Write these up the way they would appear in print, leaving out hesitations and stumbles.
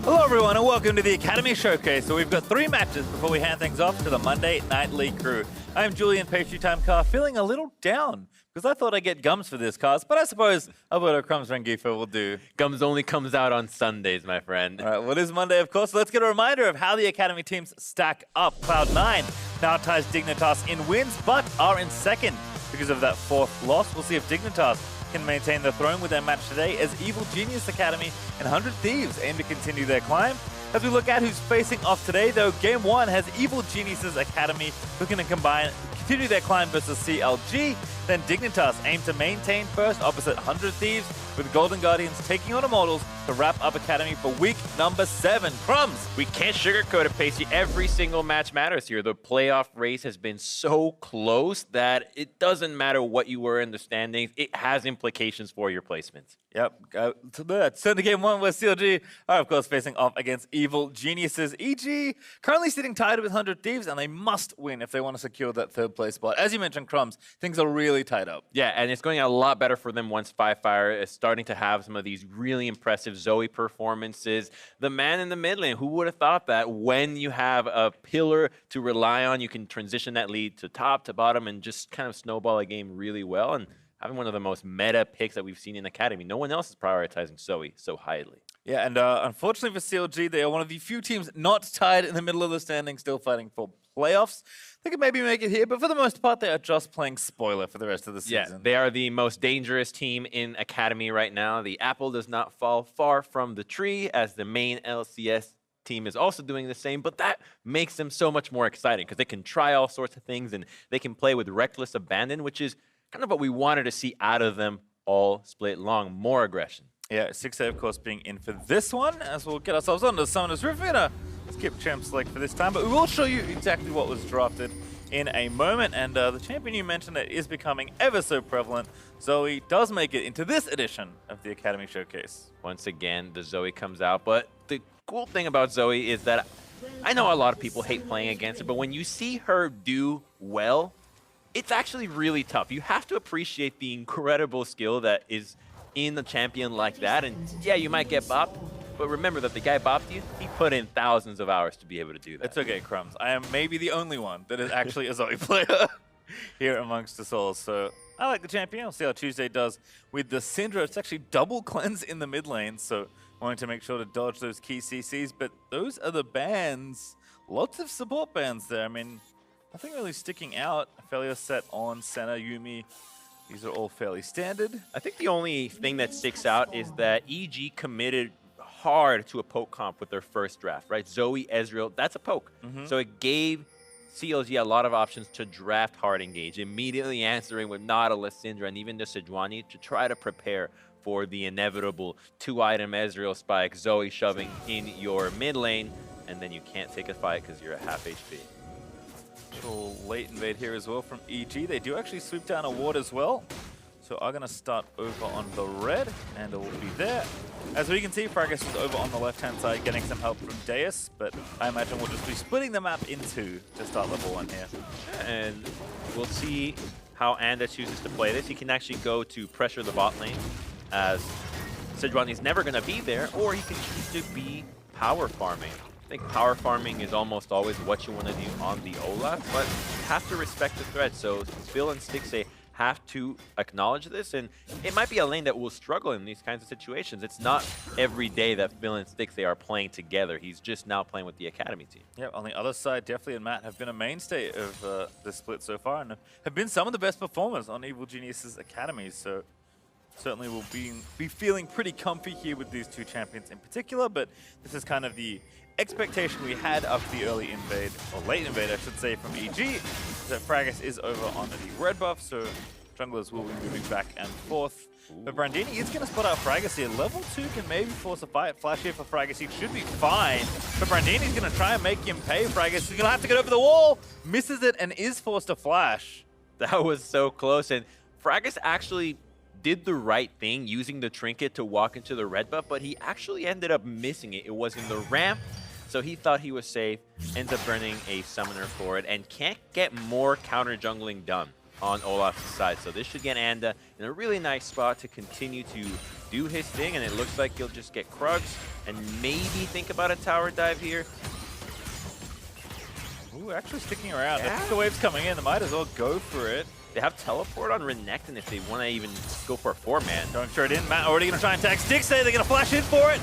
Hello everyone and welcome to the Academy Showcase, where we've got 3 matches before we hand things off to the Monday Night League crew. I'm Julian Pastry Time Car, feeling a little down because I thought I'd get Gums for this cast, but I suppose Alberto Crumbs Rengifo will do. Gums only comes out on Sundays, my friend. All right, well, it is Monday, of course. So let's get a reminder of how the Academy teams stack up. Cloud9 now ties Dignitas in wins, but are in second because of that 4th loss. We'll see if Dignitas can maintain the throne with their match today as Evil Genius Academy and 100 Thieves aim to continue their climb. As we look at who's facing off today, though, Game 1 has Evil Geniuses Academy looking to continue their climb versus CLG. Then Dignitas aim to maintain first opposite 100 Thieves, with Golden Guardians taking on Immortals to wrap up Academy for week number 7. Crumbs! We can't sugarcoat it, Pacey. Every single match matters here. The playoff race has been so close that it doesn't matter what you were in the standings. It has implications for your placements. Yep. Turn to Game 1 where CLG are, of course, facing off against Evil Geniuses. EG currently sitting tied with 100 Thieves, and they must win if they want to secure that 3rd place spot. As you mentioned, Crumbs, things are really tied up. Yeah, and it's going a lot better for them once Firefire is starting to have some of these really impressive Zoe performances. The man in the mid lane, who would have thought that when you have a pillar to rely on, you can transition that lead to top, to bottom, and just kind of snowball a game really well. And having one of the most meta picks that we've seen in Academy. No one else is prioritizing Zoe so highly. Yeah, and unfortunately for CLG, they are one of the few teams not tied in the middle of the standing, still fighting for playoffs. They could maybe make it here, but for the most part, they are just playing spoiler for the rest of the season. Yeah, they are the most dangerous team in Academy right now. The apple does not fall far from the tree, as the main LCS team is also doing the same, but that makes them so much more exciting because they can try all sorts of things and they can play with reckless abandon, which is kind of what we wanted to see out of them all split long. More aggression. Yeah, 6A, of course, being in for this one, as we'll get ourselves on to Summoner's Rift. We're going to skip Champ Select for this time, but we will show you exactly what was drafted in a moment. And the champion you mentioned that is becoming ever so prevalent, Zoe, does make it into this edition of the Academy Showcase. Once again, the Zoe comes out, but the cool thing about Zoe is that I know a lot of people hate playing against her, but when you see her do well, it's actually really tough. You have to appreciate the incredible skill that is in a champion like that. And yeah, you might get bopped, but remember that the guy bopped you, he put in thousands of hours to be able to do that. It's okay, Crumbs. I am maybe the only one that is actually a Zoe player here amongst us all. So I like the champion. We'll see how Tuesday does with the Syndra. It's actually double cleanse in the mid lane, so wanting to make sure to dodge those key CCs. But those are the bans. Lots of support bans there. I mean, nothing really sticking out. Aphelios set on Senna, Yuumi. These are all fairly standard. I think the only thing that sticks out is that EG committed hard to a poke comp with their first draft, right? Zoe, Ezreal, that's a poke. So it gave CLG a lot of options to draft hard engage, immediately answering with Nautilus, Syndra, and even the Sejuani to try to prepare for the inevitable 2-item Ezreal spike, Zoe shoving in your mid lane, and then you can't take a fight because you're at half HP. Late invade here as well from EG. They do actually sweep down a ward as well. So are going to start over on the red, and it will be there. As we can see, Fragus is over on the left-hand side getting some help from Deus, but I imagine we'll just be splitting the map in 2 to start level 1 here. And we'll see how Anda chooses to play this. He can actually go to pressure the bot lane, as Sejuani's never going to be there, or he can choose to be power farming. I think power farming is almost always what you want to do on the Olaf, but you have to respect the threat. So Phil and Stixxay have to acknowledge this, and it might be a lane that will struggle in these kinds of situations. It's not every day that Phil and Stixxay are playing together. He's just now playing with the Academy team. Yeah, on the other side, Deftly and Matt have been a mainstay of the split so far, and have been some of the best performers on Evil Genius's Academies. So certainly we'll be feeling pretty comfy here with these 2 champions in particular, but this is kind of the expectation we had after the early invade, or late invade I should say, from EG, that Fragus is over on the red buff, so junglers will be moving back and forth. But Brandini is going to spot out Fragus here. Level 2 can maybe force a fight. Flash here for Fragus, he should be fine. But Brandini's going to try and make him pay. Fragus is going to have to get over the wall, misses it, and is forced to flash. That was so close, and Fragus actually did the right thing using the trinket to walk into the red buff, but he actually ended up missing it. It was in the ramp, so he thought he was safe, ends up burning a summoner for it, and can't get more counter jungling done on Olaf's side. So this should get Anda in a really nice spot to continue to do his thing, and it looks like he'll just get Krugs and maybe think about a tower dive here. Ooh, actually sticking around. Yeah. If the wave's coming in, they might as well go for it. They have teleport on Renekton if they want to even go for a 4-man. Going straight in. Matt already going to try and tag Stixxay. They're going to flash in for it.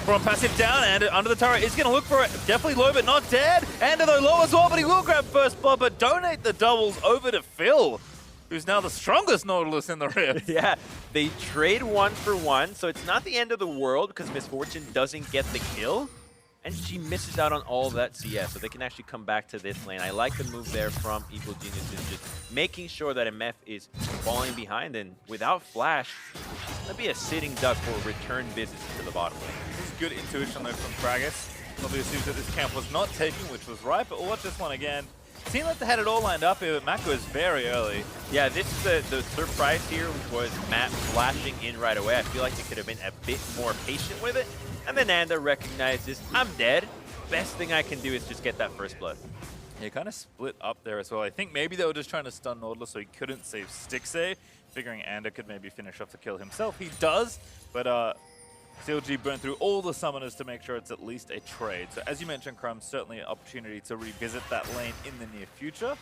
From passive down, and under the turret is going to look for it. Definitely low, but not dead. And though low as well, but he will grab first blood, but donate the doubles over to Phil, who's now the strongest Nautilus in the Rift. Yeah, they trade 1 for 1, so it's not the end of the world because Miss Fortune doesn't get the kill, and she misses out on all that CS, so they can actually come back to this lane. I like the move there from Evil Geniuses, just making sure that MF is falling behind, and without Flash, that'd be a sitting duck for return visits to the bottom lane. This is good intuition though from Fragus. Probably assumes that this camp was not taken, which was right, but we'll watch this one again. Seemed like they had it all lined up here, but Mako is very early. Yeah, this is the surprise here was Matt flashing in right away. I feel like they could have been a bit more patient with it. And then Nanda recognizes, I'm dead. Best thing I can do is just get that first blood. He kind of split up there as well. I think maybe they were just trying to stun Nautilus so he couldn't save Stixxay, figuring Anda could maybe finish off the kill himself. He does, but CLG burned through all the summoners to make sure it's at least a trade. So as you mentioned, Crumb, certainly an opportunity to revisit that lane in the near future.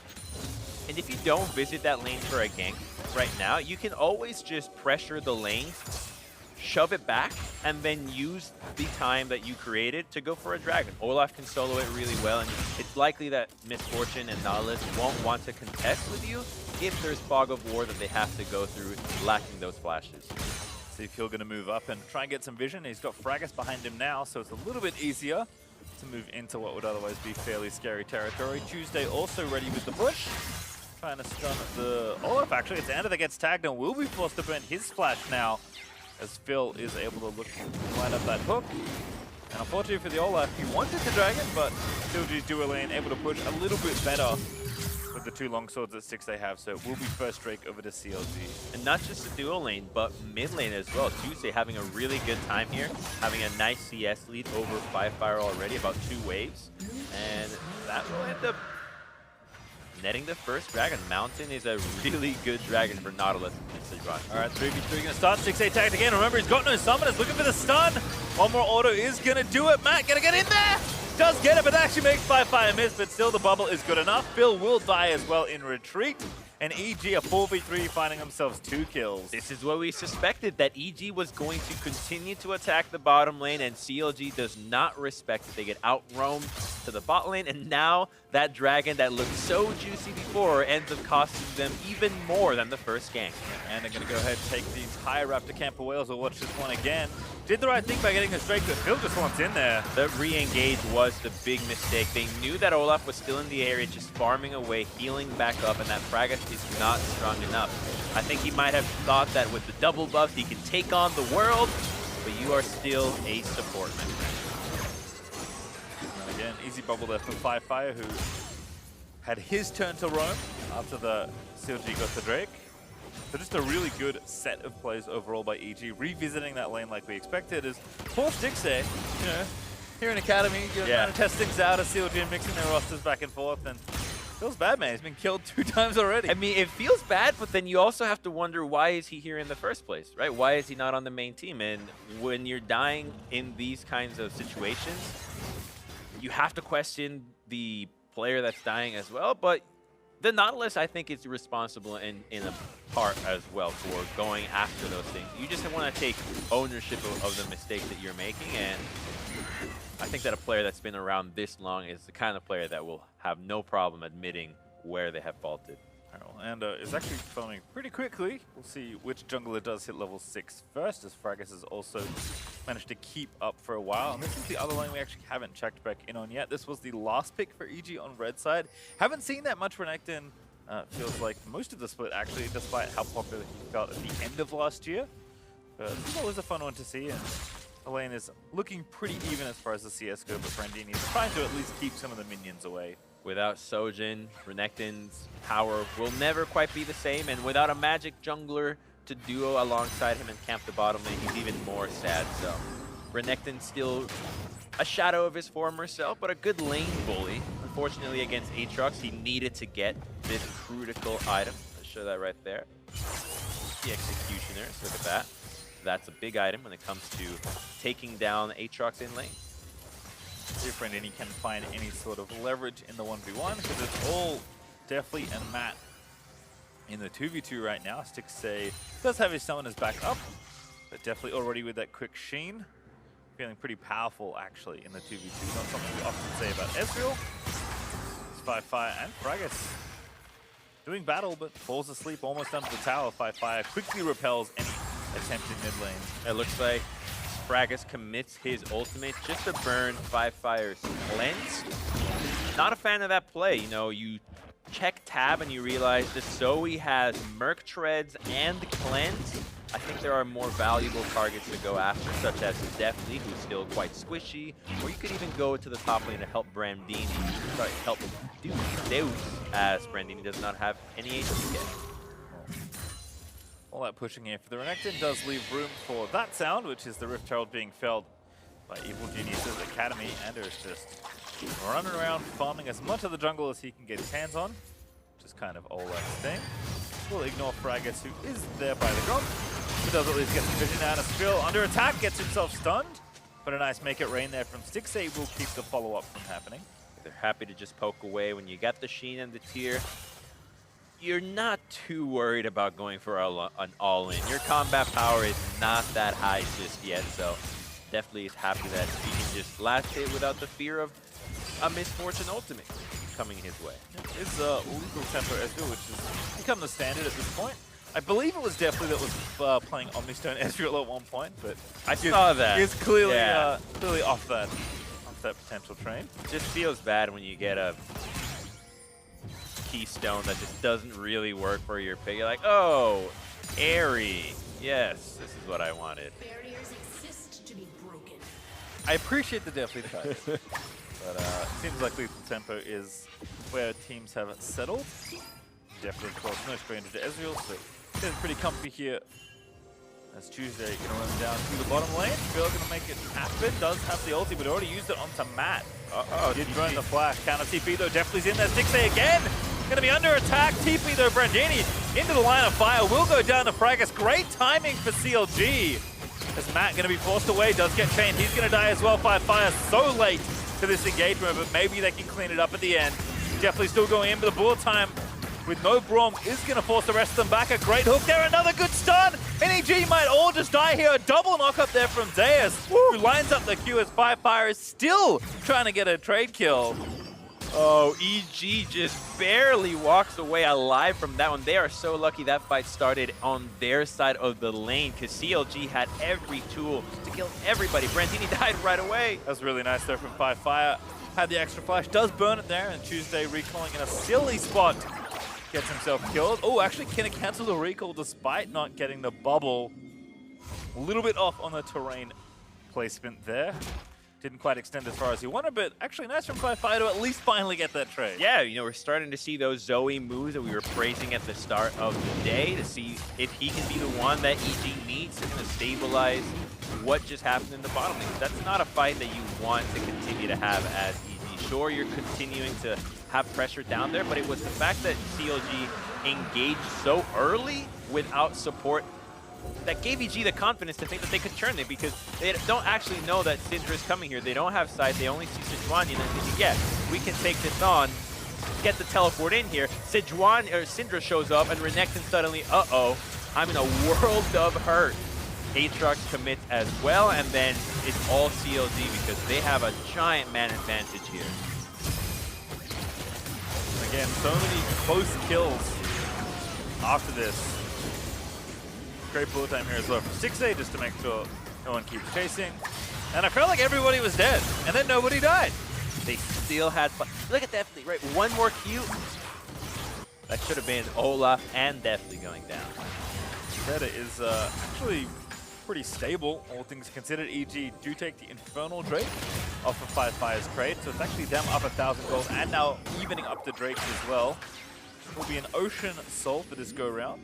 And if you don't visit that lane for a gank right now, you can always just pressure the lane, shove it back, and then use the time that you created to go for a dragon. Olaf can solo it really well, and it's likely that Miss Fortune and Nautilus won't want to contest with you if there's Fog of War that they have to go through, lacking those flashes. See if he's going to move up and try and get some vision. He's got Fragus behind him now, so it's a little bit easier to move into what would otherwise be fairly scary territory. Tuesday also ready with the push. Trying to stun the Olaf, actually. It's Anda that gets tagged and will be forced to burn his flash now, as Phil is able to look to line up that hook. And unfortunately for the Olaf, he wanted the dragon, but CLG's dual lane able to push a little bit better with the 2 longswords at 6 they have, so it will be first Drake over to CLG. And not just the dual lane, but mid lane as well. Tuesday having a really good time here, having a nice CS lead over Firefire already, about 2 waves. And that will end up netting the first dragon. Mountain is a really good dragon for Nautilus and Sidron. All right, 3v3 going to start. Stixxay tagged again. Remember, he's got no summoners. Looking for the stun. One more auto is going to do it. Matt going to get in there. Does get it, but actually makes Firefire miss, but still the bubble is good enough. Phil will die as well in retreat. And EG, a 4v3, finding themselves 2 kills. This is what we suspected, that EG was going to continue to attack the bottom lane, and CLG does not respect it. They get out-roamed to the bot lane, and now that dragon that looked so juicy before ends up costing them even more than the first gank. And they're going to go ahead and take the entire Raptor camp for Wales. We'll watch this one again. Did the right thing by getting a straight, but Phil just wants in there. The re-engage was the big mistake. They knew that Olaf was still in the area, just farming away, healing back up, and that Fragus is not strong enough. I think he might have thought that with the double buffs, he can take on the world, but you are still a support member. And again, easy bubble there from Firefire, who had his turn to roam after the CLG got the Drake. So just a really good set of plays overall by EG. Revisiting that lane like we expected is poor Stixxay, you know, here in Academy, trying to test things out as CLG and mixing their rosters back and forth. And feels bad, man. He's been killed 2 times already. I mean, it feels bad, but then you also have to wonder, why is he here in the first place, right? Why is he not on the main team? And when you're dying in these kinds of situations, you have to question the player that's dying as well. But the Nautilus, I think, is responsible in a part as well for going after those things. You just want to take ownership of the mistakes that you're making, and I think that a player that's been around this long is the kind of player that will have no problem admitting where they have faulted. And it's actually following pretty quickly. We'll see which jungler does hit level 6 first, as Fragus has also managed to keep up for a while. And this is the other lane we actually haven't checked back in on yet. This was the last pick for EG on red side. Haven't seen that much Renekton, feels like most of the split actually, despite how popular he felt at the end of last year. But this is always a fun one to see, and the lane is looking pretty even as far as the CS go, but Brandini is trying to at least keep some of the minions away. Without Sojin, Renekton's power will never quite be the same, and without a magic jungler to duo alongside him and camp the bottom lane, he's even more sad. So Renekton still a shadow of his former self, but a good lane bully. Unfortunately, against Aatrox, he needed to get this critical item. Let's show that right there. The Executioner, so look at that. That's a big item when it comes to taking down Aatrox in lane. See if Brandini can find any sort of leverage in the 1v1, because it's all Deftly and Matt in the 2v2 right now. Stixxay does have his summoners back up, but Deftly already with that quick sheen. Feeling pretty powerful, actually, in the 2v2. Not something we often say about Ezreal. It's Firefire and Fragis doing battle, but falls asleep almost under the tower. Firefire quickly repels any attempt in mid lane. It looks like Fragis commits his ultimate just to burn Firefire's cleanse. Not a fan of that play. You know, you check tab and you realize that Zoe has Merc Treads and Cleanse. I think there are more valuable targets to go after, such as Deftly, who's still quite squishy, or you could even go to the top lane to help Brandini. Sorry, help Deus, as Brandini does not have any HP yet. All that pushing here for the Renekton does leave room for that sound, which is the Rift Herald being felled by Evil Genius's Academy. Anders just running around farming as much of the jungle as he can get his hands on, which is kind of Oleg's thing. We'll ignore Fragis, who is there by the gromp. He does at least get some vision out of Spill. Under attack, gets himself stunned, but a nice make it rain there from Stixxay will keep the follow-up from happening. They're happy to just poke away. When you got the Sheen and the Tear, you're not too worried about going for an all-in. Your combat power is not that high just yet, so definitely is happy that he can just last it without the fear of a misfortune ultimate coming his way. It's legal tempo Ezreal, which has become the standard at this point. I believe it was Deftly that was playing Omnistone Ezreal at one point, but I saw that. He's clearly Yeah. clearly off that potential train. It just feels bad when you get a keystone that just doesn't really work for your pick. You're like, oh, Airy. Yes, this is what I wanted. Barriers exist to be broken. I appreciate the Deftly try, but it seems like lethal tempo is where teams have settled. Deftly, of course, no stranger to Ezreal, so getting pretty comfy here. As Tuesday gonna run down to the bottom lane. Phil gonna make it happen. Does have the ulti, but already used it onto Matt. Did burn the flash. Counter TP though. Deftly's in there. Stixxay again. Gonna be under attack. TP though. Brandini into the line of fire. Will go down to Fragis. Great timing for CLG. As Matt gonna be forced away. Does get chained. He's gonna die as well. Firefire so late to this engagement, but maybe they can clean it up at the end. Deftly still going in, but the bullet time with no Braum is going to force the rest of them back. A great hook there, another good stun. NEG might all just die here. A double knock up there from Zeus, who lines up the Q as Firefire is still trying to get a trade kill. Oh, EG just barely walks away alive from that one. They are so lucky that fight started on their side of the lane, because CLG had every tool to kill everybody. Brandini died right away. That was really nice there from Firefire. Had the extra flash, does burn it there, and Tuesday recalling in a silly spot. Gets himself killed. Oh, actually can cancel the recall despite not getting the bubble. A little bit off on the terrain placement there. Didn't quite extend as far as he wanted, but actually nice from Firefire to at least finally get that trade. Yeah, you know, we're starting to see those Zoe moves that we were praising at the start of the day, to see if he can be the one that EG needs to kind of stabilize what just happened in the bottom lane. That's not a fight that you want to continue to have as EG. Sure, you're continuing to have pressure down there, but it was the fact that CLG engaged so early without support that gave EG the confidence to think that they could turn it, because they don't actually know that Syndra is coming here. They don't have sight. They only see Sejuani, and they're thinking, yeah, we can take this on, get the teleport in here. Syndra shows up, and Renekton suddenly, uh-oh, I'm in a world of hurt. Aatrox commits as well, and then it's all CLG because they have a giant man advantage here. Again, so many close kills after this. Great bullet time here as well from Stixxay, just to make sure no one keeps chasing. And I felt like everybody was dead, and then nobody died. They still had fun. Look at Deftly, right? One more Q. That should have been Olaf and Deftly going down. Meta is actually pretty stable, all things considered. EG do take the Infernal Drake off of Firefire's trade, so it's actually them up 1,000 gold, and now evening up the Drakes as well. It will be an Ocean Soul for this go-round,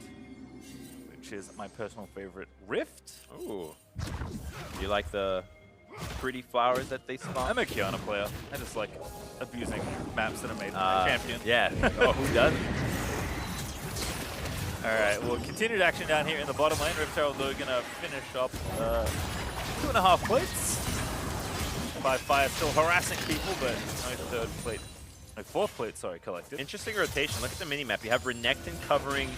which is my personal favorite Rift. Ooh. You like the pretty flowers that they spawn? I'm a Kiana player. I just like abusing maps that are made by champion. Yeah. Oh, who doesn't? Alright, well, continued action down here in the bottom lane. Rift Herald, though, gonna finish up 2.5 plates. By Fire still harassing people, but no fourth plate, sorry, collected. Interesting rotation. Look at the mini-map. You have Renekton covering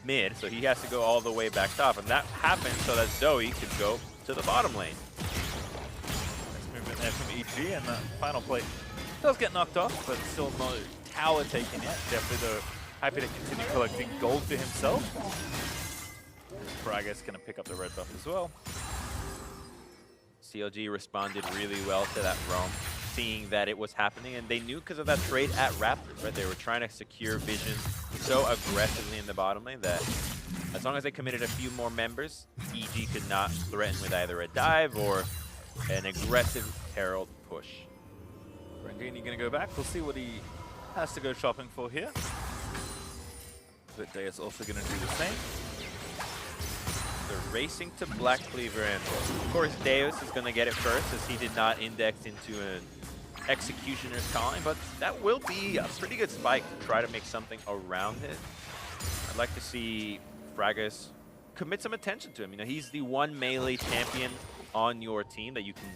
mid, so he has to go all the way back top, and that happens so that Zoe could go to the bottom lane. Nice movement there from EG, and the final plate does get knocked off, but still no tower taken yet. Definitely, though, happy to continue collecting gold for himself. Fraga's going to pick up the red buff as well. CLG responded really well to that roam, seeing that it was happening, and they knew because of that trade at Raptors, right? They were trying to secure Vision so aggressively in the bottom lane that as long as they committed a few more members, EG could not threaten with either a dive or an aggressive Herald push. Brandini going to go back. We'll see what he has to go shopping for here. But Deus also going to do the same. They're racing to Black Cleaver, and of course Deus is going to get it first as he did not index into an Executioner's Calling, but that will be a pretty good spike to try to make something around it. I'd like to see Fragus commit some attention to him. You know, he's the one melee champion on your team that you can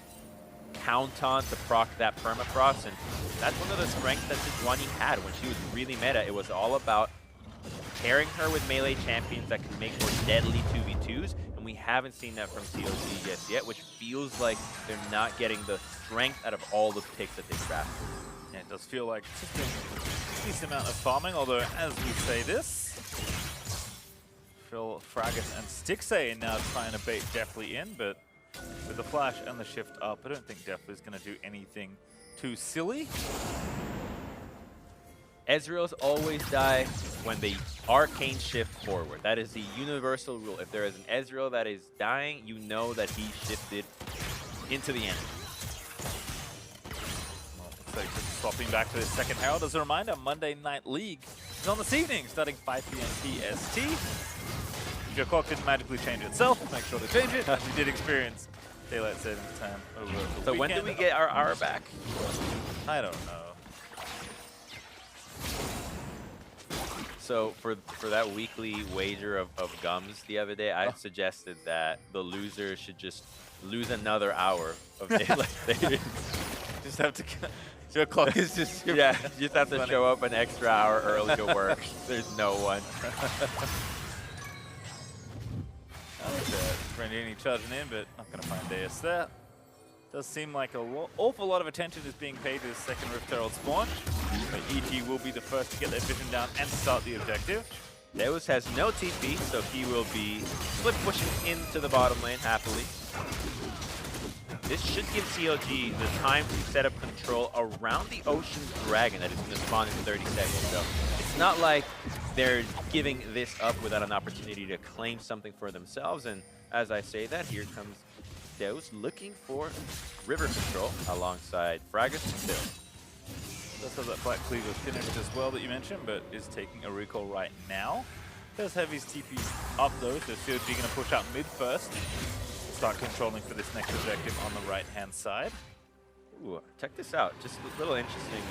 count on to proc that permafrost, and that's one of the strengths that Sejuani had when she was really meta. It was all about pairing her with melee champions that can make more deadly 2v2s, and we haven't seen that from CLG just yet, which feels like they're not getting the strength out of all the picks that they crafted. Yeah, it does feel like just a decent amount of farming, although as we say this, Phil, Fragus, and Stixxay now trying to bait Deathly in, but with the flash and the shift up, I don't think Deathly's going to do anything too silly. Ezreals always die when they arcane shift forward. That is the universal rule. If there is an Ezreal that is dying, you know that he shifted into the enemy. Well, looks like just swapping back to the second Herald. As a reminder, Monday Night League is on this evening, starting 5 p.m. PST. If your clock didn't magically change itself, make sure to change it, as we did experience daylight savings time over the So weekend. when do we get our hour back? I don't know. So for that weekly wager of gums the other day, I suggested that the loser should just lose another hour of daylight savings. Just have to. Your clock is just. Yeah, you just have to funny. show up an extra hour early to work. There's no one. Brandini charging in, but not going to find Deus there. Does seem like an awful lot of attention is being paid to the second Rift Herald spawn. But EG will be the first to get their vision down and start the objective. Deus has no TP, so he will be split pushing into the bottom lane happily. This should give CLG the time to set up control around the Ocean Dragon that is going to spawn in 30 seconds. So it's not like they're giving this up without an opportunity to claim something for themselves. And as I say that, here comes Deus looking for river control alongside Fragus and Phil. Does have that Black Cleaver finished as well that you mentioned, but is taking a recall right now. Does have his TP up though, so CLG going to push out mid first. Start controlling for this next objective on the right-hand side. Ooh, check this out. Just a little interesting.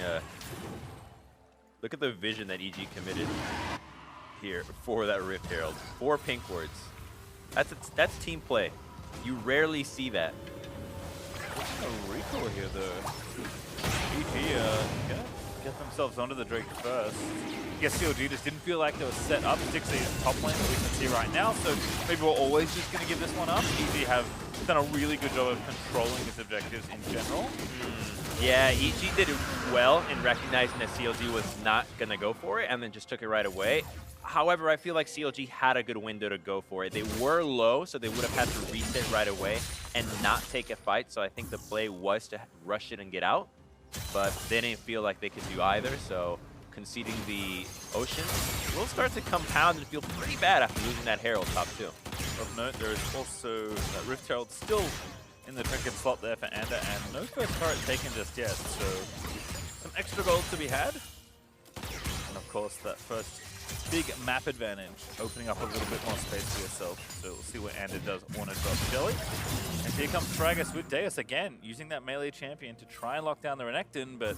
Look at the vision that EG committed here for that Rift Herald. 4 pink wards. That's team play. You rarely see that. A recall here though. EG gonna get themselves onto the Drake first. I guess CLG just didn't feel like they were set up. Stixxay is top lane that we can see right now, so maybe we're always just going to give this one up. EG have done a really good job of controlling his objectives in general. Yeah, EG did it well in recognizing that CLG was not going to go for it and then just took it right away. However, I feel like CLG had a good window to go for it. They were low, so they would have had to reset right away and not take a fight, so I think the play was to rush it and get out. But they didn't feel like they could do either, so conceding the Ocean will start to compound and feel pretty bad after losing that Herald top 2. Of note, there is also that Rift Herald still in the trinket slot there for Ander, and no first turret taken just yet, so some extra gold to be had. And of course, that first big map advantage, opening up a little bit more space for yourself. So we'll see what Ander does want to drop Jelly. And here comes Fragus with Deus again, using that melee champion to try and lock down the Renekton, but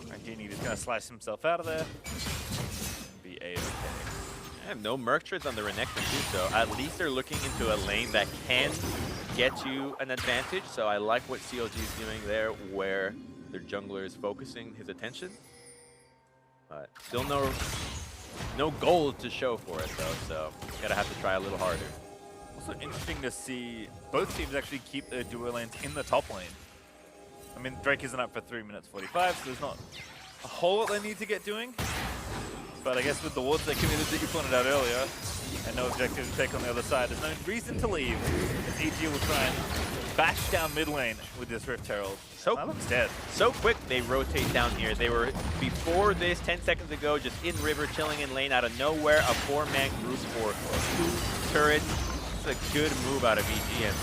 Brandini is going to slice himself out of there. Be A-okay. And no Merctors on the Renekton too, so at least they're looking into a lane that can get you an advantage. So I like what CLG is doing there, where their jungler is focusing his attention. But still no goal to show for it though, so gotta have to try a little harder. Also interesting to see both teams actually keep their duo lanes in the top lane. I mean, Drake isn't up for 3 minutes 45, so there's not a whole lot they need to get doing. But I guess with the wards they committed that you pointed out earlier, and no objective to take on the other side, there's no reason to leave. As EG will try and bash down mid lane with this Rift Herald. So That looks dead. So quick they rotate down here. They were, before this, 10 seconds ago, just in river, chilling in lane. Out of nowhere, a 4-man group for 2 turrets. It's a good move out of EG. And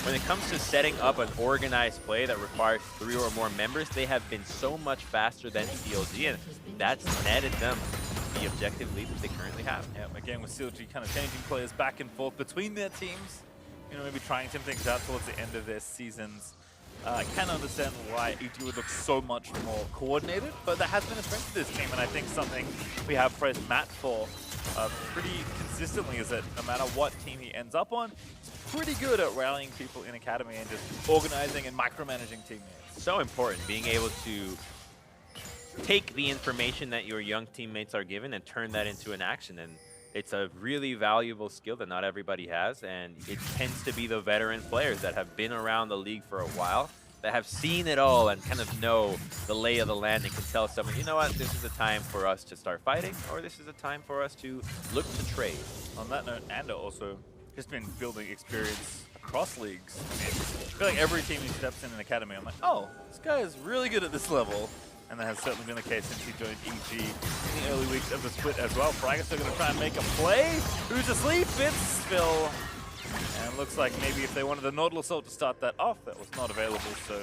when it comes to setting up an organized play that requires 3 or more members, they have been so much faster than CLG, and that's netted them the objective lead that they currently have. Yeah, again with CLG kind of changing players back and forth between their teams. You know, maybe trying some things out towards the end of their seasons. I can understand why EG would look so much more coordinated, but that has been a strength of this team, and I think something we have praised Matt for pretty consistently is that no matter what team he ends up on, he's pretty good at rallying people in Academy and just organizing and micromanaging teammates. So important, being able to take the information that your young teammates are given and turn that into an action. And it's a really valuable skill that not everybody has, and it tends to be the veteran players that have been around the league for a while, that have seen it all and kind of know the lay of the land and can tell someone, you know what, this is a time for us to start fighting, or this is a time for us to look to trade. On that note, Ando also just been building experience across leagues. I mean, I feel like every team who steps in an Academy, I'm like, oh, this guy is really good at this level. And that has certainly been the case since he joined EG in the early weeks of the split as well. Fragis are going to try and make a play. Who's asleep? It's Spill. And it looks like maybe if they wanted the Nodal Assault to start that off, that was not available. So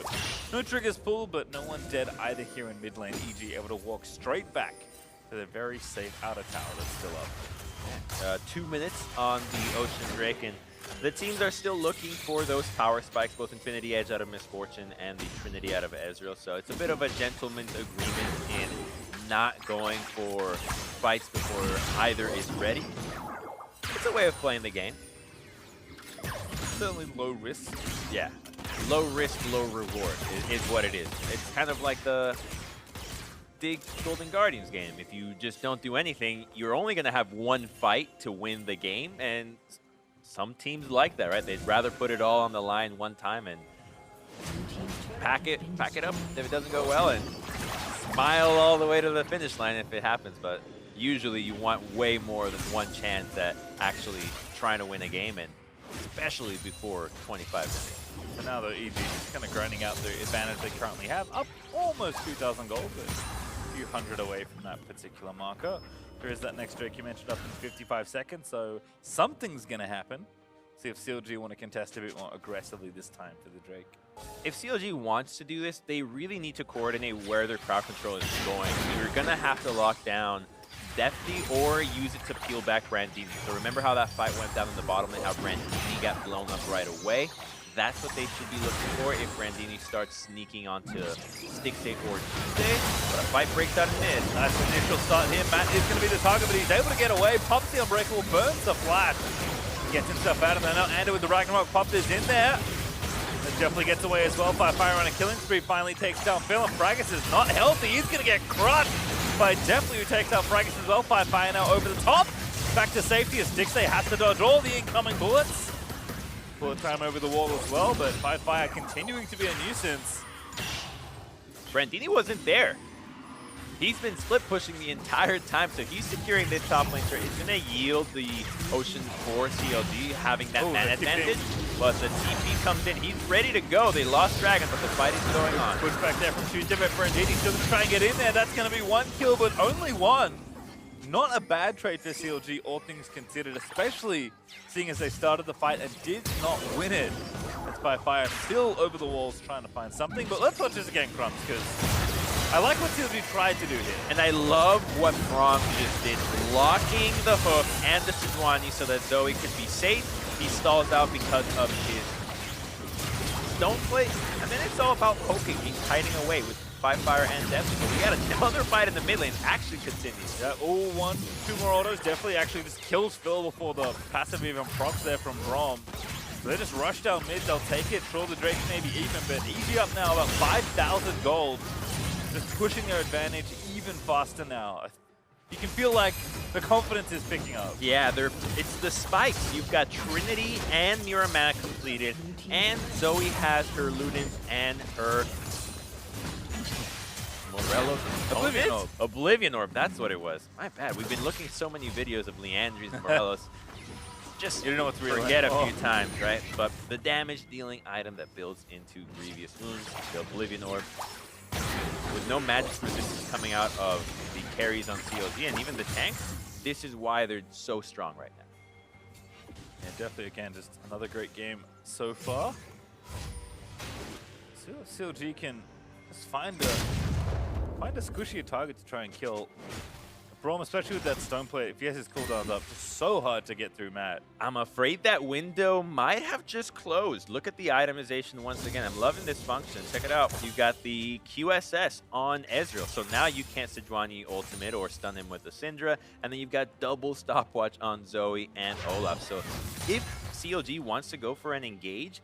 no triggers pulled, but no one dead either here in mid lane. EG able to walk straight back to their very safe outer tower that's still up. 2 minutes on the Ocean Drake, and the teams are still looking for those power spikes, both Infinity Edge out of Misfortune and the Trinity out of Ezreal. So it's a bit of a gentleman's agreement in not going for fights before either is ready. It's a way of playing the game. Certainly low risk. Yeah, low risk, low reward is what it is. It's kind of like the big Golden Guardians game. If you just don't do anything, you're only going to have one fight to win the game, and some teams like that, right? They'd rather put it all on the line one time and pack it up if it doesn't go well, and smile all the way to the finish line if it happens. But usually you want way more than one chance at actually trying to win a game, and especially before 25 minutes. So now though, EG is kind of grinding out the advantage they currently have, up almost 2,000 gold, but a few hundred away from that particular marker. There is that next Drake you mentioned up in 55 seconds, so something's going to happen. See if CLG want to contest a bit more aggressively this time for the Drake. If CLG wants to do this, they really need to coordinate where their crowd control is going. You're going to have to lock down Defty or use it to peel back Brandini. So remember how that fight went down in the bottom and how Brandini got blown up right away? That's what they should be looking for if Brandini starts sneaking onto Stixxay or Tuesday. But a fight breaks out in mid. Nice initial start here. Matt is going to be the target, but he's able to get away. Pops the Unbreakable, burns the flash. Gets himself out of there. Now Ando with the Ragnarok Pop is in there. And definitely gets away as well by Fire on a killing spree. Finally takes down Phil, and Fragis is not healthy. He's going to get crushed by Deftly, who takes out Fragis as well. Fire now over the top. Back to safety as Stixxay has to dodge all the incoming bullets. Bullet time over the wall as well, but Fire continuing to be a nuisance. Brandini wasn't there. He's been split pushing the entire time, so he's securing this top lane turret. It's going to yield the Ocean for CLG, having that man advantage. But the TP comes in. He's ready to go. They lost Dragon, but the fight is going on. Push back there from Tuesday, but Brandini still going to try and get in there. That's going to be one kill, but only one. Not a bad trade for CLG, all things considered, especially seeing as they started the fight and did not win it. That's by Fire still over the walls trying to find something, but let's watch this again, Crumbs, because I like what CLG tried to do here. And I love what Braum just did, blocking the hook and the Sejuani so that Zoe could be safe. He stalls out because of his stone plate, and then it's all about poking. He's hiding away with Firefire and Depth. So we got another fight in the mid lane. Actually continues. Yeah, all one, two more autos. Definitely actually just kills Phil before the passive even procs there from Braum. So they just rush down mid, they'll take it. Sure, the Drake may be even, but EG up now about 5,000 gold. Just pushing their advantage even faster now. You can feel like the confidence is picking up. Yeah, it's the spikes. You've got Trinity and Muramana completed, and Zoe has her Ludens and her Morello's Oblivion Orb. Oblivion Orb, that's what it was. My bad. We've been looking so many videos of Leandry's and Morello's. Just You don't know what to really forget like. a few times, right? But the damage dealing item that builds into Grievous Wounds, the Oblivion Orb, with no magic resistance coming out of the carries on COG and even the tanks, this is why they're so strong right now. Yeah, definitely, again, just another great game so far. See if CLG can just find a squishier target to try and kill. Braum, especially with that stone plate, if he has his cooldowns up, it's so hard to get through Matt. I'm afraid that window might have just closed. Look at the itemization once again. I'm loving this function. Check it out. You got the QSS on Ezreal. So now you can't Sejuani ultimate or stun him with the Syndra. And then you've got double stopwatch on Zoe and Olaf. So if CLG wants to go for an engage,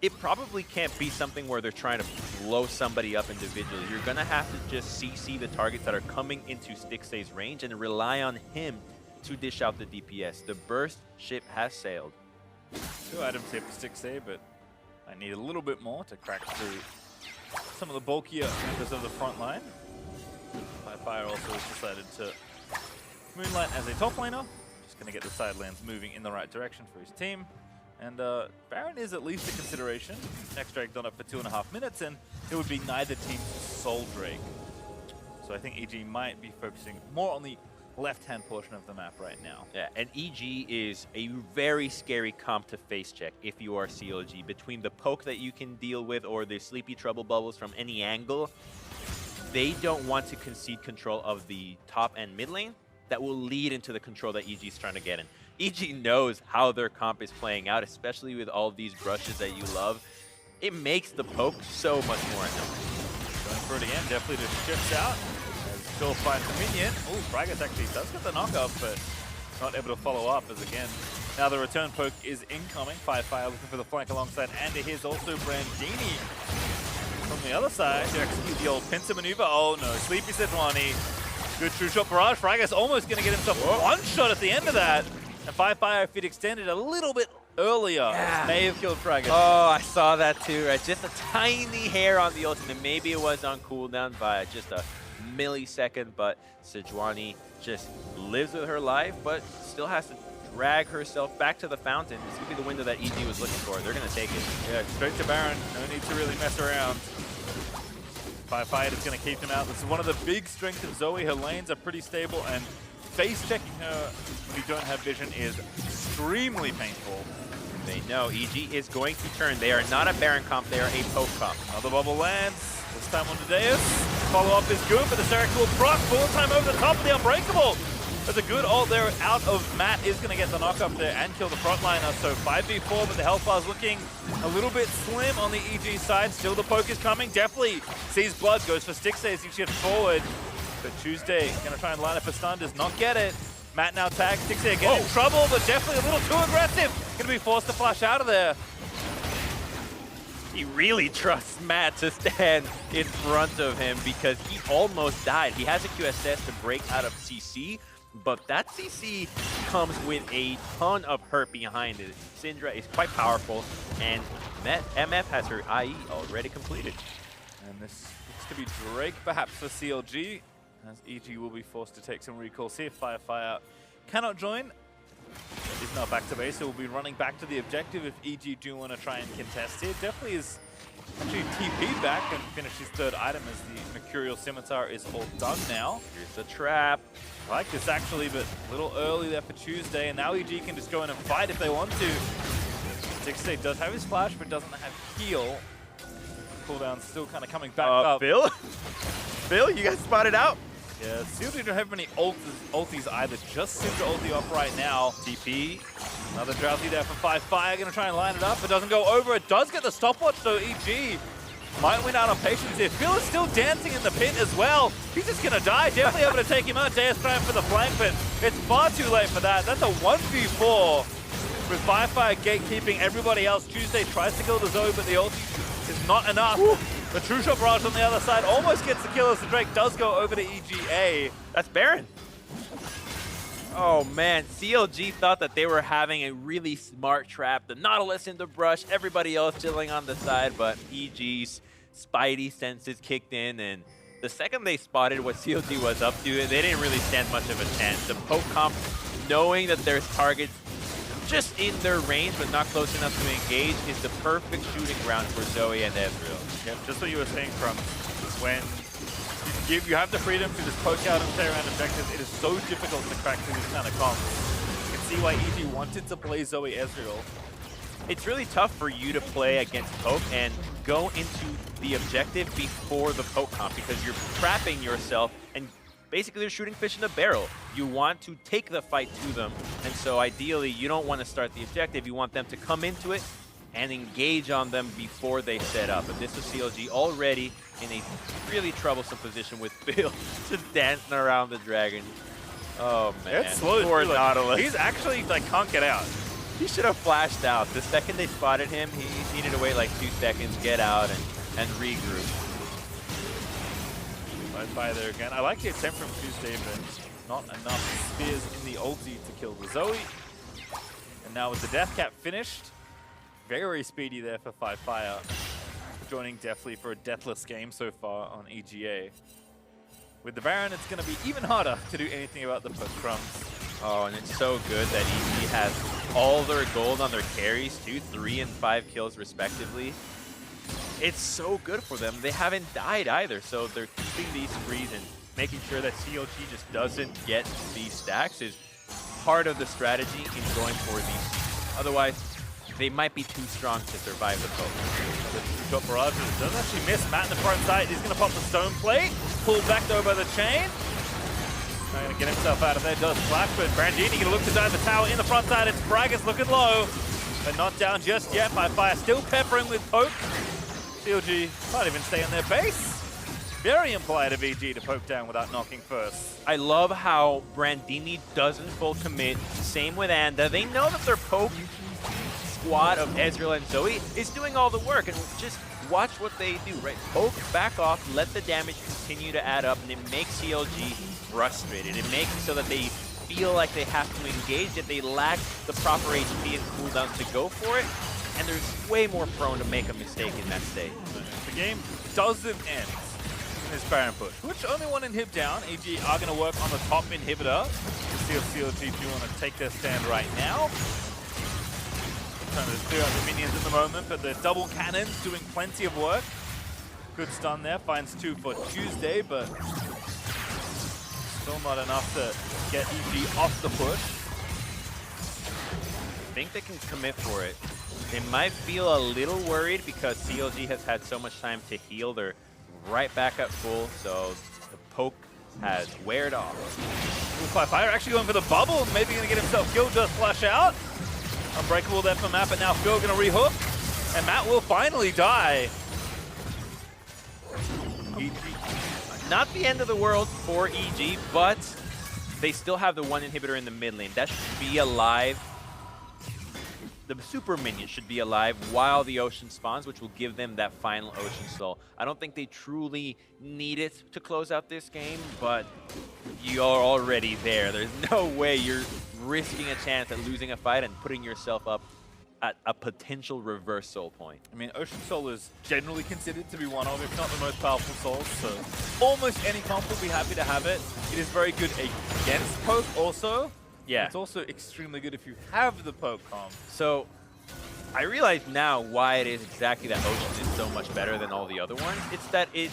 it probably can't be something where they're trying to blow somebody up individually. You're going to have to just CC the targets that are coming into Stixxay's range and rely on him to dish out the DPS. The burst ship has sailed. 2 items here for Stixxay, but I need a little bit more to crack through some of the bulkier members of the front line. Firefire also has decided to moonlight as a top laner. Just going to get the side lanes moving in the right direction for his team. And Baron is at least a consideration. Next Drake done up for 2.5 minutes, and it would be neither team's sole Drake. So I think EG might be focusing more on the left-hand portion of the map right now. Yeah, and EG is a very scary comp to face check if you are CLG. Between the poke that you can deal with or the sleepy trouble bubbles from any angle, they don't want to concede control of the top and mid lane. That will lead into the control that EG is trying to get in. EG knows how their comp is playing out, especially with all these brushes that you love. It makes the poke so much more annoying. Going for it again, definitely just shifts out. As Phil finds the minion. Oh, Fragos actually does get the knockup, but not able to follow up as again. Now the return poke is incoming. Firefire looking for the flank alongside, and here's also Brandini from the other side to execute the old pincer maneuver. Oh no, Sleepy Sejuani. Good true shot barrage. Fragos almost going to get himself one shot at the end of that. And Firefire, if it extended a little bit earlier, may have killed Fragos. Oh, I saw that too, right? Just a tiny hair on the ultimate. Maybe it was on cooldown by just a millisecond, but Sejuani just lives with her life, but still has to drag herself back to the fountain. This could be the window that EG was looking for. They're going to take it. Yeah, straight to Baron. No need to really mess around. Firefire is going to keep him out. This is one of the big strengths of Zoe. Her lanes are pretty stable, and face checking her when you don't have vision is extremely painful. They know EG is going to turn. They are not a Baron comp, they are a poke comp. Another bubble lands. This time on Dedeus. Follow-up is good, but the Serac will proc. Full time over the top of the Unbreakable. There's a good ult there out of Matt. Is going to get the knock up there and kill the frontliner. So 5v4, but the health bar is looking a little bit slim on the EG side. Still the poke is coming. Definitely sees blood. Goes for Stixxay as he shifts forward. But Tuesday going to try and line up a stun. Does not get it. Matt now tags. Stixxay again in trouble, but definitely a little too aggressive. Going to be forced to flash out of there. He really trusts Matt to stand in front of him because he almost died. He has a QSS to break out of CC, but that CC comes with a ton of hurt behind it. Syndra is quite powerful, and MF has her IE already completed. And this looks to be Drake perhaps for CLG, as EG will be forced to take some recall. See if Firefire cannot join. Is now back to base, so we'll be running back to the objective if EG do want to try and contest here. Definitely is actually TP'd back and finished his third item as the Mercurial Scimitar is all done now. Here's the trap. I like this actually, but a little early there for Tuesday, and now EG can just go in and fight if they want to. Stixxay does have his flash, but doesn't have heal. Cooldown's still kind of coming back up. Phil? Phil, you guys spotted out? Yeah, CLG don't have many ultis either. Just Syndra ulti off right now. TP. Another Drowsy there for Firefire. Gonna try and line it up. It doesn't go over. It does get the stopwatch though. EG might win out on patience here. Phil is still dancing in the pit as well. He's just going to die. Definitely able to take him out. Deus trying for the flank, but it's far too late for that. That's a 1v4 with Firefire gatekeeping everybody else. Tuesday tries to kill the Zoe, but the ulti is not enough. Woo. The True Shot Barrage on the other side almost gets the kill as the Drake does go over to EGA. That's Baron. Oh man, CLG thought that they were having a really smart trap. The Nautilus in the brush, everybody else chilling on the side, but EG's spidey senses kicked in, and the second they spotted what CLG was up to, they didn't really stand much of a chance. The poke comp, knowing that there's targets just in their range but not close enough to engage, is the perfect shooting ground for Zoe and Ezreal. Yeah, just what you were saying, from when you have the freedom to just poke out and play around objectives, it is so difficult to crack through these kind of comps. You can see why EG wanted to play Zoe Ezreal. It's really tough for you to play against poke and go into the objective before the poke comp because you're trapping yourself and basically you're shooting fish in a barrel. You want to take the fight to them, and so ideally you don't want to start the objective. You want them to come into it and engage on them before they set up. And this is CLG already in a really troublesome position with Phil just dancing around the dragon. Oh man, It's slow. poor Nautilus. He's actually can't get out. He should have flashed out. The second they spotted him, he needed to wait like 2 seconds, get out, and regroup. By there again. I like the attempt from Tuesday, but not enough spears in the ulti to kill the Zoe. And now with the Death Cap finished, very speedy there for Firefire, joining deftly for a deathless game so far on EGA. With the Baron, it's going to be even harder to do anything about the poke crumbs. Oh, and it's so good that EG has all their gold on their carries too, 3 and 5 kills respectively. It's so good for them. They haven't died either, so they're keeping these sprees and making sure that CLG just doesn't get these stacks is part of the strategy in going for these. Otherwise, they might be too strong to survive the poke. The Shot Barrage doesn't actually miss. Matt in the front side. He's going to pop the Stone Plate. Pulled back though by the chain. Not going to get himself out of there. Does Flash, but Brandini going to look to dive the tower in the front side. It's Bragas looking low, but not down just yet by Fire. Still peppering with poke. CLG might even stay on their base. Very implied of EG to poke down without knocking first. I love how Brandini doesn't full commit. Same with Anda. They know that their poke squad of Ezreal and Zoe is doing all the work, and just watch what they do, right? Poke, back off, let the damage continue to add up, and it makes CLG frustrated. It makes it so that they feel like they have to engage, that they lack the proper HP and cooldown to go for it, and they're way more prone to make a mistake in that state. The game doesn't end in this Baron push, which only one inhib down. EG are going to work on the top inhibitor to see if CLG do want to take their stand right now. Trying to clear out the minions at the moment, but the double cannons doing plenty of work. Good stun there, finds 2 for Tuesday, but still not enough to get EG off the push. I think they can commit for it. They might feel a little worried because CLG has had so much time to heal. They're right back at full, so the poke has weared off. Fire actually going for the bubble, maybe going to get himself killed, just flush out. Unbreakable there for Matt, but now Phil going to rehook, and Matt will finally die. Not the end of the world for EG, but they still have the 1 inhibitor in the mid lane. That should be alive. The super minion should be alive while the ocean spawns, which will give them that final ocean soul. I don't think they truly need it to close out this game, but you're already there. There's no way you're risking a chance at losing a fight and putting yourself up at a potential reverse soul point. I mean, Ocean Soul is generally considered to be one of, if not the most powerful souls, so almost any comp will be happy to have it. It is very good against poke also. Yeah. It's also extremely good if you have the poke comp. So I realize now why it is exactly that Ocean is so much better than all the other ones. It's that it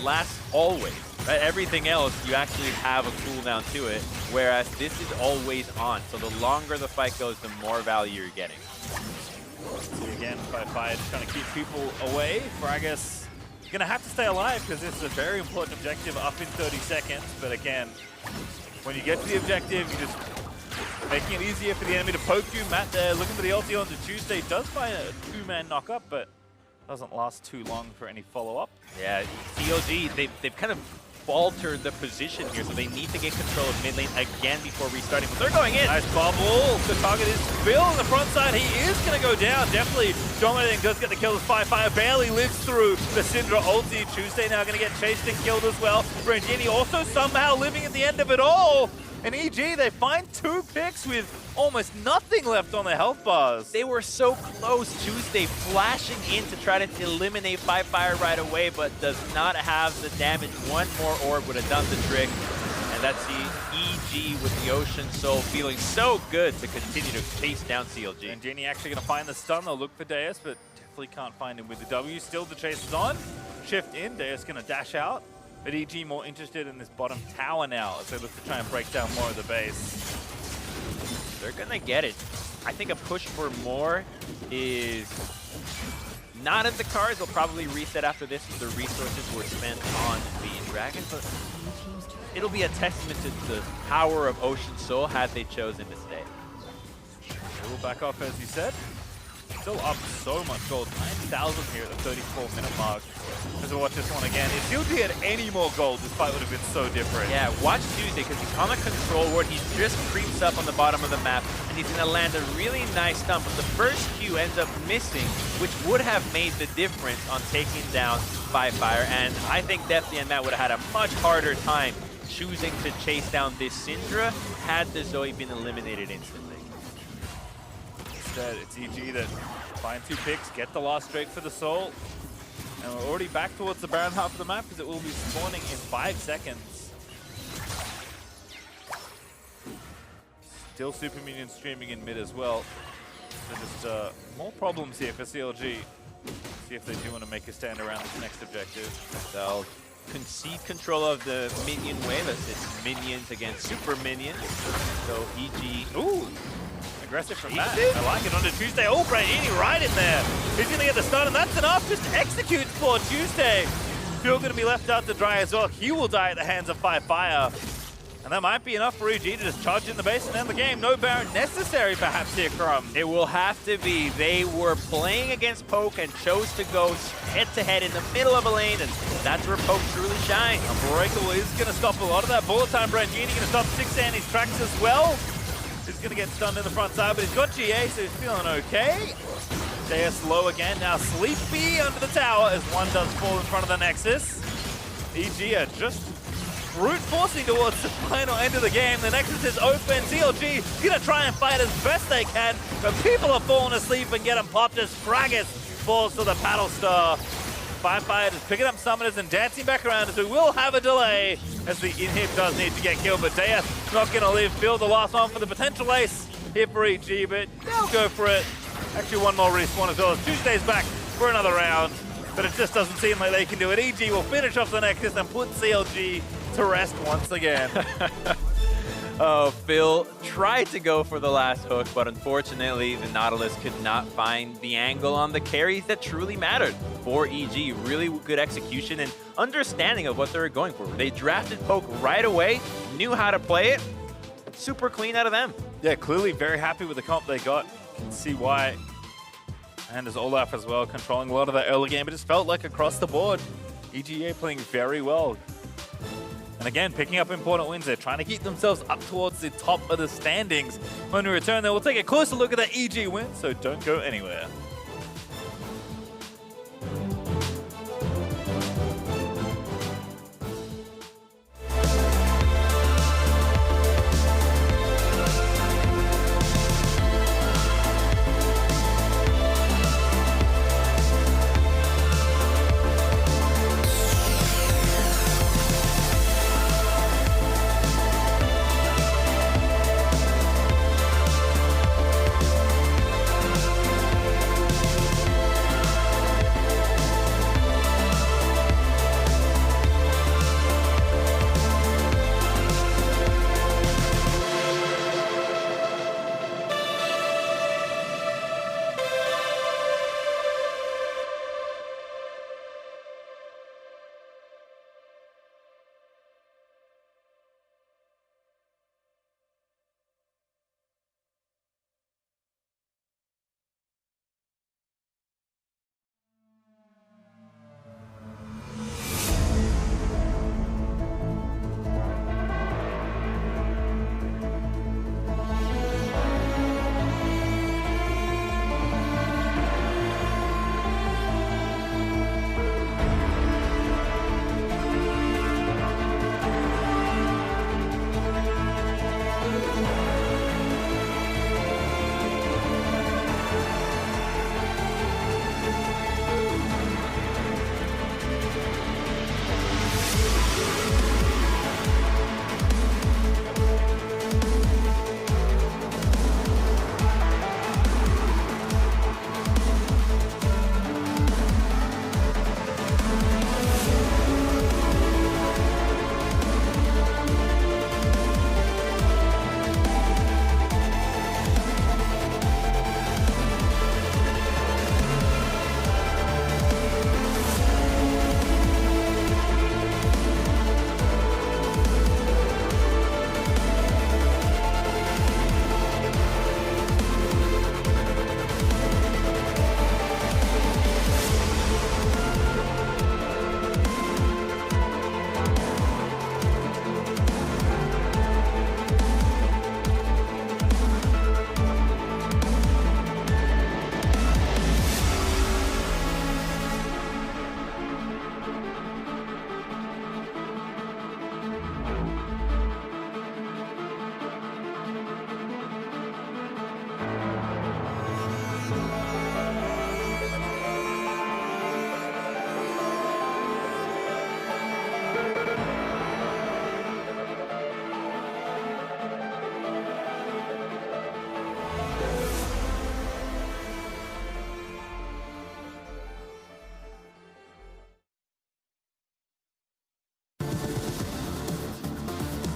lasts always. Right? Everything else, you actually have a cooldown to it, whereas this is always on. So the longer the fight goes, the more value you're getting. See again, Fire just trying to keep people away. Bragas going to have to stay alive because this is a very important objective up in 30 seconds. But again, when you get to the objective, you just making it easier for the enemy to poke you. Matt there looking for the ulti onto Tuesday. Does find a 2-man knock up, but Doesn't last too long for any follow-up. Yeah, COG, they've kind of faltered the position here, so they need to get control of mid lane again before restarting. But they're going in. Nice bubble. The target is Phil on the front side. He is going to go down. Definitely dominating. Does get the kill. Fire barely lives through the Syndra ulti. Tuesday now going to get chased and killed as well. Brangini also somehow living at the end of it all. And EG, they find 2 picks with almost nothing left on their health bars. They were so close. Tuesday flashing in to try to eliminate Fire right away, but does not have the damage. One more orb would have done the trick. And that's the EG with the Ocean Soul feeling so good to continue to chase down CLG. And Genie actually going to find the stun. They'll look for Deus, but definitely can't find him with the W. Still the chase is on. Shift in. Deus going to dash out. But EG more interested in this bottom tower now as they look to try and break down more of the base. They're gonna get it. I think a push for more is not in the cards. They'll probably reset after this if the resources were spent on the dragon, but it'll be a testament to the power of Ocean Soul had they chosen to stay. They will back off, as you said. Still up so much gold. 9,000 here at the 34-minute mark. As we watch this one again, if CLG had any more gold, this fight would have been so different. Yeah, watch Tuesday, because he's on a control ward. He just creeps up on the bottom of the map, and he's going to land a really nice stun. But the first Q ends up missing, which would have made the difference on taking down Fire. And I think Deathly and Matt would have had a much harder time choosing to chase down this Syndra had the Zoe been eliminated instantly. Instead, it's EG that find 2 picks, get the last Drake for the Soul. And we're already back towards the Baron half of the map because it will be spawning in 5 seconds. Still Super Minion streaming in mid as well. So just more problems here for CLG. See if they do want to make a stand around this next objective. They'll concede control of the minion wave as it's minions against super minions. So EG. Ooh! Aggressive from that. did. I like it onto Tuesday. Oh, Brandini right in there. He's going to get the stun, and that's enough. Just executes for Tuesday. Still going to be left out to dry as well. He will die at the hands of Fire. And that might be enough for EG to just charge in the base and end the game. No Baron necessary, perhaps, here, Crumb. It will have to be. They were playing against Poke and chose to go head-to-head in the middle of a lane, and that's where Poke truly shines. Unbreakable is going to stop a lot of that bullet time. Brandini going to stop 6 Andy's tracks as well. He's going to get stunned in the front side, but he's got GA, so he's feeling okay. Deus low again, now Sleepy under the tower as one does fall in front of the Nexus. EG are just brute forcing towards the final end of the game. The Nexus is open. CLG going to try and fight as best they can, but people are falling asleep and get them popped as Fragus falls to the Paddle Star. Fire just picking up summoners and dancing back around as we will have a delay as the inhib does need to get killed, but Deus not going to live. Phil the last one for the potential ace here for EG, but they'll go for it. Actually one more respawn as well as Tuesday's back for another round, but it just doesn't seem like they can do it. EG will finish off the Nexus and put CLG to rest once again. Oh, Phil tried to go for the last hook, but unfortunately, the Nautilus could not find the angle on the carries that truly mattered for EG. Really good execution and understanding of what they were going for. They drafted Poke right away, knew how to play it. Super clean out of them. Yeah, clearly very happy with the comp they got. Can see why. And as Olaf as well, controlling a lot of that early game. It just felt like across the board, EGA playing very well. And again, picking up important wins. They're trying to keep themselves up towards the top of the standings. When we return, though, we'll take a closer look at that EG win, so don't go anywhere.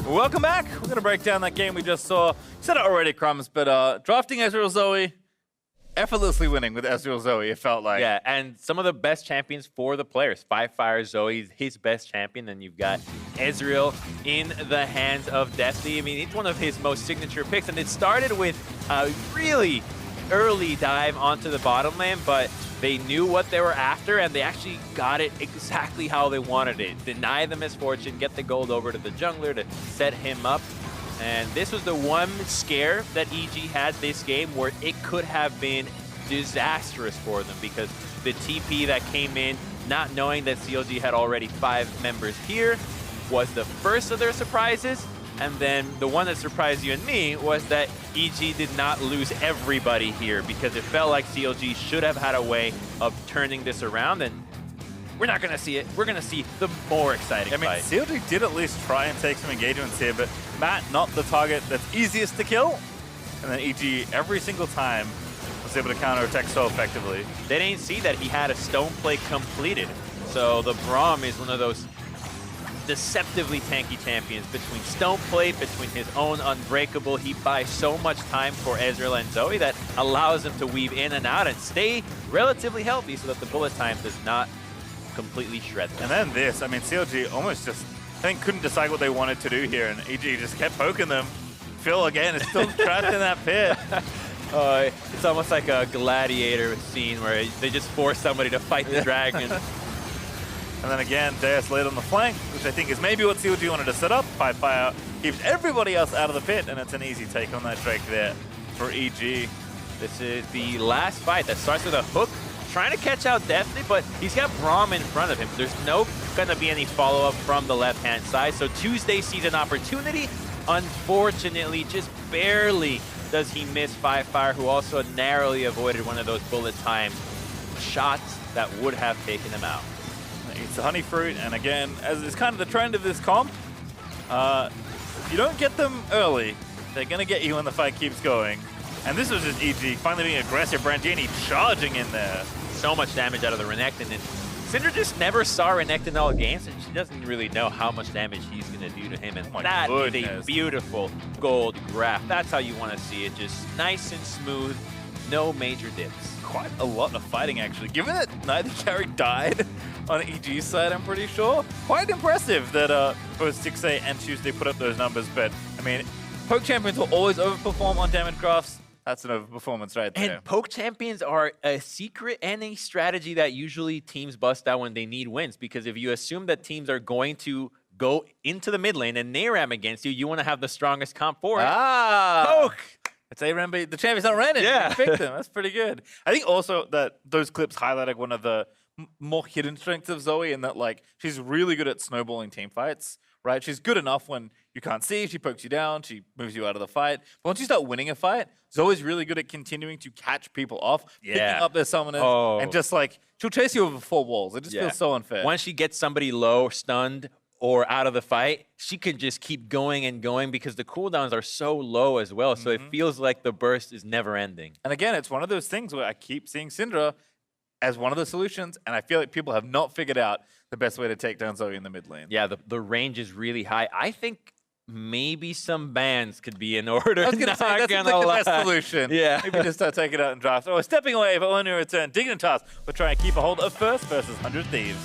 Welcome back. We're going to break down that game we just saw. You said it already, Crumbs, but drafting Ezreal Zoe, effortlessly winning with Ezreal Zoe, it felt like. Yeah, and some of the best champions for the players. Firefire Zoe, his best champion. Then you've got Ezreal in the hands of Deathly. I mean, it's one of his most signature picks, and it started with a really early dive onto the bottom lane, but they knew what they were after, and they actually got it exactly how they wanted it. Deny the misfortune, get the gold over to the jungler to set him up. And this was the one scare that EG had this game where it could have been disastrous for them, because the TP that came in, not knowing that CLG had already 5 members here, was the first of their surprises. And then the one that surprised you and me was that EG did not lose everybody here, because it felt like CLG should have had a way of turning this around, and we're not going to see it. We're going to see the more exciting fight. CLG did at least try and take some engagements here, but Matt, not the target that's easiest to kill. And then EG, every single time, was able to counter-attack so effectively. They didn't see that he had a stone play completed. So the Braum is one of those deceptively tanky champions between stone plate, between his own unbreakable. He buys so much time for Ezreal and Zoe that allows them to weave in and out and stay relatively healthy so that the bullet time does not completely shred them. And then this, I mean, CLG almost just, I think, couldn't decide what they wanted to do here, and EG just kept poking them. Phil, again, is still trapped in that pit. It's almost like a gladiator scene where they just force somebody to fight the dragon. And then again, Deus laid on the flank, which I think is maybe what CLG wanted to set up. Fire keeps everybody else out of the pit, and it's an easy take on that Drake there for EG. This is the last fight that starts with a hook, trying to catch out Deathly, but he's got Braum in front of him. There's no gonna be any follow-up from the left-hand side, so Tuesday sees an opportunity. Unfortunately, just barely does he miss Firefire, who also narrowly avoided one of those bullet time shots that would have taken him out. It's a honey fruit, and again, as is kind of the trend of this comp, if you don't get them early, they're going to get you when the fight keeps going. And this was just EG finally being aggressive. Brandini charging in there. So much damage out of the Renekton, and Syndra just never saw Renekton all games, and she doesn't really know how much damage he's going to do to him. And that is a beautiful gold graph. That's how you want to see it. Just nice and smooth, no major dips. Quite a lot of fighting, actually. Given that neither carry died on EG's side, I'm pretty sure. Quite impressive that both 6A and Tuesday put up those numbers. But, I mean, poke champions will always overperform on damage graphs. That's an overperformance right there. And poke champions are a secret and a strategy that usually teams bust out when they need wins. Because if you assume that teams are going to go into the mid lane and Nayram against you, you want to have the strongest comp for it. Poke! It's Aram, the champion's not random. Yeah. You picked them. That's pretty good. I think also that those clips highlighted one of the more hidden strengths of Zoe, in that, like, she's really good at snowballing team fights, right? She's good enough when you can't see, she pokes you down, she moves you out of the fight. But once you start winning a fight, Zoe's really good at continuing to catch people off, picking up their summoners, and just, like, she'll chase you over 4 walls. It just feels so unfair. Once she gets somebody low, stunned, or out of the fight, she can just keep going and going because the cooldowns are so low as well. So it feels like the burst is never ending. And again, it's one of those things where I keep seeing Syndra as one of the solutions, and I feel like people have not figured out the best way to take down Zoe in the mid lane. Yeah, the range is really high. I think maybe some bans could be in order. I was going to say, that's like the best solution. Yeah. Maybe just start taking it out in drafts. Oh, we're stepping away, but when we return, Dignitas will try and keep a hold of first versus 100 Thieves.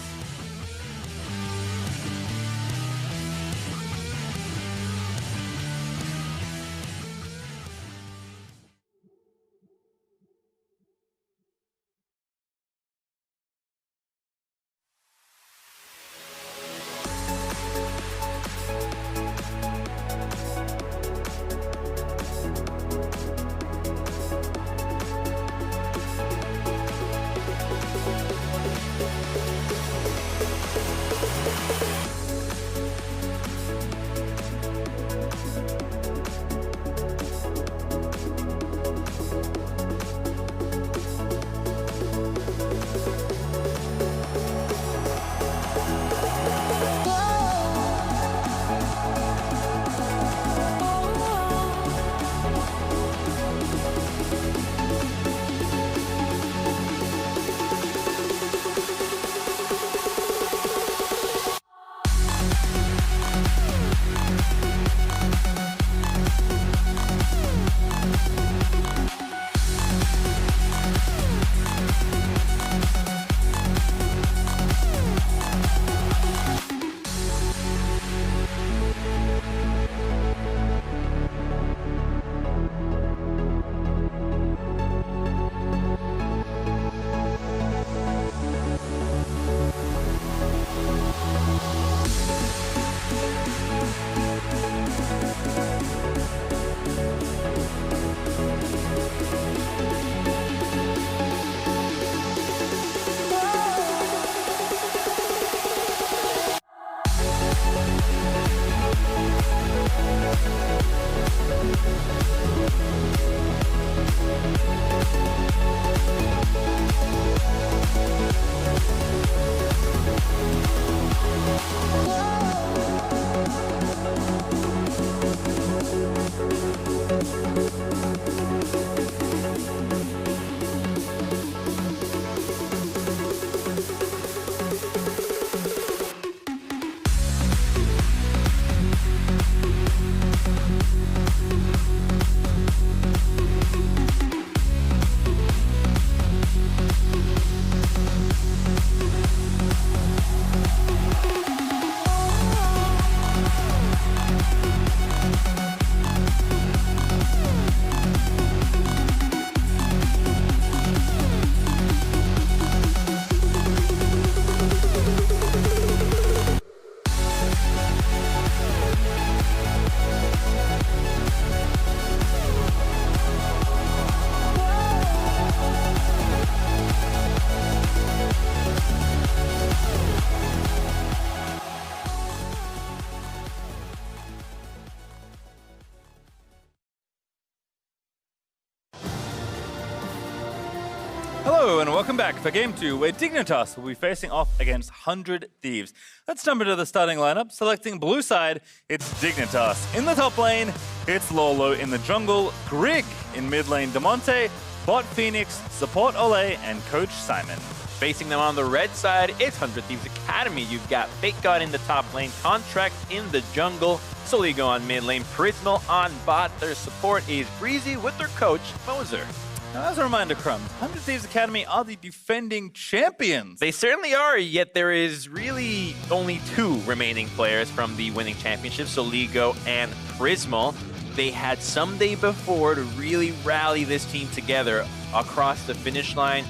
Hello and welcome back for Game 2, where Dignitas will be facing off against 100 Thieves. Let's jump into the starting lineup. Selecting blue side, it's Dignitas. In the top lane, it's Lolo. In the jungle, Grig. In mid lane, Demonte, bot Phoenix, support Ole, and Coach Simon. Facing them on the red side, it's 100 Thieves Academy. You've got Fake God in the top lane, Contract in the jungle, Soligo on mid lane, Prismal on bot. Their support is Breezy with their coach, Moser. Now, as a reminder, Crumbs, 100 Thieves Academy are the defending champions. They certainly are, yet there is really only two remaining players from the winning championship, Soligo and Prismal. They had someday before to really rally this team together across the finish line,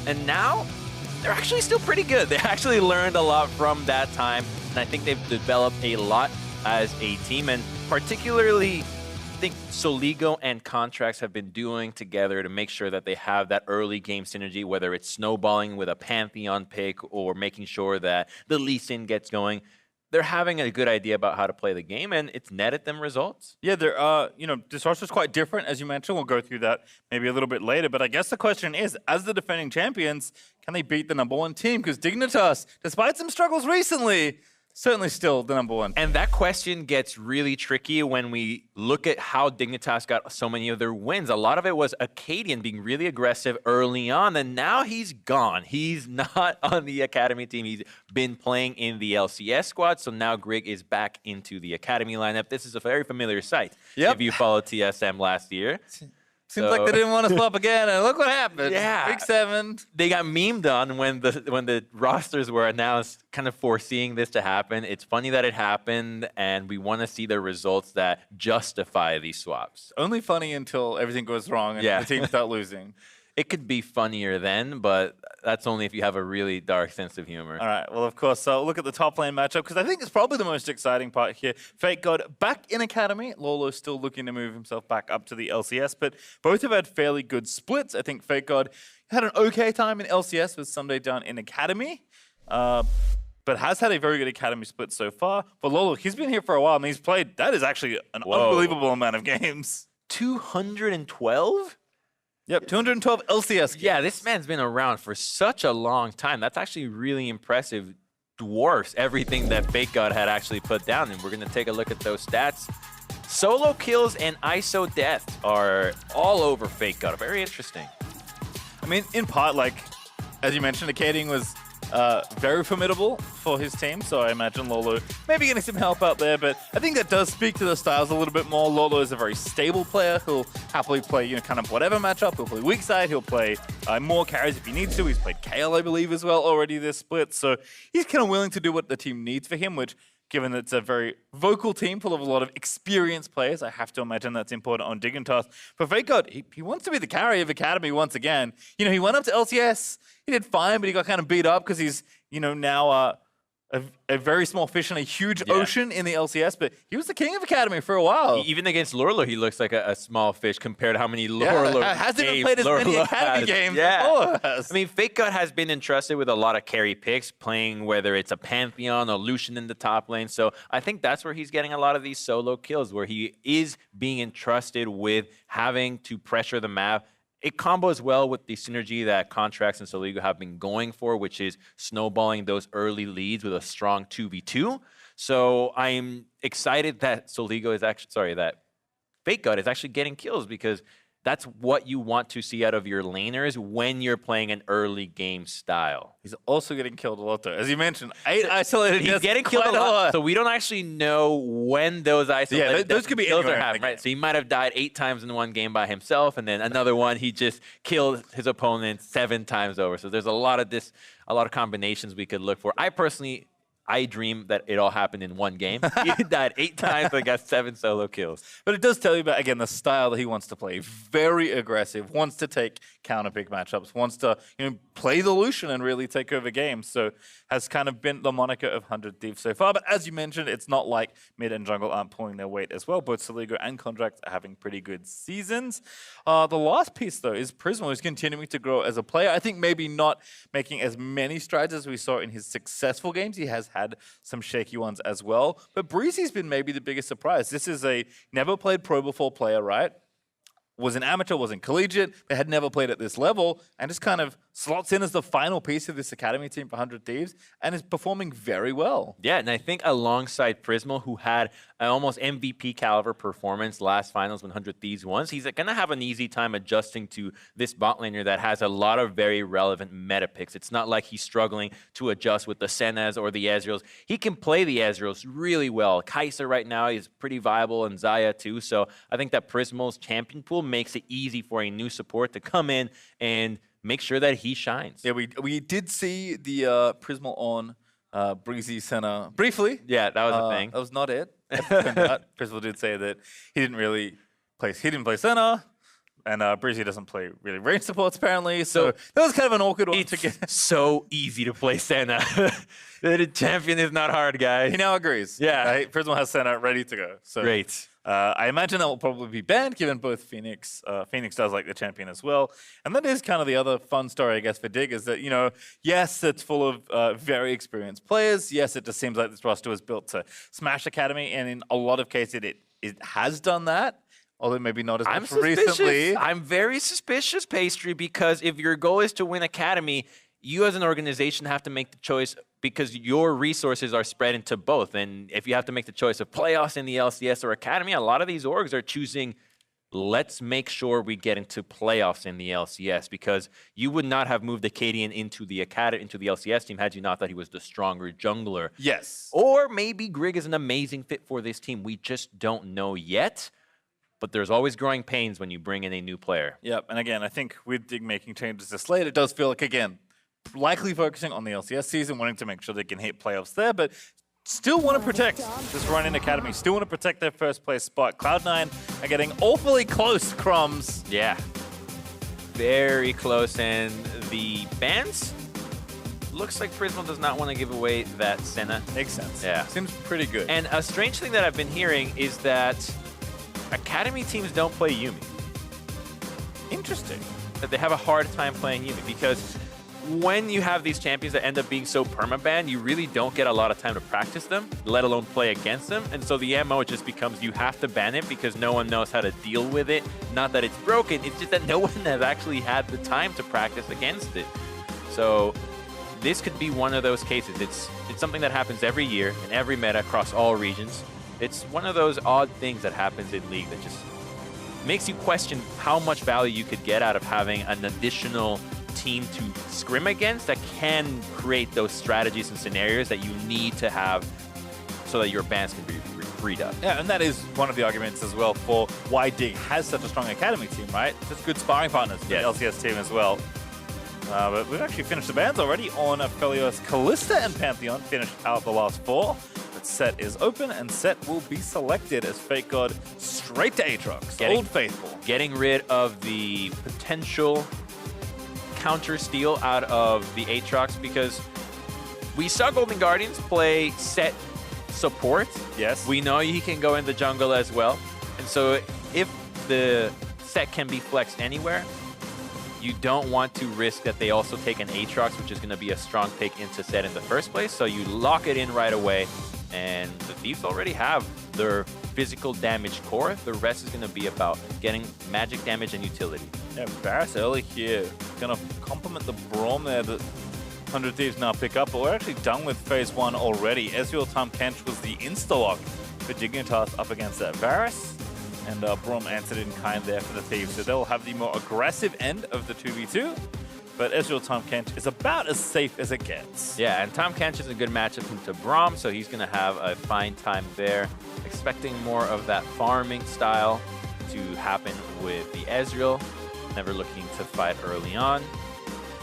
and now they're actually still pretty good. They actually learned a lot from that time, and I think they've developed a lot as a team, and particularly I think Soligo and Contracts have been doing together to make sure that they have that early game synergy, whether it's snowballing with a Pantheon pick or making sure that the Lee Sin gets going. They're having a good idea about how to play the game, and it's netted them results. Yeah, there are, this roster's quite different, as you mentioned. We'll go through that maybe a little bit later. But I guess the question is, as the defending champions, can they beat the #1 team? Because Dignitas, despite some struggles recently, certainly still the #1. And that question gets really tricky when we look at how Dignitas got so many of their wins. A lot of it was Acadian being really aggressive early on, and now he's gone. He's not on the Academy team. He's been playing in the LCS squad, so now Grig is back into the Academy lineup. This is a very familiar sight if you followed TSM last year. Seems like they didn't want to swap again, and look what happened. Yeah. Week 7. They got memed on when the rosters were announced, kind of foreseeing this to happen. It's funny that it happened, and we want to see the results that justify these swaps. Only funny until everything goes wrong and the team start losing. It could be funnier then, but that's only if you have a really dark sense of humor. All right, well, of course, so look at the top lane matchup, because I think it's probably the most exciting part here. Fake God back in Academy. Lolo still looking to move himself back up to the LCS, but both have had fairly good splits. I think Fake God had an okay time in LCS with Sunday down in Academy, but has had a very good Academy split so far. But Lolo, he's been here for a while, and he's played, that is actually an unbelievable amount of games. 212? Yep, 212 LCS games. Yeah, this man's been around for such a long time. That's actually really impressive. Dwarfs everything that Fake God had actually put down. And we're going to take a look at those stats. Solo kills and ISO deaths are all over Fake God. Very interesting. I mean, in part, like, as you mentioned, Acadian was very formidable for his team, so I imagine Lolo maybe getting some help out there, but I think that does speak to the styles a little bit more. Lolo is a very stable player who'll happily play, kind of whatever matchup. He'll play weak side, he'll play more carries if he needs to. He's played Kayle, I believe, as well already this split, so he's kind of willing to do what the team needs for him, which, given that it's a very vocal team full of a lot of experienced players, I have to imagine that's important on Dignitas. But Fake God, he wants to be the carry of Academy once again. He went up to LCS, he did fine, but he got kind of beat up because he's, now a very small fish in a huge Yeah. ocean in the LCS, but he was the king of Academy for a while. Even against Lorlo, he looks like a small fish compared to how many Yeah, Lorlo hasn't even games played as many Lorlo Academy has. games Yeah. as Lorlo has. I mean, Fake God has been entrusted with a lot of carry picks, playing whether it's a Pantheon or Lucian in the top lane. So I think that's where he's getting a lot of these solo kills, where he is being entrusted with having to pressure the map. It combos well with the synergy that Contracts and Soligo have been going for, which is snowballing those early leads with a strong 2v2. So I'm excited that that Fake God is actually getting kills, because that's what you want to see out of your laners when you're playing an early game style. He's also getting killed a lot, though. As you mentioned, 8 isolated He's deaths, getting killed a quite lot, so we don't actually know when those isolated those could be kills anywhere are in the happening, game. right? So he might have died 8 times in one game by himself, and then another one he just killed his opponent 7 times over. So there's a lot of combinations we could look for. I dream that it all happened in one game. He died 8 times, but got 7 solo kills. But it does tell you about, again, the style that he wants to play. Very aggressive, wants to take counter pick matchups, wants to play the Lucian and really take over games. So has kind of been the moniker of 100 Thieves so far. But as you mentioned, it's not like mid and jungle aren't pulling their weight as well. Both Soligo and Contract are having pretty good seasons. The last piece, though, is Prismo, who's continuing to grow as a player. I think maybe not making as many strides as we saw in his successful games. He has had some shaky ones as well. But Breezy's been maybe the biggest surprise. This is a never played pro before player, right? Was an amateur, wasn't collegiate, but had never played at this level, and just kind of slots in as the final piece of this Academy team for 100 Thieves, and is performing very well. Yeah, and I think alongside Prismo, who had an almost MVP caliber performance last finals when 100 Thieves won, he's going to have an easy time adjusting to this bot laner that has a lot of very relevant meta picks. It's not like he's struggling to adjust with the Sennas or the Ezreals. He can play the Ezreals really well. Kai'Sa right now is pretty viable, and Xayah too. So I think that Prismo's champion pool makes it easy for a new support to come in and make sure that he shines. Yeah, we did see the Prismo on Breezy Senna briefly. Yeah, that was a thing. That was not it. Prismo did say that he didn't play Senna, and Breezy doesn't play really range supports apparently. So that was kind of an awkward one to get. So easy to play Senna. The champion is not hard, guys. He now agrees. Yeah. Right? Prismo has Senna ready to go. So Great. I imagine that will probably be banned, given both Phoenix does like the champion as well. And that is kind of the other fun story, I guess, for Dig, is that, yes, it's full of very experienced players. Yes, it just seems like this roster was built to smash Academy, and in a lot of cases it has done that, although maybe not as much recently. I'm very suspicious, Pastry, because if your goal is to win Academy, you as an organization have to make the choice, because your resources are spread into both. And if you have to make the choice of playoffs in the LCS or Academy, a lot of these orgs are choosing, let's make sure we get into playoffs in the LCS, because you would not have moved Acadian into the LCS team had you not thought he was the stronger jungler. Yes. Or maybe Grig is an amazing fit for this team. We just don't know yet. But there's always growing pains when you bring in a new player. Yep. And again, I think with Dig making changes to Slate, it does feel like, again, likely focusing on the LCS season, wanting to make sure they can hit playoffs there, but still want to protect this run in Academy, still want to protect their first place spot. Cloud9 are getting awfully close, Crumbs. Yeah. Very close, and the bans? Looks like Prismo does not want to give away that Senna. Makes sense. Yeah. Seems pretty good. And a strange thing that I've been hearing is that Academy teams don't play Yuumi. Interesting. That they have a hard time playing Yuumi, because when you have these champions that end up being so perma-banned, you really don't get a lot of time to practice them, let alone play against them. And so the MO just becomes you have to ban it because no one knows how to deal with it. Not that it's broken, it's just that no one has actually had the time to practice against it. So this could be one of those cases. It's something that happens every year in every meta across all regions. It's one of those odd things that happens in League that just makes you question how much value you could get out of having an additional team to scrim against that can create those strategies and scenarios that you need to have so that your bans can be freed up. Yeah, and that is one of the arguments as well for why Dig has such a strong Academy team, right? Just good sparring partners for the LCS team as well. But we've actually finished the bans already on Aphelios. Kalista and Pantheon finished out the last 4. But Set is open, and Set will be selected as Fake God straight to Aatrox. Old Faithful. Getting rid of the potential counter steal out of the Aatrox, because We saw Golden Guardians play set support. Yes. We know he can go in the jungle as well. And so if the set can be flexed anywhere, you don't want to risk that they also take an Aatrox, which is going to be a strong pick into set in the first place. So you lock it in right away. And the Thieves already have their physical damage core. The rest is going to be about getting magic damage and utility. Yeah, Varus early here. Going to complement the Braum there that 100 Thieves now pick up. But we're actually done with phase 1 already. Ezreal Tahm Kench was the insta-lock for Dignitas up against that Varus. And Braum answered in kind there for the Thieves. So they'll have the more aggressive end of the 2v2. But Ezreal Tahm Kench is about as safe as it gets. Yeah, and Tahm Kench is a good matchup into Braum, so he's going to have a fine time there. Expecting more of that farming style to happen with the Ezreal. Never looking to fight early on.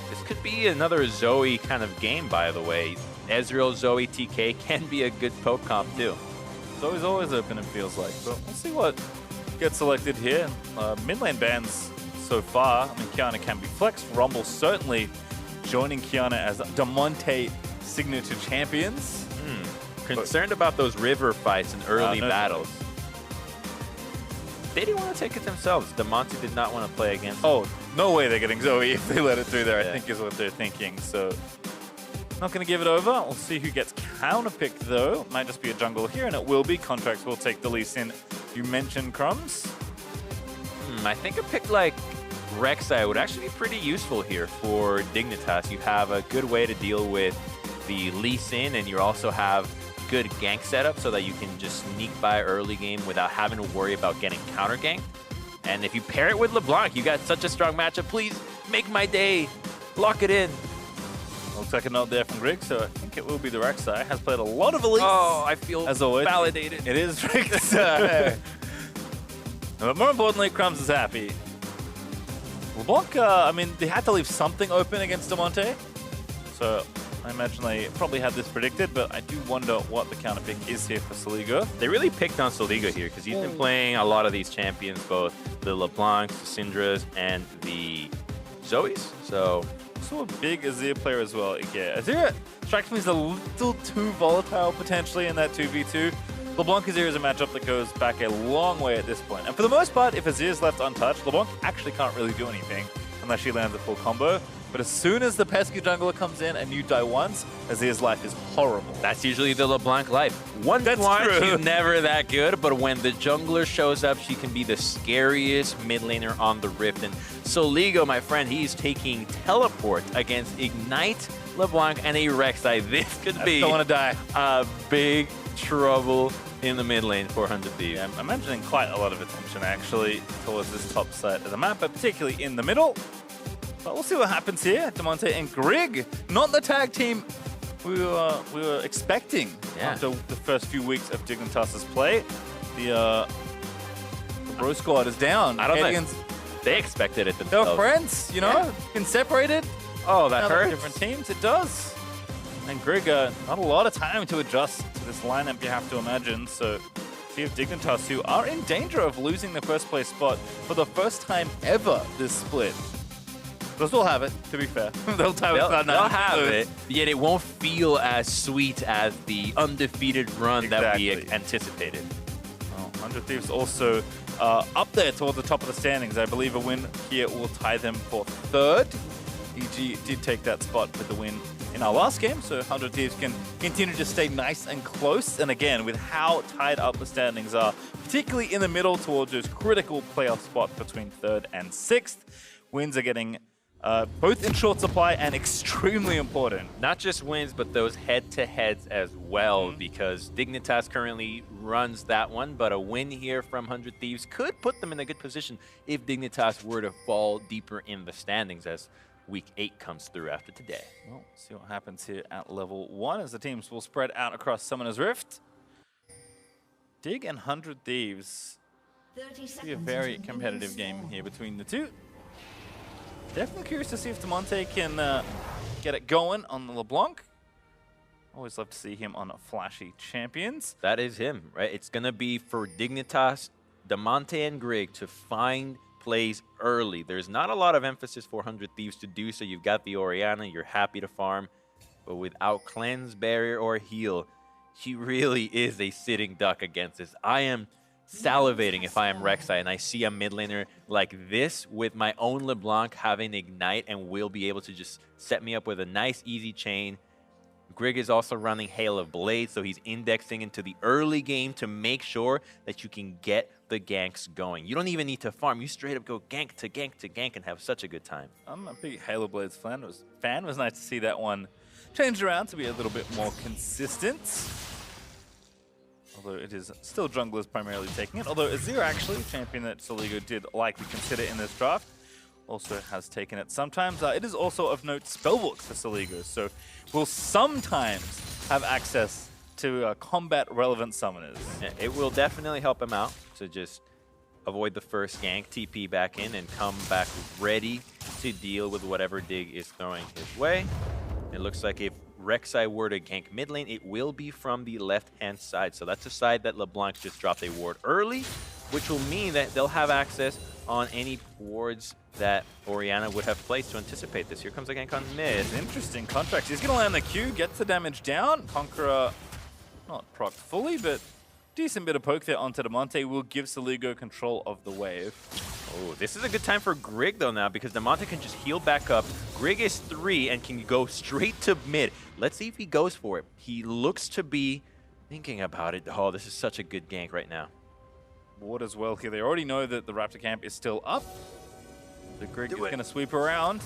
This could be another Zoe kind of game, by the way. Ezreal, Zoe, TK can be a good poke comp, too. Zoe's always open, it feels like. But we'll see what gets selected here. Mid lane bans so far. I mean, Qiyana can be flexed. Rumble certainly joining Qiyana as Damonte signature champions. Concerned about those river fights in early no battles. They didn't want to take it themselves. Damonte did not want to play against Oh, no way they're getting Zoe if they let it through there, Yeah. I think is what they're thinking. So, not going to give it over. We'll see who gets counterpicked, though. Might just be a jungle here, and it will be. Contracts will take the Lee Sin. You mentioned Crumbs. I think a pick like Rek'Sai would actually be pretty useful here for Dignitas. You have a good way to deal with the Lee Sin, and you also have good gank setup so that you can just sneak by early game without having to worry about getting counter ganked. And if you pair it with LeBlanc, you got such a strong matchup. Please make my day. Lock it in. Looks like a note there from Griggs, so I think it will be the Rek'Sai. Has played a lot of Elite. Oh, I feel As always, validated. It is Rek'Sai. But more importantly, Crumbs is happy. LeBlanc, I mean, they had to leave something open against Damonte. So I imagine they probably had this predicted, but I do wonder what the counter pick is here for Soligo. They really picked on Soligo here because he's been playing a lot of these champions, both the LeBlancs, the Syndras, and the Zoes. So Also a big Azir player as well. Yeah, Azir strikes me as a little too volatile potentially in that 2v2. LeBlanc Azir is a matchup that goes back a long way at this point. And for the most part, if Azir is left untouched, LeBlanc actually can't really do anything unless she lands a full combo. But as soon as the pesky jungler comes in and you die once, Azir's life is horrible. that's usually the LeBlanc life. Once true. she's never that good, but when the jungler shows up, she can be the scariest mid laner on the Rift. And Soligo, my friend, he's taking teleport against Ignite, LeBlanc, and a Rek'Sai. This could be Don't want to die. a big trouble in the mid lane for 100 Thieves. Yeah, I'm imagining quite a lot of attention actually towards this top side of the map, but particularly in the middle. But we'll see what happens here. Damonte and Grig, not the tag team we were expecting after the first few weeks of Dignitas' play. The Bro Squad is down. I don't think Aliens, they expected it they themselves. were friends, you know, Yeah. been separated. Oh, that Now they're hurts. different teams, it does. And Grig, not a lot of time to adjust to this lineup, you have to imagine. So, see if Dignitas, who are in danger of losing the first place spot for the first time ever this split. They'll still have it, to be fair. They'll tie with Cloud9. They'll have So- it, yet it won't feel as sweet as the undefeated run that we Exactly. anticipated. Well, 100 Thieves also up there towards the top of the standings. I believe a win here will tie them for third. EG did take that spot with the win in our last game, so 100 Thieves can continue to stay nice and close. And again, with how tied up the standings are, particularly in the middle towards those critical playoff spots between third and sixth, wins are getting both in short supply and extremely important. Not just wins, but those head-to-heads as well, because Dignitas currently runs that one, but a win here from 100 Thieves could put them in a good position if Dignitas were to fall deeper in the standings as Week 8 comes through after today. Well, see what happens here at level 1 as the teams will spread out across Summoner's Rift. Dig and 100 Thieves. 30 seconds. Be a very competitive game here between the two. Definitely curious to see if Damonte can get it going on the LeBlanc. Always love to see him on flashy champions. That is him, right? It's going to be for Dignitas, Damonte, and Grig to find plays early. There's not a lot of emphasis for 100 Thieves to do so. You've got the Orianna, you're happy to farm. but without cleanse, barrier, or heal, he really is a sitting duck against this. I am salivating if I am Rek'Sai and I see a mid laner like this with my own LeBlanc having Ignite and will be able to just set me up with a nice, easy chain. Grig is also running Hail of Blades, so he's indexing into the early game to make sure that you can get the ganks going. You don't even need to farm. You straight up go gank to gank to gank and have such a good time. I'm a big Halo Blades fan. It was nice to see that one change around to be a little bit more consistent. Although it is still junglers primarily taking it. Although Azir actually, a champion that Soligo did likely consider in this draft, also has taken it sometimes. It is also of note spellbooks for Soligo, so we'll sometimes have access to combat-relevant summoners. Yeah, it will definitely help him out to just avoid the first gank, TP back in, and come back ready to deal with whatever dig is throwing his way. It looks like if Rek'Sai were to gank mid lane, it will be from the left-hand side. So that's a side that LeBlanc just dropped a ward early, which will mean that they'll have access on any wards that Orianna would have placed to anticipate this. Here comes a gank on mid. Interesting contract. He's going to land the Q, gets the damage down. Conqueror, not proc fully, but decent bit of poke there onto Damonte will give Soligo control of the wave. Oh, this is a good time for Grig, though, now, because Damonte can just heal back up. Grig is 3 and can go straight to mid. Let's see if he goes for it. He looks to be thinking about it. Oh, this is such a good gank right now. Ward as well here. They already know that the Raptor camp is still up. The Grig is going to sweep around.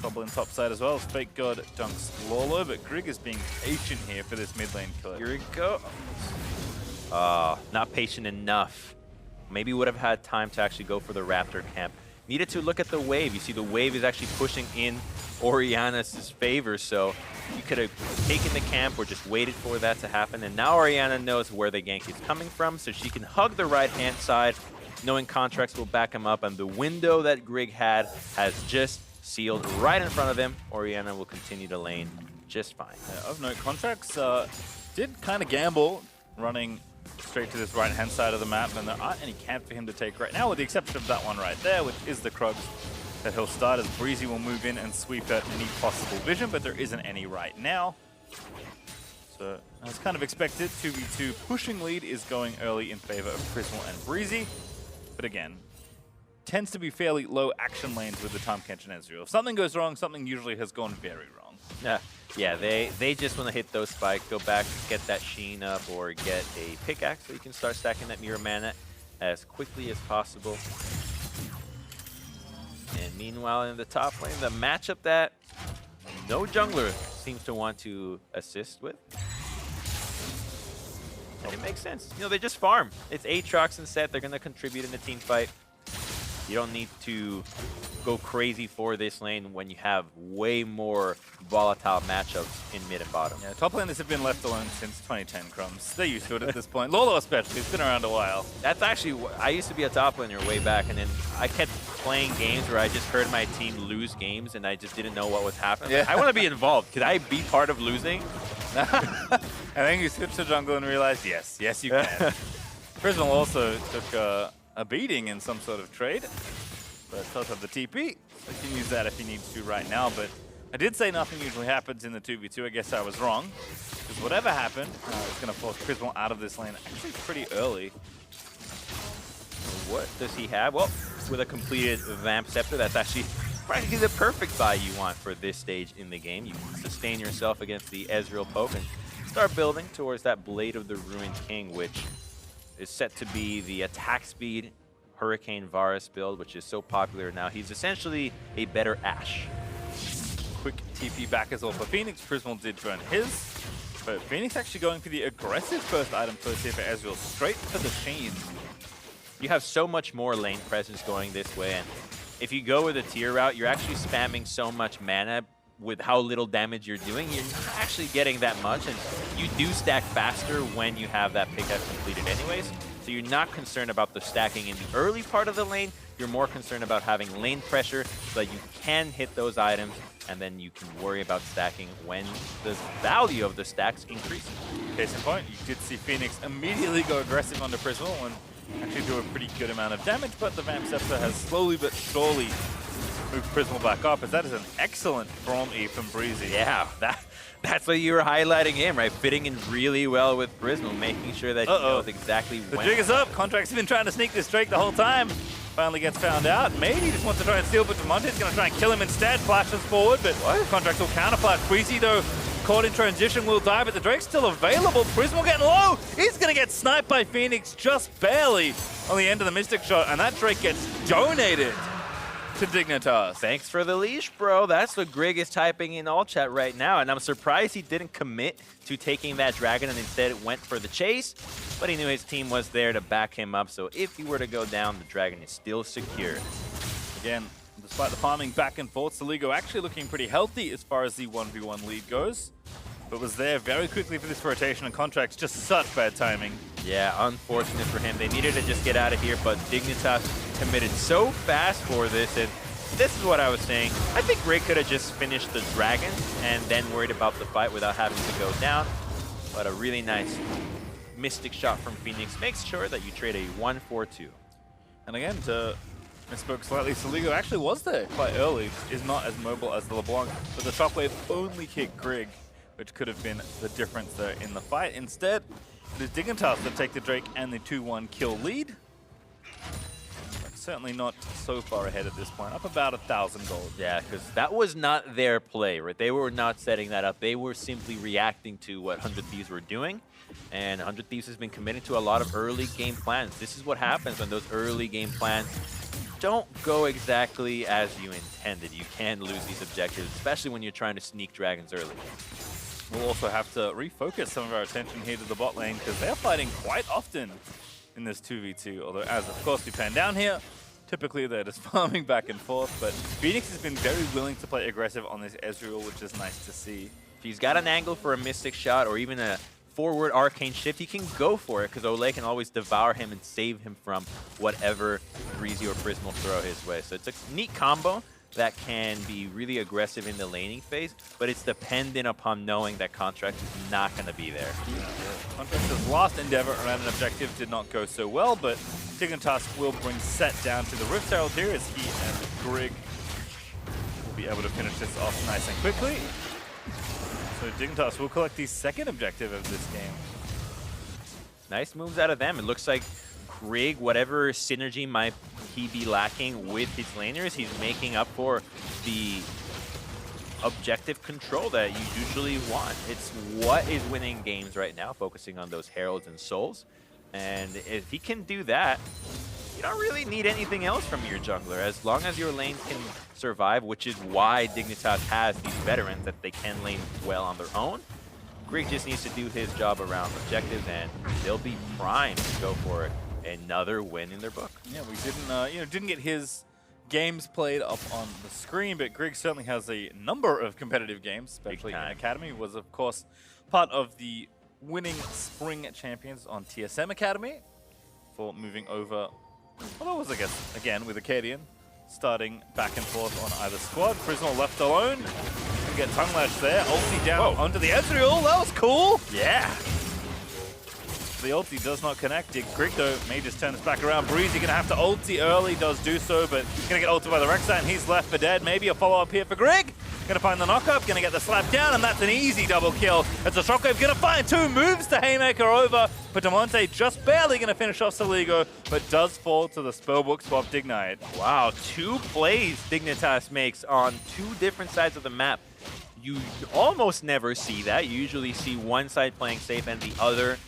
Trouble in top side as well. Fake God dunks Lolo, but Grig is being patient here for this mid lane kill. Here we go. Not patient enough. Maybe would have had time to actually go for the Raptor camp. Needed to look at the wave. You see the wave is actually pushing in Orianna's favor, so you could have taken the camp or just waited for that to happen. And now Orianna knows where the gank is coming from, so she can hug the right-hand side, knowing contracts will back him up. And the window that Grig had has just sealed right in front of him. Orianna will continue to lane just fine. Of note, Contracts did kind of gamble running straight to this right-hand side of the map, and there aren't any camp for him to take right now, with the exception of that one right there, which is the Krugs that he'll start, as Breezy will move in and sweep at any possible vision, but there isn't any right now. So, as kind of expected, 2v2 pushing lead is going early in favor of Prismal and Breezy, but again, tends to be fairly low action lanes with the Tahm Kench and Ezreal. If something goes wrong, something usually has gone very wrong. Yeah, they just want to hit those spikes, go back, get that Sheen up, or get a pickaxe so you can start stacking that Mirror Mana as quickly as possible. And meanwhile, in the top lane, the matchup that no jungler seems to want to assist with. And it makes sense. You know, they just farm. It's Aatrox and Sett. They're going to contribute in the team fight. You don't need to go crazy for this lane when you have way more volatile matchups in mid and bottom. Yeah, top laners have been left alone since 2010, Crumbs. They're used to it at this point. Lolo especially, it's been around a while. That's actually, I used to be a top laner way back, and then I kept playing games where I just heard my team lose games and I just didn't know what was happening. Yeah. I want to be involved. Could I be part of losing? I think you switched to jungle and realized, yes, you can. Prismal also took a beating in some sort of trade, but does have the TP. So you can use that if he needs to right now, but I did say nothing usually happens in the 2v2. I guess I was wrong, because whatever happened, it's going to force Prismal out of this lane actually pretty early. What does he have? Well, with a completed Vamp Scepter, that's actually practically the perfect buy you want for this stage in the game. You can sustain yourself against the Ezreal poke and start building towards that Blade of the Ruined King, which is set to be the attack speed Hurricane Varus build, which is so popular now. He's essentially a better Ashe. Quick TP back as well for Phoenix. Prismal did burn his, but Phoenix actually going for the aggressive first item first here for Ezreal, straight for the chain. You have so much more lane presence going this way, and if you go with a tier route, you're actually spamming so much mana with how little damage you're doing. You're not actually getting that much, and you do stack faster when you have that pickup completed anyways. So you're not concerned about the stacking in the early part of the lane. You're more concerned about having lane pressure so that you can hit those items, and then you can worry about stacking when the value of the stacks increases. Case in point, you did see Phoenix immediately go aggressive onto Prismal and actually do a pretty good amount of damage, but the Vamp Scepter has slowly but surely move Prismal back up, as that is an excellent Braum E from Breezy. Yeah, that's what you were highlighting him, right? Fitting in really well with Prismal, making sure that he knows exactly The when. jig is up. Contract's been trying to sneak this Drake the whole time. Finally gets found out. Maybe he just wants to try and steal, but Demonte's going to try and kill him instead. Flashes forward, but Contract will counterflash. Breezy, though, caught in transition, will die, but the Drake's still available. Prismal getting low. He's going to get sniped by Phoenix just barely on the end of the Mystic Shot, and that Drake gets donated to Dignitas. Thanks for the leash, bro. That's what Grig is typing in all chat right now, and I'm surprised he didn't commit to taking that dragon and instead went for the chase, but he knew his team was there to back him up, so if he were to go down, the dragon is still secure. Again, despite the farming back and forth, Soligo actually looking pretty healthy as far as the 1v1 lead goes, but was there very quickly for this rotation, and Contract's just such bad timing. Yeah, unfortunate for him. They needed to just get out of here, but Dignitas committed so fast for this, and this is what I was saying. I think Grig could have just finished the dragon and then worried about the fight without having to go down, but a really nice Mystic Shot from Phoenix makes sure that you trade a 1-4-2. And again, to misspoke slightly, Soligo actually was there quite early, is not as mobile as the LeBlanc, but the Shockwave only hit Grig, which could have been the difference there in the fight. Instead, it is Dignitas that take the Drake and the 2-1 kill lead. But certainly not so far ahead at this point, up about 1,000 gold. Yeah, because that was not their play, right? They were not setting that up. They were simply reacting to what 100 Thieves were doing. And 100 Thieves has been committing to a lot of early game plans. This is what happens when those early game plans don't go exactly as you intended. You can lose these objectives, especially when you're trying to sneak dragons early. We'll also have to refocus some of our attention here to the bot lane, because they're fighting quite often in this 2v2. Although, as of course we pan down here, typically they're just farming back and forth. But Phoenix has been very willing to play aggressive on this Ezreal, which is nice to see. If he's got an angle for a Mystic Shot or even a forward Arcane Shift, he can go for it, because Olay can always devour him and save him from whatever Breezy or Prismal throw his way. So it's a neat combo that can be really aggressive in the laning phase, but it's dependent upon knowing that Contract is not going to be there. Contract's last endeavor around an objective did not go so well, but Dignitas will bring Set down to the Rift Herald here, as he and Grig will be able to finish this off nice and quickly. So Dignitas will collect the second objective of this game. Nice moves out of them. It looks like Grig, whatever synergy might he be lacking with his laners, he's making up for the objective control that you usually want. It's what is winning games right now, focusing on those Heralds and Souls. And if he can do that, you don't really need anything else from your jungler. As long as your lanes can survive, which is why Dignitas has these veterans that they can lane well on their own. Grig just needs to do his job around objectives, and they'll be primed to go for it. Another win in their book. Yeah, we didn't get his games played up on the screen, but Grig certainly has a number of competitive games, especially in Academy. Was of course part of the winning Spring Champions on TSM Academy for moving over. Well, that was, I guess, again with Acadian, starting back and forth on either squad. Prismal left alone. Can get tongue lashed there. Ulti down onto the Ezreal. That was cool. Yeah. The ulti does not connect. Grig, though, may just turn this back around. Breezy gonna have to ulti early, does do so, but gonna get ulted by the Rek'Sai, and he's left for dead. Maybe a follow-up here for Grig. Gonna find the knock-up, gonna get the slap down, and that's an easy double kill. It's a Shockwave gonna find two moves to Haymaker over, but Demonte just barely gonna finish off Soligo, but does fall to the Spellbook swap Dignite. Wow, 2 plays Dignitas makes on 2 different sides of the map. You almost never see that. You usually see one side playing safe and the other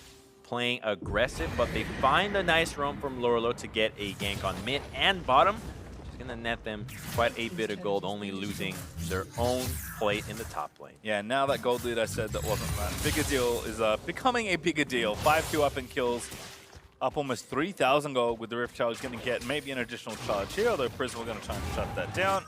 playing aggressive, but they find a nice roam from Lorlo to get a gank on mid and bottom, which is going to net them quite a bit of gold, only losing their own plate in the top lane. Yeah, now that gold lead I said that wasn't that bigger deal is becoming a bigger deal. 5-2 up in kills, up almost 3,000 gold with the Rift Charge. Going to get maybe an additional charge here, although Prismal going to try and shut that down.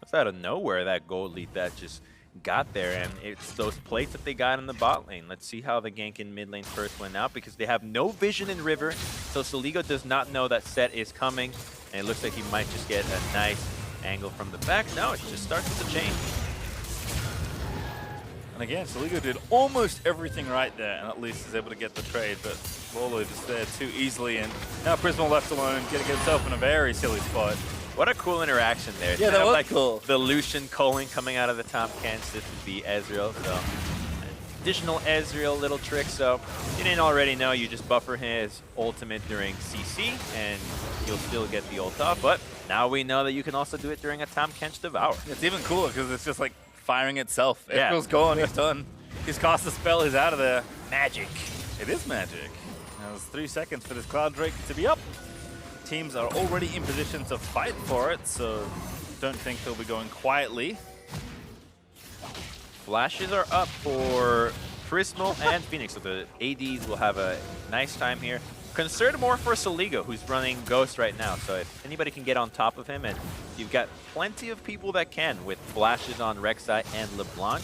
That's out of nowhere, that gold lead that just got there, and it's those plates that they got in the bot lane. Let's see how the gank in mid lane first went out, because they have no vision in river, so Soligo does not know that Set is coming, and it looks like he might just get a nice angle from the back. No, it just starts with the chain. And again, Soligo did almost everything right there, and at least is able to get the trade, but Lorlo just there too easily, and now Prismal left alone, gonna get himself in a very silly spot. What a cool interaction there. Yeah, Kind that of was like cool. The Lucian calling coming out of the top Kench. This would be Ezreal. So additional Ezreal little trick. So if you didn't already know, you just buffer his ultimate during CC and you'll still get the ult off. But now we know that you can also do it during a Tahm Kench Devour. It's even cooler because it's just like firing itself. Yeah. Ezreal's gone, he's done. He's cast the spell, he's out of there. Magic. It is magic. Now there's 3 seconds for this Cloud Drake to be up. Teams are already in position to fight for it, so don't think they'll be going quietly. Flashes are up for Prismal and Phoenix, so the ADs will have a nice time here. Concerned more for Soligo, who's running Ghost right now, so if anybody can get on top of him, and you've got plenty of people that can with flashes on Rek'Sai and LeBlanc,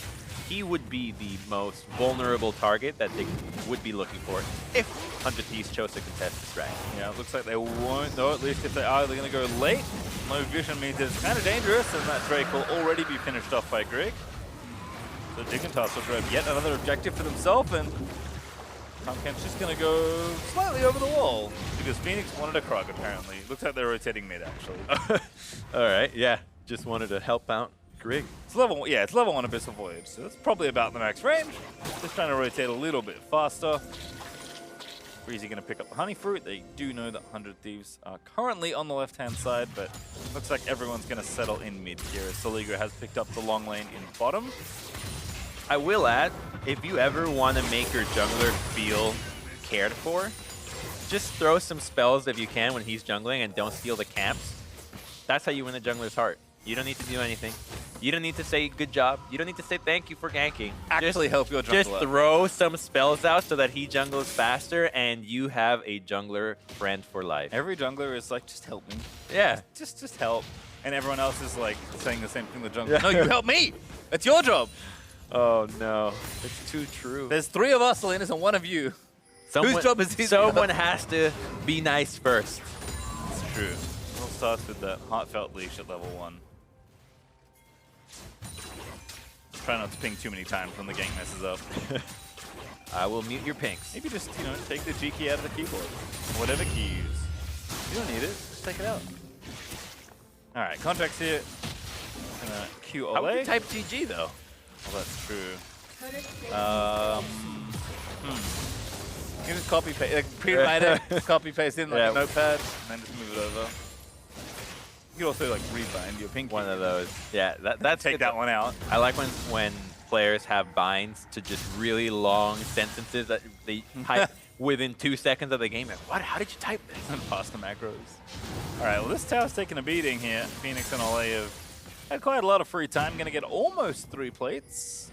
he would be the most vulnerable target that they would be looking for if 100 Thieves chose to contest this dragon. Yeah, it looks like they won't, though, at least if they are, they're going to go late. Low vision means it's kind of dangerous, and that Drake will already be finished off by Greg. So Dignitas will grab yet another objective for themselves, and Tahm Kench's just going to go slightly over the wall, because Phoenix wanted a Krug, apparently. Looks like they're rotating mid, actually. All right, yeah, just wanted to help out Grig. It's level, yeah, it's level 1 Abyssal Voyage, so it's probably about the max range. Just trying to rotate a little bit faster. Breezy going to pick up the Honey Fruit. They do know that 100 Thieves are currently on the left-hand side, but looks like everyone's going to settle in mid here as Soligo has picked up the long lane in bottom. I will add, if you ever want to make your jungler feel cared for, just throw some spells if you can when he's jungling and don't steal the camps. That's how you win the jungler's heart. You don't need to do anything. You don't need to say good job. You don't need to say thank you for ganking. Actually help your jungler. Just throw some spells out so that he jungles faster and you have a jungler friend for life. Every jungler is like, just help me. Yeah. Just help. And everyone else is like saying the same thing to the jungler. No, you help me! It's your job! Oh no, it's too true. There's 3 of us, Salinas, and 1 of you. Whose job is his Someone job? has to be nice first. It's true. It all starts with the heartfelt leash at level 1. Try not to ping too many times when the gank messes up. I will mute your pinks. Maybe just, you know, take the G key out of the keyboard. Whatever key you use. You don't need it. Just take it out. All right, contracts here. Gonna queue How would Ole. you type GG though? Well, that's true. You can just copy paste, like, pre-write it, copy paste in like Yeah. a notepad, and then just move it over. You can also like rebind your pinky. One of those. Yeah, that's Take good. that one out. I like when players have binds to just really long sentences that they type within 2 seconds of the game. Like, what? How did you type this? And pass the macros. All right, well, this tower's taking a beating here. Phoenix and Ole have had quite a lot of free time. Going to get almost 3 plates.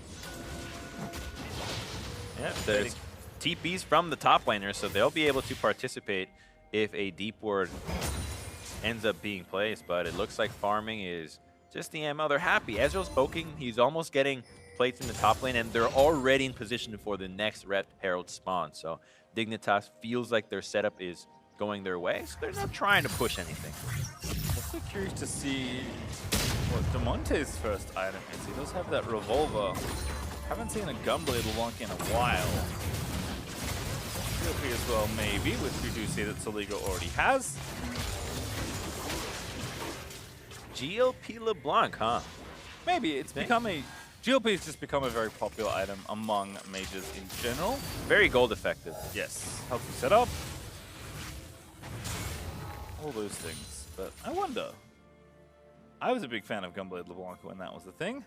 Yeah, there's TPs from the top laner, so they'll be able to participate if a deep ward ends up being placed, but it looks like farming is just the ML. They're happy. Ezreal's poking. He's almost getting plates in the top lane, and they're already in position for the next Red Herald spawn. So Dignitas feels like their setup is going their way, so they're not trying to push anything. Also curious to see what Damonte's first item is. He does have that revolver. Haven't seen a Gunblade LeBlanc in a while. GLP as well, maybe, which we do see that Soligo already has. GLP LeBlanc, huh? Maybe it's become a... GLP has just become a very popular item among mages in general. Very gold effective. Yes, helps you set up. All those things. But I wonder. I was a big fan of Gunblade LeBlanc when that was the thing.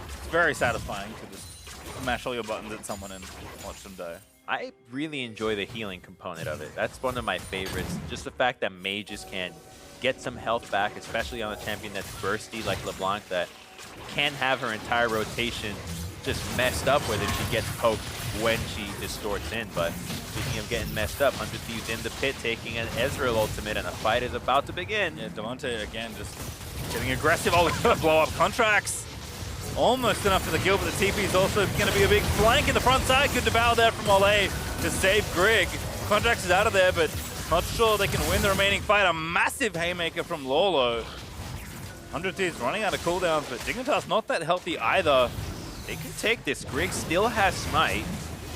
It's very satisfying to just mash all your buttons at someone and watch them die. I really enjoy the healing component of it. That's one of my favorites. Just the fact that mages can get some health back, especially on a champion that's bursty like LeBlanc, that can have her entire rotation just messed up with if she gets poked when she distorts in. But speaking of getting messed up, 100 Thieves in the pit taking an Ezreal ultimate, and a fight is about to begin. Yeah, Damonte again just getting aggressive. Oh, he's gonna blow up contracts. Almost enough for the kill, but the TP is also going to be a big flank in the front side. Good devour there from Ole to save Grig. Contracts is out of there, but not sure they can win the remaining fight. A massive haymaker from Lolo. 100 Thieves running out of cooldowns, but Dignitas not that healthy either. They can take this. Grig still has Smite.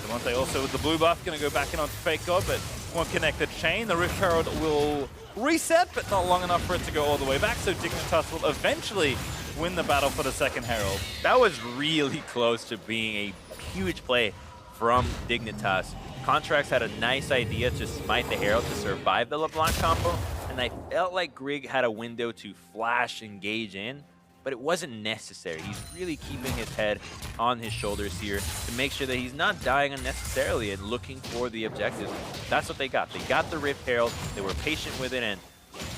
Damonte also with the blue buff, going to go back in onto Fake God, but won't connect the chain. The Rift Herald will reset, but not long enough for it to go all the way back, so Dignitas will eventually win the battle for the second Herald. That was really close to being a huge play from Dignitas. Contracts had a nice idea to smite the Herald to survive the LeBlanc combo, and I felt like Grig had a window to flash engage in, but it wasn't necessary. He's really keeping his head on his shoulders here to make sure that he's not dying unnecessarily and looking for the objectives. That's what they got. They got the Rift Herald, they were patient with it, and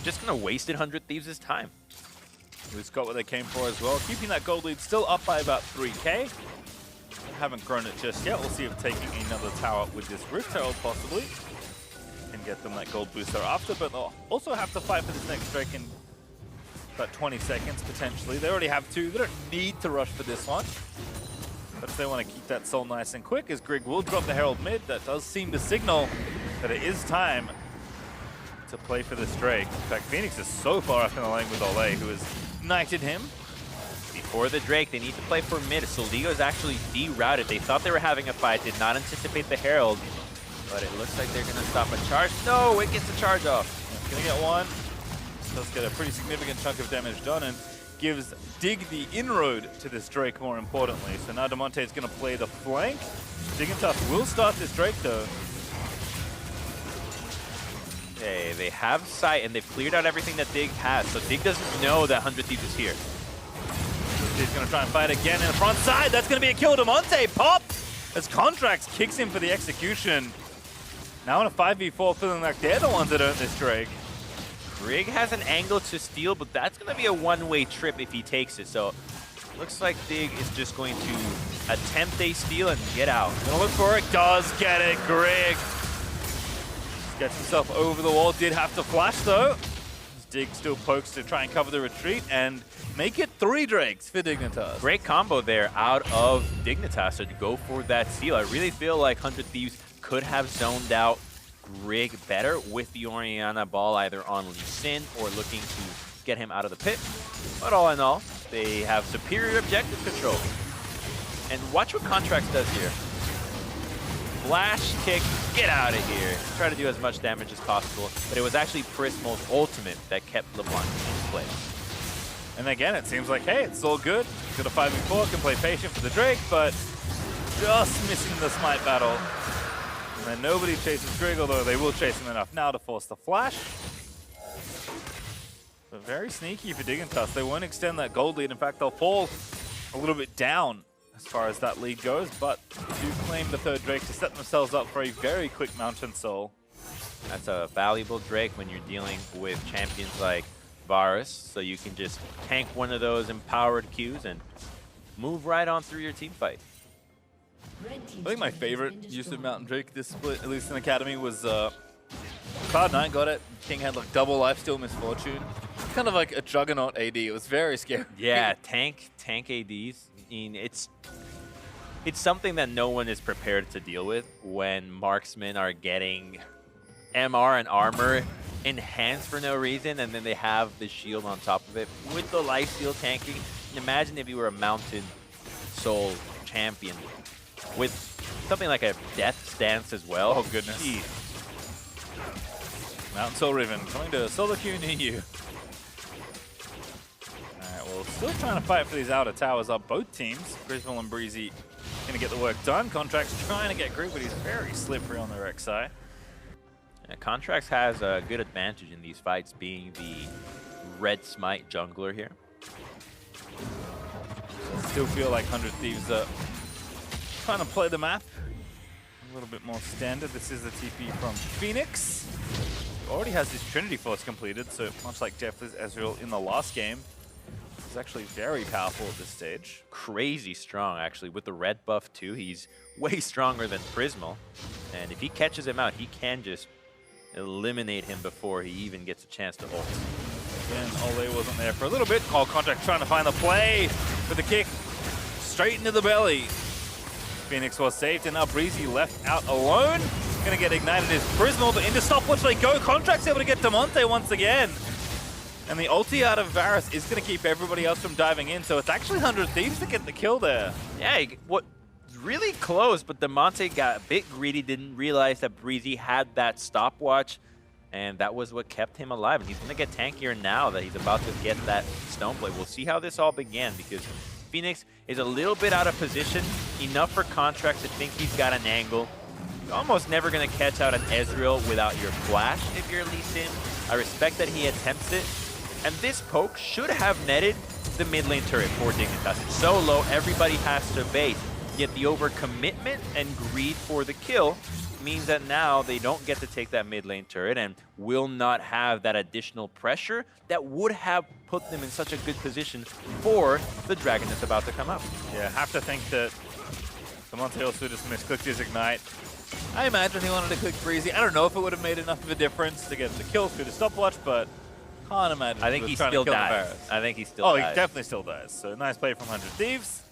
just gonna wasted 100 Thieves' time. Who's got what they came for as well, keeping that gold lead still up by about 3k. Haven't grown it just yet. We'll see if taking another tower with this Rift Herald possibly can get them that gold boost thereafter, but they'll also have to fight for this next Drake in about 20 seconds potentially. They already have 2. They don't need to rush for this one. But if they want to keep that soul nice and quick, as Grig will drop the Herald mid, that does seem to signal that it is time to play for this Drake. In fact, Phoenix is so far up in the lane with Ole, who has knighted him. Before the Drake, they need to play for mid. Soligo is actually derouted. They thought they were having a fight, did not anticipate the Herald, but it looks like they're going to stop a charge. No, it gets the charge off. Yeah, gonna get one. Does get a pretty significant chunk of damage done and gives Dig the inroad to this Drake more importantly. So now Damonte is going to play the flank. Dignitas will start this Drake though. Okay, they have sight and they've cleared out everything that Dig has, so Dig doesn't know that 100 Thieves is here. He's going to try and fight again in the front side. That's going to be a kill. Damonte pop as Contracts kicks him for the execution. Now in a 5v4, feeling like they're the ones that earned this Drake. Grig has an angle to steal, but that's going to be a one-way trip if he takes it. So looks like Dig is just going to attempt a steal and get out. Gonna look for it. Does get it. Grig gets himself over the wall. Did have to flash though. Dig still pokes to try and cover the retreat and make it 3 Drakes for Dignitas. Great combo there out of Dignitas to go for that steal. I really feel like 100 Thieves could have zoned out Grig better with the Orianna ball either on Lee Sin or looking to get him out of the pit. But all in all, they have superior objective control. And watch what Contracts does here. Flash kick, get out of here. Try to do as much damage as possible, but it was actually Prismal's ultimate that kept LeBlanc in place. And again, it seems like, hey, it's all good. Got a 5v4, can play patient for the Drake, but just missing the smite battle. And then nobody chases Grig, although they will chase him enough now to force the flash. But very sneaky for Dignitas. They won't extend that gold lead. In fact, they'll fall a little bit down as far as that lead goes, but do claim the 3rd Drake to set themselves up for a very quick Mountain Soul. That's a valuable Drake when you're dealing with champions like Varus, so you can just tank one of those empowered Qs and move right on through your team fight. I think my favorite use of Mountain Drake this split, at least in Academy, was Cloud9 got it. King had like double lifesteal Misfortune. Kind of like a Juggernaut AD. It was very scary. Yeah, tank ADs. I mean, it's something that no one is prepared to deal with when marksmen are getting MR and armor enhanced for no reason, and then they have the shield on top of it with the lifesteal tanking. Imagine if you were a Mountain Soul champion with something like a Death Stance as well. Oh goodness. Jeez. Mountain Soul Riven coming to a solo queue near you. Alright, well, still trying to fight for these outer towers up both teams. Griswold and Breezy going to get the work done. Contracts trying to get Grig, but he's very slippery on the Rek'Sai. Yeah, Contracts has a good advantage in these fights, being the red smite jungler here. I still feel like 100 Thieves are trying to play the map a little bit more standard. This is the TP from Phoenix. Already has his Trinity Force completed, so much like Jeff's Ezreal in the last game, he's actually very powerful at this stage. Crazy strong, actually. With the red buff, too, he's way stronger than Prismal. And if he catches him out, he can just eliminate him before he even gets a chance to ult. Again, Ole wasn't there for a little bit. Oh, Contract trying to find the play with the kick straight into the belly. Phoenix was saved, and now Breezy left out alone. Gonna get ignited is Prismal, but into stopwatch they go. Contract's able to get Damonte once again. And the ulti out of Varus is gonna keep everybody else from diving in, so it's actually 100 Thieves to get the kill there. Yeah, what really close, but Damonte got a bit greedy, didn't realize that Breezy had that stopwatch. and that was what kept him alive. And he's going to get tankier now that he's about to get that stone play. We'll see how this all began, because Phoenix is a little bit out of position, enough for Contracts to think he's got an angle. You're almost never going to catch out an Ezreal without your flash if you're Lee Sin. I respect that he attempts it, and this poke should have netted the mid lane turret for Dignitas. It's so low, everybody has to bait. Yet the overcommitment and greed for the kill means that now they don't get to take that mid lane turret and will not have that additional pressure that would have put them in such a good position for the dragon that's about to come up. Yeah, have to think that Damonte also just misclicked his Ignite. I imagine he wanted to click Breezy. I don't know if it would have made enough of a difference to get the kill through the stopwatch, but can't imagine. I think he still dies. I think he still dies. Oh, he definitely still dies. So nice play from 100 Thieves.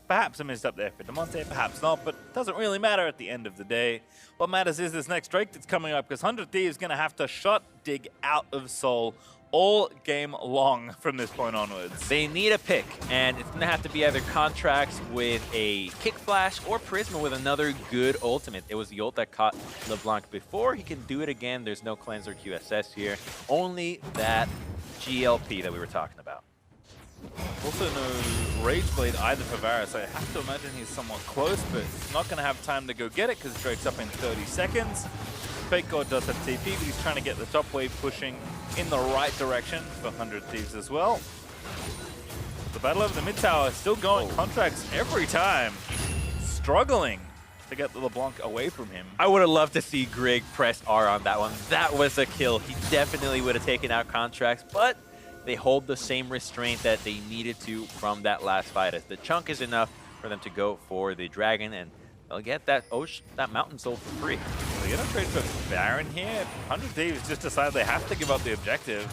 Perhaps a missed up there for Damonte, perhaps not, but it doesn't really matter at the end of the day. What matters is this next Drake that's coming up, because 100 Thieves is going to have to shot dig out of Soul all game long from this point onwards. They need a pick, and it's going to have to be either Contracts with a Kick Flash or Prisma with another good ultimate. It was the ult that caught LeBlanc before. He can do it again. There's no Cleanser QSS here. Only that GLP that we were talking about. Also no Rage Blade either for Varus. I have to imagine he's somewhat close, but he's not going to have time to go get it because Drake's up in 30 seconds. Fake God does have TP, but he's trying to get the top wave pushing in the right direction for 100 Thieves as well. The battle over the mid tower is still going. Contracts every time. Struggling to get the LeBlanc away from him. I would have loved to see Greg press R on that one. That was a kill. He definitely would have taken out Contracts, but they hold the same restraint that they needed to from that last fight, as the chunk is enough for them to go for the dragon, and they'll get that Mountain Soul for free. They're going to trade for Baron here. 100 Thieves just decided they have to give up the objective,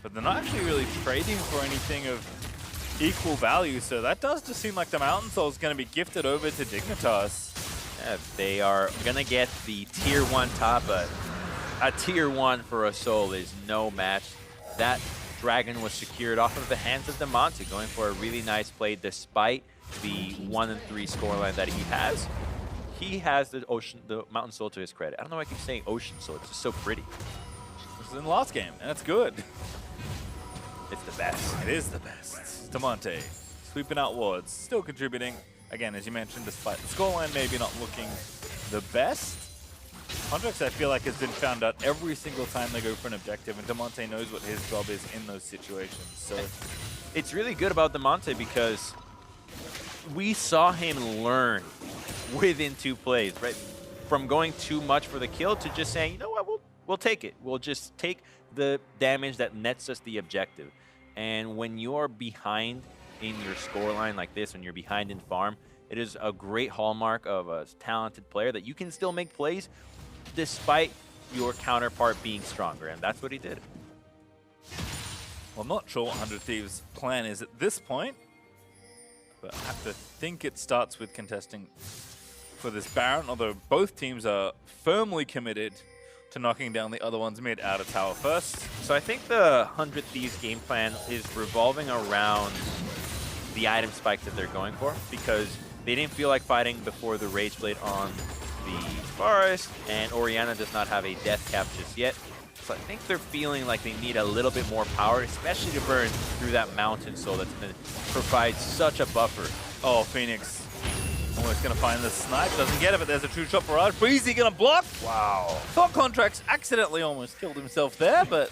but they're not actually really trading for anything of equal value, so that does just seem like the Mountain Soul is going to be gifted over to Dignitas. Yeah, they are going to get the tier 1 top, but a tier 1 for a Soul is no match. That dragon was secured off of the hands of Damonte, going for a really nice play despite the 1-3 scoreline that he has. He has the Mountain Soul to his credit. I don't know why I keep saying Ocean Soul. It's just so pretty. This is in the last game, and that's good. It's the best. It is the best. Damonte sweeping out wards, still contributing. Again, as you mentioned, despite the scoreline maybe not looking the best. Contracts, I feel like, has been found out every single time they go for an objective, and Damonte knows what his job is in those situations. So it's really good about Damonte because we saw him learn within 2 plays, right? From going too much for the kill to just saying, you know what, we'll take it. We'll just take the damage that nets us the objective. And when you're behind in your scoreline like this, when you're behind in farm, it is a great hallmark of a talented player that you can still make plays despite your counterpart being stronger, and that's what he did. Well, I'm not sure what 100 Thieves' plan is at this point, but I have to think it starts with contesting for this Baron, although both teams are firmly committed to knocking down the other one's mid outer tower first. So I think the 100 Thieves game plan is revolving around the item spikes that they're going for, because they didn't feel like fighting before the Rage Blade on the Forest, and Orianna does not have a death cap just yet. So I think they're feeling like they need a little bit more power, especially to burn through that Mountain Soul that's going to provide such a buffer. Oh, Phoenix almost going to find the snipe. Doesn't get it, but there's a true shot barrage. Breezy going to block. Wow. Thought Contracts accidentally almost killed himself there, but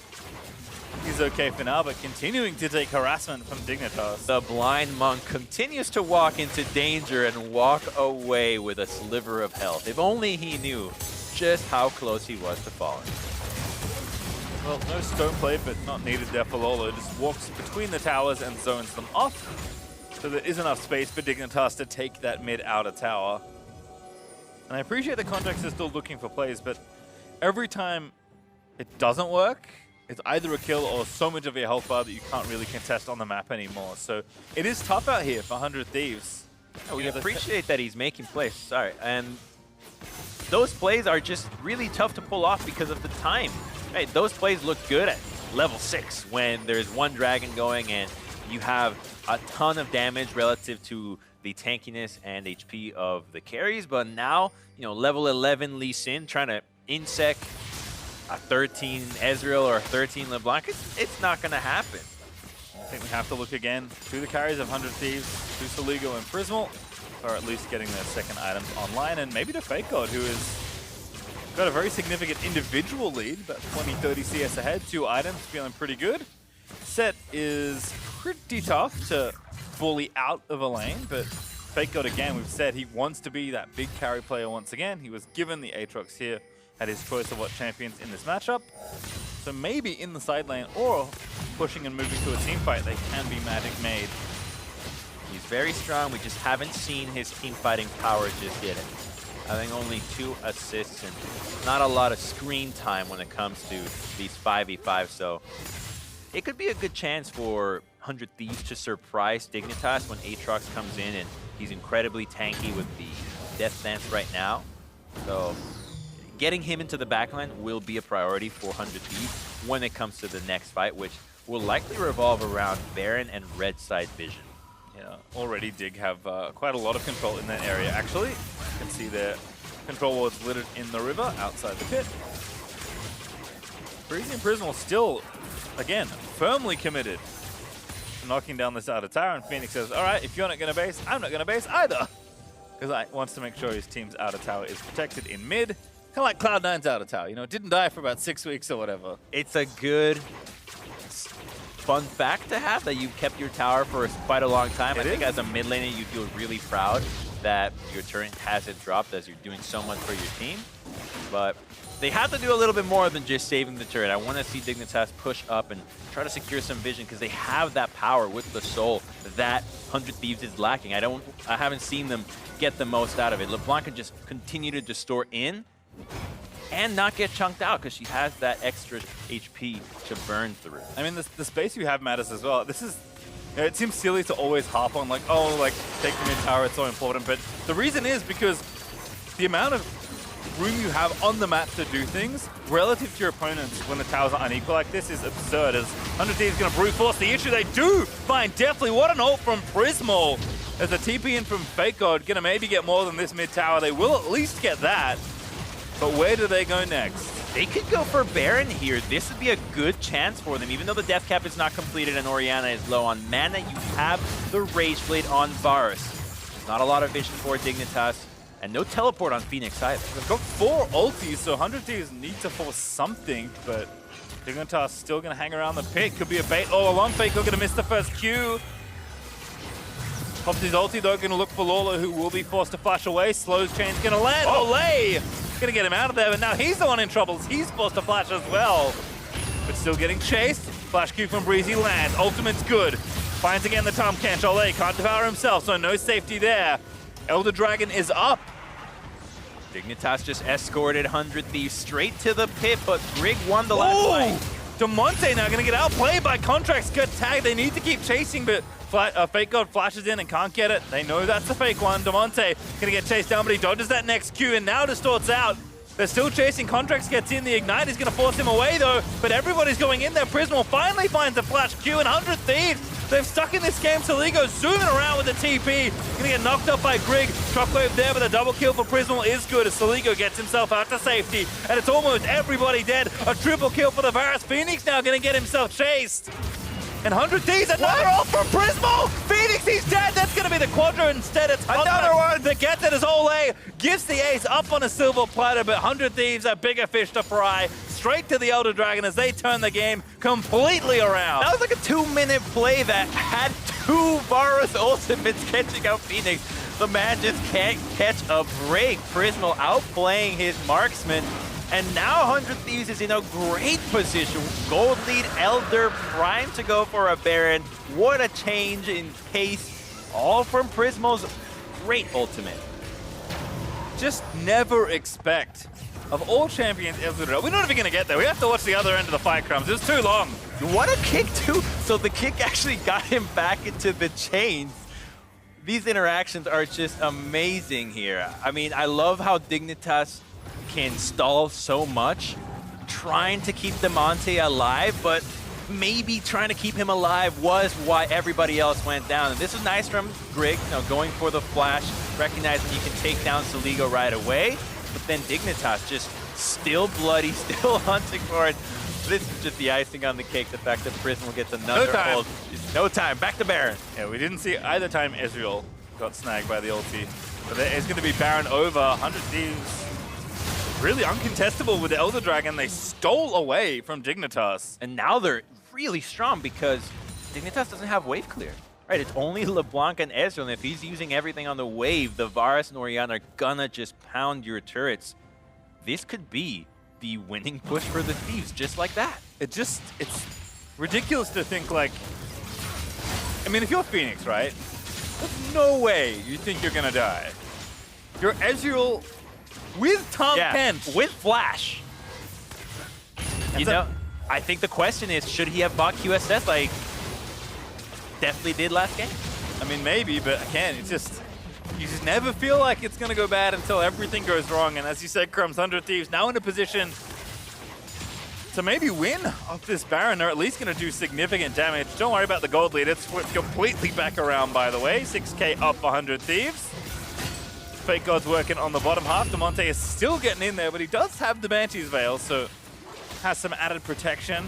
he's okay for now, but continuing to take harassment from Dignitas. The Blind Monk continues to walk into danger and walk away with a sliver of health. If only he knew just how close he was to falling. Well, no stone play, but not needed there for Lolo. Just walks between the towers and zones them off. So there is enough space for Dignitas to take that mid-outer tower. And I appreciate the Contracts are still looking for plays, but every time it doesn't work, it's either a kill or so much of your health bar that you can't really contest on the map anymore. So it is tough out here for 100 Thieves. Yeah, we appreciate that he's making plays. Sorry. And those plays are just really tough to pull off because of the time. Hey, those plays look good at level 6 when there's one dragon going and you have a ton of damage relative to the tankiness and HP of the carries. But now, you know, level 11 Lee Sin trying to insect a 13 Ezreal or a 13 LeBlanc, it's not going to happen. I think we have to look again to the carries of 100 Thieves, to Soligo and Prismal, or at least getting their second items online, and maybe to Fake God, who has got a very significant individual lead, about 20-30 CS ahead, 2 items, feeling pretty good. Set is pretty tough to bully out of a lane, but Fake God, again, we've said he wants to be that big carry player once again. He was given the Aatrox here, had his choice of what champions in this matchup. So maybe in the side lane or pushing and moving to a team fight, they can be magic made. He's very strong. We just haven't seen his team fighting power just yet. Having only 2 assists and not a lot of screen time when it comes to these 5v5. So it could be a good chance for 100 Thieves to surprise Dignitas when Aatrox comes in, and he's incredibly tanky with the Death Dance right now. So getting him into the backline will be a priority for 100 Thieves when it comes to the next fight, which will likely revolve around Baron and Red Side Vision. Yeah, already Dig have quite a lot of control in that area, actually. You can see their control wards littered in the river outside the pit. Breezy and Prismal still, again, firmly committed to knocking down this outer tower, and Phoenix says, all right, if you're not going to base, I'm not going to base either. Because I wants to make sure his team's outer tower is protected in mid. Kind of like Cloud9's outer tower, you know, didn't die for about 6 weeks or whatever. It's a good, fun fact to have that you've kept your tower for quite a long time. I think as a mid laner, you feel really proud that your turret hasn't dropped as you're doing so much for your team. But they have to do a little bit more than just saving the turret. I want to see Dignitas push up and try to secure some vision because they have that power with the soul that 100 Thieves is lacking. I haven't seen them get the most out of it. LeBlanc can just continue to distort in and not get chunked out because she has that extra HP to burn through. I mean, the space you have matters as well. This is, you know, it seems silly to always harp on like, oh, like take the mid tower, it's so important. But the reason is because the amount of room you have on the map to do things relative to your opponents when the towers are unequal like this is absurd. As 100 Thieves is going to brute force the issue, they do find definitely what an ult from Prismal. As the TP in from Fake God, going to maybe get more than this mid tower. They will at least get that. But where do they go next? They could go for Baron here. This would be a good chance for them. Even though the death cap is not completed and Orianna is low on mana, you have the Rage Blade on Varus. There's not a lot of vision for Dignitas, and no teleport on Phoenix either. They've got 4 ultis, so 100 Thieves need to force something, but Dignitas still going to hang around the pit. Could be a bait all along. Fake are going to miss the first Q. Pops his ulti though, going to look for Lola, who will be forced to flash away. Slows chain's going to land. Olay! Going to get him out of there, but now he's the one in trouble. He's forced to flash as well. But still getting chased. Flash Q from Breezy lands. Ultimate's good. Finds again the Tahm Kench. Olay can't devour himself, so no safety there. Elder Dragon is up. Dignitas just escorted 100 Thieves straight to the pit, but Grig won the last fight. Damonte now going to get outplayed by Contracts. Good tag. They need to keep chasing, but Fake God flashes in and can't get it. They know that's the fake one. Damonte going to get chased down, but he dodges that next Q and now distorts out. They're still chasing. Contracts gets in. The Ignite is going to force him away, though, but everybody's going in there. Prismal finally finds a flash Q and 100 Thieves. They've stuck in this game. Soligo zooming around with the TP. Gonna get knocked off by Grig. Shockwave there, but a double kill for Prismal is good as Soligo gets himself out to safety. And it's almost everybody dead. A triple kill for the Varus. Phoenix now gonna get himself chased. And 100 Thieves, another ult from Prismal! Phoenix, he's dead! That's gonna be the Quadra instead. It's another one that gets it as Olay gives the ace up on a silver platter, but 100 Thieves are bigger fish to fry. Straight to the Elder Dragon as they turn the game completely around. That was like a 2-minute play that had 2 Varus ultimates catching out Phoenix. The man just can't catch a break. Prismal outplaying his marksman. And now 100 Thieves is in a great position. Gold lead, Elder primed to go for a Baron. What a change in pace. All from Prismal's great ultimate. Just never expect, of all champions, we're not even going to get there. We have to watch the other end of the fight, Crumbs. It's too long. What a kick, too. So the kick actually got him back into the chains. These interactions are just amazing here. I mean, I love how Dignitas can stall so much, trying to keep Damonte alive, but maybe trying to keep him alive was why everybody else went down. And this is nice from Grig, you know, going for the flash, recognizing you can take down Soligo right away, but then Dignitas just Still bloody, still hunting for it. This is just the icing on the cake, the fact that Prismal gets another time. ult. No time, back to Baron. Yeah, we didn't see either time Ezreal got snagged by the ulti. But there is going to be Baron over. 100 Thieves really uncontestable with the Elder Dragon. They stole away from Dignitas. And now they're really strong because Dignitas doesn't have wave clear. Right, it's only LeBlanc and Ezreal, and if he's using everything on the wave, the Varus and Orianna are gonna just pound your turrets. This could be the winning push for the Thieves, just like that. It's ridiculous to think like, I mean, if you're Phoenix, right? There's no way you think you're gonna die. You're Ezreal with Tom Kent. with Flash. You know, I think the question is, should he have bought QSS like definitely did last game? I mean, maybe, but again, it's just, you just never feel like it's gonna go bad until everything goes wrong. And as you said, Crumbs, 100 Thieves now in a position to maybe win off this Baron. They're at least gonna do significant damage. Don't worry about the gold lead. It's flipped completely back around, by the way. 6K up 100 Thieves. Fake God's working on the bottom half. Demonte is still getting in there, but he does have the Banshee's Veil, so has some added protection.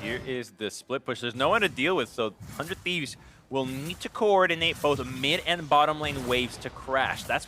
Here is the split push. There's no one to deal with, so 100 Thieves will need to coordinate both mid and bottom lane waves to crash. That's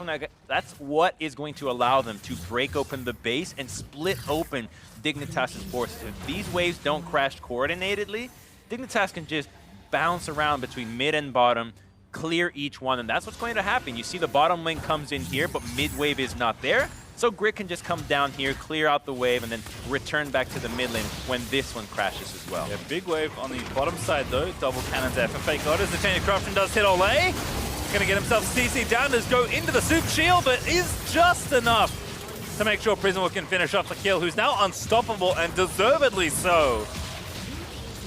what is going to allow them to break open the base and split open Dignitas' forces. If these waves don't crash coordinatedly, Dignitas can just bounce around between mid and bottom, clear each one, and that's what's going to happen. You see the bottom lane comes in here, but mid wave is not there. So Grit can just come down here, clear out the wave, and then return back to the mid lane when this one crashes as well. Yeah, big wave on the bottom side though. Double cannons there for Fake God as the Chain of Corruption does hit Olay. Gonna get himself CC down, does go into the soup shield, but is just enough to make sure Prismal can finish off the kill, who's now unstoppable and deservedly so.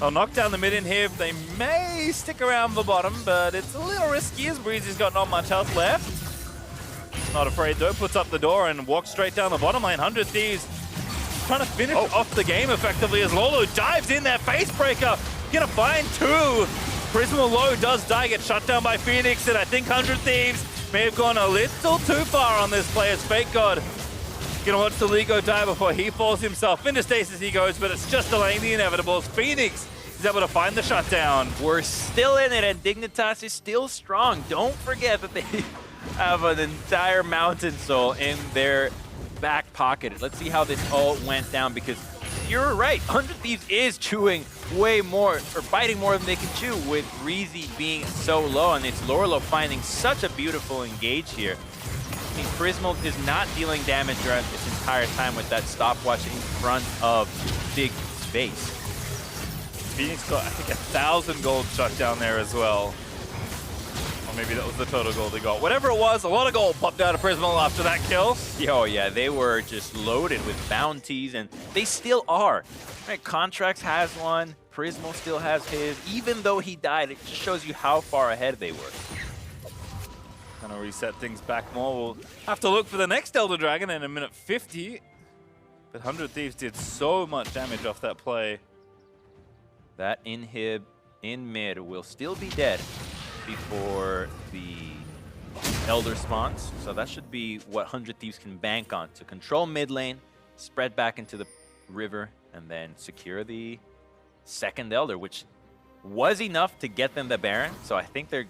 They'll knock down the mid in here. They may stick around the bottom, but it's a little risky as Breezy's got not much health left. Not afraid though, puts up the door and walks straight down the bottom lane. 100 Thieves trying to finish off the game effectively as Lolo dives in there. Face breaker, gonna find two. Prismal low does die, gets shut down by Phoenix, and I think 100 Thieves may have gone a little too far on this player's Fake God. Gonna watch the Lego die before he falls himself. Into stasis he goes, but it's just delaying the inevitables. Phoenix is able to find the shutdown. We're still in it, and Dignitas is still strong. Don't forget that they have an entire Mountain Soul in their back pocket. Let's see how this all went down, because you're right. 100 Thieves is chewing way more, or biting more than they can chew, with Breezy being so low, and it's Lorlo finding such a beautiful engage here. I mean, Prismal is not dealing damage throughout this entire time with that stopwatch in front of big space. Phoenix got, I think, 1,000 gold shut down there as well. Or maybe that was the total gold they got. Whatever it was, a lot of gold popped out of Prismal after that kill. Oh yeah, they were just loaded with bounties, and they still are. Right, Contracts has one, Prismal still has his. Even though he died, it just shows you how far ahead they were. Gonna reset things back more. We'll have to look for the next Elder Dragon in a minute 50. But 100 Thieves did so much damage off that play. That inhib in mid will still be dead before the Elder spawns. So that should be what 100 Thieves can bank on, to control mid lane, spread back into the river, and then secure the second Elder, which was enough to get them the Baron. So I think they're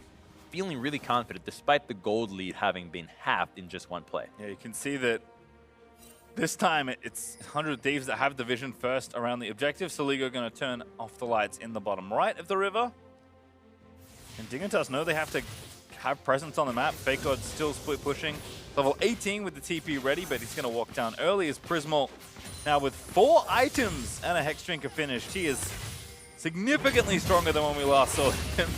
feeling really confident despite the gold lead having been halved in just one play. Yeah, you can see that this time it's 100 Thieves that have the vision first around the objective. So Ligo going to turn off the lights in the bottom right of the river. And Dignitas know they have to have presence on the map. Fake God still split pushing. Level 18 with the TP ready, but he's going to walk down early as Prismal now with 4 items and a Hex Drinker finished. He is significantly stronger than when we last saw him.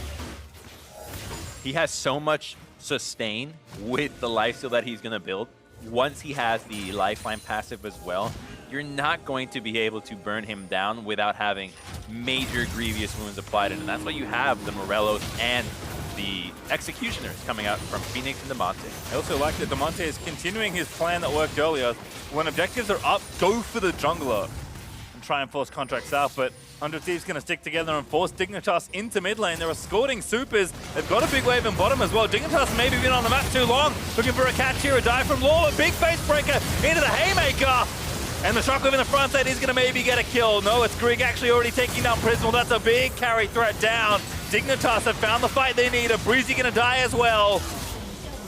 He has so much sustain with the lifesteal that he's going to build. Once he has the Lifeline passive as well, you're not going to be able to burn him down without having major grievous wounds applied. And that's why you have the Morellos and the Executioners coming out from Phoenix and Demonte. I also like that Demonte is continuing his plan that worked earlier. When objectives are up, go for the jungler and try and force contracts out. But 100 Thieves going to stick together and force Dignitas into mid lane. They're escorting supers. They've got a big wave in bottom as well. Dignitas maybe been on the map too long. Looking for a catch here, a dive from Lawler. Big face breaker into the Haymaker. And the Shockwave in the front side is going to maybe get a kill. No, it's Grig actually already taking down Prismal. That's a big carry threat down. Dignitas have found the fight they need. A Breezy going to die as well.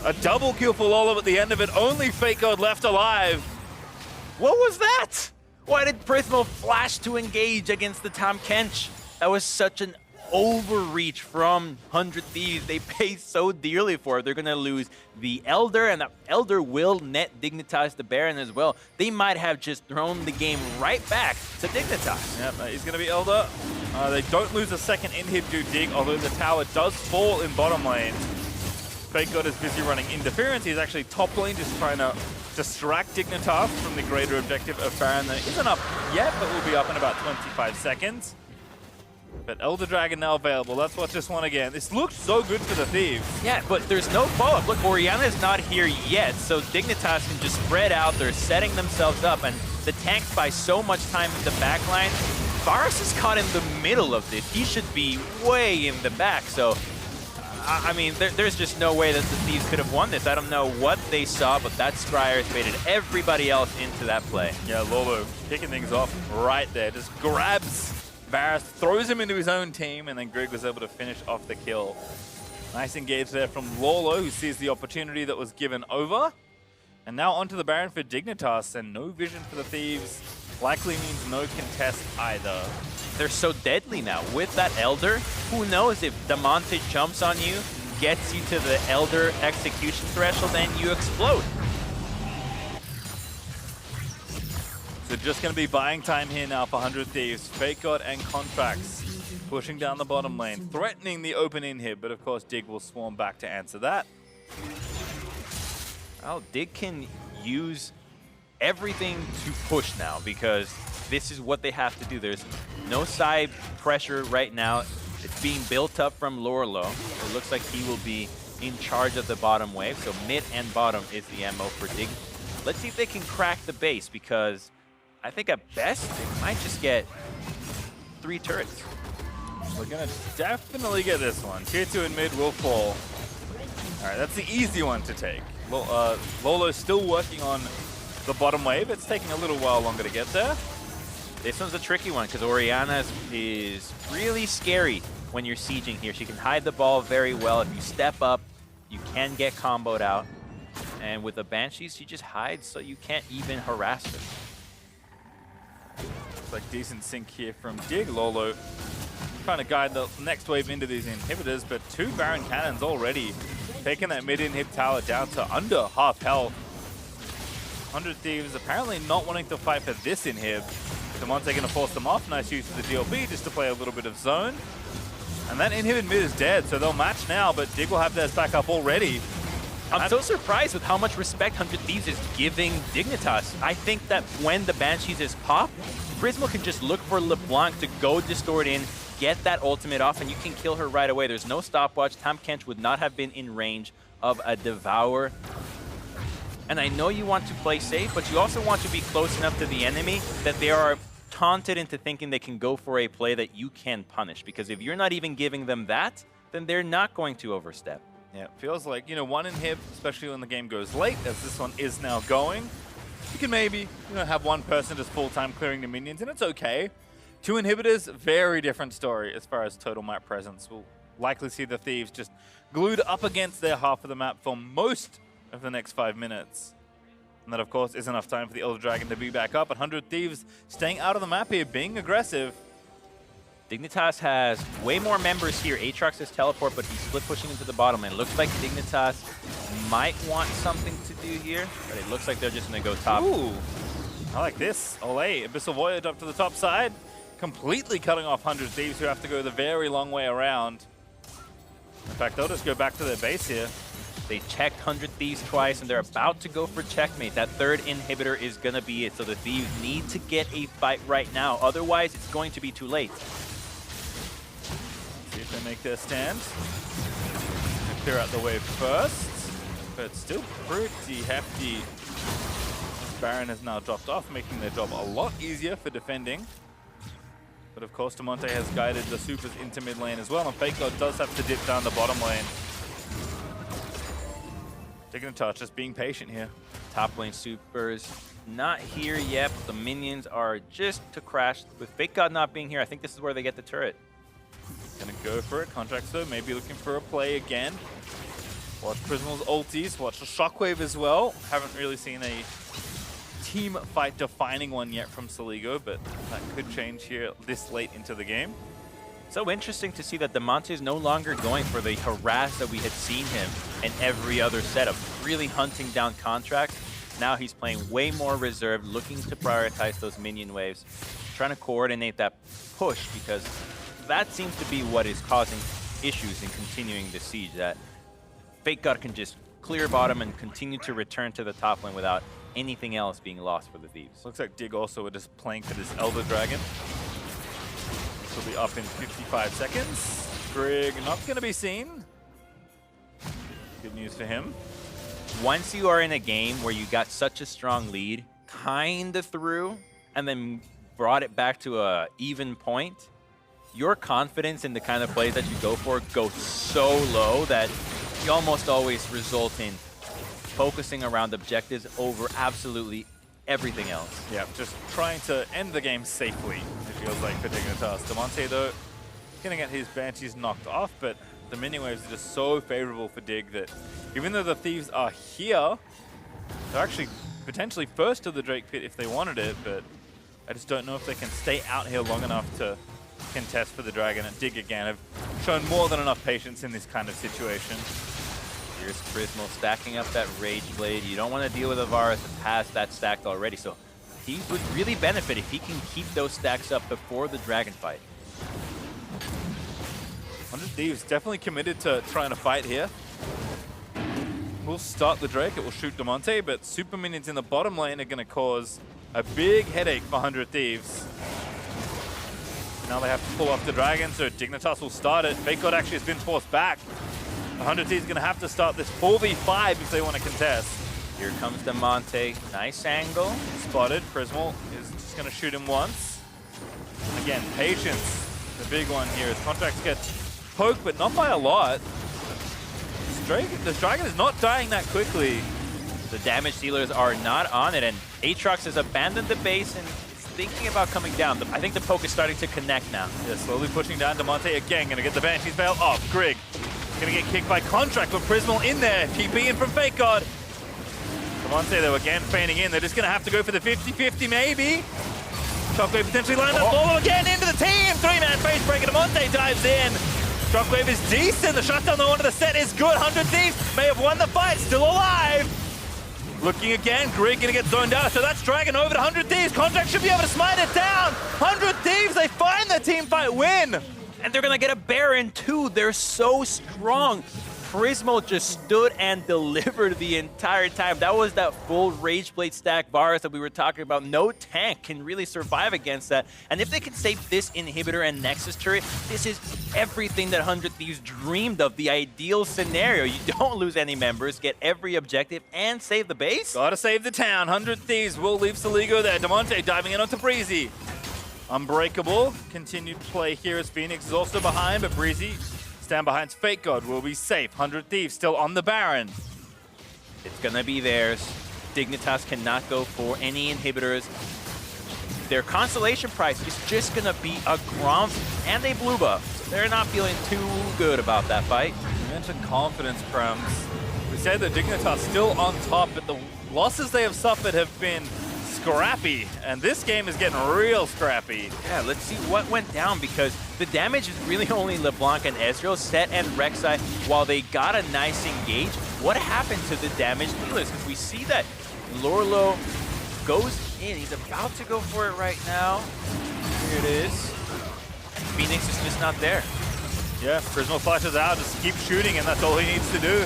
A double kill for Lawler at the end of it. Only Fake God left alive. What was that? Why did Prismal flash to engage against the Tahm Kench? That was such an overreach from 100 Thieves. They pay so dearly for it. They're going to lose the Elder, and the Elder will net Dignitas the Baron as well. They might have just thrown the game right back to Dignitas. Yep, he's going to be Elder. They don't lose a second inhib to Dig, although the tower does fall in bottom lane. Fake God is busy running interference. He's actually top lane, just trying to distract Dignitas from the greater objective of Baron that isn't up yet, but will be up in about 25 seconds. But Elder Dragon now available. That's what just won again. This looks so good for the Thieves. Yeah, but there's no follow-up. Look, Orianna is not here yet, so Dignitas can just spread out. They're setting themselves up, and the tanks buy so much time in the back line. Varus is caught in the middle of this. He should be way in the back, so I mean, there's just no way that the Thieves could have won this. I don't know what they saw, but that Scryer baited everybody else into that play. Yeah, Lolo kicking things off right there. Just grabs Varus, throws him into his own team, and then Grig was able to finish off the kill. Nice engage there from Lolo, who sees the opportunity that was given over. And now onto the Baron for Dignitas, and no vision for the Thieves. Likely means no contest either. They're so deadly now. With that Elder, who knows if Damonte jumps on you, gets you to the Elder execution threshold, then you explode. So just going to be buying time here now for 100 Thieves. Fake God and Contracts pushing down the bottom lane, threatening the open inhib, but of course Dig will swarm back to answer that. Well, Dig can use everything to push now because this is what they have to do. There's no side pressure right now. It's being built up from Lorlo. It looks like he will be in charge of the bottom wave, so mid and bottom is the MO for Dig. Let's see if they can crack the base, because I think at best they might just get 3 turrets. We're going to definitely get this one. Tier 2 and mid will fall. All right, that's the easy one to take. Lolo's still working on the bottom wave. It's taking a little while longer to get there. This one's a tricky one because Orianna is really scary when you're sieging here. She can hide the ball very well. If you step up, you can get comboed out. And with the Banshees, she just hides so you can't even harass her. Looks like decent sync here from Dig. Lolo trying to guide the next wave into these inhibitors, but 2 Baron Cannons already taking that mid-inhib tower down to under half health. 100 Thieves apparently not wanting to fight for this inhib. Damonte going to force them off. Nice use of the DLB just to play a little bit of zone. And that inhib in mid is dead, so they'll match now, but Dig will have theirs back up already. I'm so surprised with how much respect 100 Thieves is giving Dignitas. I think that when the Banshees is popped, Prismal can just look for LeBlanc to go distort in, get that ultimate off, and you can kill her right away. There's no stopwatch. Tahm Kench would not have been in range of a Devour. And I know you want to play safe, but you also want to be close enough to the enemy that they are taunted into thinking they can go for a play that you can punish. Because if you're not even giving them that, then they're not going to overstep. Yeah, it feels like, you know, one inhib, especially when the game goes late, as this one is now going, you can maybe, you know, have one person just full-time clearing the minions, and it's okay. 2 inhibitors, very different story as far as total map presence. We'll likely see the Thieves just glued up against their half of the map for most of the next 5 minutes. And that, of course, is enough time for the Elder Dragon to be back up. 100 Thieves staying out of the map here, being aggressive. Dignitas has way more members here. Aatrox is teleport, but he's split pushing into the bottom. And it looks like Dignitas might want something to do here, but it looks like they're just going to go top. Ooh, I like this. Olay, Abyssal Voyage up to the top side, completely cutting off 100 Thieves, who have to go the very long way around. In fact, they'll just go back to their base here. They checked 100 Thieves twice, and they're about to go for checkmate. That 3rd inhibitor is going to be it, so the Thieves need to get a fight right now. Otherwise, it's going to be too late. See if they make their stand. They clear out the wave first, but still pretty hefty. Baron has now dropped off, making their job a lot easier for defending. But of course, Damonte has guided the supers into mid lane as well, and FakeGod does have to dip down the bottom lane. Dignitas just being patient here. Top lane supers not here yet, but the minions are just to crash. With FakeGod not being here, I think this is where they get the turret. Gonna go for it. Contracts though, maybe looking for a play again. Watch Prismal's ultis, watch the Shockwave as well. Haven't really seen a team fight defining one yet from Soligo, but that could change here this late into the game. So interesting to see that Damonte is no longer going for the harass that we had seen him in every other setup, really hunting down contracts. Now he's playing way more reserved, looking to prioritize those minion waves, trying to coordinate that push, because that seems to be what is causing issues in continuing the siege, that FakeGod can just clear bottom and continue to return to the top lane without anything else being lost for the Thieves. Looks like Dig also are just playing for this Elder Dragon. This will be up in 55 seconds. Grig not going to be seen. Good news for him. Once you are in a game where you got such a strong lead, kind of through, and then brought it back to a even point, your confidence in the kind of plays that you go for goes so low that you almost always result in focusing around objectives over absolutely everything else. Yeah, just trying to end the game safely, it feels like, for Dignitas. Damonte, though, going to get his Banshees knocked off, but the minion waves are just so favorable for Dig that even though the Thieves are here, they're actually potentially first to the Drake Pit if they wanted it, but I just don't know if they can stay out here long enough to contest for the Dragon. And Dig, again, have shown more than enough patience in this kind of situation. Here's Prismal stacking up that Rage Blade. You don't want to deal with a Varus that has that stacked already, so he would really benefit if he can keep those stacks up before the Dragon fight. 100 Thieves definitely committed to trying to fight here. We'll start the Drake, it will shoot Damonte, but super minions in the bottom lane are going to cause a big headache for 100 Thieves. Now they have to pull off the Dragon, so Dignitas will start it. FakeGod actually has been forced back. 100 Thieves going to have to start this 4v5 if they want to contest. Here comes Damonte. Nice angle. Spotted. Prismal is just going to shoot him once. Again, patience. The big one here as Contracts get poked, but not by a lot. This Dragon is not dying that quickly. The damage dealers are not on it, and Aatrox has abandoned the base and is thinking about coming down. I think the poke is starting to connect now. Yeah, slowly pushing down. Damonte again, going to get the Banshee's Veil off. Grig going to get kicked by Contract, but Prismal in there. TP in from FakeGod. Damonte, though, again feigning in. They're just going to have to go for the 50-50 maybe. Shockwave potentially lined up. Oh, again into the team. Three-man face breaker. Damonte dives in. Shockwave is decent. The shutdown though onto the set is good. 100 Thieves may have won the fight. Still alive. Looking again. Grig gonna get zoned out. So that's Dragon over to 100 Thieves. Contract should be able to smite it down. 100 Thieves, they find the team fight win. And they're gonna get a Baron too. They're so strong. Prismal just stood and delivered the entire time. That was that full Rage Blade stack Varus that we were talking about. No tank can really survive against that. And if they can save this inhibitor and Nexus turret, this is everything that 100 Thieves dreamed of. The ideal scenario. You don't lose any members, get every objective, and save the base. Gotta save the town. 100 Thieves will leave Soligo there. Damonte diving in onto Breezy. Unbreakable. Continued play here as Phoenix is also behind, but Breezy stand behind FakeGod will be safe. 100 Thieves still on the Baron. It's gonna be theirs. Dignitas cannot go for any inhibitors. Their consolation price is just gonna be a Gromp and a blue buff. So they're not feeling too good about that fight. You mentioned confidence, Prams. We said that Dignitas still on top, but the losses they have suffered have been scrappy, and this game is getting real scrappy. Yeah, let's see what went down, because the damage is really only LeBlanc and Ezreal. Set and Rek'Sai, while they got a nice engage, what happened to the damage dealers? Because we see that Lorlo goes in. He's about to go for it right now. Here it is. Phoenix is just not there. Yeah, Prismal flashes out, just keep shooting, and that's all he needs to do.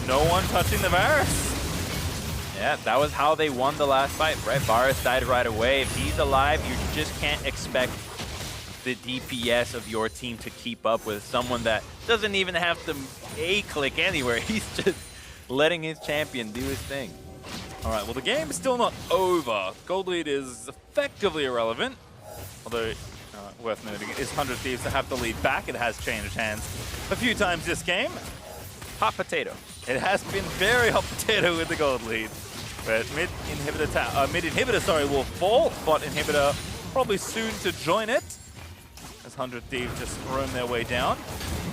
No one touching the Varus. Yeah, that was how they won the last fight, right? Varus died right away. If he's alive, you just can't expect the DPS of your team to keep up with someone that doesn't even have to A-click anywhere. He's just letting his champion do his thing. All right, well, the game is still not over. Gold lead is effectively irrelevant. Although, worth noting, it is 100 Thieves to have the lead back. It has changed hands a few times this game. Hot potato. It has been very hot potato with the gold lead. But mid inhibitor will fall. Bot inhibitor probably soon to join it. As 100 Thieves just roam their way down.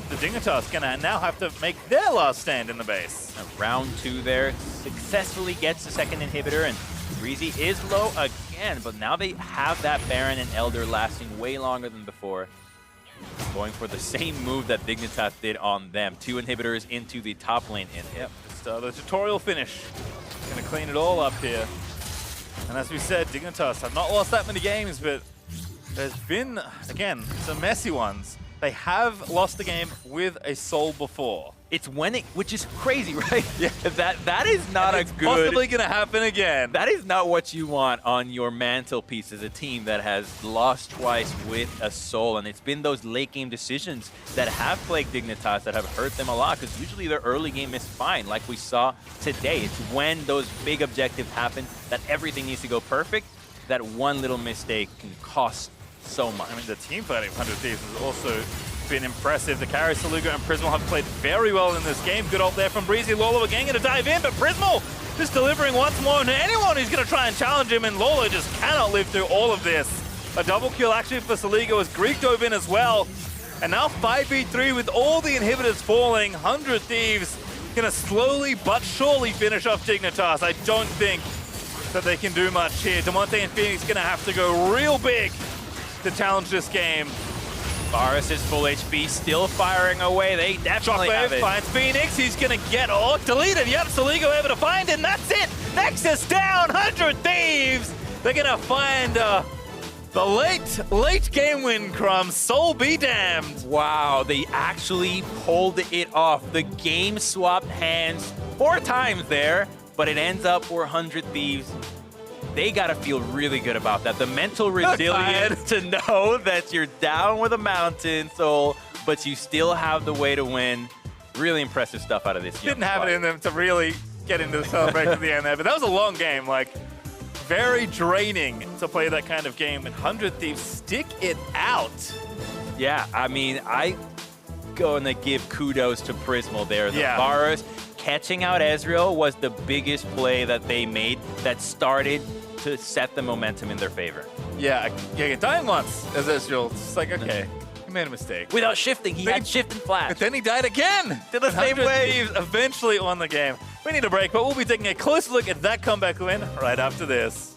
The Dignitas gonna now have to make their last stand in the base. Round 2 there, successfully gets the second inhibitor, and Breezy is low again, but now they have that Baron and Elder lasting way longer than before. Going for the same move that Dignitas did on them. 2 inhibitors into the top lane in. Yep, just the tutorial finish. Gonna clean it all up here. And as we said, Dignitas have not lost that many games, but there's been, again, some messy ones. They have lost the game with a soul before. It's when it, which is crazy, right? Yeah. That is not And it's a good. possibly gonna happen again. That is not what you want on your mantelpiece as a team that has lost twice with a soul, and it's been those late game decisions that have plagued Dignitas that have hurt them a lot, because usually their early game is fine, like we saw today. It's when those big objectives happen that everything needs to go perfect, that one little mistake can cost so much. I mean, the team fighting of 100 Thieves has also been impressive. The carry, Saluga and Prismal have played very well in this game. Good ult there from Breezy. Lolo again going to dive in, but Prismal just delivering once more to anyone who's going to try and challenge him, and Lolo just cannot live through all of this. A double kill actually for Saluga as Greek dove in as well. And now 5v3 with all the inhibitors falling. 100 Thieves going to slowly but surely finish off Dignitas. I don't think that they can do much here. Damonte and Phoenix going to have to go real big to challenge this game. Varus is full HP, still firing away. They definitely have Shockwave it. finds Phoenix. He's going to get deleted. Yep, Soligo able to find it, and that's it. Nexus down, 100 Thieves. They're going to find the late game win, Crumbs. Soul be damned. Wow, they actually pulled it off. The game swapped hands 4 times there, but it ends up 400 Thieves. They gotta feel really good about that. The mental resilience to know that you're down with a mountain soul, but you still have the way to win. Really impressive stuff out of this. Didn't have it in them to really get into the celebration at the end there, but that was a long game. Like, very draining to play that kind of game. And 100 Thieves stick it out. Yeah, I mean, I gonna give kudos to Prismal there. The Yeah. Varus catching out Ezreal was the biggest play that they made that started to set the momentum in their favor. Yeah, dying once as Ezreal. It's like, okay, he made a mistake. Without shifting, he had shift and flash. But then he died again. Did the same 100 way. Thieves eventually won the game. We need a break, but we'll be taking a closer look at that comeback win right after this.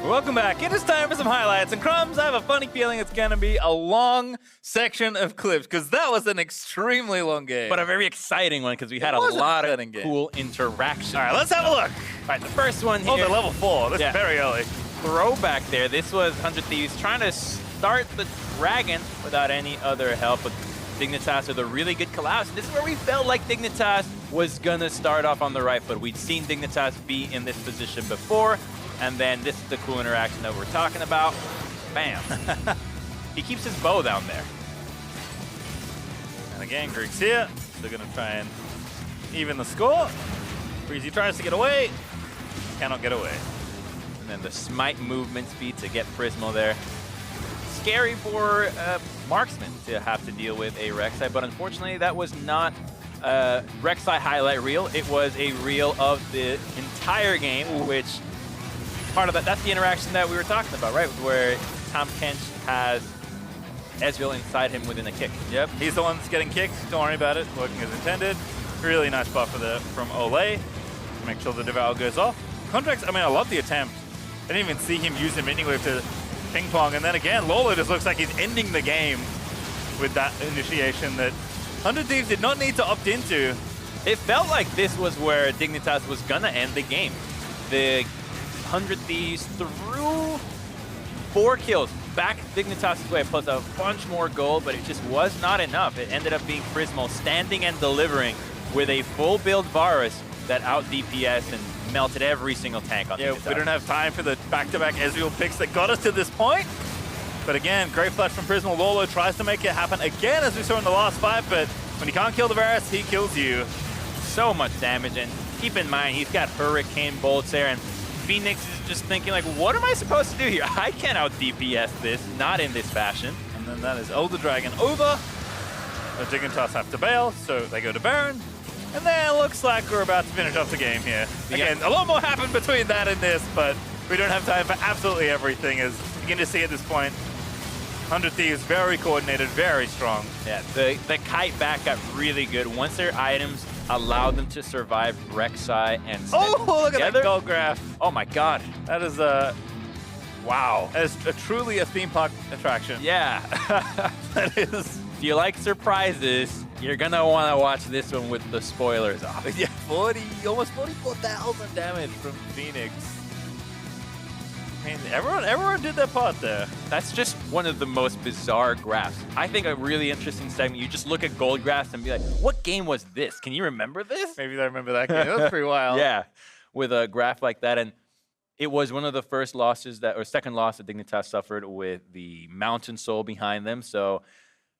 Welcome back. It is time for some highlights. And Crumbs, I have a funny feeling it's going to be a long section of clips because that was an extremely long game. But a very exciting one because we had a was an lot of exciting game. cool interaction. All right, let's have a look. All right, the first one here. Oh, they're level 4. This Yeah. is very early. Throwback there. This was 100 Thieves trying to start the dragon without any other help. But Dignitas with a really good collapse. This is where we felt like Dignitas was going to start off on the right foot. We'd seen Dignitas be in this position before. And then this is the cool interaction that we're talking about. Bam. He keeps his bow down there. And again, Greek's here. They're going to try and even the score. Breezy tries to get away. Cannot get away. And then the smite movement speed to get Prismo there. Scary for Marksman to have to deal with a Rek'Sai, but unfortunately that was not a Rek'Sai highlight reel. It was a reel of the entire game, which part of that's the interaction that we were talking about, right? Where Tahm Kench has Ezreal inside him within a kick. Yep, he's the one that's getting kicked. Don't worry about it. Working as intended. Really nice buffer there from Olay. Make sure the Devour goes off. Contracts, I mean, I love the attempt. I didn't even see him use a mini wave to ping pong. And then again, Lola just looks like he's ending the game with that initiation that 100 Thieves did not need to opt into. It felt like this was where Dignitas was gonna end the game. The 100 Thieves threw 4 kills back Dignitas' way, plus a bunch more gold, but it just was not enough. It ended up being Prismo standing and delivering with a full build Varus that out DPS and melted every single tank on Dignitas. We don't have time for the back-to-back Ezreal picks that got us to this point. But again, great flash from Prismo. Lolo tries to make it happen again, as we saw in the last fight, but when you can't kill the Varus, he kills you. So much damage, and keep in mind, he's got Hurricane Bolts there, and Phoenix is just thinking like, what am I supposed to do here? I can't out DPS this, not in this fashion. And then that is Elder Dragon over. The Dignitas have to bail, so they go to Baron. And then it looks like we're about to finish off the game here. Again, a lot more happened between that and this, but we don't have time for absolutely everything, as you begin to see at this point. 100 Thieves, very coordinated, very strong. Yeah, the kite back got really good. Once their items allowed them to survive Rek'Sai and Oh, look at that together. gold graph. Oh my god. That is wow. That is truly a theme park attraction. Yeah. That is. If you like surprises, you're gonna want to watch this one with the spoilers off. Yeah, almost 44,000 damage from Phoenix. I mean, everyone did their part there. That's just one of the most bizarre graphs. I think a really interesting segment, you just look at gold graphs and be like, what game was this? Can you remember this? Maybe I remember that game. That was pretty wild. Yeah, with a graph like that. And it was one of the first losses that, or second loss that Dignitas suffered with the Mountain Soul behind them. So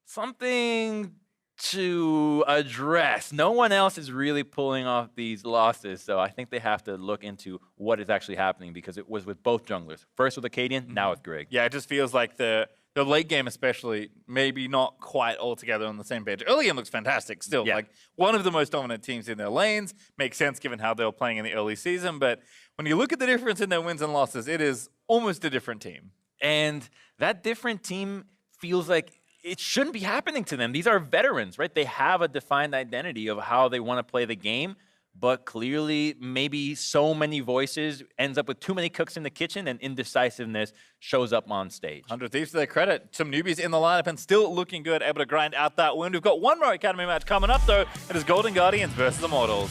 something to address. No one else is really pulling off these losses, so I think they have to look into what is actually happening, because it was with both junglers. First with Acadian, now with Greg. Yeah, it just feels like the late game especially, maybe not quite all together on the same page. Early game looks fantastic still. Yeah. Like one of the most dominant teams in their lanes. Makes sense given how they were playing in the early season, but when you look at the difference in their wins and losses, it is almost a different team. And that different team feels like it shouldn't be happening to them. These are veterans, right? They have a defined identity of how they want to play the game, but clearly maybe so many voices ends up with too many cooks in the kitchen, and indecisiveness shows up on stage. 100 Thieves to their credit. Some newbies in the lineup and still looking good, able to grind out that win. We've got one more Academy match coming up though. It is Golden Guardians versus Immortals.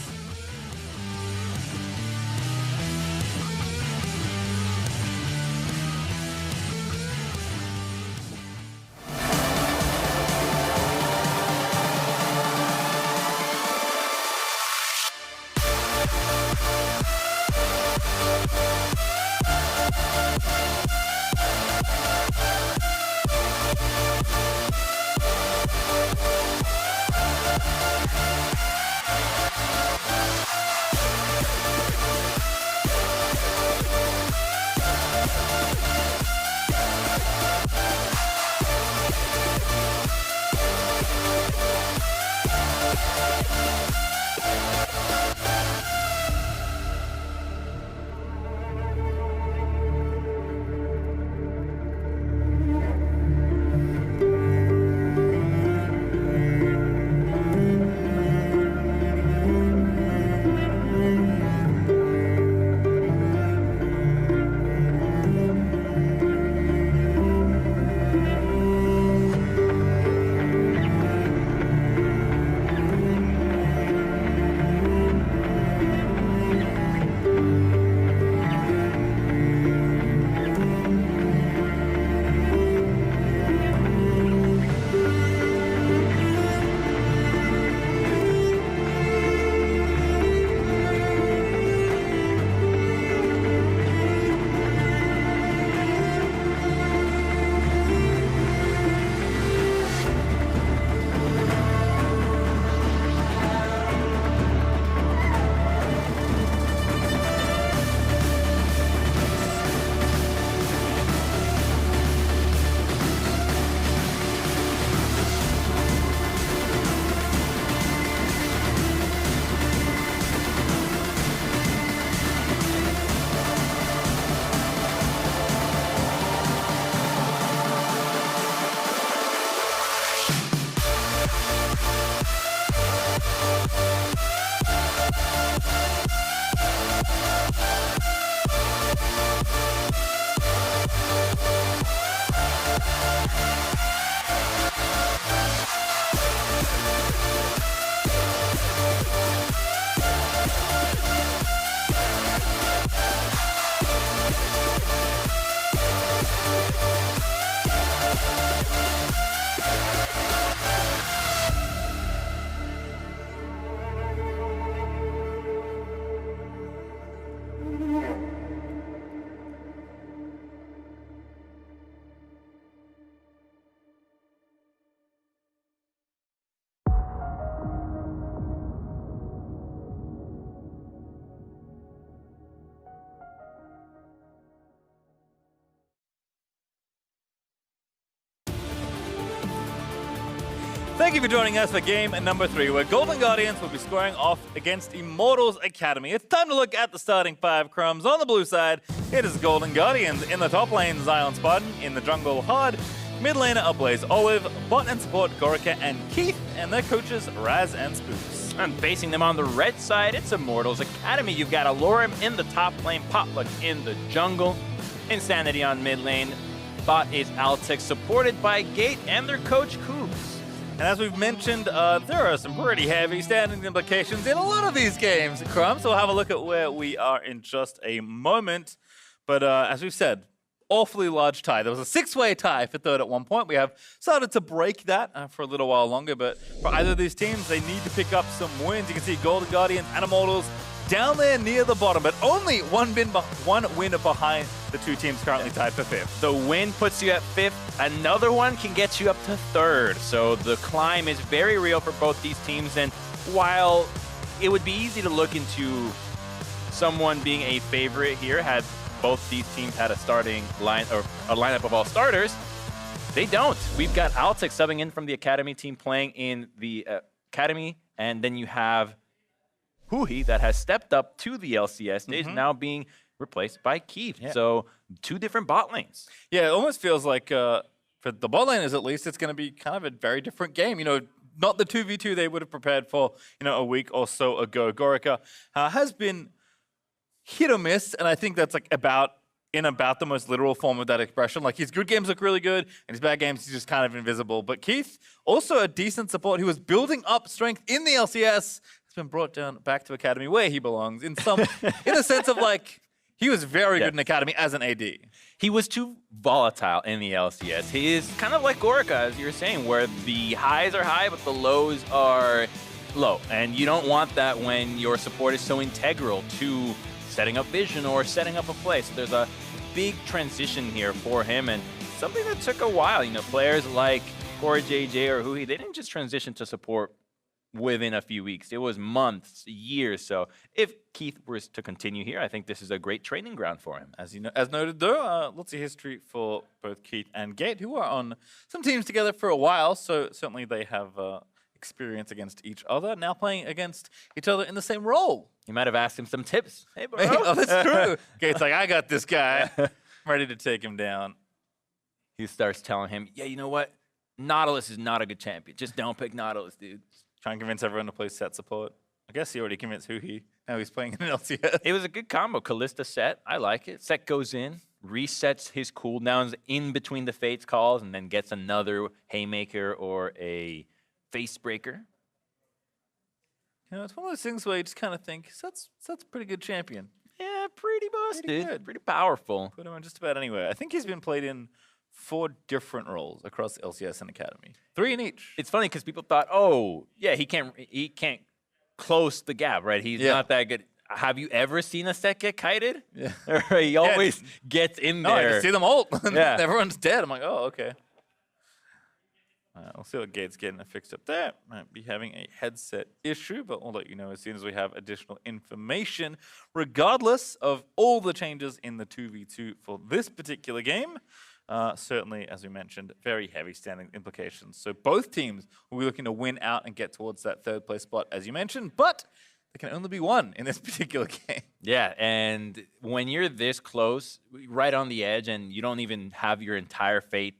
Thank you for joining us for game number 3, where Golden Guardians will be squaring off against Immortals Academy. It's time to look at the starting 5 crumbs. On the blue side, it is Golden Guardians. In the top lane, Zion Spartan. In the jungle, Hard. Mid laner, Ablaze Olive. Bot and support, Gorica and Keith. And their coaches, Raz and Spooks. And facing them on the red side, it's Immortals Academy. You've got Alorim in the top lane, Potluck in the jungle, Insanity on mid lane. Bot is Altec, supported by Gate and their coach, Coops. And as we've mentioned, there are some pretty heavy standings implications in a lot of these games, Crumbs. So we'll have a look at where we are in just a moment. But as we've said, awfully large tie. There was a 6-way tie for third at one point. We have started to break that for a little while longer. But for either of these teams, they need to pick up some wins. You can see Golden Guardians and Immortals down there near the bottom, but only one win behind the two teams currently tied for 5th. The win puts you at 5th. Another one can get you up to 3rd. So the climb is very real for both these teams. And while it would be easy to look into someone being a favorite here had both these teams had a starting line or a lineup of all starters, they don't. We've got Altec subbing in from the Academy team playing in the Academy, and then you have Huhi that has stepped up to the LCS stage, now being replaced by Keith. Yeah. So 2 different bot lanes. Yeah, it almost feels like for the bot laners at least, it's going to be kind of a very different game. You know, not the 2v2 they would have prepared for, you know, a week or so ago. Gorica has been hit or miss, and I think that's like about the most literal form of that expression. Like, his good games look really good, and his bad games, he's just kind of invisible. But Keith, also a decent support who was building up strength in the LCS, been brought down back to Academy where he belongs in a sense of like he was very good in Academy as an AD. He was too volatile in the LCS. He is kind of like Gorica, as you were saying, where the highs are high but the lows are low. And you don't want that when your support is so integral to setting up vision or setting up a play. So there's a big transition here for him, and something that took a while. You know, players like Core JJ or Huhi, they didn't just transition to support within a few weeks. It was months, years. So if Keith was to continue here, I think this is a great training ground for him. As noted though, lots of history for both Keith and Gate, who are on some teams together for a while. So certainly they have experience against each other. Now playing against each other in the same role. You might have asked him some tips. Hey, bro. Oh, that's true. Gate's like, I got this guy. I'm ready to take him down. He starts telling him, yeah, you know what? Nautilus is not a good champion. Just don't pick Nautilus, dude. Try and convince everyone to play set support. I guess he already convinced Huhi. Now he's playing in an LCS. It was a good combo. Callista set. I like it. Set goes in, resets his cooldowns in between the Fates calls, and then gets another Haymaker or a Face Breaker. You know, it's one of those things where you just kind of think, that's a pretty good champion. Yeah, pretty busted. Pretty good. Pretty powerful. Put him in just about anywhere. I think he's been played in 4 different roles across LCS and Academy. 3 in each. It's funny because people thought, oh, yeah, he can't close the gap, right? He's not that good. Have you ever seen a set get kited? Yeah. He always gets in No, I there. can see them ult. Yeah. Everyone's dead. I'm like, oh, okay. We'll see what Gate's getting fixed up there. Might be having a headset issue, but we'll let you know as soon as we have additional information. Regardless of all the changes in the 2v2 for this particular game, certainly, as we mentioned, very heavy standing implications. So both teams will be looking to win out and get towards that 3rd place spot, as you mentioned, but there can only be one in this particular game. Yeah, and when you're this close, right on the edge, and you don't even have your entire fate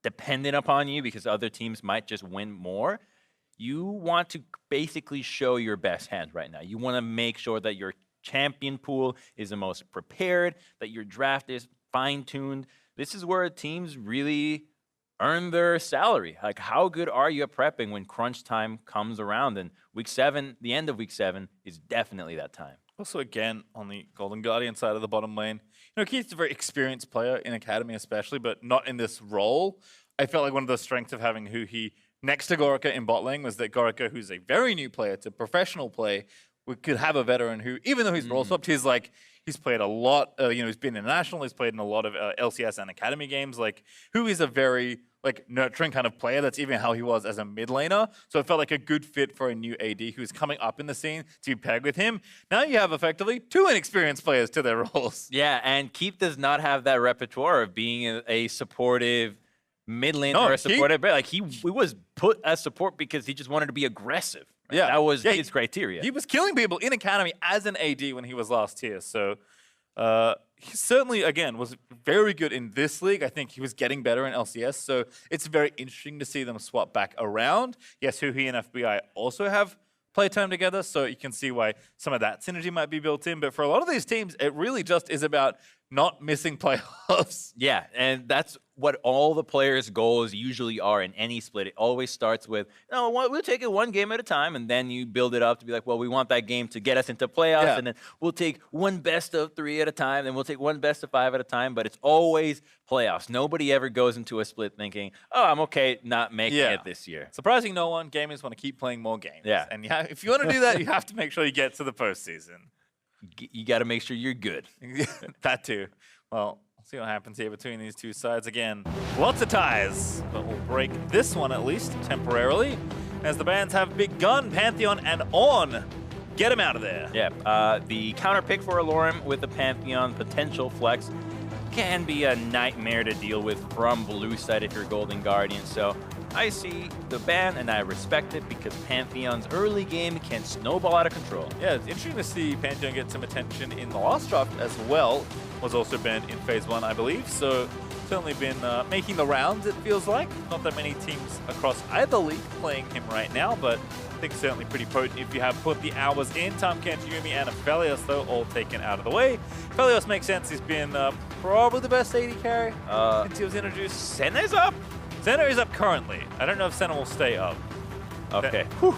dependent upon you because other teams might just win more, you want to basically show your best hand right now. You want to make sure that your champion pool is the most prepared, that your draft is fine-tuned. This is where teams really earn their salary. Like, how good are you at prepping when crunch time comes around? And week 7, the end of week 7, is definitely that time. Also, again, on the Golden Guardian side of the bottom lane, you know, Keith's a very experienced player in Academy especially, but not in this role. I felt like one of the strengths of having Huhi next to Gorica in bot lane was that Gorica, who's a very new player to professional play, we could have a veteran who, even though he's role swapped, he's played a lot, you know, he's been international, he's played in a lot of LCS and Academy games. Like, who is a very nurturing kind of player. That's even how he was as a mid laner. So it felt like a good fit for a new AD who's coming up in the scene to be paired with him. Now you have effectively 2 inexperienced players to their roles. Yeah, and Keith does not have that repertoire of being a supportive mid lane No, or a he- support. But like he was put as support because he just wanted to be aggressive. Right? Yeah. That was Yeah, his criteria. He was killing people in Academy as an AD when he was last here. So he certainly, again, was very good in this league. I think he was getting better in LCS. So it's very interesting to see them swap back around. Yes, Huhi and FBI also have playtime together. So you can see why some of that synergy might be built in. But for a lot of these teams, it really just is about not missing playoffs. Yeah, and that's what all the players' goals usually are in any split. It always starts with, no, we'll take it one game at a time, and then you build it up to be like, well, we want that game to get us into playoffs, Yeah. and then we'll take one best of 3 at a time, then we'll take one best of 5 at a time, but it's always playoffs. Nobody ever goes into a split thinking, oh, I'm okay not making Yeah. it this year. Surprising no one, gamers want to keep playing more games. Yeah. And if you want to do that, you have to make sure you get to the postseason. You got to make sure you're good. That too. Well, we'll see what happens here between these two sides. Again, lots of ties, but we'll break this one at least temporarily, as the bans have begun. Pantheon and On. Get him out of there. Yeah, the counter pick for Alorum with the Pantheon potential flex can be a nightmare to deal with from blue side if you're Golden Guardian. So I see the ban and I respect it because Pantheon's early game can snowball out of control. Yeah, it's interesting to see Pantheon get some attention in the last draft as well. Was also banned in Phase 1, I believe. So certainly been making the rounds, it feels like. Not that many teams across either league playing him right now, but I think certainly pretty potent if you have put the hours in. Tamken, Yumi, and Aphelios, though, all taken out of the way. Aphelios makes sense. He's been probably the best AD carry since he was introduced. Senna's up? Senna is up currently. I don't know if Senna will stay up. Okay. Whew.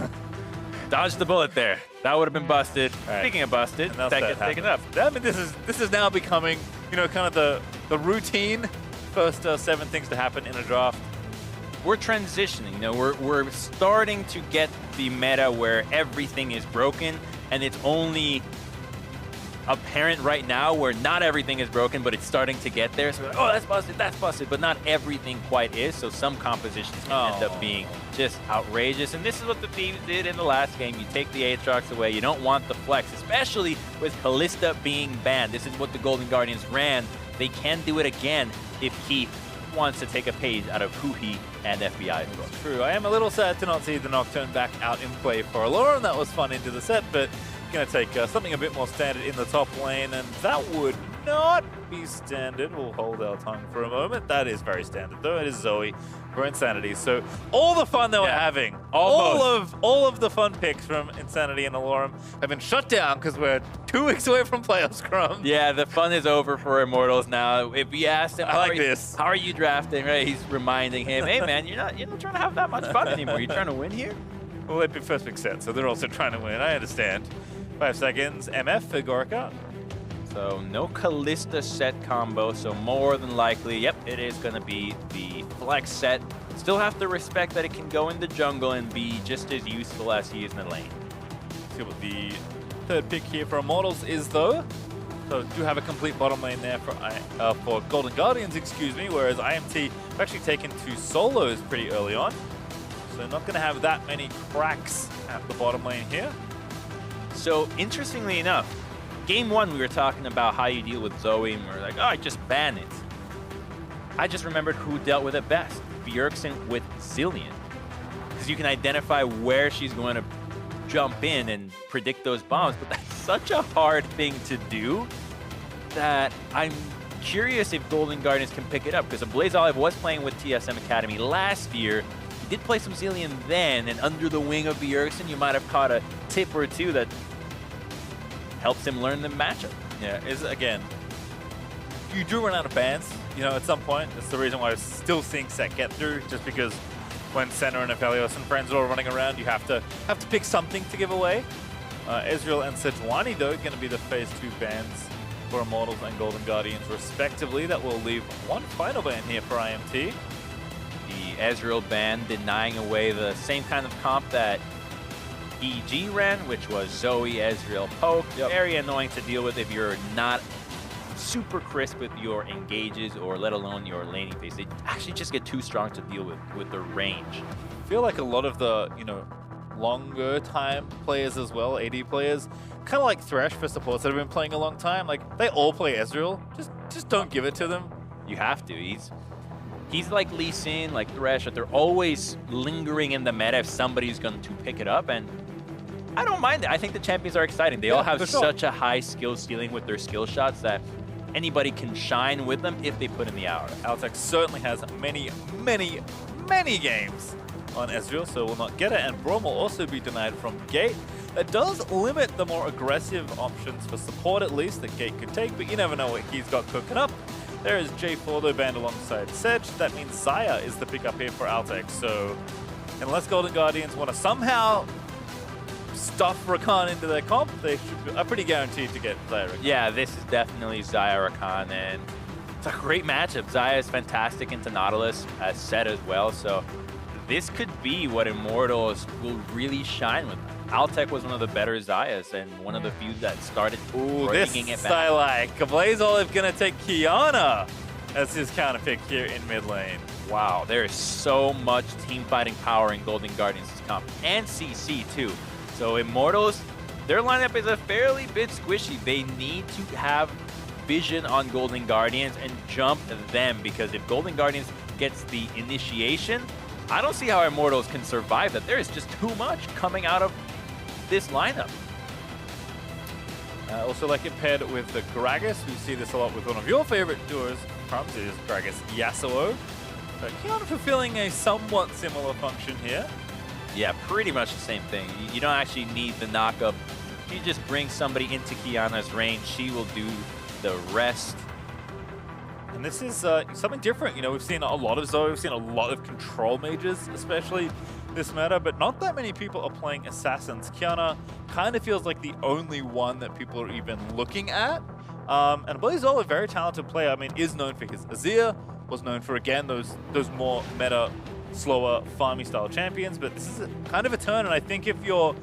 Dodged the bullet there. That would have been busted. All right. Speaking of busted, And that's that that gets taken happened. up. I mean, this is now becoming, kind of the routine. First 7 things to happen in a draft. We're transitioning. We're starting to get the meta where everything is broken, and it's only apparent right now where not everything is broken, but it's starting to get there. So, we're like, oh, that's busted, but not everything quite is. So some compositions can end up being just outrageous. And this is what the Thieves did in the last game. You take the Aatrox away. You don't want the flex, especially with Kalista being banned. This is what the Golden Guardians ran. They can do it again if he wants to take a page out of Huhi and FBI. True. I am a little sad to not see the Nocturne back out in play for Alorum. That was fun into the set, but going to take something a bit more standard in the top lane, and that would not be standard. We'll hold our tongue for a moment. That is very standard, though. It is Zoe for Insanity. So all the fun that we're having, Almost. all of the fun picks from Insanity and Alorum have been shut down because we're 2 weeks away from playoff scrum. Yeah, the fun is over for Immortals now. If we asked him, I like this. How are you drafting? Right, he's reminding him, hey man, you're not trying to have that much fun anymore. You're trying to win here. Well, they'd be first pick set, so they're also trying to win. I understand. 5 seconds. MF for Gorka. So no Kalista set combo, so more than likely, yep, it is going to be the flex set. Still have to respect that it can go in the jungle and be just as useful as he is in the lane. See what the third pick here for Immortals is, though. So do have a complete bottom lane there for Golden Guardians, excuse me, whereas IMT have actually taken 2 solos pretty early on. So not going to have that many cracks at the bottom lane here. So interestingly enough, game 1 we were talking about how you deal with Zoe and we were like, oh, just ban it. I just remembered who dealt with it best. Bjergsen with Zilean. Because you can identify where she's going to jump in and predict those bombs, but that's such a hard thing to do that I'm curious if Golden Guardians can pick it up, because Blaze Olive was playing with TSM Academy last year. He did play some Zilean then, and under the wing of Bjergsen, you might have caught a tip or two that helps him learn the matchup. Yeah, again, you do run out of bans, at some point. That's the reason why I'm still seeing set get through, just because when Senna and Aphelios and friends are all running around, you have to pick something to give away. Ezreal and Sejuani, though, going to be the phase 2 bans for Immortals and Golden Guardians, respectively. That will leave one final ban here for IMT. The Ezreal ban denying away the same kind of comp that EG ran, which was Zoe, Ezreal, Poke. Yep. Very annoying to deal with if you're not super crisp with your engages or let alone your laning phase. They actually just get too strong to deal with the range. I feel like a lot of the, longer time players as well, AD players, kind of like Thresh for supports that have been playing a long time, like they all play Ezreal. Just don't give it to them. You have to. He's he's like Lee Sin, like Thresh, that they're always lingering in the meta if somebody's going to pick it up. And I don't mind it. I think the champions are exciting. They all have for sure. such a high skill ceiling with their skill shots that anybody can shine with them if they put in the hour. Altec certainly has many, many, many games on Ezreal, so will not get it. And Braum will also be denied from Gate. That does limit the more aggressive options for support, at least, that Gate could take, but you never know what he's got cooking up. There is J Fordo banned alongside Sedge. That means Xayah is the pickup here for Altec. So unless Golden Guardians want to somehow stuff Rakan into their comp, they are pretty guaranteed to get Xayah Rakan. Yeah, this is definitely Xayah Rakan, and it's a great matchup. Xayah is fantastic into Nautilus, as said as well, so this could be what Immortals will really shine with. Altec was one of the better Xayahs and one of the few that started bringing it back. I like. Blaze Olive gonna take Kiana as his counter pick here in mid lane. Wow, there is so much team fighting power in Golden Guardians' comp, and CC too. So Immortals, their lineup is a fairly bit squishy. They need to have vision on Golden Guardians and jump them, because if Golden Guardians gets the initiation, I don't see how Immortals can survive that. There is just too much coming out of this lineup. Also like it paired with the Gragas. We see this a lot with one of your favorite duos, perhaps it is Gragas Yasuo. But Kiana fulfilling a somewhat similar function here. Yeah, pretty much the same thing. You don't actually need the knockup. You just bring somebody into Kiana's range, she will do the rest. And this is something different. You know, we've seen a lot of Zoe, we've seen a lot of control mages, especially this meta, but not that many people are playing assassins. Kiana kind of feels like the only one that people are even looking at. And Blaze Olive, a very talented player, I mean, is known for his Azir, was known for, again, those more meta, slower, farmy style champions, but this is kind of a turn, and I think if you're,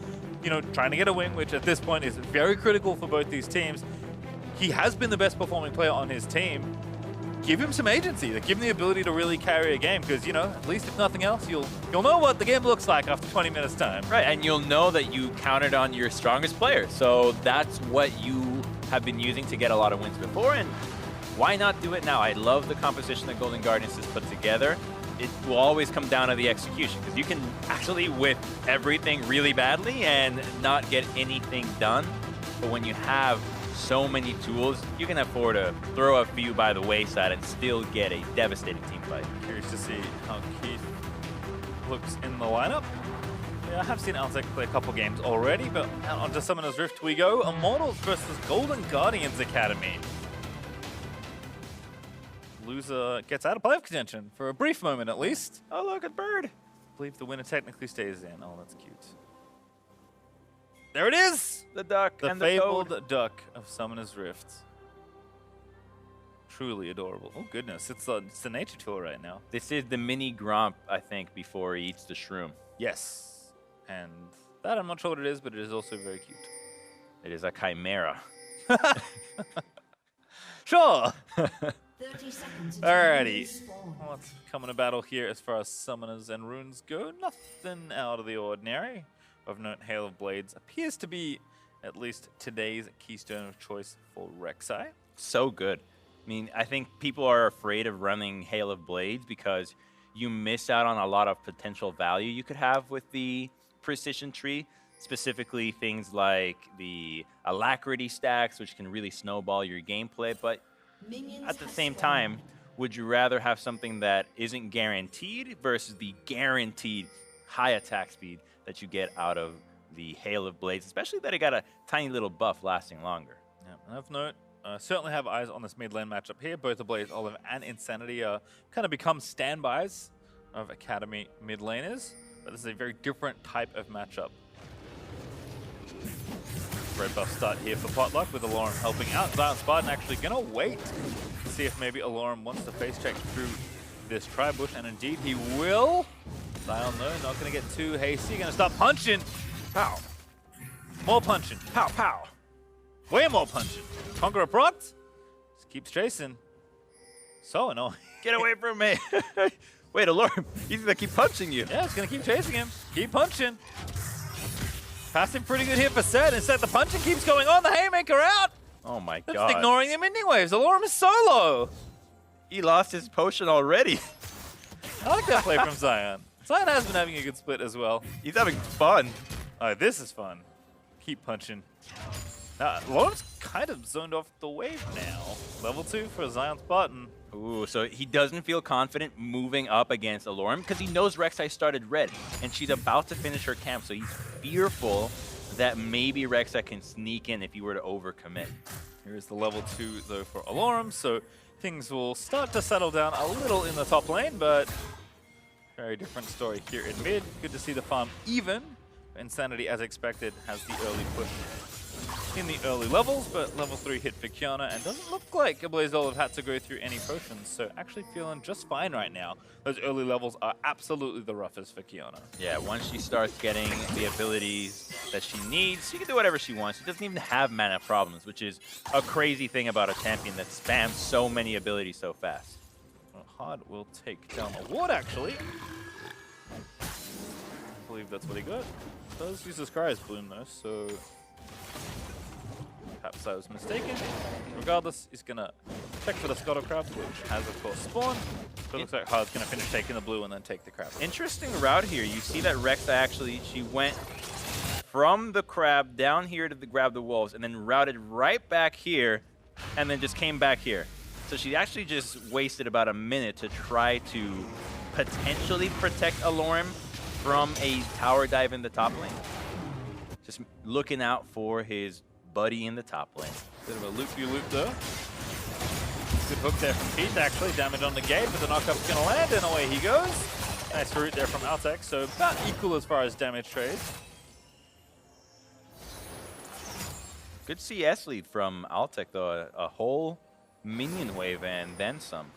you know, trying to get a win, which at this point is very critical for both these teams, he has been the best performing player on his team. Give him some agency, give him the ability to really carry a game, because, you know, at least if nothing else, you'll know what the game looks like after 20 minutes time. Right, and you'll know that you counted on your strongest player. So that's what you have been using to get a lot of wins before, and why not do it now? I love the composition that Golden Guardians has put together. It will always come down to the execution, because you can actually whip everything really badly and not get anything done. But when you have so many tools, you can afford to throw a few by the wayside and still get a devastating team fight. Curious to see how Keith looks in the lineup. Yeah, I have seen Altec play a couple games already, but onto Summoner's Rift we go. Immortals versus Golden Guardians Academy. Loser gets out of playoff contention for a brief moment at least. Oh, look at Bird. I believe the winner technically stays in. Oh, that's cute. There it is! The duck The and the fabled toad. duck of Summoner's Rift. Truly adorable. Oh goodness, it's the nature tour right now. This is the mini Gromp, I think, before he eats the shroom. Yes. And that I'm not sure what it is, but it is also very cute. It is a chimera. Sure! 30 seconds until Alrighty. you spawn. What's coming to battle here as far as summoners and runes go? Nothing out of the ordinary. Of note, Hail of Blades appears to be at least today's keystone of choice for Rek'Sai. So good. I mean, I think people are afraid of running Hail of Blades because you miss out on a lot of potential value you could have with the precision tree, specifically things like the alacrity stacks, which can really snowball your gameplay. But Minions at the have same spawned. time, would you rather have something that isn't guaranteed versus the guaranteed high attack speed that you get out of the Hail of Blades, especially that it got a tiny little buff lasting longer? Yeah, and of note, certainly have eyes on this mid lane matchup here. Both the Blaze Olive and Insanity kind of become standbys of Academy mid laners, but this is a very different type of matchup. Red buff start here for Potluck with Alorum helping out. Zion Spartan actually gonna wait to see if maybe Alorum wants to face check through this Tribush, and indeed he will. Zion though, not gonna get too hasty, gonna start punching. Pow. More punching. Pow, pow. Way more punching. Conqueror proc. Just keeps chasing. So annoying. Get away from me! Wait, Alarm, he's gonna keep punching you. Yeah, it's gonna keep chasing him. Keep punching. Passing pretty good here for Set. Instead, the punching keeps going on. The Haymaker out. Oh my They're god. just ignoring him anyways. Alorum is solo. He lost his potion already. I like that play from Zion. Zion has been having a good split as well. He's having fun. Oh, this is fun. Keep punching. Lawrence kind of zoned off the wave now. Level 2 for Zion's button. Ooh, so he doesn't feel confident moving up against Alorem because he knows Rek'Sai started red, and she's about to finish her camp, so he's fearful that maybe Rek'Sai can sneak in if he were to overcommit. Here's the level 2, though, for Alorem, so things will start to settle down a little in the top lane, but very different story here in mid. Good to see the farm even. Insanity, as expected, has the early push in the early levels, but level 3 hit for Qiyana, and doesn't look like Blaze Olive had to go through any potions, so actually feeling just fine right now. Those early levels are absolutely the roughest for Qiyana. Yeah, once she starts getting the abilities that she needs, she can do whatever she wants. She doesn't even have mana problems, which is a crazy thing about a champion that spams so many abilities so fast. Well, Hard will take down a ward, actually. I believe that's what he got. Does use the Scry's Bloom, though, so perhaps I was mistaken. Regardless, he's going to check for the Scuttle Crab, which has, of course, spawned. But it looks like Hard's going to finish taking the blue and then take the crab. Interesting route here. You see that Rek'Sai actually, she went from the crab down here to grab the wolves and then routed right back here and then just came back here. So she actually just wasted about a minute to try to potentially protect Alorem from a tower dive in the top lane. Just looking out for his buddy in the top lane. Bit of a loop-you-loop though. Good hook there from Keith, actually. Damage on the gate, but the knockup's going to land, and away he goes. Nice route there from Altec, so about equal as far as damage trades. Good CS lead from Altec, though. A whole minion wave and then some.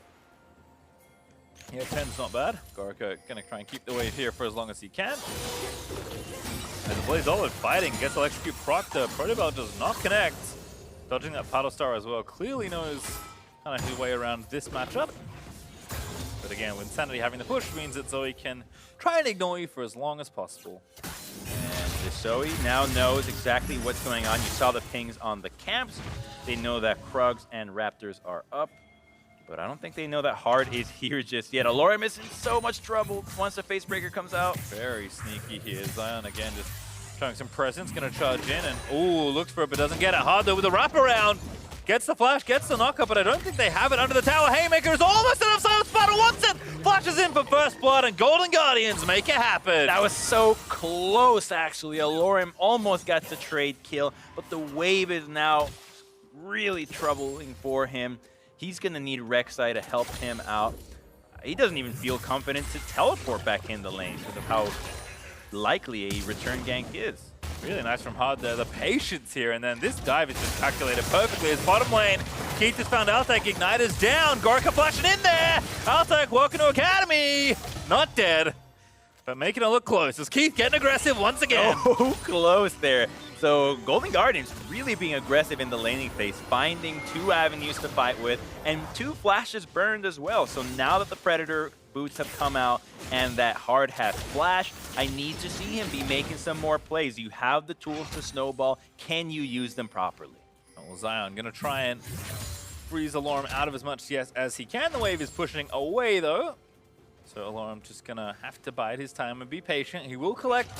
Yeah, 10's not bad. Gorica going to try and keep the wave here for as long as he can. As Blaze Olive fighting, gets Electrocute proc. The Protobell does not connect. Dodging that Paddle Star as well. Clearly knows kind of his way around this matchup. But again, with Insanity having the push means that Zoe can try and ignore you for as long as possible. And Zoe now knows exactly what's going on. You saw the pings on the camps. They know that Krugs and Raptors are up. But I don't think they know that Hard is here just yet. Alorem is in so much trouble once the Facebreaker comes out. Very sneaky here. Zion again just showing some presence. Going to charge in and, ooh, looks for it but doesn't get it. Hard though with the wraparound. Gets the flash, gets the knockup, but I don't think they have it under the tower. Haymaker is almost enough, so Sparta wants it! Flashes in for first blood, and Golden Guardians make it happen. That was so close, actually. Alorem almost got the trade kill, but the wave is now really troubling for him. He's going to need Rek'Sai to help him out. He doesn't even feel confident to teleport back in the lane because of how likely a return gank is. Really nice from Hard there, the patience here, and then this dive is just calculated perfectly. His bottom lane, Keith has found Altec, Igniter's down, Gorica flashing in there! Altec, welcome to Academy! Not dead, but making it look close. Is Keith getting aggressive once again? Oh, close there. So Golden Guardians really being aggressive in the laning phase, finding 2 avenues to fight with, and 2 flashes burned as well. So now that the Predator boots have come out and that Hard has flash, I need to see him be making some more plays. You have the tools to snowball. Can you use them properly? Well, Zion going to try and freeze Alorem out of as much CS as he can. The wave is pushing away though. So Alorem just going to have to bide his time and be patient. He will collect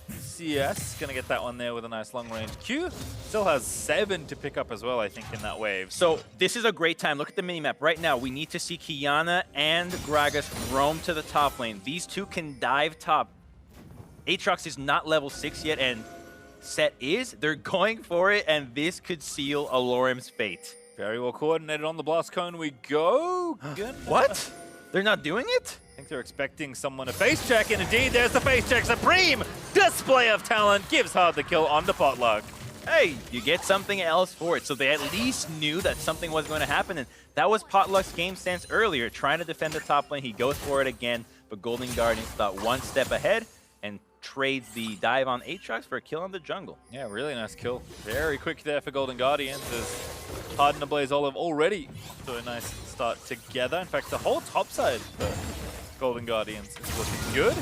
CS, gonna get that one there with a nice long range Q. Still has 7 to pick up as well, I think, in that wave. So this is a great time. Look at the minimap right now. We need to see Qiyana and Gragas roam to the top lane. These 2 can dive top. Aatrox is not level 6 yet, and Set is. They're going for it, and this could seal Alorem's fate. Very well coordinated on the blast cone we go. What? They're not doing it? I think they're expecting someone to face check, and indeed there's the face check. Supreme display of talent gives Hard the kill on the Potluck. Hey, you get something else for it. So they at least knew that something was going to happen, and that was Potluck's game sense earlier, trying to defend the top lane. He goes for it again, but Golden Guardians thought one step ahead and trades the dive on Aatrox for a kill on the jungle. Yeah, really nice kill. Very quick there for Golden Guardians as Hard and Blaze Olive already do a nice start together. In fact, the whole top side for Golden Guardians is looking good.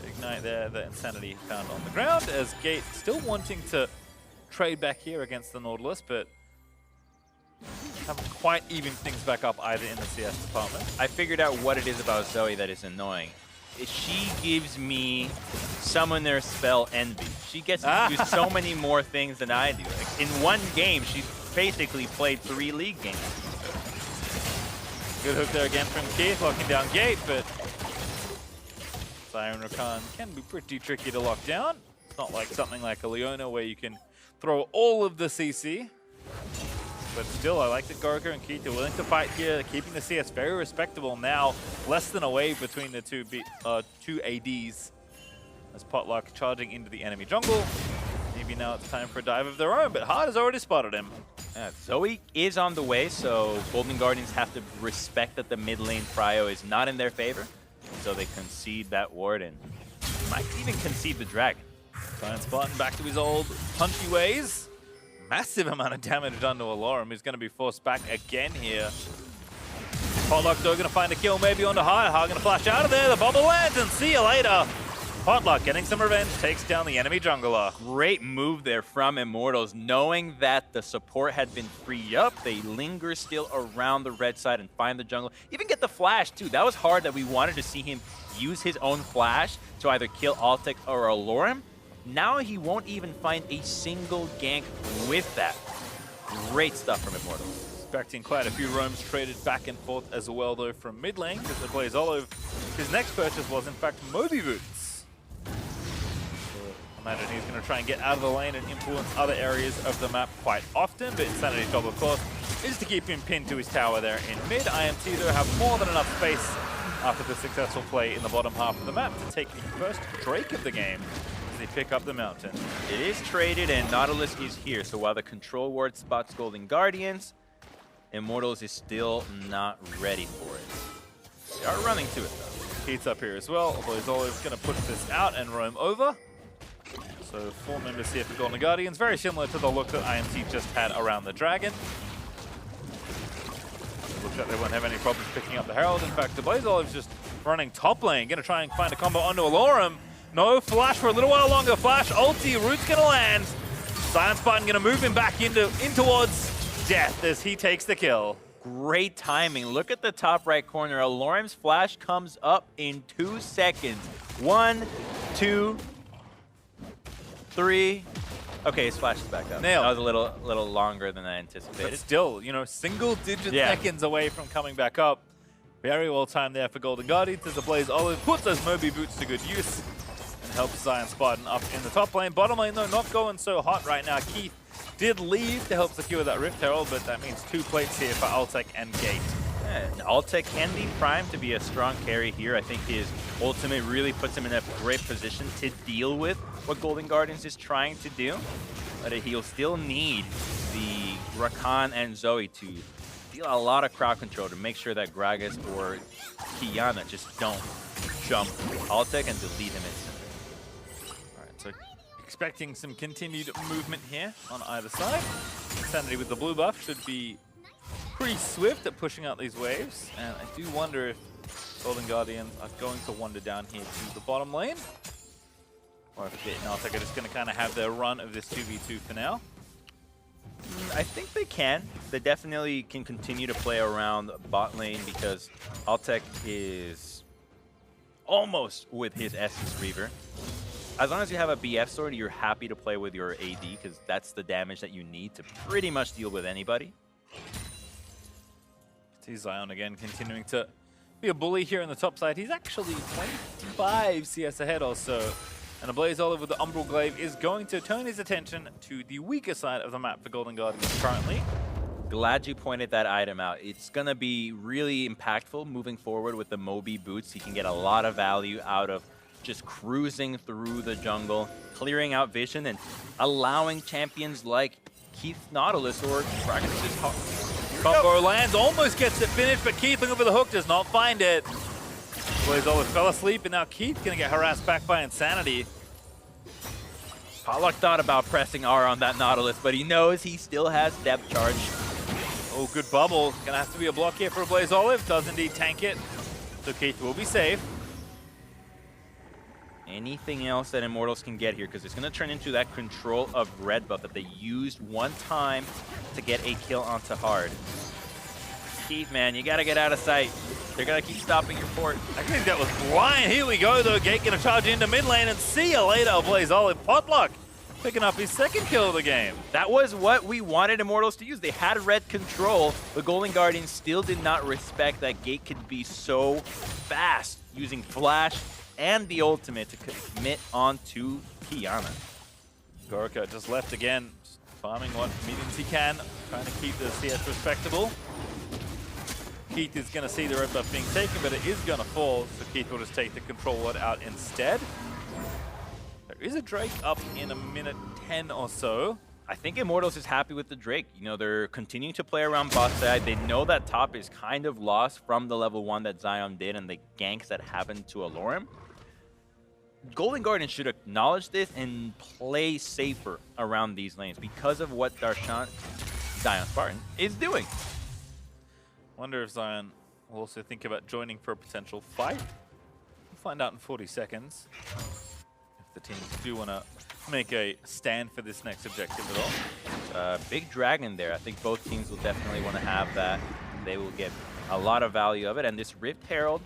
Ignite there, the Insanity found on the ground as Gate still wanting to trade back here against the Nautilus, but haven't quite evened things back up either in the CS department. I figured out what it is about Zoe that is annoying. She gives me Summoner Spell Envy. She gets to do so many more things than I do. Like, in one game, she's basically played 3 league games. Good hook there again from Keith, locking down Gate, but Siren Rakan can be pretty tricky to lock down. It's not like something like a Leona where you can throw all of the CC. But still, I like that Gorka and Keith are willing to fight here, keeping the CS very respectable now. Less than a wave between the two ADs. As Potluck charging into the enemy jungle. Maybe now it's time for a dive of their own, but Hard has already spotted him. Yeah, Zoe is on the way, so Golden Guardians have to respect that the mid lane prio is not in their favor. So they concede that ward and might even concede the dragon. Science Spartan back to his old punchy ways. Massive amount of damage done to Alorum, who's going to be forced back again here. Potluck though going to find a kill maybe onto Hard. Hard going to flash out of there. The bubble lands and see you later. Potluck getting some revenge, takes down the enemy jungler. Great move there from Immortals, knowing that the support had been freed up. They linger still around the red side and find the jungle. Even get the flash too. That was hard that we wanted to see him use his own flash to either kill Altek or Alorum. Now he won't even find a single gank with that. Great stuff from Immortals. Expecting quite a few roams traded back and forth as well though from mid lane, because the plays Olive, his next purchase was in fact Moby Boots. I imagine he's going to try and get out of the lane and influence other areas of the map quite often, but Insanity's job, of course, is to keep him pinned to his tower there in mid. IMT, though, have more than enough space after the successful play in the bottom half of the map to take the first Drake of the game as they pick up the mountain. It is traded and Nautilus is here, so while the control ward spots Golden Guardians, Immortals is still not ready for it. They are running to it, though. Keith's up here as well, although he's always going to push this out and roam over. So 4 members here for Golden Guardians, very similar to the look that IMT just had around the Dragon. Looks like they won't have any problems picking up the Herald. In fact, the Blaze Olive's just running top lane, going to try and find a combo onto Alorum. No flash for a little while longer. Flash, ulti, Root's going to land. Science Spartan going to move him back in towards death as he takes the kill. Great timing. Look at the top right corner. Alorum's flash comes up in 2 seconds. 1, 2, 3. Okay, his flash is back up. Nailed. That was a little longer than I anticipated. But still, you know, single-digit seconds away from coming back up. Very well timed there for Golden Guardians as the Blaze Olive puts those Moby Boots to good use and helps Science Spartan up in the top lane. Bottom lane, though, not going so hot right now. Keith did leave to help secure that Rift Herald, but that means 2 plates here for Altek and Gate. Yeah, Altek can be primed to be a strong carry here. I think his ultimate really puts him in a great position to deal with what Golden Guardians is trying to do. But he'll still need the Rakan and Zoe to deal a lot of crowd control to make sure that Gragas or Qiyana just don't jump Altek and delete him instantly. All right, so expecting some continued movement here on either side. Insanity with the blue buff should be pretty swift at pushing out these waves, and I do wonder if Golden Guardians are going to wander down here to the bottom lane, or if Gate and Altek are just going to kind of have their run of this 2v2 for now. I think they can. They definitely can continue to play around bot lane because Altek is almost with his Essence Reaver. As long as you have a BF sword, you're happy to play with your AD because that's the damage that you need to pretty much deal with anybody. See Zion again continuing to be a bully here on the top side. He's actually 25 CS ahead or so. And a Blaze Olive with the Umbral Glaive is going to turn his attention to the weaker side of the map for Golden Guardians currently. Glad you pointed that item out. It's going to be really impactful moving forward with the Moby Boots. He can get a lot of value out of just cruising through the jungle, clearing out vision, and allowing champions like Keith Nautilus or Gragas' Combo lands, almost gets it finished, but Keith looking for the hook, does not find it. Blaze Olive fell asleep, and now Keith's going to get harassed back by Insanity. Potluck thought about pressing R on that Nautilus, but he knows he still has depth charge. Oh, good bubble. Going to have to be a block here for a Blaze Olive. Does indeed tank it, so Keith will be safe. Anything else that Immortals can get here, because it's going to turn into that control of red buff that they used one time to get a kill onto Hard. Keith, man. You got to get out of sight. They're going to keep stopping your port. I think that was blind. Here we go, though. Gate gonna charge into mid lane, and see you later, Blazol. Potluck picking up his second kill of the game. That was what we wanted Immortals to use. They had red control, but Golden Guardians still did not respect that Gate could be so fast using Flash and the ultimate to commit onto Qiyana. Gorica just left again, just farming what minions he can, trying to keep the CS respectable. Keith is going to see the red buff being taken, but it is going to fall, so Keith will just take the control ward out instead. There is a Drake up in a minute 10 or so. I think Immortals is happy with the Drake. You know, they're continuing to play around bot side. They know that top is kind of lost from the level 1 that Zion did and the ganks that happened to Alorim. Golden Guardians should acknowledge this and play safer around these lanes because of what Darshan, Zion Spartan, is doing. Wonder if Zion will also think about joining for a potential fight. We'll find out in 40 seconds if the teams do want to make a stand for this next objective at all. Big dragon there. I think both teams will definitely want to have that. They will get a lot of value of it. And this Rift Herald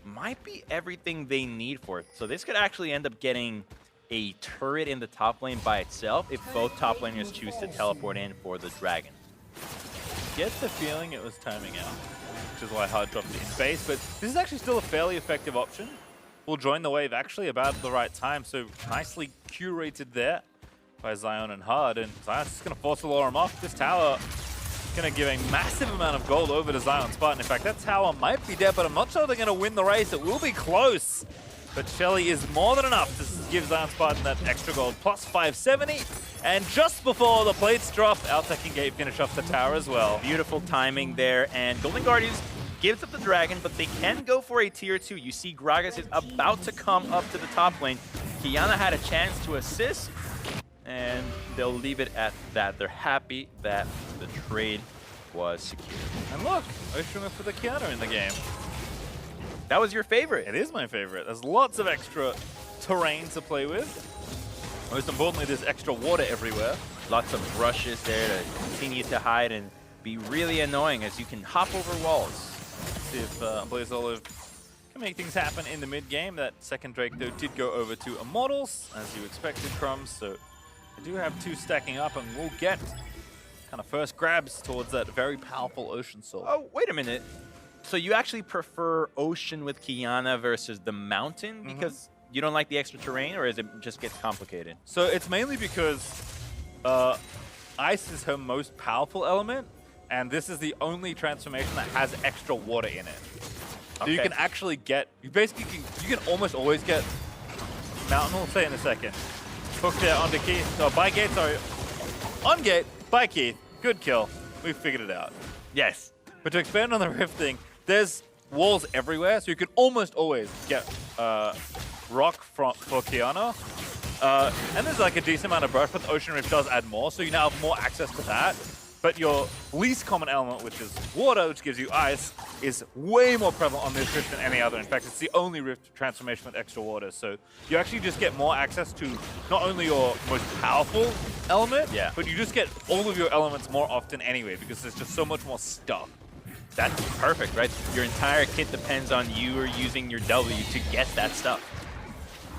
might be everything they need for it. So this could actually end up getting a turret in the top lane by itself if both top laners choose to teleport in for the dragon. Get the feeling it was timing out, which is why Hard dropped it in base, but this is actually still a fairly effective option. We'll join the wave actually about the right time, so nicely curated there by Zion and Hard, and Zion's just going to force Alorim off. This tower going to give a massive amount of gold over to Zion Spartan. In fact, that tower might be dead, but I'm not sure they're going to win the race. It will be close, but Shelly is more than enough to give Zion Spartan that extra gold, plus 570. And just before the plates drop, Altec and Gate finish off the tower as well. Beautiful timing there, and Golden Guardians gives up the dragon, but they can go for a tier 2. You see Gragas is about to come up to the top lane. Qiyana had a chance to assist, and they'll leave it at that. They're happy that the trade was secured. And look, Oceanwolf with the Qiyana in the game. That was your favorite. It is my favorite. There's lots of extra terrain to play with. Most importantly, there's extra water everywhere. Lots of brushes there to continue to hide and be really annoying as you can hop over walls. See if Blazol can make things happen in the mid game. That second Drake, though, did go over to Immortals, as you expected, Crumbs. So I do have two stacking up, and we'll get kind of first grabs towards that very powerful Ocean Soul. Oh, wait a minute. So you actually prefer Ocean with Qiyana versus the Mountain because you don't like the extra terrain, or is it just gets complicated? So it's mainly because Ice is her most powerful element, and this is the only transformation that has extra water in it. So you can actually get, you can almost always get Mountain, we'll say in a second. Hook there onto Keith, no, by Gate, sorry. On Gate, by Keith, good kill. We figured it out. Yes. But to expand on the Rift thing, there's walls everywhere, so you can almost always get rock for Qiyana. And there's like a decent amount of brush, but the Ocean Rift does add more, so you now have more access to that. But your least common element, which is water, which gives you ice, is way more prevalent on this Rift than any other. In fact, it's the only Rift transformation with extra water. So you actually just get more access to not only your most powerful element, but you just get all of your elements more often anyway, because there's just so much more stuff. That's perfect, right? Your entire kit depends on you or using your W to get that stuff.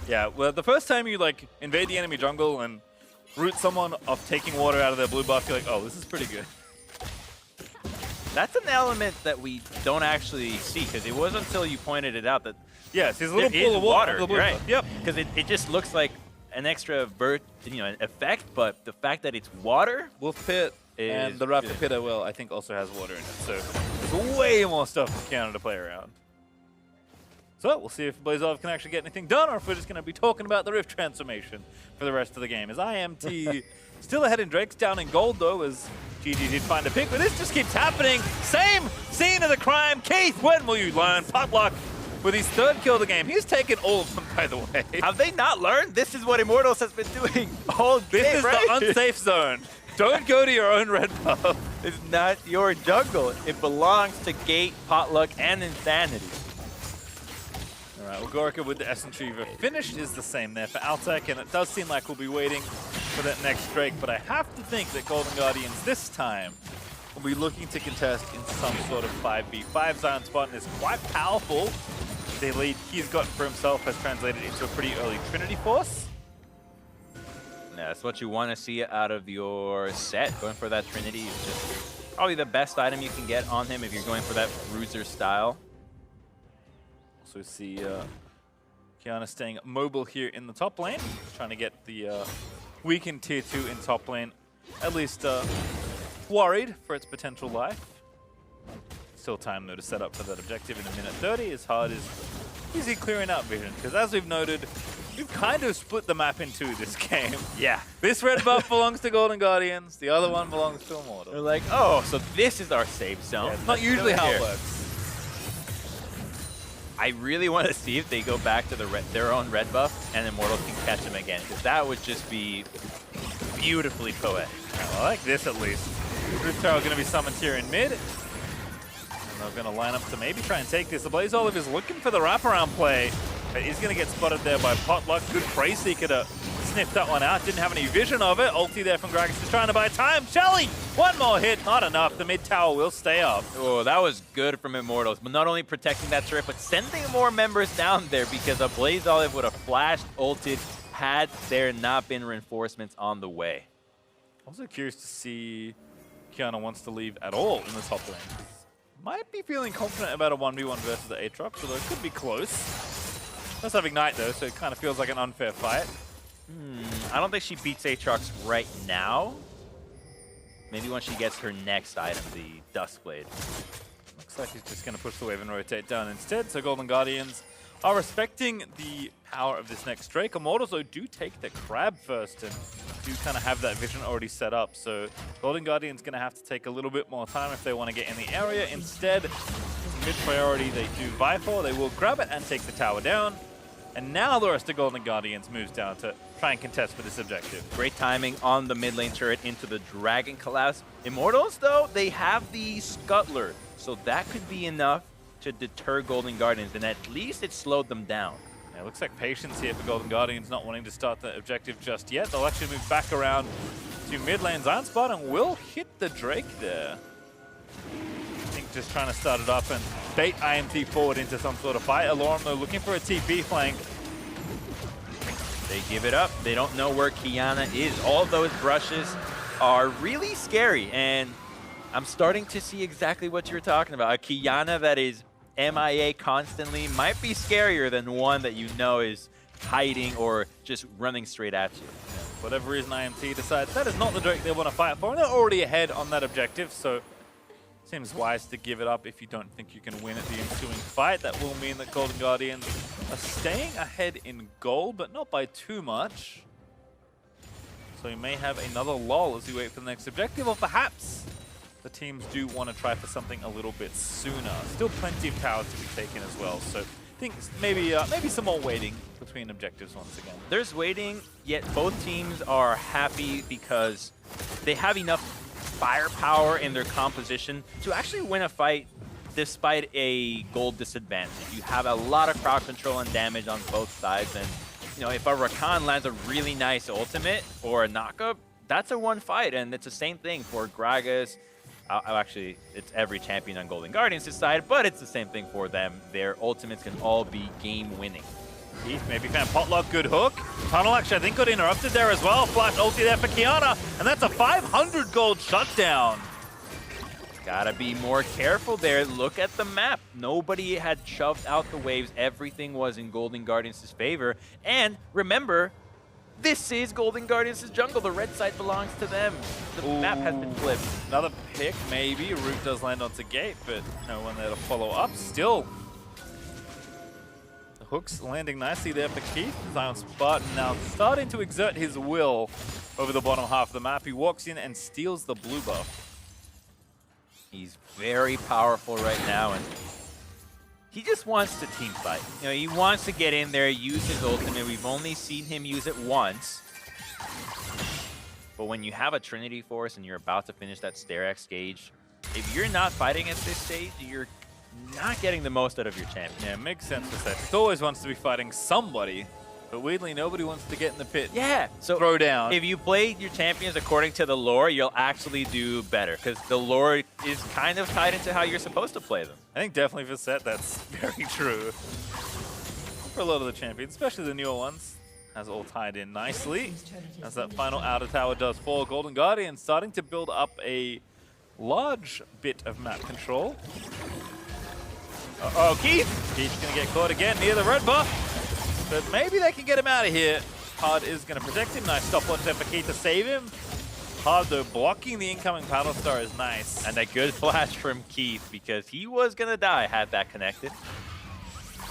Yeah, well, the first time you like invade the enemy jungle and root someone of taking water out of their blue buff, you're like, oh, this is pretty good. That's an element that we don't actually see, because it wasn't until you pointed it out that yes, there's a little pool of water. Right? Yep. Because it just looks like an extra effect, but the fact that it's water, Wolf Pit and the Raptor Pit will, I think, also has water in it. So there's way more stuff for Qiyana to play around. So we'll see if Blazov can actually get anything done, or if we're just going to be talking about the Rift transformation for the rest of the game. As IMT still ahead in Drake's down in gold, though, as GG did find a pick, but this just keeps happening. Same scene of the crime. Keith, when will you learn? Potluck with his third kill of the game. He's taken all of them, by the way. Have they not learned? This is what Immortals has been doing all day, This is right? the unsafe zone. Don't go to your own red buff. It's not your jungle. It belongs to Gate, Potluck, and Insanity. All right, well, Gorica with the Essence Reaver finished is the same there for Altec, and it does seem like we'll be waiting for that next Drake, but I have to think that Golden Guardians this time will be looking to contest in some sort of 5v5. Zion Spartan is quite powerful. The lead he's gotten for himself has translated into a pretty early Trinity Force. Yeah, that's what you want to see out of your set. Going for that Trinity is just probably the best item you can get on him if you're going for that bruiser style. Also see Qiyana staying mobile here in the top lane, trying to get the weakened tier 2 in top lane at least worried for its potential life. Still time though to set up for that objective in a minute 30. As hard as easy clearing out vision, because as we've noted, we've kind of split the map in two this game. Yeah. This red buff belongs to Golden Guardians, the other one belongs to Immortal. They're like, oh, so this is our safe zone. Yeah, it's not usually how it works. I really want to see if they go back to their own red buff and Immortal can catch them again, because that would just be beautifully poetic. I like this at least. Truth Tower going to be summoned here in mid. And they're going to line up to maybe try and take this. The Blaze Olive is looking for the wraparound play, but he's going to get spotted there by Potluck. Good Praise Seeker to sniff that one out. Didn't have any vision of it. Ulti there from Gragas just trying to buy time. Shelly, one more hit, not enough. The mid tower will stay up. Oh, that was good from Immortals, but not only protecting that turret, but sending more members down there, because a Blaze Olive would have flashed ulted had there not been reinforcements on the way. Also curious to see Qiyana wants to leave at all in the top lane. Might be feeling confident about a 1v1 versus the Aatrox, although it could be close. Does have Ignite though, so it kind of feels like an unfair fight. I don't think she beats Aatrox right now. Maybe when she gets her next item, the Duskblade. Looks like he's just going to push the wave and rotate down instead, so Golden Guardians are respecting the power of this next Drake. Immortals, though, do take the Crab first and do kind of have that vision already set up. So Golden Guardians going to have to take a little bit more time if they want to get in the area. Instead, mid-priority, they do Vifor. They will grab it and take the tower down. And now the rest of Golden Guardians moves down to try and contest for this objective. Great timing on the mid lane turret into the Dragon collapse. Immortals, though, they have the Scuttler, so that could be enough to deter Golden Guardians, and at least it slowed them down. Yeah, it looks like patience here for Golden Guardians, not wanting to start the objective just yet. They'll actually move back around to mid lane. Zion Spartan will hit the Drake there. I think just trying to start it up and bait IMT forward into some sort of fight. Alorum, though, looking for a TP flank. They give it up. They don't know where Qiyana is. All of those brushes are really scary, and I'm starting to see exactly what you're talking about. A Qiyana that is MIA constantly might be scarier than one that you know is hiding or just running straight at you. Yeah, for whatever reason, IMT decides that is not the Drake they want to fight for, and they're already ahead on that objective, so seems wise to give it up if you don't think you can win at the ensuing fight. That will mean that Golden Guardians are staying ahead in gold, but not by too much. So we may have another lull as we wait for the next objective, or perhaps the teams do want to try for something a little bit sooner. Still plenty of towers to be taken as well, so I think maybe some more waiting between objectives once again. There's waiting, yet both teams are happy because they have enough firepower in their composition to actually win a fight despite a gold disadvantage. You have a lot of crowd control and damage on both sides, and you know, if a Rakan lands a really nice ultimate or a knockup, that's a one fight, and it's the same thing for Gragas. Actually, it's every champion on Golden Guardians' side, but it's the same thing for them. Their ultimates can all be game-winning. Heath maybe found Potluck, good hook. Tunnel actually I think got interrupted there as well. Flash ulti there for Qiyana, and that's a 500 gold shutdown. Gotta be more careful there. Look at the map. Nobody had shoved out the waves. Everything was in Golden Guardians' favor. And remember, this is Golden Guardians' jungle. The red side belongs to them. The map has been flipped. Another pick, maybe. Root does land onto gate, but no one there to follow up. Still, the hooks landing nicely there for Keith. Zion Spartan now starting to exert his will over the bottom half of the map. He walks in and steals the blue buff. He's very powerful right now, and he just wants to team fight. You know, he wants to get in there, use his ultimate. We've only seen him use it once. But when you have a Trinity Force and you're about to finish that Sterak's gauge, if you're not fighting at this stage, you're not getting the most out of your champion. Yeah, it makes sense to say. He always wants to be fighting somebody. But weirdly, nobody wants to get in the pit. Yeah. So Throw down. if you play your champions according to the lore, you'll actually do better because the lore is kind of tied into how you're supposed to play them. I think definitely for set, that's very true. For a lot of the champions, especially the newer ones, has all tied in nicely. As that final outer tower does fall, Golden Guardian starting to build up a large bit of map control. Uh-oh, Keith! Keith's going to get caught again near the red buff, but maybe they can get him out of here. Hard is going to protect him. Nice stopwatch there for Keith to save him. Hard, though, blocking the incoming Paddle Star is nice. And a good flash from Keith because he was going to die had that connected.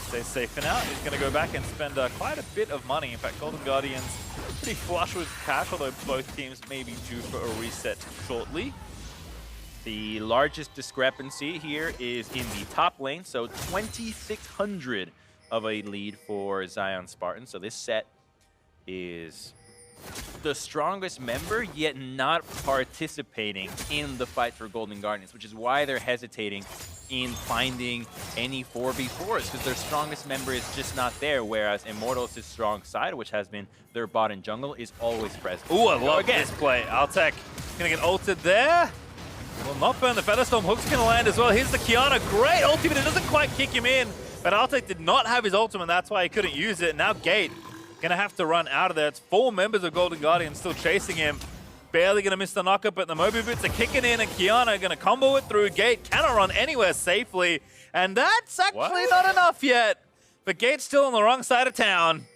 Stay safe for now. He's going to go back and spend quite a bit of money. In fact, Golden Guardians pretty flush with cash, although both teams may be due for a reset shortly. The largest discrepancy here is in the top lane, so 2,600 of a lead for Zion Spartan. So this set is the strongest member, yet not participating in the fight for Golden Guardians, which is why they're hesitating in finding any 4v4s, because their strongest member is just not there, whereas Immortals' strong side, which has been their bot and jungle, is always present. Ooh, I love this play. Altec going to get ulted there. Will not burn the Featherstorm. Hook's going to land as well. Here's the Kiana. Great ulti, but it doesn't quite kick him in. But Altec did not have his ultimate, that's why he couldn't use it. Now Gate going to have to run out of there. It's 4 members of Golden Guardian still chasing him. Barely going to miss the knockup, but the Moby Boots are kicking in, and Kiana going to combo it through. Gate cannot run anywhere safely, and that's actually not enough yet. But Gate's still on the wrong side of town.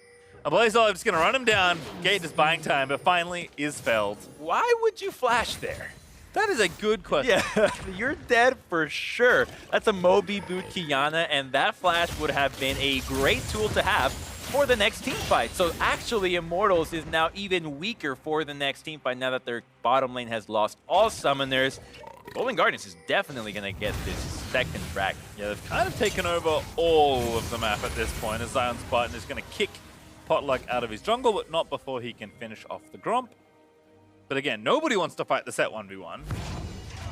Blaze Olive is going to run him down. Gate is buying time, but finally is felled. Why would you flash there? That is a good question. Yeah, you're dead for sure. That's a Moby Boot Kiana, and that flash would have been a great tool to have for the next team fight. So actually, Immortals is now even weaker for the next team fight now that their bottom lane has lost all summoners. Golden Guardians is definitely going to get this second dragon. Yeah, they've kind of taken over all of the map at this point, as Zion Spartan is going to kick Potluck out of his jungle, but not before he can finish off the Gromp. But again, nobody wants to fight the set 1v1.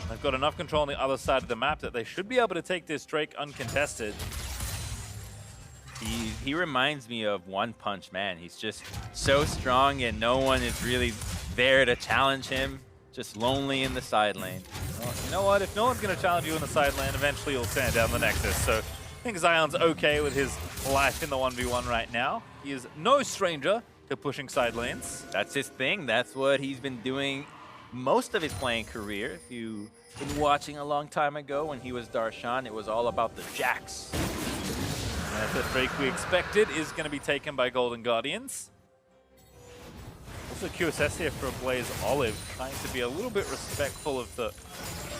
They've got enough control on the other side of the map that they should be able to take this Drake uncontested. He reminds me of One Punch Man. He's just so strong and no one is really there to challenge him. Just lonely in the side lane. Well, you know what? If no one's going to challenge you in the side lane, eventually you'll stand down the Nexus. So I think Zion's okay with his life in the 1v1 right now. He is no stranger to pushing side lanes. That's his thing. That's what he's been doing most of his playing career. If you've been watching a long time ago when he was Darshan, it was all about the Jax. And the Drake we expected is going to be taken by Golden Guardians. Also QSS here for Blaze Olive, trying to be a little bit respectful of the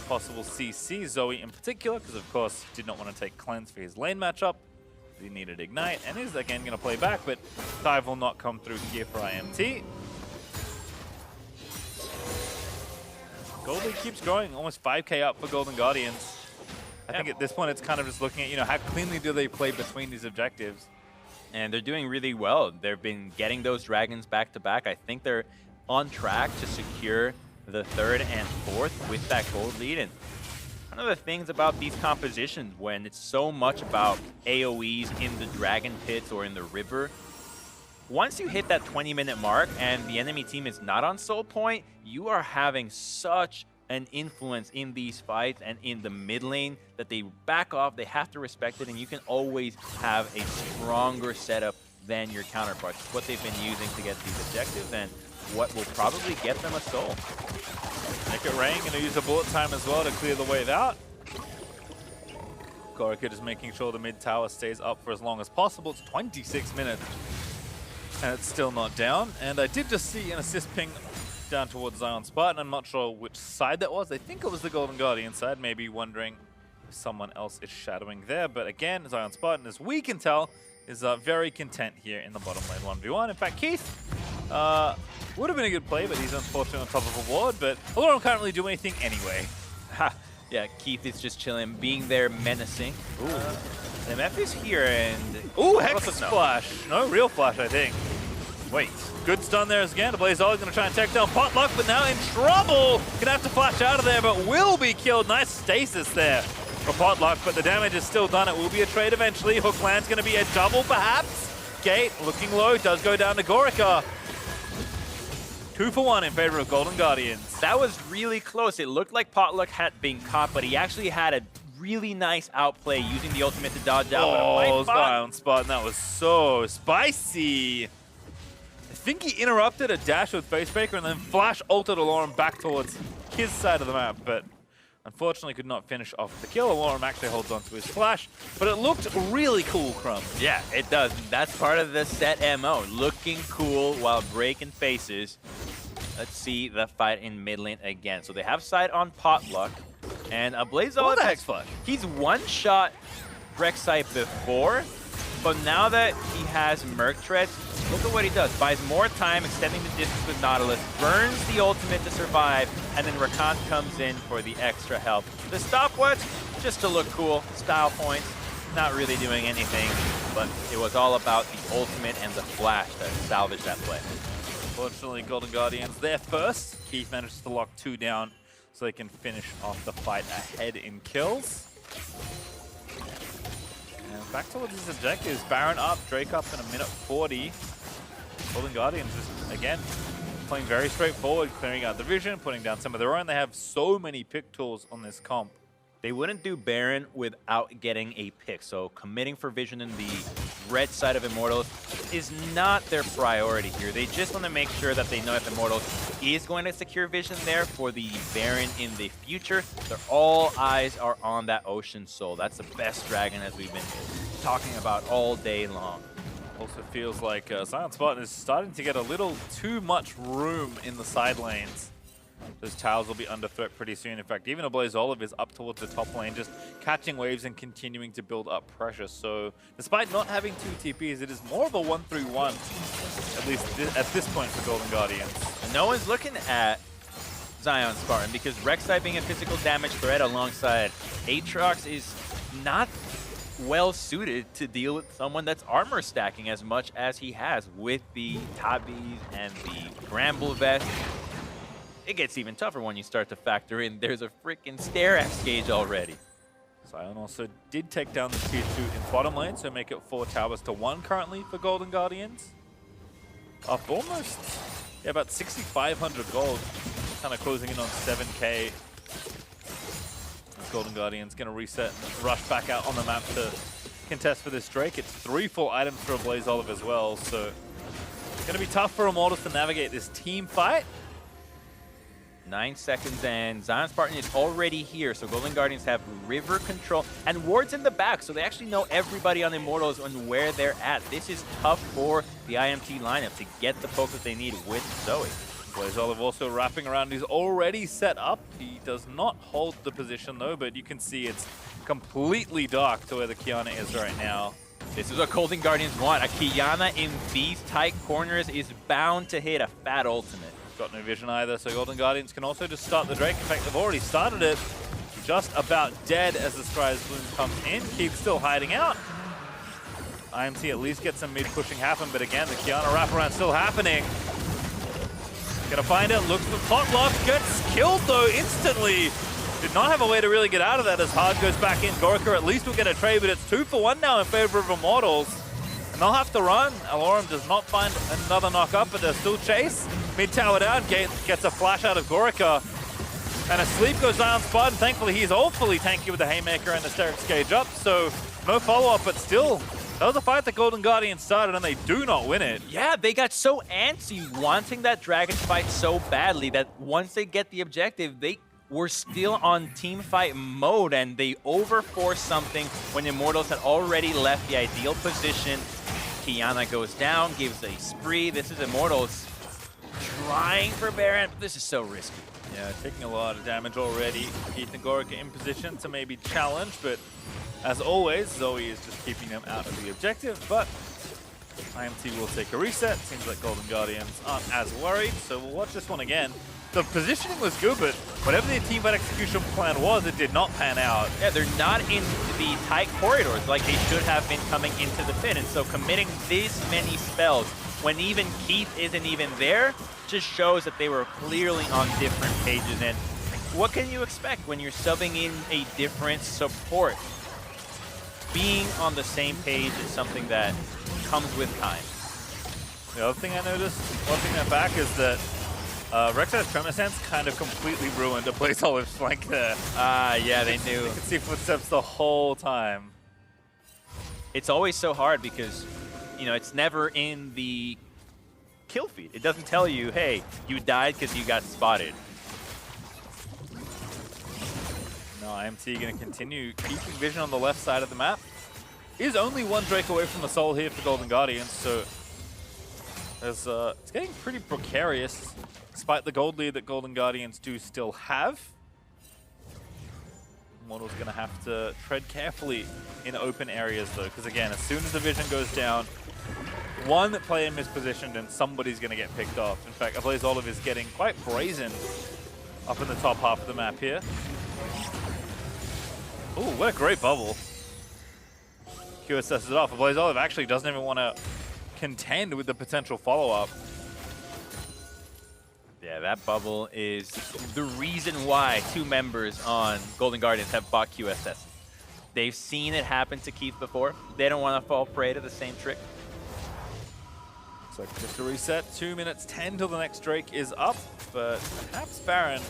possible CC, Zoe in particular, because of course he did not want to take Cleanse for his lane matchup. He needed Ignite, and is again going to play back, but Dive will not come through here for IMT. Gold League keeps growing, almost 5k up for Golden Guardians. I think at this point it's kind of just looking at, how cleanly do they play between these objectives. And they're doing really well. They've been getting those dragons back to back. I think they're on track to secure the 3rd and 4th with that gold lead. And one of the things about these compositions, when it's so much about AoEs in the dragon pits or in the river, once you hit that 20-minute mark and the enemy team is not on soul point, you are having such an influence in these fights and in the mid lane that they back off, they have to respect it, and you can always have a stronger setup than your counterparts. It's what they've been using to get these objectives and what will probably get them a soul. Nickit Rain going to use a bullet time as well to clear the wave out. Gorica just making sure the mid tower stays up for as long as possible. It's 26 minutes and it's still not down. And I did just see an assist ping down towards Zion Spartan. I'm not sure which side that was. I think it was the Golden Guardian side, maybe wondering if someone else is shadowing there. But again, Zion Spartan, as we can tell, is very content here in the bottom lane 1v1. In fact, Keith would have been a good play, but he's unfortunately on top of a ward. But Aloran can't really do anything anyway. Ha! Yeah, Keith is just chilling, being there menacing. Ooh. MF is here and... Ooh, Hex Splash. No, real flash, I think. Wait. Good stun there again. Blaze Olive going to try and take down Potluck, but now in trouble. Going to have to flash out of there, but will be killed. Nice stasis there for Potluck, but the damage is still done. It will be a trade eventually. Hook land's going to be a double, perhaps. Gate looking low, does go down to Gorica. 2 for 1 in favor of Golden Guardians. That was really close. It looked like Potluck had been caught, but he actually had a really nice outplay using the ultimate to dodge out. Oh, Zion spot, and that was so spicy. I think he interrupted a dash with Facebreaker and then flash ulted Alorum back towards his side of the map, but unfortunately could not finish off the kill. Alorum actually holds on to his flash, but it looked really cool, Crumb. Yeah, it does. That's part of the set MO. Looking cool while breaking faces. Let's see the fight in mid lane again. So they have sight on Potluck. And Blaze Oh, the Hex Flash. He's one-shot Rek'Sai before, but now that he has Merc Treads, look at what he does. Buys more time, extending the distance with Nautilus, burns the ultimate to survive, and then Rakan comes in for the extra help. The stopwatch, just to look cool, style points, not really doing anything, but it was all about the ultimate and the flash that salvaged that play. Unfortunately, Golden Guardians there first. Keith manages to lock 2 down so they can finish off the fight ahead in kills. And back towards his objectives. Baron up, Drake up in a minute 40. Golden Guardians just, again, playing very straightforward, clearing out the vision, putting down some of their own. They have so many pick tools on this comp. They wouldn't do Baron without getting a pick, so committing for vision in the red side of Immortals is not their priority here. They just want to make sure that they know if Immortals is going to secure vision there for the Baron in the future. All eyes are on that Ocean Soul. That's the best dragon, as we've been talking about all day long. Also feels like Zion Spartan is starting to get a little too much room in the side lanes. Those towers will be under threat pretty soon. In fact, even Blaze Olive is up towards the top lane, just catching waves and continuing to build up pressure. So, despite not having 2 TPs, it is more of a 1-3-1, at least at this point for Golden Guardians. And no one's looking at Zion Spartan because Rek'Sai being a physical damage threat alongside Aatrox is not well suited to deal with someone that's armor stacking as much as he has with the Tabis and the Bramble Vest. It gets even tougher when you start to factor in there's a freaking Sterak's gauge already. Zion also did take down the tier 2 in bottom lane, so make it 4 towers to 1 currently for Golden Guardians. Up almost, yeah, about 6,500 gold, kind of closing in on 7k. Golden Guardians going to reset and rush back out on the map to contest for this Drake. It's 3 full items for a Blaze Olive as well, so it's going to be tough for Immortals to navigate this team fight. 9 seconds and Zion Spartan is already here, so Golden Guardians have river control and wards in the back, so they actually know everybody on Immortals and where they're at. This is tough for the IMT lineup to get the poke that they need with Zoe. Blaze Olive also wrapping around. He's already set up. He does not hold the position though, but you can see it's completely dark to where the Qiyana is right now. This is what Golden Guardians want. A Qiyana in these tight corners is bound to hit a fat ultimate. Got no vision either, so Golden Guardians can also just start the Drake. In fact, they've already started it. Just about dead as the Scry's Bloom comes in. Keith's still hiding out. IMT at least gets some mid-pushing happen, but again, the Qiyana wraparound still happening. Gonna find it, looks for Potluck, gets killed though instantly. Did not have a way to really get out of that as Hard goes back in. Gorica at least will get a trade, but it's 2 for 1 now in favor of Immortals. And they'll have to run. Alorum does not find another knock up, but they'll still chase. Mid tower down, gets a flash out of Gorica. And a sleep goes Zion Spartan. Thankfully, he's awfully tanky with the Haymaker and the Sterak's gauge up, so no follow-up, but still, that was a fight that Golden Guardians started, and they do not win it. Yeah, they got so antsy wanting that dragon fight so badly that once they get the objective, they were still on team fight mode, and they overforced something when Immortals had already left the ideal position. Qiyana goes down, gives a spree. This is Immortals trying for Baron. This is so risky. Yeah, taking a lot of damage already. Keith and Gorica in position to maybe challenge, but as always, Zoe is just keeping them out of the objective, but IMT will take a reset. Seems like Golden Guardians aren't as worried, so we'll watch this one again. The positioning was good, but whatever their team fight execution plan was, it did not pan out. Yeah, they're not in the tight corridors like they should have been coming into the pit, and so committing this many spells when even Keith isn't even there just shows that they were clearly on different pages. And what can you expect when you're subbing in a different support? being on the same page is something that comes with time. The other thing I noticed, watching that back, is that Rek'Sai's Tremor kind of completely ruined a Blaze Olive's flank there. Yeah, they knew. You could see footsteps the whole time. It's always so hard because, you know, it's never in the kill feed. It doesn't tell you, hey, you died because you got spotted. No, IMT going to continue keeping vision on the left side of the map. Is only one Drake away from the soul here for Golden Guardians, so it's getting pretty precarious, despite the gold lead that Golden Guardians do still have. Immortal's going to have to tread carefully in open areas, though, because again, as soon as the vision goes down, one player mispositioned and somebody's going to get picked off. In fact, Blaze Olive is getting quite brazen up in the top half of the map here. Ooh, what a great bubble. QSS it off. Blaze Olive actually doesn't even want to contend with the potential follow-up. Yeah, that bubble is the reason why 2 members on Golden Guardians have bought QSS. They've seen it happen to Keith before. They don't want to fall prey to the same trick. So just a reset, 2 minutes 10 till the next Drake is up, but perhaps Baron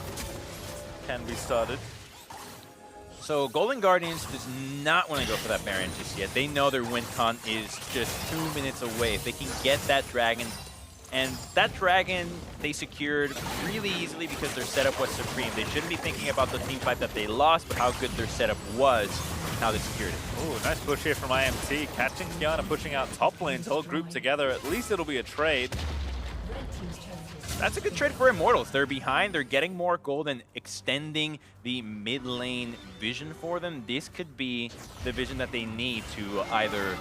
can be started. So Golden Guardians does not want to go for that Baron just yet. They know their win con is just 2 minutes away. If they can get that Dragon, and that Dragon they secured really easily because their setup was supreme. They shouldn't be thinking about the team fight that they lost, but how good their setup was and how they secured it. Ooh, nice push here from IMT, catching Kiana, pushing out top lanes, all grouped together. At least it'll be a trade. That's a good trade for Immortals. They're behind, they're getting more gold and extending the mid lane vision for them. This could be the vision that they need to either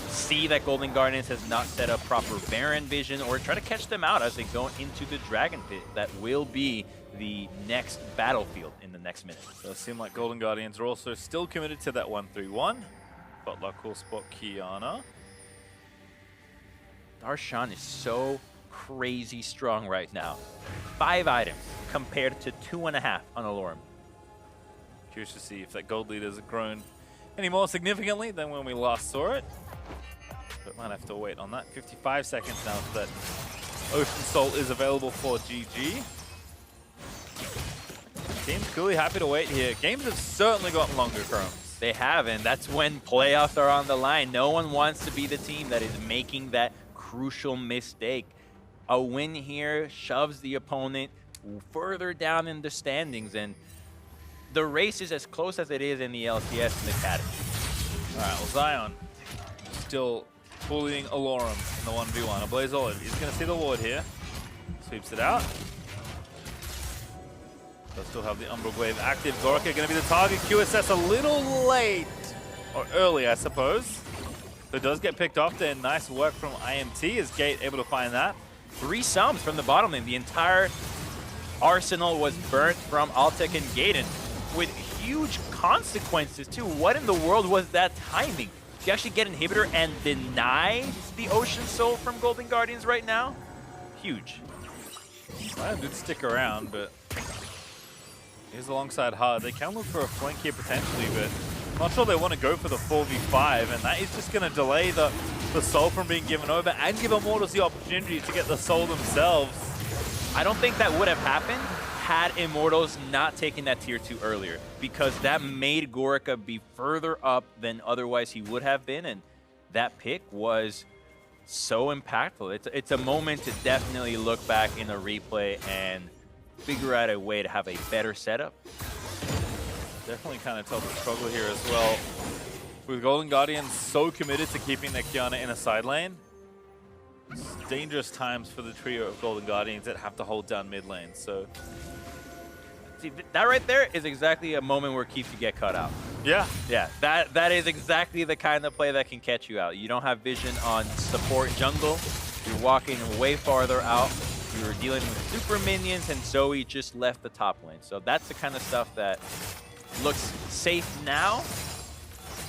see that Golden Guardians has not set up proper Baron vision or try to catch them out as they go into the Dragon Pit. That will be the next battlefield in the next minute. So it seems like Golden Guardians are also still committed to that 1-3-1. Butlock will spot Kiana. Darshan is so crazy strong right now. 5 items compared to 2.5 on Alorum. Curious to see if that gold lead has grown any more significantly than when we last saw it. But might have to wait on that. 55 seconds now so that Ocean Soul is available for GG. Team's clearly happy to wait here. Games have certainly gotten longer, Chromes. They have, and that's when playoffs are on the line. No one wants to be the team that is making that crucial mistake. A win here shoves the opponent further down in the standings, and the race is as close as it is in the LCS and the Academy. All right, well, Zion still bullying Alorum in the 1v1. A Blaze Olive, he's going to see the ward here. Sweeps it out. They'll still have the Umbral Glaive active. Gorka going to be the target. QSS a little late, or early, I suppose. But it does get picked off there. Nice work from IMT. Is Gate able to find that? 3 sums from the bottom lane. The entire arsenal was burnt from Altek and Gaiden with huge consequences too. What in the world was that timing? You actually get Inhibitor and deny the Ocean Soul from Golden Guardians right now? Huge. Zion did stick around, but he's alongside Hard. They can look for a flank here potentially, but I'm not sure they want to go for the 4v5, and that is just going to delay the soul from being given over and give Immortals the opportunity to get the soul themselves. I don't think that would have happened had Immortals not taken that tier 2 earlier, because that made Gorica be further up than otherwise he would have been, and that pick was so impactful. It's a moment to definitely look back in a replay and figure out a way to have a better setup. Definitely kind of tough to struggle here as well. With Golden Guardians so committed to keeping their Kiana in a side lane, it's dangerous times for the trio of Golden Guardians that have to hold down mid lane. So, see, that right there is exactly a moment where Keith could get cut out. yeah. Yeah, that is exactly the kind of play that can catch you out. You don't have vision on support jungle. You're walking way farther out. You're dealing with super minions, and Zoe just left the top lane. So that's the kind of stuff that looks safe now.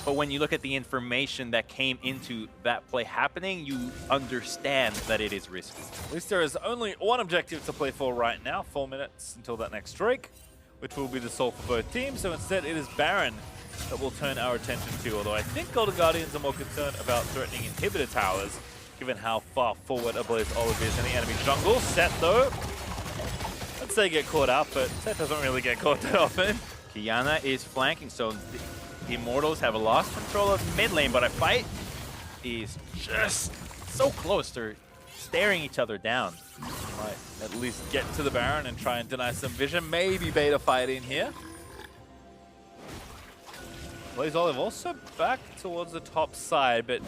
But when you look at the information that came into that play happening, you understand that it is risky. At least there is only one objective to play for right now. 4 minutes until that next Drake, which will be the soul for both teams. So instead, it is Baron that we'll turn our attention to, although I think Golden Guardians are more concerned about threatening inhibitor towers, given how far forward Ablaze Olive is in the enemy jungle. Set, though, I'd say get caught out, but Set doesn't really get caught that often. Qiyana is flanking, so the Immortals have lost control of mid lane, but a fight is just so close. They're staring each other down. Might at least get to the Baron and try and deny some vision. Maybe bait a fight in here. Blaze Olive also back towards the top side, but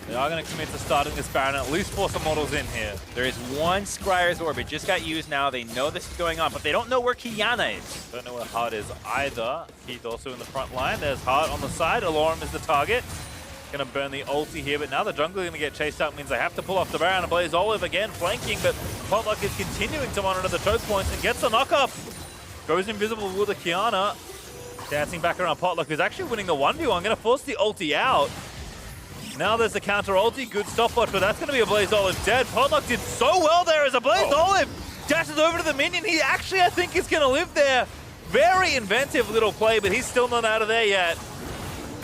they are going to commit to starting this Baron and at least force some models in here. There is one Scryer's Orb. It just got used now. They know this is going on, but they don't know where Qiyana is. Don't know where Hard is either. Keith also in the front line. There's Hard on the side. Alorum is the target. Gonna burn the ulti here, but now the jungler gonna get chased out, means they have to pull off the Baron. And Blaze Olive again flanking, but Potluck is continuing to monitor the choke points and gets the knock-up. Goes invisible with the Qiyana. Dancing back around Potluck, who's actually winning the 1v1. Gonna force the ulti out. Now there's the counter ulti, good stopwatch, but that's gonna be a Blaze Olive dead. Potluck did so well there as a Blaze Olive dashes over to the minion. He actually, I think, is gonna live there. Very inventive little play, but he's still not out of there yet.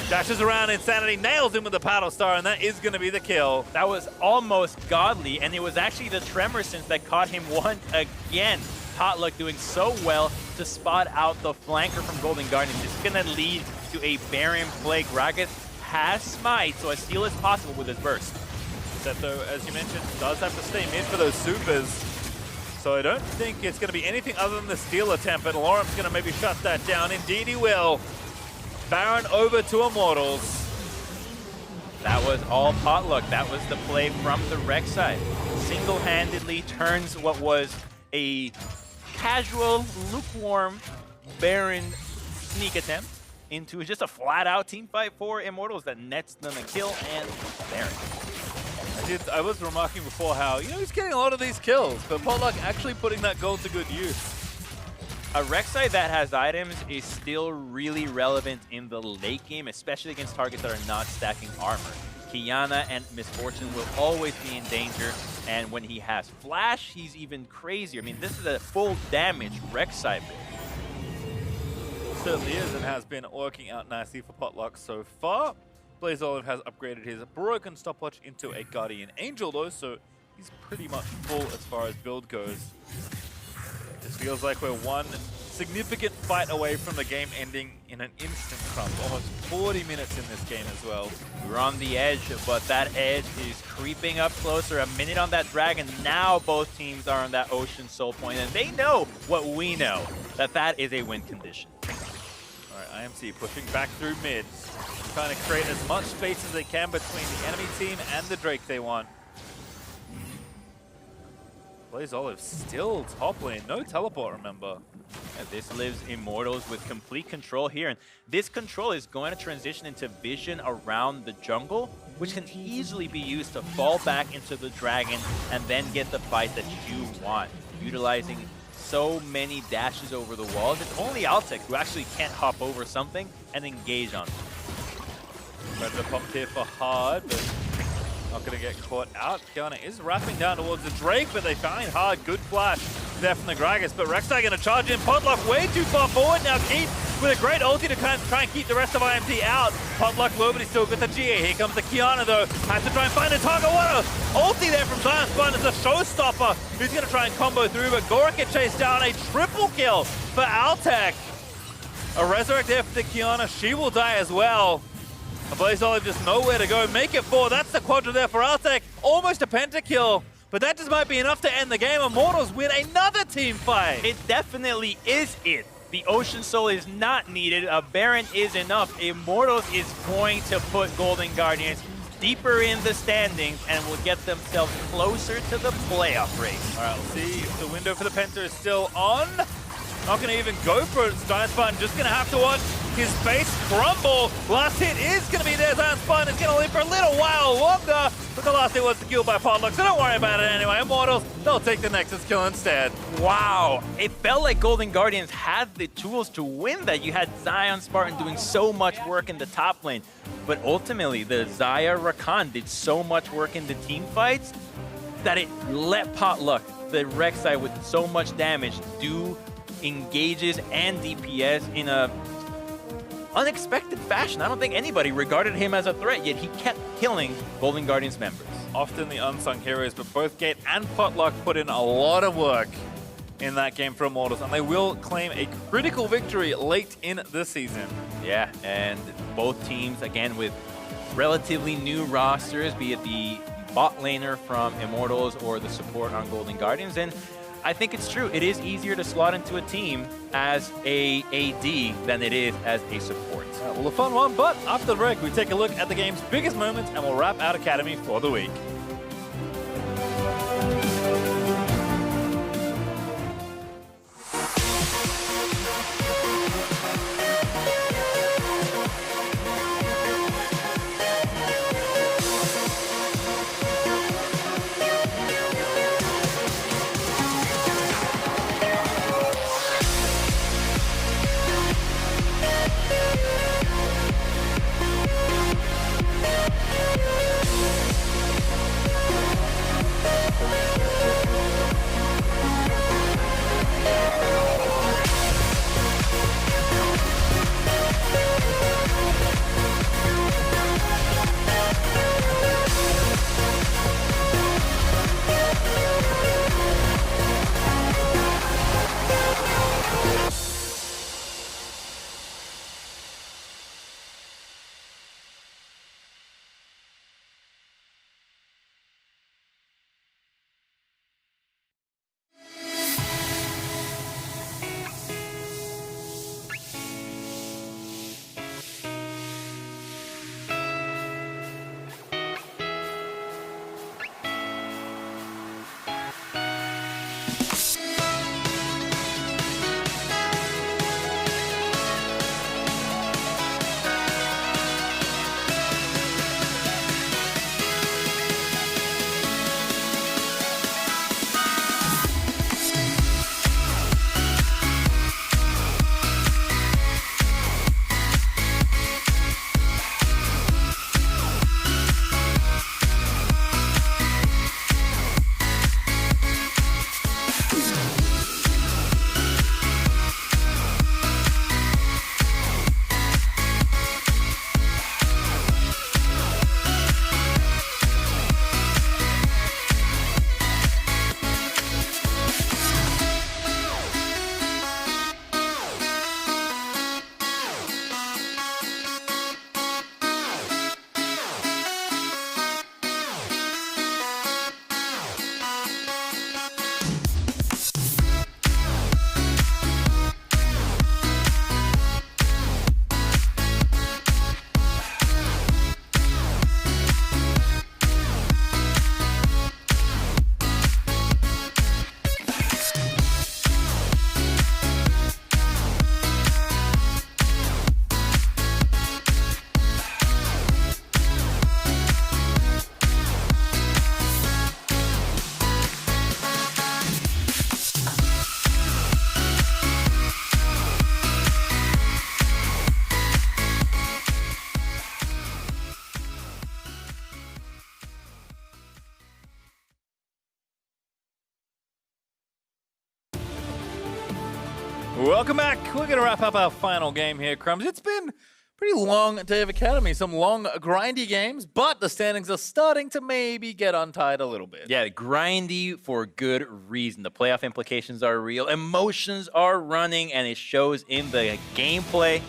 Dashes around, Insanity nails him with the Paddle Star, and that is going to be the kill. That was almost godly, and it was actually the Tremorsons that caught him once again. Potluck doing so well to spot out the flanker from Golden Guardians. This is going to lead to a Baron play. Gragas has Smite, so as steal as possible with his burst. Set, though, as you mentioned, does have to stay mid for those supers. So I don't think it's going to be anything other than the steal attempt, but Lorem's going to maybe shut that down. Indeed he will. Baron over to Immortals. That was all Potluck. That was the play from the Rek'Sai. Single-handedly turns what was a casual, lukewarm Baron sneak attempt into just a flat-out team fight for Immortals that nets them a kill and Baron. I was remarking before how, he's getting a lot of these kills, but Potluck actually putting that gold to good use. A Rek'Sai that has items is still really relevant in the late game, especially against targets that are not stacking armor. Qiyana and Misfortune will always be in danger, and when he has Flash, he's even crazier. I mean, this is a full damage Rek'Sai build. Certainly is, and has been working out nicely for Potluck so far. Blaze Olive has upgraded his broken stopwatch into a Guardian Angel though, so he's pretty much full as far as build goes. This feels like we're one significant fight away from the game ending in an instant crump. Almost 40 minutes in this game as well. We're on the edge, but that edge is creeping up closer. A minute on that dragon. Now both teams are on that Ocean Soul Point, and they know what we know, that is a win condition. All right, IMC pushing back through mid, trying to create as much space as they can between the enemy team and the Drake they want. Blaze Olive still top lane, no teleport, remember. Yeah, this lives Immortals with complete control here, and this control is going to transition into vision around the jungle, which can easily be used to fall back into the dragon and then get the fight that you want. Utilizing so many dashes over the walls, it's only Altec who actually can't hop over something and engage on it. Reds are pumped here for Hard, but not going to get caught out. Qiyana is wrapping down towards the Drake, but they find Hard. Good flash there from the Gragas, but Rek'Sai going to charge in. Potluck way too far forward now. Keith with a great ulti to try and keep the rest of IMT out. Potluck low, but he's still got the GA. Here comes the Qiyana though. Has to try and find a target. What a ulti there from Zion Spun. It's a showstopper who's going to try and combo through, but Gorik gets chased down. A triple kill for Altec. A resurrect there for the Qiyana. She will die as well. Blaze Olive just nowhere to go. Make it 4. That's the quadra there for Altec. Almost a pentakill. But that just might be enough to end the game. Immortals win another team fight. It definitely is it. The Ocean Soul is not needed. A Baron is enough. Immortals is going to put Golden Guardians deeper in the standings and will get themselves closer to the playoff race. All right, let's see if the window for the Penta is still on. Not going to even go for it. Zion Spartan just going to have to watch his face crumble. Last hit is going to be there. Zion Spartan is going to live for a little while longer. But the last hit was killed by Potluck, so don't worry about it anyway. Immortals, they'll take the Nexus kill instead. Wow. It felt like Golden Guardians had the tools to win that. You had Zion Spartan doing so much work in the top lane. But ultimately, the Xayah Rakan did so much work in the team fights that it let Potluck, the Rek'Sai with so much damage, do engages and DPS in a unexpected fashion. I don't think anybody regarded him as a threat, yet he kept killing Golden Guardians members. Often the unsung heroes, but both Gate and Potluck put in a lot of work in that game for Immortals, and they will claim a critical victory late in the season. Yeah, and both teams, again, with relatively new rosters, be it the bot laner from Immortals or the support on Golden Guardians. And I think it's true. It is easier to slot into a team as a AD than it is as a support. Well, a fun one, but after the break, we take a look at the game's biggest moments, and we'll wrap out Academy for the week. Welcome back. We're going to wrap up our final game here, Crumbs. It's been a pretty long day of Academy, some long, grindy games, but the standings are starting to maybe get untied a little bit. Yeah, grindy for good reason. The playoff implications are real. Emotions are running, and it shows in the gameplay.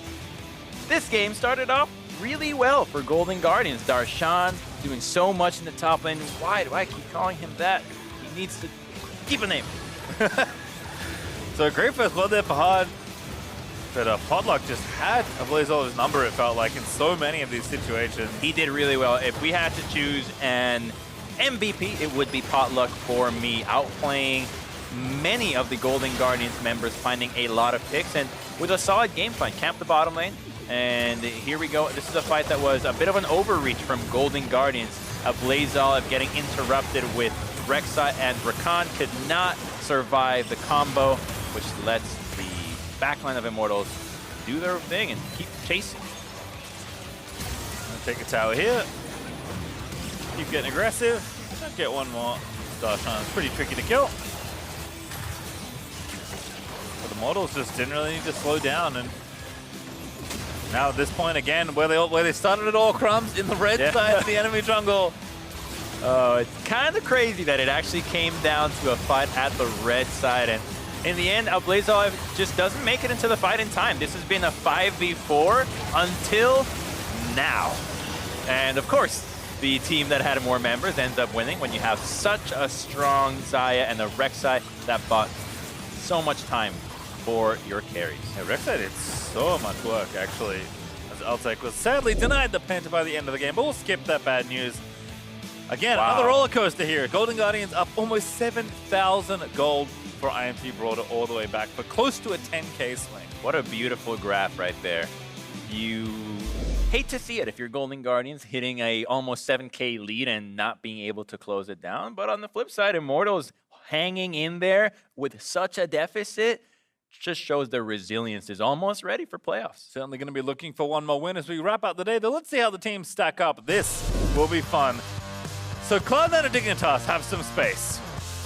This game started off really well for Golden Guardians. Darshan doing so much in the top lane. Why do I keep calling him that? He needs to keep a name. So a great first blood there for Hard. But Potluck just had a Blazeol's number, it felt like, in so many of these situations. He did really well. If we had to choose an MVP, it would be Potluck for me, outplaying many of the Golden Guardians members, finding a lot of picks, and with a solid game plan. Camp the bottom lane, and here we go. This is a fight that was a bit of an overreach from Golden Guardians. Blazeol getting interrupted with Rek'Sai, and Rakan could not survive the combo, which lets the backline of Immortals do their thing and keep chasing. Take a tower here. Keep getting aggressive. Don't get one more. Darshan is pretty tricky to kill. But the Immortals just didn't really need to slow down and Now at this point again, where they started it all, Crumbs, in the red side of the enemy jungle. Oh, it's kind of crazy that it actually came down to a fight at the red side, and in the end, Blazov just doesn't make it into the fight in time. This has been a 5v4 until now. And of course, the team that had more members ends up winning when you have such a strong Xayah and a Rek'Sai that bought so much time for your carries. Yeah, Rek'Sai did so much work, actually, as Altec was sadly denied the Penta by the end of the game, but we'll skip that bad news. Again, another roller coaster here. Golden Guardians up almost 7,000 gold for IMT Broader all the way back for close to a 10k swing. What a beautiful graph right there. You hate to see it if you're Golden Guardians hitting a almost 7k lead and not being able to close it down. But on the flip side, Immortals hanging in there with such a deficit just shows their resilience is almost ready for playoffs. Certainly going to be looking for one more win as we wrap up the day, though. Let's see how the teams stack up. This will be fun. So Cloud9 and Dignitas have some space.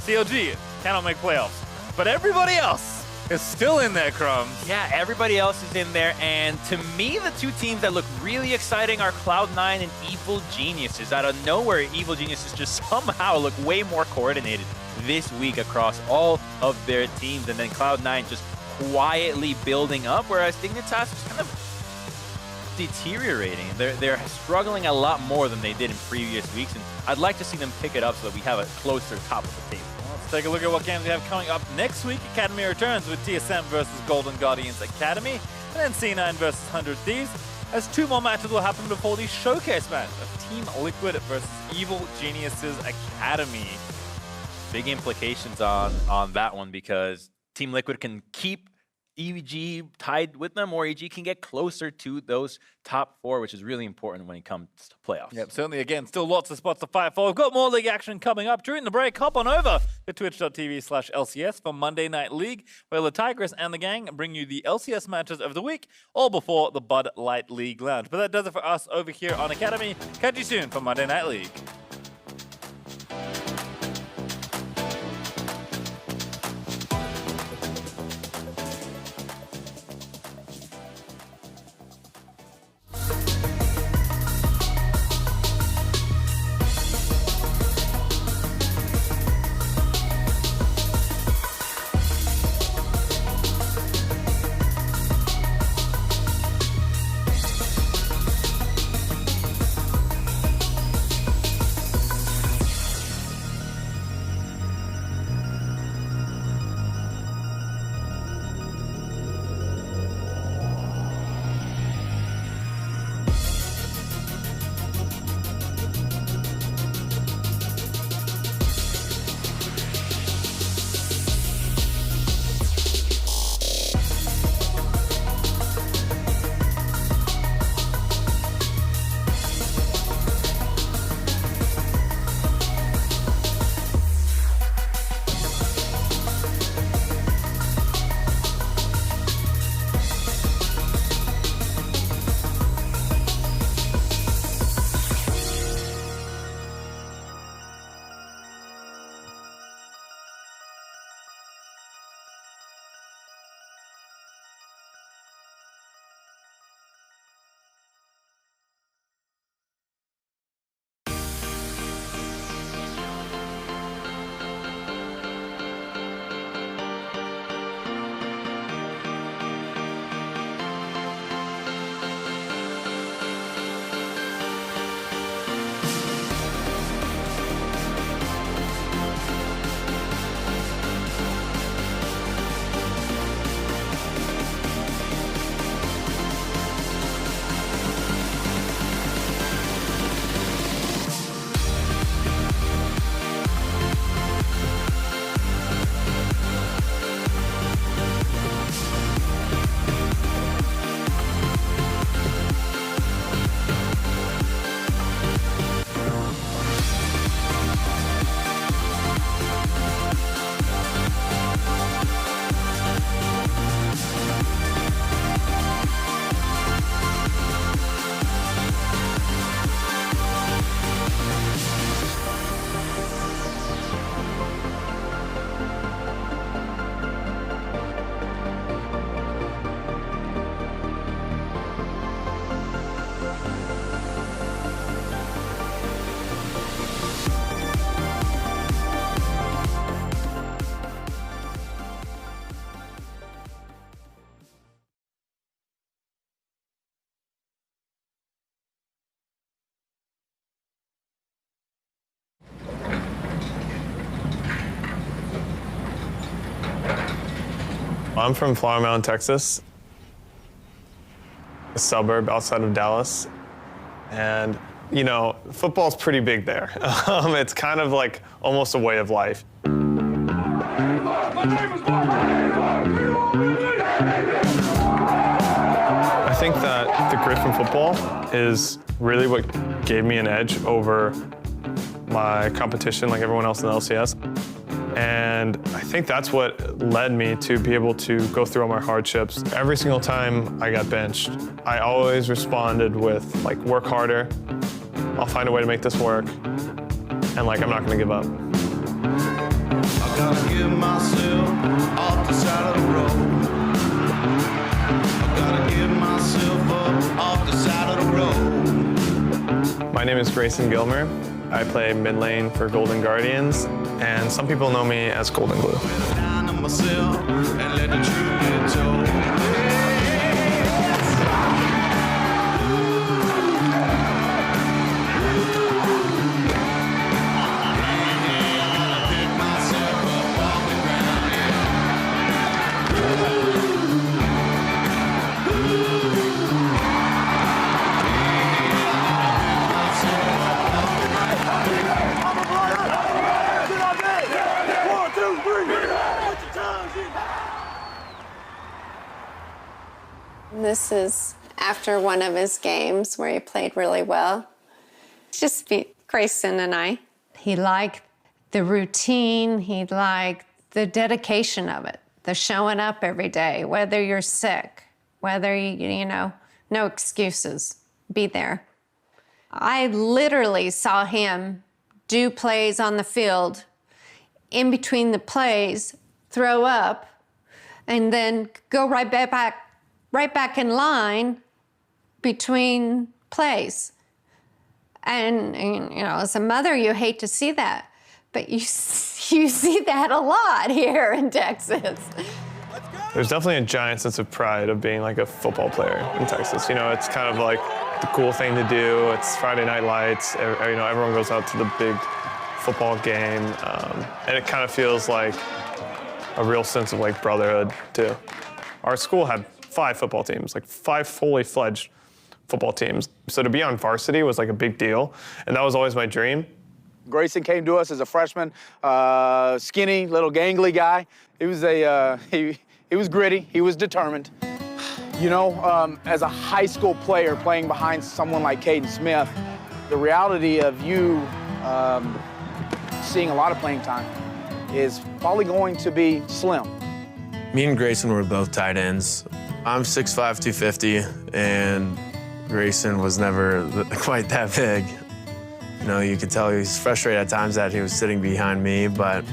CLG cannot make playoffs, but everybody else is still in there, Crumbs. Yeah, everybody else is in there, and to me, the two teams that look really exciting are Cloud9 and Evil Geniuses. Out of nowhere, Evil Geniuses just somehow look way more coordinated this week across all of their teams, and then Cloud9 just quietly building up, whereas Dignitas is kind of deteriorating. They're struggling a lot more than they did in previous weeks, and I'd like to see them pick it up so that we have a closer top of the table. Let's take a look at what games we have coming up next week. Academy returns with TSM versus Golden Guardians Academy, and then C9 versus 100 Thieves, as two more matches will happen before the showcase match of Team Liquid versus Evil Geniuses Academy. Big implications on that one, because Team Liquid can keep EG tied with them, or EG can get closer to those top four, which is really important when it comes to playoffs. Yep, certainly, again, still lots of spots to fight for. We've got more league action coming up. During the break, hop on over to twitch.tv/LCS for Monday Night League, where the Tigress and the gang bring you the LCS matches of the week, all before the Bud Light League Lounge. But that does it for us over here on Academy. Catch you soon for Monday Night League. I'm from Flower Mound, Texas, a suburb outside of Dallas. And, you know, football's pretty big there. It's kind of like almost a way of life. I think that the grit from football is really what gave me an edge over my competition, like everyone else in the LCS. And I think that's what led me to be able to go through all my hardships. Every single time I got benched, I always responded with, like, work harder. I'll find a way to make this work. And, like, I'm not gonna give up. I gotta give myself off the side of the road. I gotta give myself up off the side of the road. My name is Grayson Gilmer. I play mid lane for Golden Guardians, and some people know me as Golden Glue. Down on myself and let the truth get told. This is after one of his games where he played really well. Just Grayson and I. He liked the routine. He liked the dedication of it, the showing up every day, whether you're sick, whether you know, no excuses, be there. I literally saw him do plays on the field, in between the plays, throw up, and then go right back in line between plays. And you know, as a mother, you hate to see that, but you see that a lot here in Texas. There's definitely a giant sense of pride of being like a football player in Texas. You know, it's kind of like the cool thing to do. It's Friday Night Lights. You know, everyone goes out to the big football game, and it kind of feels like a real sense of like brotherhood too. Our school had 5 football teams, like 5 fully fledged football teams. So to be on varsity was like a big deal, and that was always my dream. Grayson came to us as a freshman, skinny, little gangly guy. He was he was gritty, he was determined. You know, as a high school player playing behind someone like Caden Smith, the reality of you seeing a lot of playing time is probably going to be slim. Me and Grayson were both tight ends. I'm 6'5", 250, and Grayson was never quite that big. You know, you could tell he was frustrated at times that he was sitting behind me, but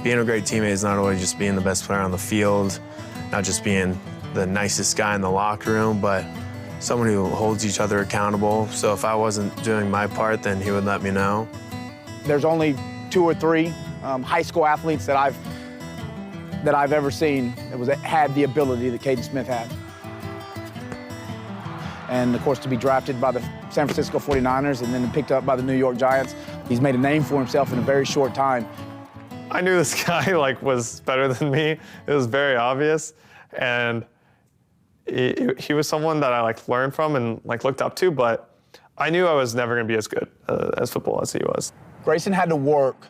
being a great teammate is not always just being the best player on the field, not just being the nicest guy in the locker room, but someone who holds each other accountable. So if I wasn't doing my part, then he would let me know. There's only 2 or 3 high school athletes that I've ever seen that had the ability that Caden Smith had. And of course, to be drafted by the San Francisco 49ers and then picked up by the New York Giants, he's made a name for himself in a very short time. I knew this guy like was better than me. It was very obvious, and he was someone that I like learned from and like looked up to. But I knew I was never going to be as good as football as he was. Grayson had to work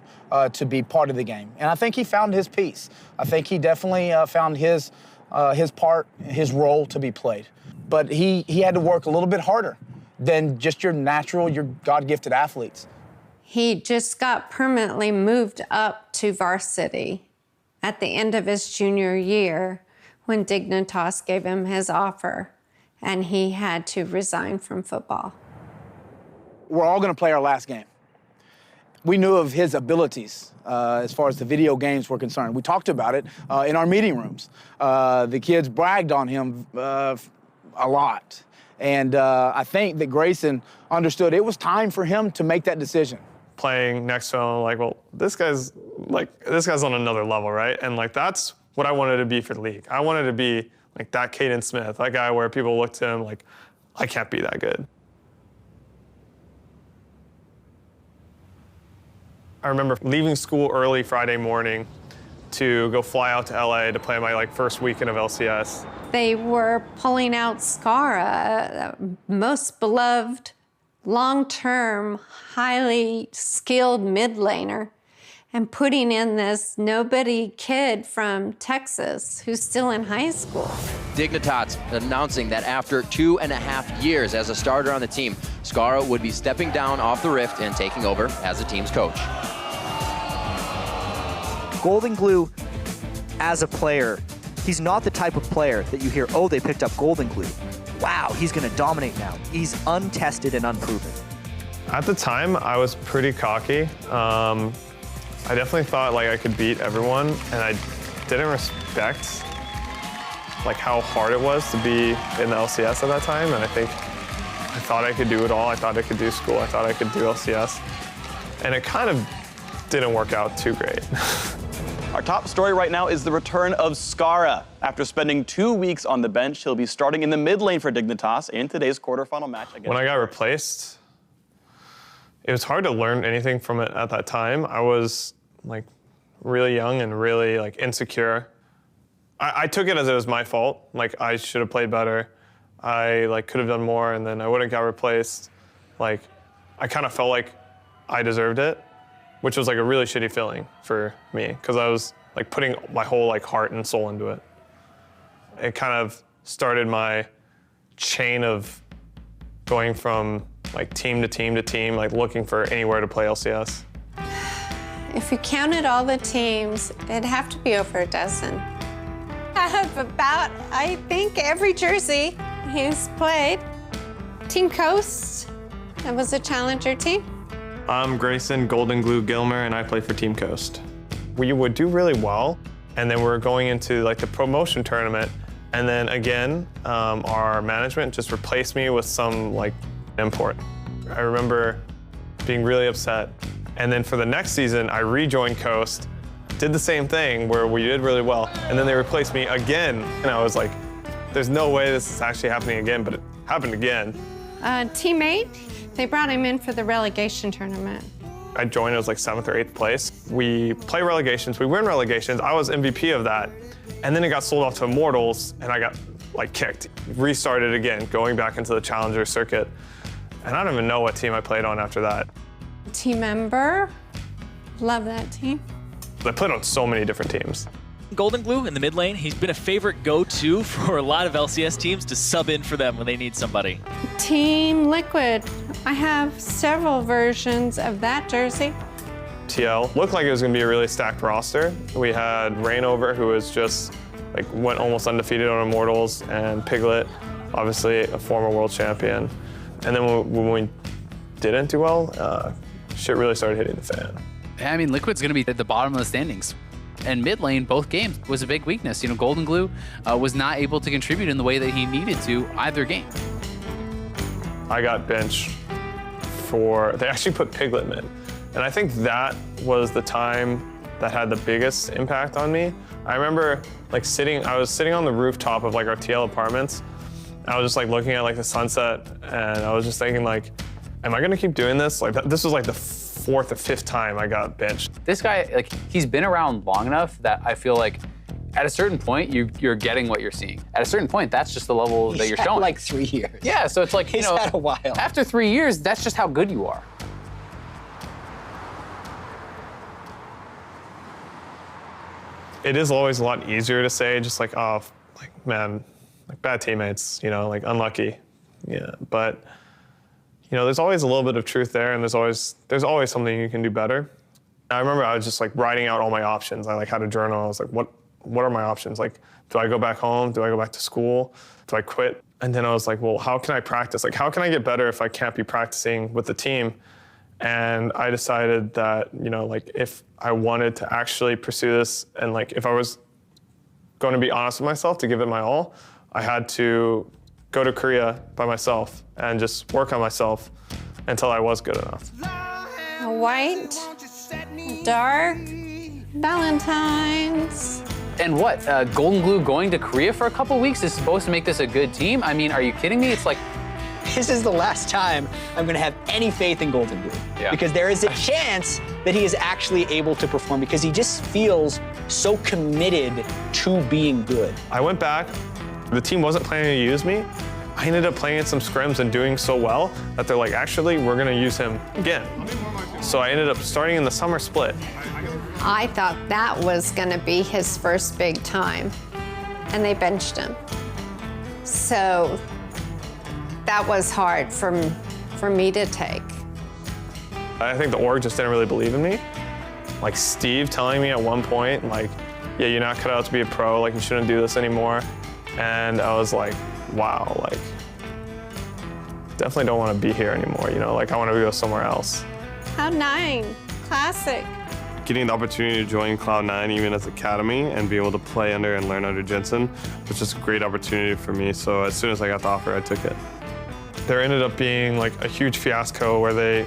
to be part of the game, and I think he found his piece. I think he definitely found his part, his role to be played. But he had to work a little bit harder than just your God-gifted athletes. He just got permanently moved up to varsity at the end of his junior year when Dignitas gave him his offer, and he had to resign from football. We're all going to play our last game. We knew of his abilities as far as the video games were concerned. We talked about it in our meeting rooms. The kids bragged on him a lot. And I think that Grayson understood it was time for him to make that decision. Playing next to him, like, well, this guy's on another level, right? And like that's what I wanted to be for the league. I wanted to be like that Caden Smith, that guy where people look to him like, I can't be that good. I remember leaving school early Friday morning to go fly out to LA to play my like first weekend of LCS. They were pulling out Skara, most beloved, long-term, highly skilled mid laner, and putting in this nobody kid from Texas who's still in high school. Dignitas announcing that after 2.5 years as a starter on the team, Skara would be stepping down off the Rift and taking over as the team's coach. Golden Glue, as a player, he's not the type of player that you hear, oh, they picked up Golden Glue. Wow, he's going to dominate now. He's untested and unproven. At the time, I was pretty cocky. I definitely thought like I could beat everyone, and I didn't respect like how hard it was to be in the LCS at that time. And I thought I could do it all. I thought I could do school. I thought I could do LCS, and it kind of didn't work out too great. Our top story right now is the return of Skara. After spending 2 weeks on the bench, he'll be starting in the mid lane for Dignitas in today's quarterfinal match against. When I got replaced, it was hard to learn anything from it at that time. I was like really young and really like insecure. I took it as it was my fault. Like I should have played better. I like could have done more, and then I wouldn't got replaced. Like I kind of felt like I deserved it, which was like a really shitty feeling for me because I was like putting my whole like heart and soul into it. It kind of started my chain of going from like team to team to team, like looking for anywhere to play LCS. If you counted all the teams, it'd have to be over a dozen. I have about, I think, every jersey he's played. Team Coast, that was a challenger team. I'm Grayson Golden Glue Gilmer, and I play for Team Coast. We would do really well, and then we're going into like the promotion tournament, and then again, our management just replaced me with some like import. I remember being really upset, and then for the next season, I rejoined Coast, did the same thing where we did really well, and then they replaced me again, and I was like, there's no way this is actually happening again, but it happened again. Teammate, they brought him in for the relegation tournament. I joined, it was like 7th or 8th place. We play relegations, we win relegations, I was MVP of that, and then it got sold off to Immortals, and I got like kicked. Restarted again, going back into the challenger circuit, and I don't even know what team I played on after that. Team member, love that team. I played on so many different teams. Golden Glue in the mid lane, he's been a favorite go-to for a lot of LCS teams to sub in for them when they need somebody. Team Liquid, I have several versions of that jersey. TL looked like it was gonna be a really stacked roster. We had Rainover, who was just like went almost undefeated on Immortals, and Piglet, obviously a former world champion. And then when we didn't do well, shit really started hitting the fan. I mean, Liquid's going to be at the bottom of the standings. And mid lane, both games, was a big weakness. You know, Golden Glue was not able to contribute in the way that he needed to either game. I got benched they actually put Piglet mid. And I think that was the time that had the biggest impact on me. I remember like I was sitting on the rooftop of like our TL apartments. I was just like looking at like the sunset, and I was just thinking like, am I gonna keep doing this? Like this was like the 4th or 5th time I got benched. This guy, like, he's been around long enough that I feel like at a certain point, you're getting what you're seeing. At a certain point, that's just the level that you're showing. Like 3 years. Yeah, so it's like, you know, had a while. After 3 years, that's just how good you are. It is always a lot easier to say just like, oh, like, man, like bad teammates, you know, like unlucky. Yeah, but you know, there's always a little bit of truth there, and there's always something you can do better. I remember I was just like writing out all my options. I like had a journal. I was like, what are my options? Like, do I go back home? Do I go back to school? Do I quit? And then I was like, well, how can I practice? Like, how can I get better if I can't be practicing with the team? And I decided that, you know, like if I wanted to actually pursue this, and like if I was going to be honest with myself to give it my all, I had to go to Korea by myself and just work on myself until I was good enough. A white, dark, Valentine's. And what, Golden Glue going to Korea for a couple weeks is supposed to make this a good team? I mean, are you kidding me? It's like, this is the last time I'm gonna have any faith in Golden Glue. Yeah. Because there is a chance that he is actually able to perform, because he just feels so committed to being good? I went back. The team wasn't planning to use me. I ended up playing in some scrims and doing so well that they're like, actually, we're going to use him again. So I ended up starting in the summer split. I thought that was going to be his first big time, and they benched him. So that was hard for me to take. I think the org just didn't really believe in me. Like Steve telling me at one point, like, yeah, you're not cut out to be a pro, like you shouldn't do this anymore. And I was like, wow, like, definitely don't want to be here anymore, you know, like I want to go somewhere else. Cloud9, classic. Getting the opportunity to join Cloud9 even as academy and be able to play under and learn under Jensen was just a great opportunity for me. So as soon as I got the offer, I took it. There ended up being like a huge fiasco where they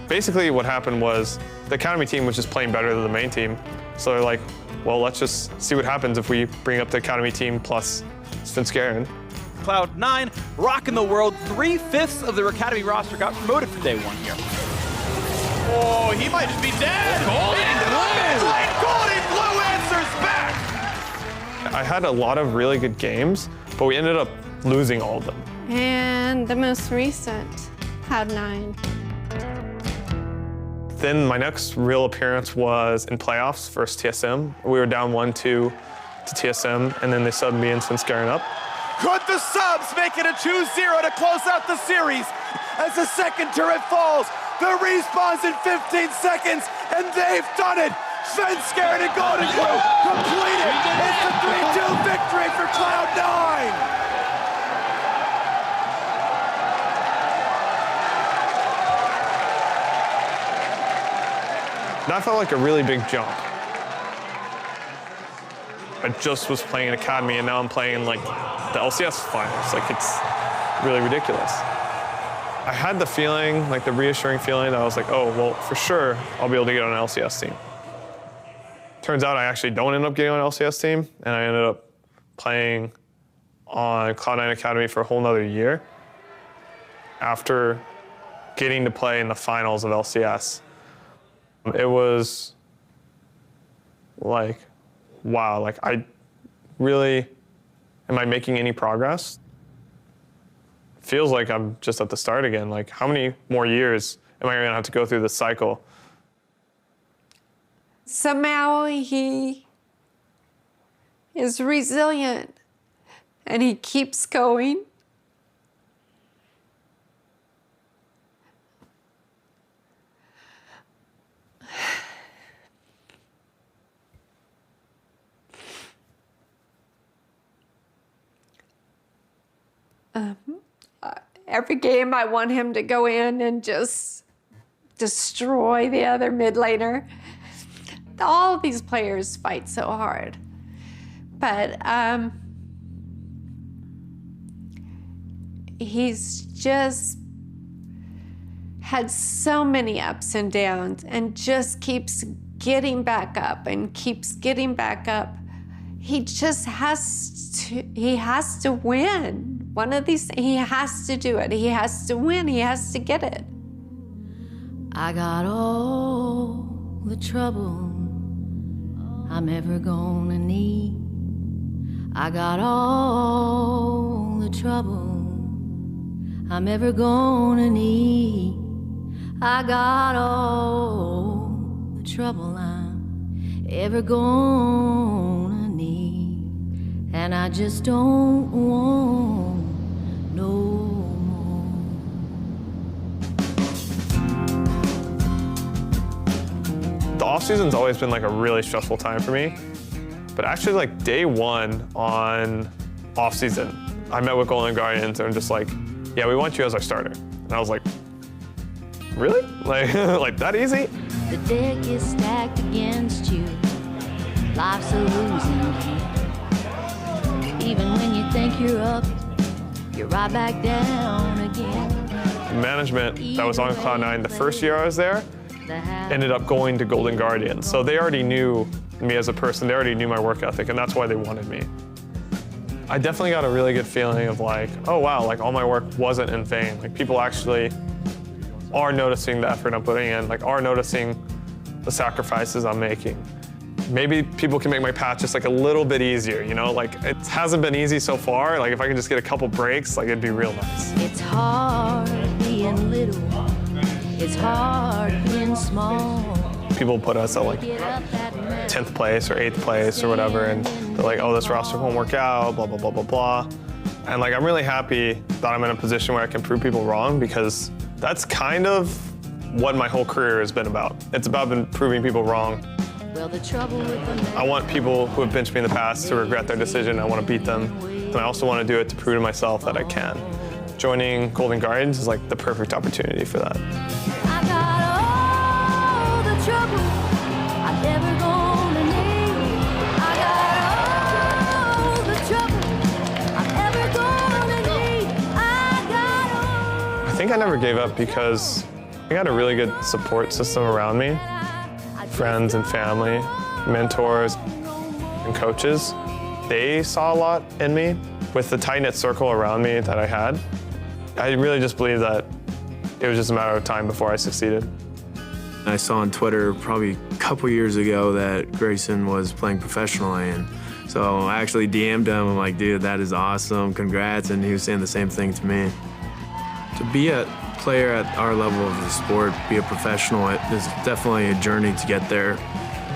basically what happened was the academy team was just playing better than the main team. So they're like, well, let's just see what happens if we bring up the academy team plus Svenskeren. Cloud9 rocking the world. 3/5 of their academy roster got promoted for day one here. Oh, he might just be dead. Golden Blue answers back. I had a lot of really good games, but we ended up losing all of them. And the most recent, Cloud9. Then my next real appearance was in playoffs versus TSM. We were down 1-2 to TSM, and then they subbed me and Svenskeren up. Could the subs make it a 2-0 to close out the series? As the second turret falls, the respawns in 15 seconds, and they've done it! Svenskeren and Golden Glue completed! It's the 3-2 victory for Cloud9! That felt like a really big jump. I just was playing in Academy, and now I'm playing in like the LCS finals. Like, it's really ridiculous. I had the feeling, like the reassuring feeling that I was like, oh, well, for sure, I'll be able to get on an LCS team. Turns out I actually don't end up getting on an LCS team, and I ended up playing on Cloud9 Academy for a whole nother year after getting to play in the finals of LCS. It was like, wow, like am I making any progress? Feels like I'm just at the start again. Like, how many more years am I gonna have to go through this cycle? Somehow he is resilient and he keeps going. Every game I want him to go in and just destroy the other mid laner. All of these players fight so hard. But he's just had so many ups and downs and just keeps getting back up and keeps getting back up. He just has to win. One of these, he has to do it. He has to win. He has to get it. I got all the trouble I'm ever gonna need. I got all the trouble I'm ever gonna need. I got all the trouble I'm ever gonna need. And I just don't want no more. The off-season's always been like a really stressful time for me. But actually, like day one on off-season, I met with Golden Guardians and just like, yeah, we want you as our starter. And I was like, really? Like, like that easy? The deck is stacked against you. Life's a losing game. Even when you think you're up, you're right back down again. Management that was on Cloud9 the first year I was there ended up going to Golden Guardians. So they already knew me as a person. They already knew my work ethic, and that's why they wanted me. I definitely got a really good feeling of like, oh wow, like all my work wasn't in vain. Like people actually are noticing the effort I'm putting in, like are noticing the sacrifices I'm making. maybe people can make my path just like a little bit easier, you know? Like, it hasn't been easy so far. Like, if I can just get a couple breaks, like, it'd be real nice. It's hard being little. It's hard being small. People put us at like 10th place or 8th place or whatever, and they're like, oh, this roster won't work out, blah, blah, blah, blah, blah. And like, I'm really happy that I'm in a position where I can prove people wrong, because that's kind of what my whole career has been about. It's about proving people wrong. Well, the trouble with I want people who have benched me in the past to regret their decision. I want to beat them. And I also want to do it to prove to myself that I can. Joining Golden Guardians is like the perfect opportunity for that. I got all the trouble I'm ever gonna need. I got all the trouble I'm ever gonna need. I think I never gave up because I got a really good support system around me. Friends and family, mentors, and coaches. They saw a lot in me. With the tight-knit circle around me that I had, I really just believe that it was just a matter of time before I succeeded. I saw on Twitter probably a couple years ago that Grayson was playing professionally, and so I actually DM'd him. I'm like, dude, that is awesome, congrats, and he was saying the same thing to me. To be a player at our level of the sport, be a professional, it is definitely a journey to get there.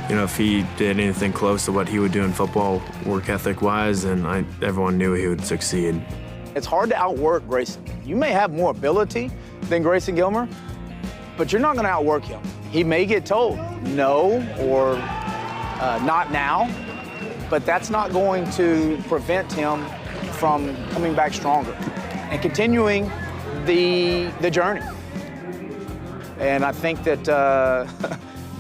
You know, if he did anything close to what he would do in football, work ethic-wise, then everyone knew he would succeed. It's hard to outwork Grayson. You may have more ability than Grayson Gilmer, but you're not going to outwork him. He may get told no or not now, but that's not going to prevent him from coming back stronger and continuing the journey. And I think that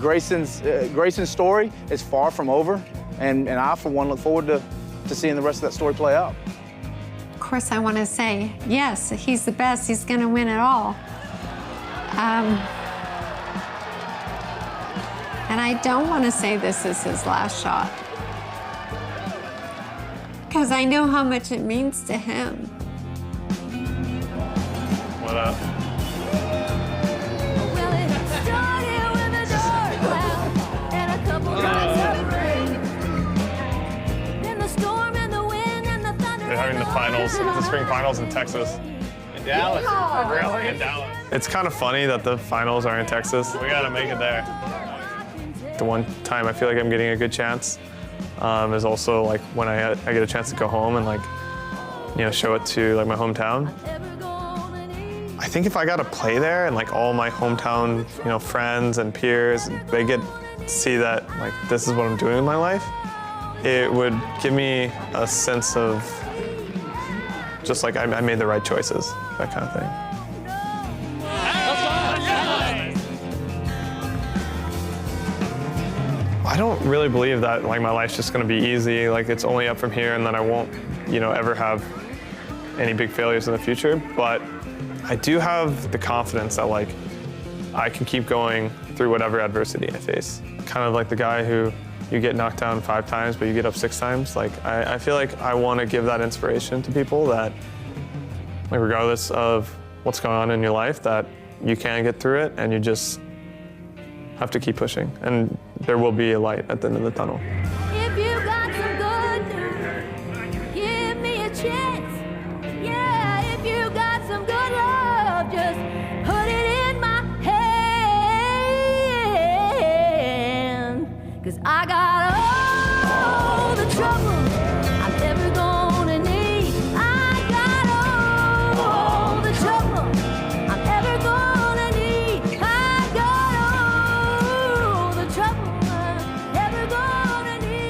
Grayson's story is far from over, and I, for one, look forward to seeing the rest of that story play out. Of course, I want to say, yes, he's the best. He's going to win it all. And I don't want to say this is his last shot, because I know how much it means to him. What up? They're having the finals, the spring finals in Texas. In Dallas. Yeah. Really? In Dallas. It's kind of funny that the finals are in Texas. We gotta make it there. The one time I feel like I'm getting a good chance is also like when I get a chance to go home and like, you know, show it to like my hometown. I think if I got to play there and like all my hometown, you know, friends and peers, they get to see that like this is what I'm doing in my life, it would give me a sense of just like I made the right choices, that kind of thing. I don't really believe that like my life's just gonna be easy, like it's only up from here and that I won't, you know, ever have any big failures in the future, but I do have the confidence that like I can keep going through whatever adversity I face. Kind of like the guy who you get knocked down 5 times, but you get up 6 times. Like I feel like I want to give that inspiration to people that, like regardless of what's going on in your life, that you can get through it and you just have to keep pushing. And there will be a light at the end of the tunnel. If you got some good news, give me a chance. Yeah, if you got some good love, just put it in my hand. 'Cause I got all the trouble I'm ever gonna need. I got all the trouble I'm ever gonna need. I got all the trouble I'm ever gonna need.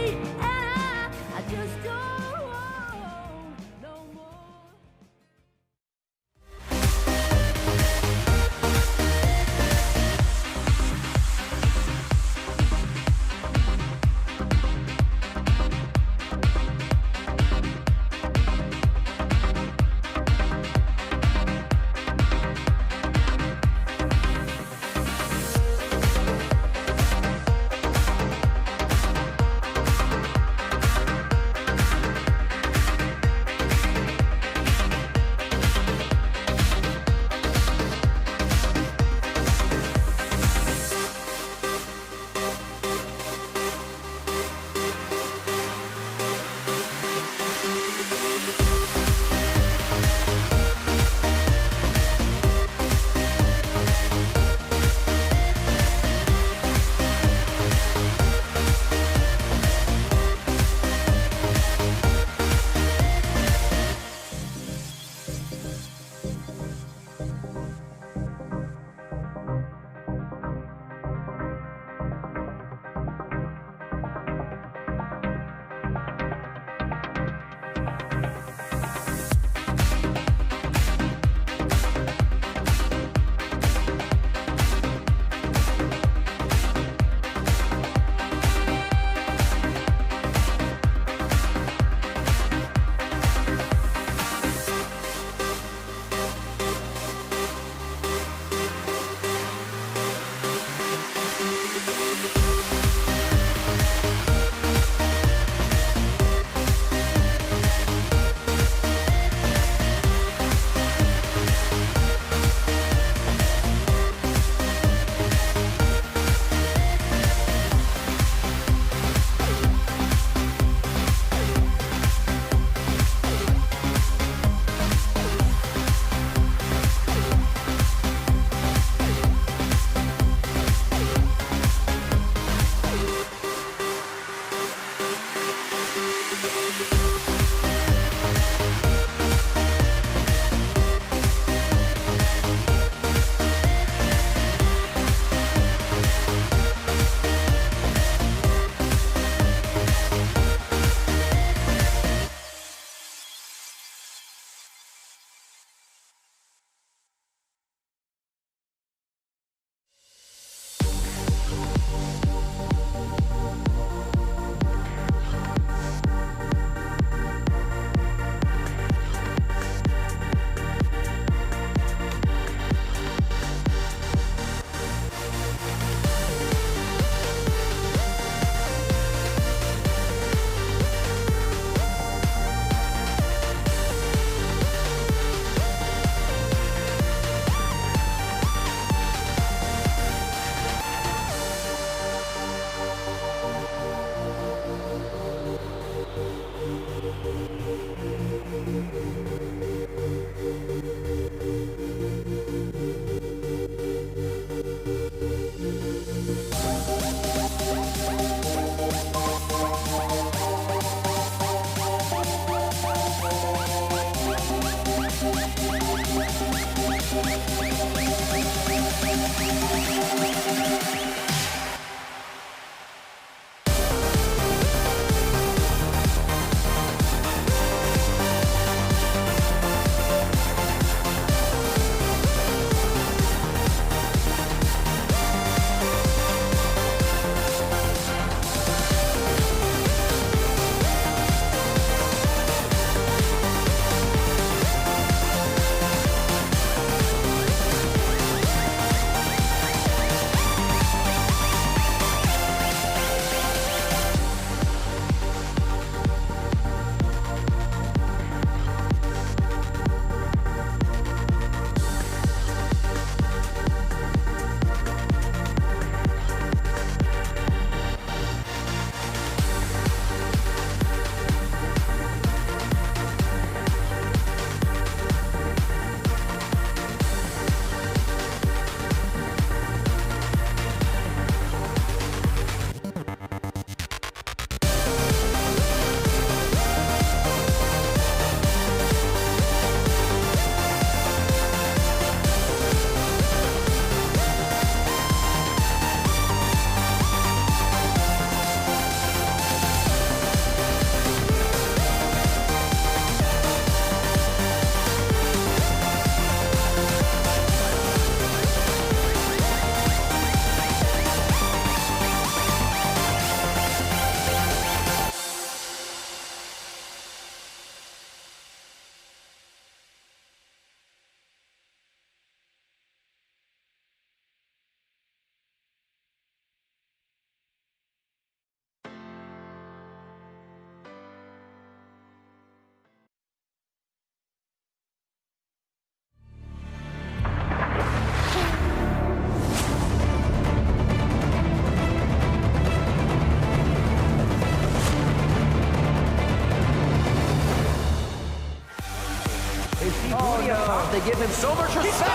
no. They give him so much respect.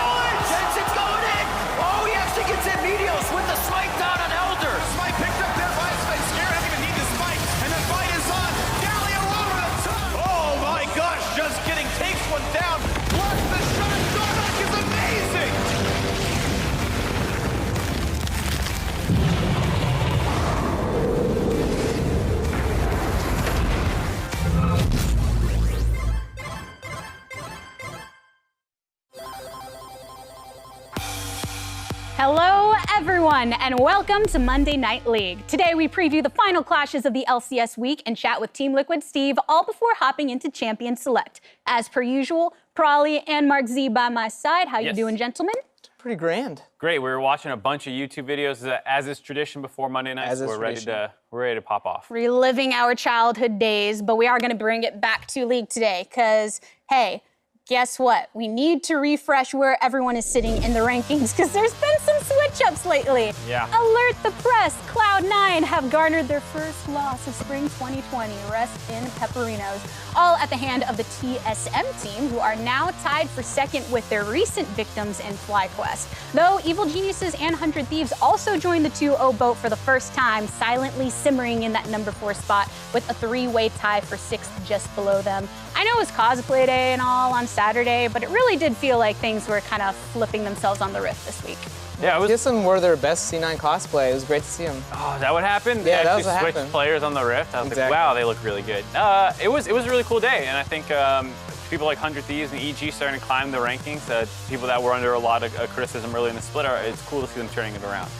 Jensen's going in. Oh, he actually gets in. Medios with the smite down on Elder. Smite picked up there by Spike. Scare doesn't even need the smite. And the fight is on. Galio over the top. Oh my gosh, just kidding. Takes one down. Plus the shot of Darmok is amazing. Hello, everyone, and welcome to Monday Night League. Today, we preview the final clashes of the LCS week and chat with Team Liquid Steve, all before hopping into Champion Select. As per usual, Prawley and Mark Z by my side. How you doing, gentlemen? Pretty grand. Great. We were watching a bunch of YouTube videos, as is tradition before Monday night. So we're ready to pop off. Reliving our childhood days, but we are going to bring it back to League today, because, hey, guess what? We need to refresh where everyone is sitting in the rankings because there's been some switch-ups lately. Yeah. Alert the press. Cloud9 have garnered their first loss of spring 2020. Rest in Pepperinos. All at the hand of the TSM team, who are now tied for second with their recent victims in FlyQuest. Though Evil Geniuses and 100 Thieves also joined the 2-0 boat for the first time, silently simmering in that number 4 spot with a 3-way tie for 6th just below them. I know it was cosplay day and all on Saturday, but it really did feel like things were kind of flipping themselves on the Rift this week. Yeah, TSM wore their best C9 cosplay. It was great to see them. Oh, is that what happened? Yeah, they that was what switched happened. players on the Rift. I was like, wow, they look really good. It was a really cool day, and I think people like 100 Thieves and EG starting to climb the rankings. People that were under a lot of criticism early in the split, it's cool to see them turning it around.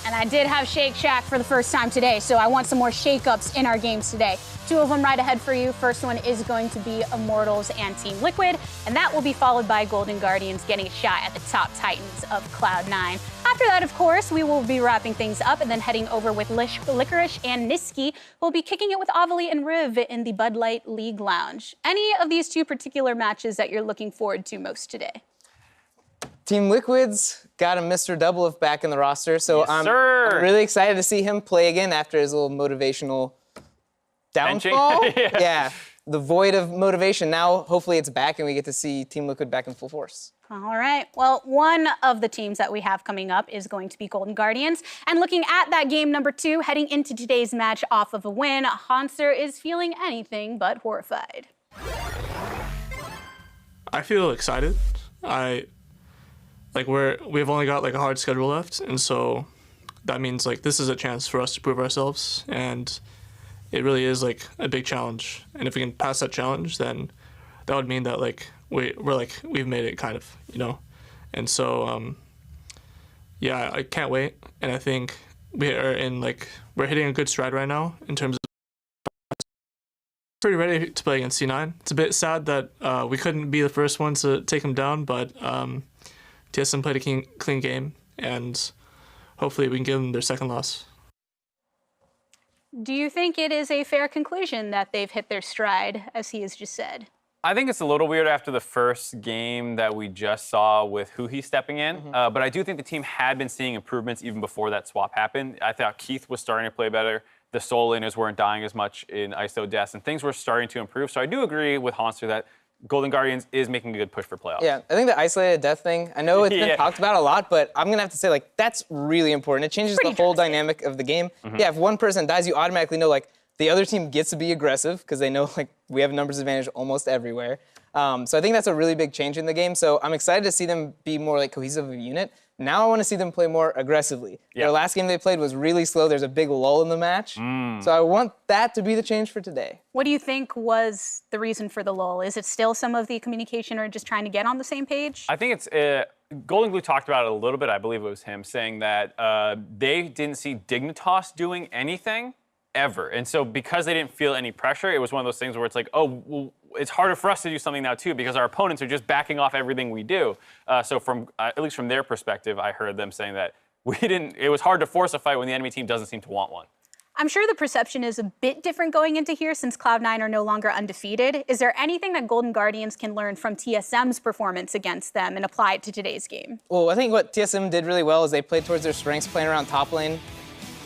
And I did have Shake Shack for the first time today, so I want some more shake-ups in our games today. 2 of them right ahead for you. First one is going to be Immortals and Team Liquid, and that will be followed by Golden Guardians getting a shot at the top Titans of Cloud9. After that, of course, we will be wrapping things up and then heading over with Licorice and Niski, who will be kicking it with Avali and Riv in the Bud Light League Lounge. Any of these 2 particular matches that you're looking forward to most today? Team Liquid's got a Mr. Doublelift back in the roster, so I'm really excited to see him play again after his little motivational downfall. Yeah, the void of motivation. Now, hopefully it's back and we get to see Team Liquid back in full force. All right. Well, one of the teams that we have coming up is going to be Golden Guardians. And looking at that game number 2, heading into today's match off of a win, Hanser is feeling anything but horrified. I feel excited. We've only got a hard schedule left, and so that means this is a chance for us to prove ourselves, and it really is a big challenge. And if we can pass that challenge, then that would mean that we've made it kind of, And so yeah, I can't wait, and I think we're hitting a good stride right now in terms of pretty ready to play against C9. It's a bit sad that we couldn't be the first ones to take them down, but TSM played a clean game, and hopefully we can give them their second loss. Do you think it is a fair conclusion that they've hit their stride, as he has just said? I think it's a little weird after the first game that we just saw with Huhi stepping in, but I do think the team had been seeing improvements even before that swap happened. I thought Keith was starting to play better. The soul laners weren't dying as much in ISO deaths, and things were starting to improve. So I do agree with Hanser that Golden Guardians is making a good push for playoffs. Yeah, I think the isolated death thing, I know it's been talked about a lot, but I'm going to have to say, that's really important. It changes the whole dynamic of the game. Yeah, if one person dies, you automatically know, the other team gets to be aggressive because they know, we have numbers advantage almost everywhere. So I think that's a really big change in the game. So I'm excited to see them be more, cohesive of a unit. Now I want to see them play more aggressively. Their last game they played was really slow. There's a big lull in the match. So I want that to be the change for today. What do you think was the reason for the lull? Is it still some of the communication or just trying to get on the same page? I think it's Golden Glue talked about it a little bit. I believe it was him saying that they didn't see Dignitas doing anything ever. And so because they didn't feel any pressure, it was one of those things where it's well, it's harder for us to do something now too because our opponents are just backing off everything we do. So from at least from their perspective, I heard them saying that it was hard to force a fight when the enemy team doesn't seem to want one. I'm sure the perception is a bit different going into here since Cloud9 are no longer undefeated. Is there anything that Golden Guardians can learn from TSM's performance against them and apply it to today's game? Well, I think what TSM did really well is they played towards their strengths, playing around top lane.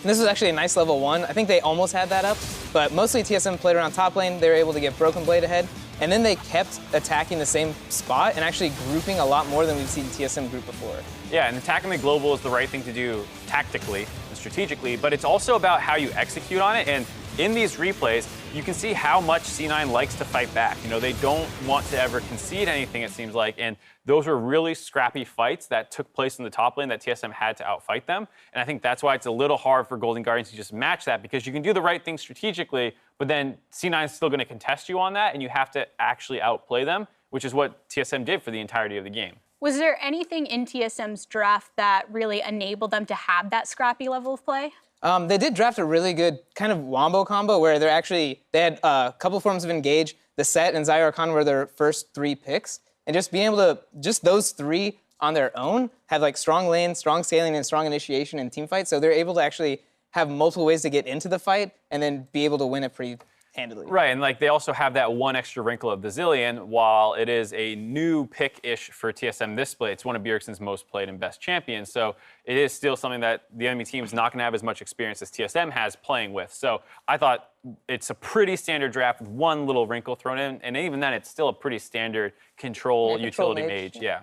And this was actually a nice level 1. I think they almost had that up, But mostly TSM played around top lane. They were able to get Broken Blade ahead. And then they kept attacking the same spot and actually grouping a lot more than we've seen TSM group before. Yeah, and attacking the global is the right thing to do tactically and strategically, but it's also about how you execute on it. And in these replays, you can see how much C9 likes to fight back. You know, they don't want to ever concede anything, it seems like, and those were really scrappy fights that took place in the top lane that TSM had to outfight them. And I think that's why it's a little hard for Golden Guardians to just match that, because you can do the right thing strategically, but then C9 is still going to contest you on that, and you have to actually outplay them, which is what TSM did for the entirety of the game. Was there anything in TSM's draft that really enabled them to have that scrappy level of play? They did draft a really good kind of wombo combo where they had a couple forms of engage. The Set and Zyra Khan were their first 3 picks. And just being able to, just those 3 on their own have like strong lane, strong scaling, and strong initiation in team fights. So they're able to actually have multiple ways to get into the fight and then be able to win it pretty handily. Right, and like they also have that one extra wrinkle of Bazillion. While it is a new pick-ish for TSM this split, it's one of Bjergsen's most played and best champions. So it is still something that the enemy team is not going to have as much experience as TSM has playing with. So I thought it's a pretty standard draft with one little wrinkle thrown in, and even then it's still a pretty standard control utility mage. Yeah.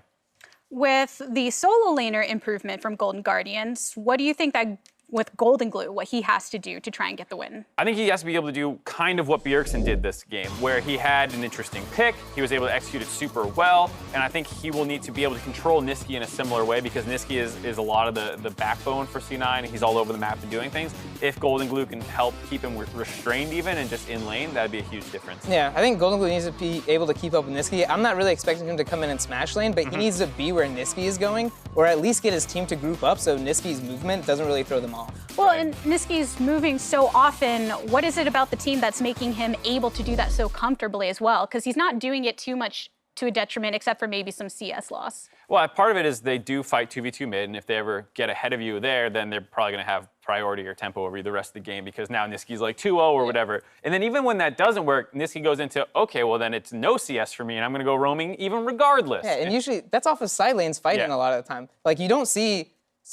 With the solo laner improvement from Golden Guardians, what do you think that with Golden Glue, what he has to do to try and get the win? I think he has to be able to do kind of what Bjergsen did this game, where he had an interesting pick, he was able to execute it super well, and I think he will need to be able to control Nisqy in a similar way, because Nisqy is a lot of the backbone for C9, he's all over the map and doing things. If Golden Glue can help keep him restrained even and just in lane, that'd be a huge difference. Yeah, I think Golden Glue needs to be able to keep up with Nisqy. I'm not really expecting him to come in and smash lane, but he needs to be where Nisqy is going, or at least get his team to group up so Nisqy's movement doesn't really throw them off. Well, and Nisqy's moving so often. What is it about the team that's making him able to do that so comfortably as well? Because he's not doing it too much to a detriment, except for maybe some CS loss. Well, part of it is they do fight 2v2 mid, and if they ever get ahead of you there, then they're probably going to have priority or tempo over you the rest of the game, because now Nisqy's like 2-0 or whatever. And then even when that doesn't work, Nisqy goes into, okay, well then it's no CS for me, and I'm going to go roaming even regardless. Yeah, and usually that's off of side lanes fighting a lot of the time. Like, you don't see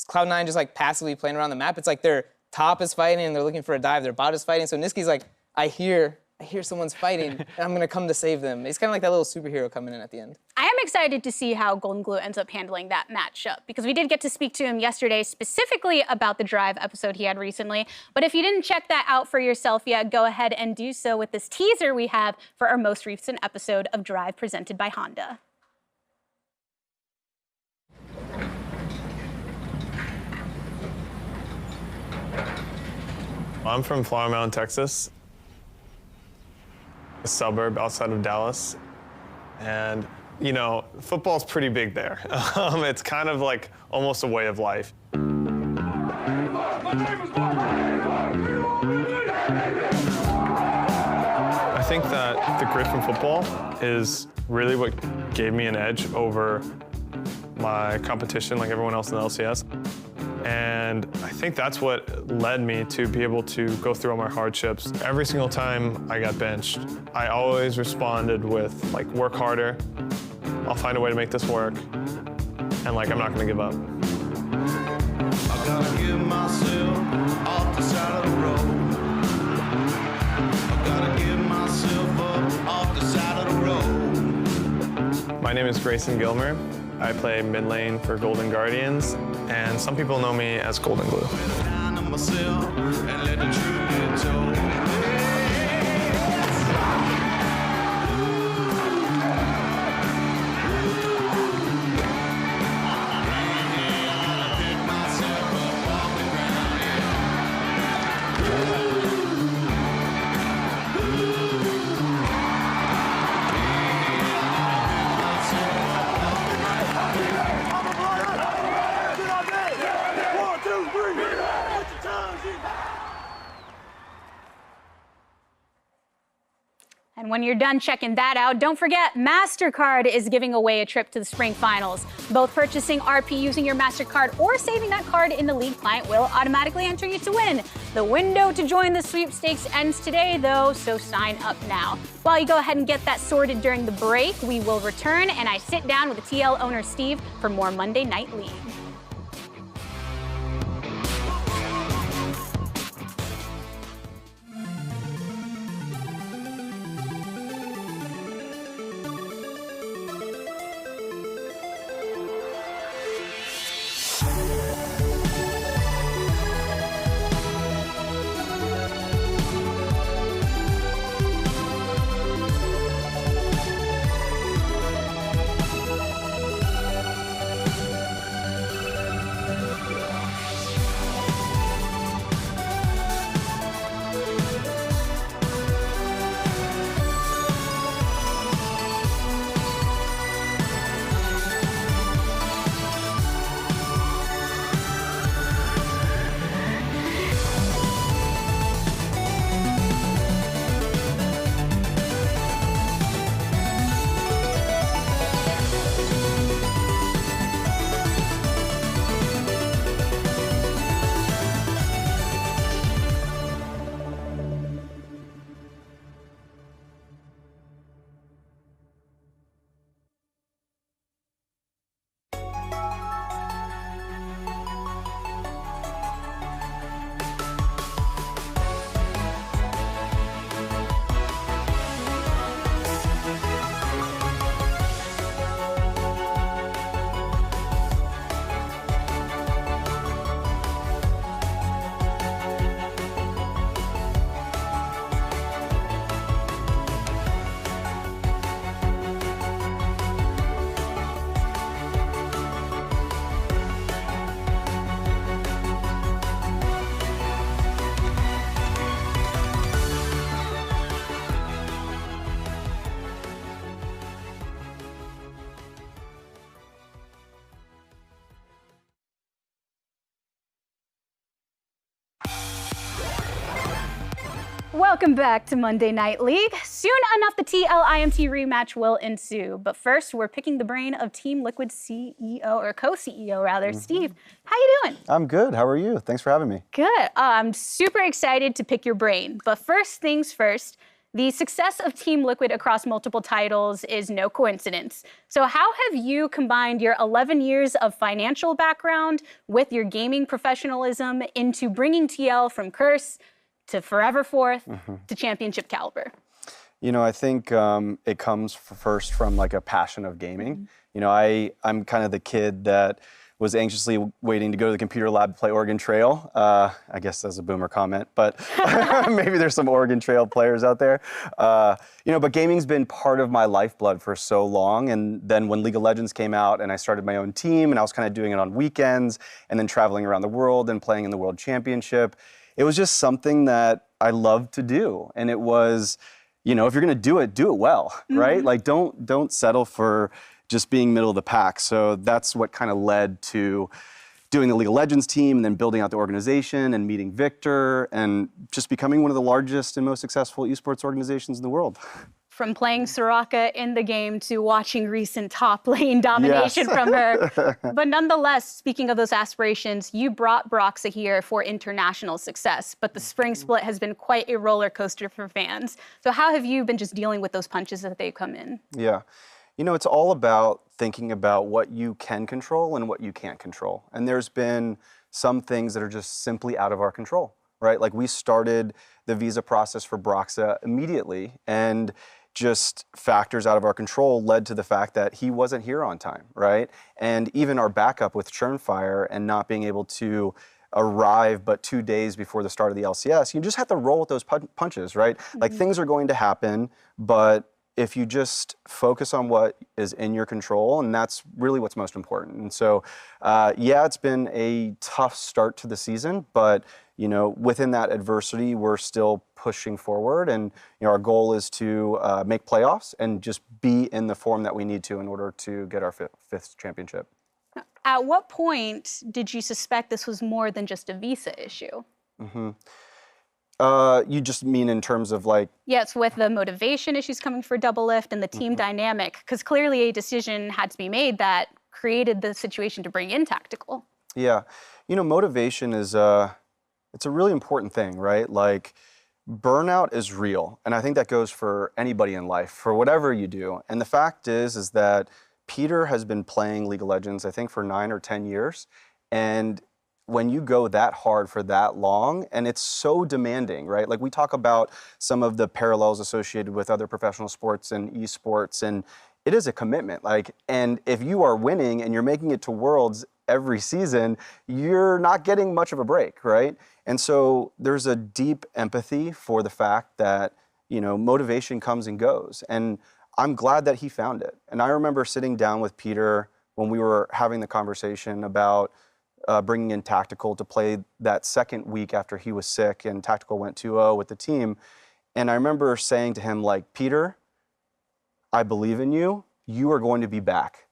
Cloud9 just like passively playing around the map. It's like their top is fighting and they're looking for a dive, their bot is fighting. So Nisqy's like, I hear someone's fighting and I'm gonna come to save them. He's kind of like that little superhero coming in at the end. I am excited to see how Golden Glue ends up handling that matchup, because we did get to speak to him yesterday specifically about the Drive episode he had recently. But if you didn't check that out for yourself yet, go ahead and do so with this teaser we have for our most recent episode of Drive presented by Honda. I'm from Flower Mound, Texas, a suburb outside of Dallas. And, you know, football's pretty big there. It's kind of like almost a way of life. I think that the grit from football is really what gave me an edge over my competition, like everyone else in the LCS. And I think that's what led me to be able to go through all my hardships. Every single time I got benched, I always responded with, like, work harder, I'll find a way to make this work, and, like, I'm not gonna give up. I gotta give myself off the side of the road. I gotta give myself up off the side of the road. My name is Grayson Gilmer. I play mid lane for Golden Guardians, and some people know me as Golden Glue. And when you're done checking that out, don't forget, MasterCard is giving away a trip to the spring finals. Both purchasing RP using your MasterCard or saving that card in the league client will automatically enter you to win. The window to join the sweepstakes ends today, though, so sign up now. While you go ahead and get that sorted during the break, we will return, and I sit down with the TL owner, Steve, for more Monday Night League. Welcome back to Monday Night League. Soon enough, the TL-IMT rematch will ensue. But first, we're picking the brain of Team Liquid CEO, or co-CEO rather. Steve, how you doing? I'm good. How are you? Thanks for having me. Good. I'm super excited to pick your brain. But first things first, the success of Team Liquid across multiple titles is no coincidence. So how have you combined your 11 years of financial background with your gaming professionalism into bringing TL from Curse to Forever Fourth to championship caliber? You know, I think it comes first from like a passion of gaming. You know, I'm kind of the kid that was anxiously waiting to go to the computer lab to play Oregon Trail. I guess that's a boomer comment, but maybe there's some Oregon Trail players out there. You know, but gaming's been part of my lifeblood for so long. And then when League of Legends came out and I started my own team and I was kind of doing it on weekends and then traveling around the world and playing in the World Championship, it was just something that I loved to do. And it was, you know, if you're gonna do it well, right? Like don't settle for just being middle of the pack. So that's what kind of led to doing the League of Legends team and then building out the organization and meeting Victor and just becoming one of the largest and most successful esports organizations in the world. From playing Soraka in the game to watching recent top lane domination from her. But nonetheless, speaking of those aspirations, you brought Broxah here for international success, but the spring split has been quite a roller coaster for fans. So how have you been just dealing with those punches that they come in? Yeah. You know, it's all about thinking about what you can control and what you can't control. And there's been some things that are just simply out of our control, right? Like we started the visa process for Broxah immediately, and just factors out of our control led to the fact that he wasn't here on time, right? And even our backup with Churnfire and not being able to arrive but 2 days before the start of the LCS, you just have to roll with those punches, right? Like things are going to happen, but if you just focus on what is in your control, and that's really what's most important. And so, yeah, it's been a tough start to the season, but you know, within that adversity, we're still pushing forward, and you know, our goal is to make playoffs and just be in the form that we need to in order to get our fifth championship. At what point did you suspect this was more than just a visa issue? You just mean in terms of like... Yes, with the motivation issues coming for Doublelift and the team dynamic, because clearly a decision had to be made that created the situation to bring in Tactical. Yeah, you know, motivation is it's a really important thing, right? Like burnout is real, and I think that goes for anybody in life, for whatever you do. And the fact is that Peter has been playing League of Legends, I think, for 9 or 10 years, and when you go that hard for that long, and it's so demanding, right? Like we talk about some of the parallels associated with other professional sports and esports, and it is a commitment. Like, and if you are winning and you're making it to Worlds every season, you're not getting much of a break, right? And so there's a deep empathy for the fact that, you know, motivation comes and goes. And I'm glad that he found it. And I remember sitting down with Peter when we were having the conversation about bringing in Tactical to play that second week after he was sick, and Tactical went 2-0 with the team. And I remember saying to him, like, Peter, I believe in you. You are going to be back.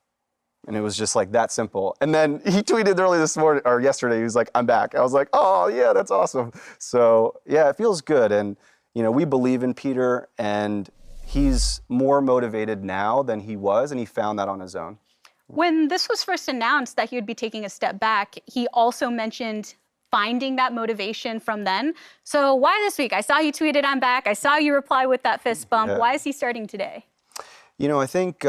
And it was just like that simple. And then he tweeted early this morning, or yesterday, he was like, I'm back. I was like, oh yeah, that's awesome. So yeah, it feels good. And you know, we believe in Peter, and he's more motivated now than he was, and he found that on his own. When this was first announced that he would be taking a step back, he also mentioned finding that motivation from then. So why this week? I saw you tweeted, I'm back. I saw you reply with that fist bump. Yeah. Why is he starting today? You know, I think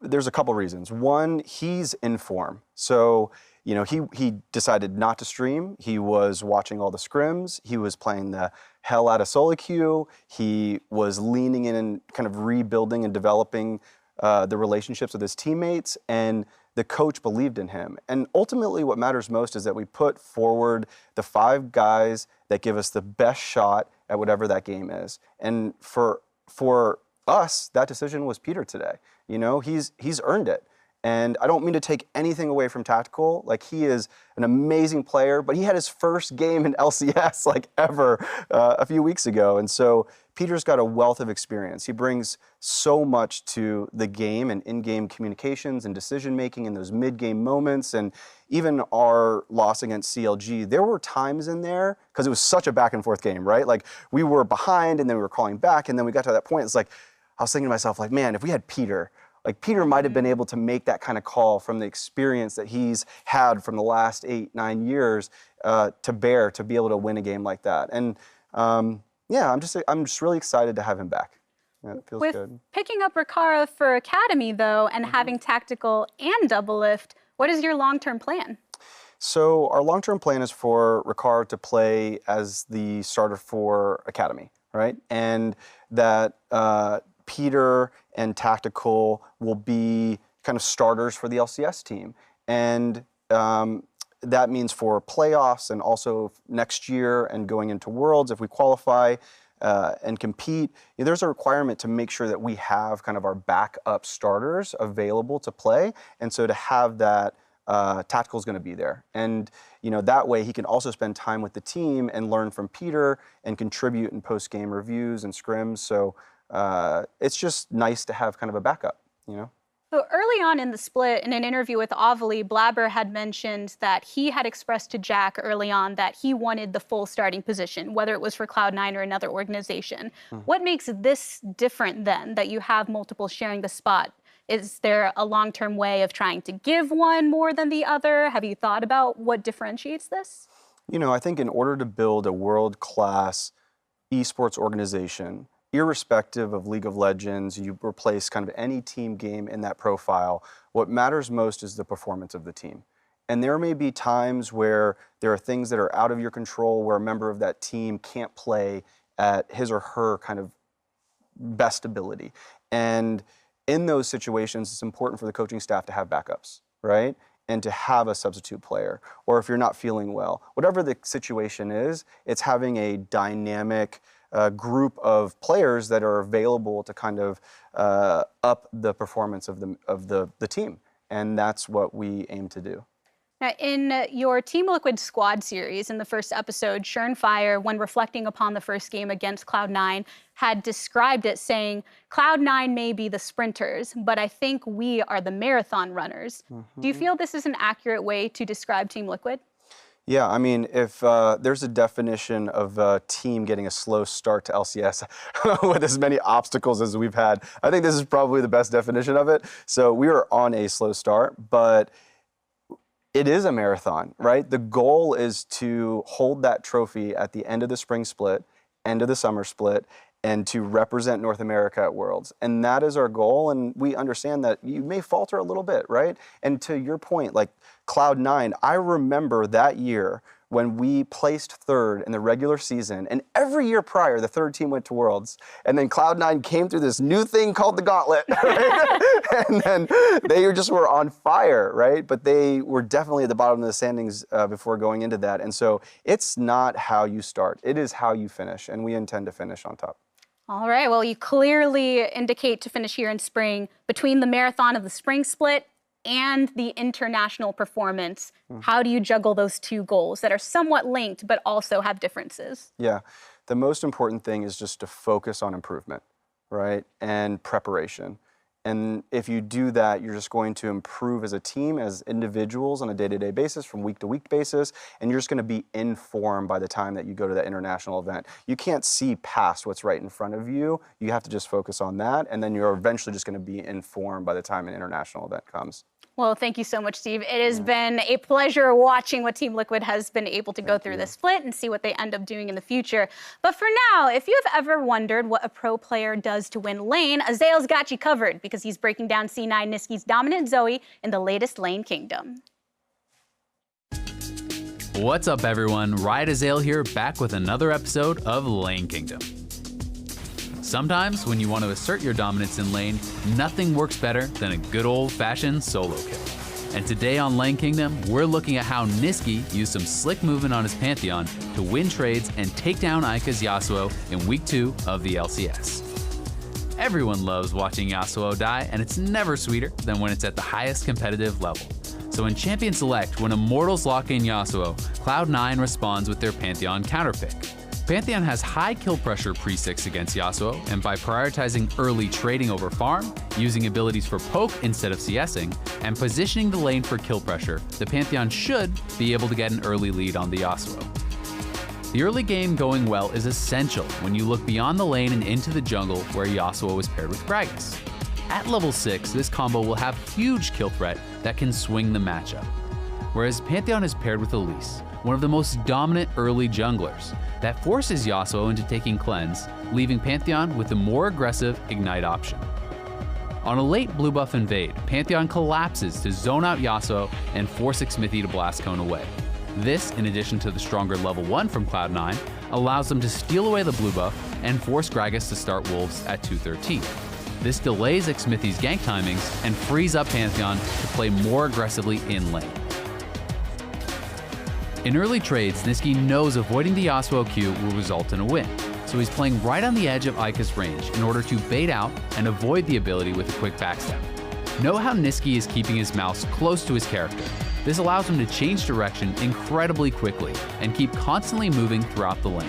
there's a couple reasons. One, he's in form. So, you know, he decided not to stream. He was watching all the scrims. He was playing the hell out of solo queue. He was leaning in and kind of rebuilding and developing the relationships with his teammates, and the coach believed in him. And ultimately what matters most is that we put forward the 5 guys that give us the best shot at whatever that game is. And for us, that decision was Peter today. You know, he's earned it. And I don't mean to take anything away from Tactical. Like, he is an amazing player, but he had his first game in LCS like ever a few weeks ago. And so Peter's got a wealth of experience. He brings so much to the game and in-game communications and decision-making in those mid-game moments. And even our loss against CLG, there were times in there, because it was such a back-and-forth game, right? Like, we were behind, and then we were calling back, and then we got to that point. It's like, I was thinking to myself, like, man, if we had Peter, like, Peter might have been able to make that kind of call from the experience that he's had from the last 8-9 years to bear to be able to win a game like that. And yeah, I'm just really excited to have him back. Yeah, it feels good. Picking up Rikara for Academy, though, and having tactical and double lift, what is your long-term plan? So our long-term plan is for Rikara to play as the starter for Academy, right? And that Peter and Tactical will be kind of starters for the LCS team. And that means for playoffs and also next year and going into Worlds, if we qualify and compete, there's a requirement to make sure that we have kind of our backup starters available to play. And so to have that, Tactical is going to be there. And that way he can also spend time with the team and learn from Peter and contribute in post-game reviews and scrims. So it's just nice to have kind of a backup, So early on in the split, in an interview with Ovally, Blabber had mentioned that he had expressed to Jack early on that he wanted the full starting position, whether it was for Cloud9 or another organization. What makes this different then, that you have multiple sharing the spot? Is there a long-term way of trying to give one more than the other? Have you thought about what differentiates this? I think in order to build a world-class esports organization, irrespective of League of Legends, you replace kind of any team game in that profile, what matters most is the performance of the team. And there may be times where there are things that are out of your control, where a member of that team can't play at his or her kind of best ability. And in those situations, it's important for the coaching staff to have backups, right? And to have a substitute player, or if you're not feeling well, whatever the situation is, it's having a dynamic group of players that are available to kind of up the performance of the team. And that's what we aim to do. Now, in your Team Liquid squad series, in the first episode, Schernfire, when reflecting upon the first game against Cloud9, had described it saying, Cloud9 may be the sprinters, but I think we are the marathon runners. Do you feel this is an accurate way to describe Team Liquid? Yeah, I mean, if there's a definition of a team getting a slow start to LCS with as many obstacles as we've had, I think this is probably the best definition of it. So we were on a slow start, but it is a marathon, right? The goal is to hold that trophy at the end of the spring split, end of the summer split, and to represent North America at Worlds. And that is our goal, and we understand that you may falter a little bit, right? And to your point, like Cloud9, I remember that year when we placed third in the regular season, and every year prior, the third team went to Worlds, and then Cloud9 came through this new thing called the Gauntlet, right? And then they just were on fire, right? But they were definitely at the bottom of the standings before going into that. And so it's not how you start, it is how you finish, and we intend to finish on top. All right, well, you clearly indicate to finish here in spring between the marathon of the spring split and the international performance. How do you juggle those two goals that are somewhat linked but also have differences? Yeah, the most important thing is just to focus on improvement, right? And preparation. And if you do that, you're just going to improve as a team, as individuals on a day-to-day basis, from week-to-week basis, and you're just going to be in form by the time that you go to that international event. You can't see past what's right in front of you. You have to just focus on that, and then you're eventually just going to be in form by the time an international event comes. Well, thank you so much, Steve. It has been a pleasure watching what Team Liquid has been able to go through this split and see what they end up doing in the future. But for now, if you have ever wondered what a pro player does to win lane, Azael's got you covered because he's breaking down C9 Niski's dominant Zoe in the latest Lane Kingdom. What's up, everyone? Riot Azael here, back with another episode of Lane Kingdom. Sometimes, when you want to assert your dominance in lane, nothing works better than a good old-fashioned solo kill. And today on Lane Kingdom, we're looking at how Nisqy used some slick movement on his Pantheon to win trades and take down Ika's Yasuo in Week 2 of the LCS. Everyone loves watching Yasuo die, and it's never sweeter than when it's at the highest competitive level. So in Champion Select, when Immortals lock in Yasuo, Cloud9 responds with their Pantheon counterpick. Pantheon has high kill pressure pre-6 against Yasuo, and by prioritizing early trading over farm, using abilities for poke instead of CSing, and positioning the lane for kill pressure, the Pantheon should be able to get an early lead on the Yasuo. The early game going well is essential when you look beyond the lane and into the jungle where Yasuo was paired with Gragas. At level 6, this combo will have huge kill threat that can swing the matchup. Whereas Pantheon is paired with Elise, one of the most dominant early junglers, that forces Yasuo into taking cleanse, leaving Pantheon with the more aggressive Ignite option. On a late blue buff invade, Pantheon collapses to zone out Yasuo and force Xmithie to blast cone away. This, in addition to the stronger level 1 from Cloud9, allows them to steal away the blue buff and force Gragas to start Wolves at 213. This delays Xmithie's gank timings and frees up Pantheon to play more aggressively in lane. In early trades, Nisqy knows avoiding the Yasuo Q will result in a win, so he's playing right on the edge of Ika's range in order to bait out and avoid the ability with a quick backstab. Know how Nisqy is keeping his mouse close to his character. This allows him to change direction incredibly quickly and keep constantly moving throughout the lane.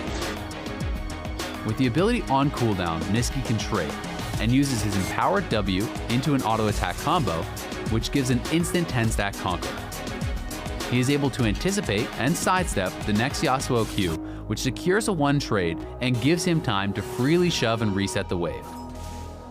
With the ability on cooldown, Nisqy can trade and uses his empowered W into an auto attack combo, which gives an instant 10-stack conquer. He is able to anticipate and sidestep the next Yasuo Q, which secures a 1 trade and gives him time to freely shove and reset the wave.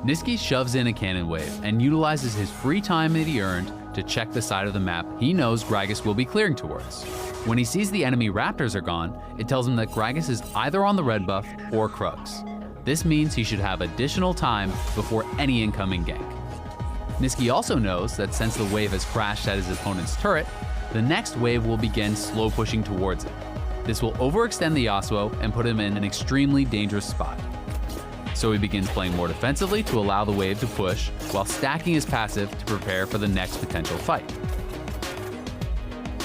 Nisqy shoves in a cannon wave and utilizes his free time that he earned to check the side of the map he knows Gragas will be clearing towards. When he sees the enemy Raptors are gone, it tells him that Gragas is either on the red buff or Krugs. This means he should have additional time before any incoming gank. Nisqy also knows that since the wave has crashed at his opponent's turret, the next wave will begin slow pushing towards it. This will overextend the Yasuo and put him in an extremely dangerous spot. So he begins playing more defensively to allow the wave to push, while stacking his passive to prepare for the next potential fight.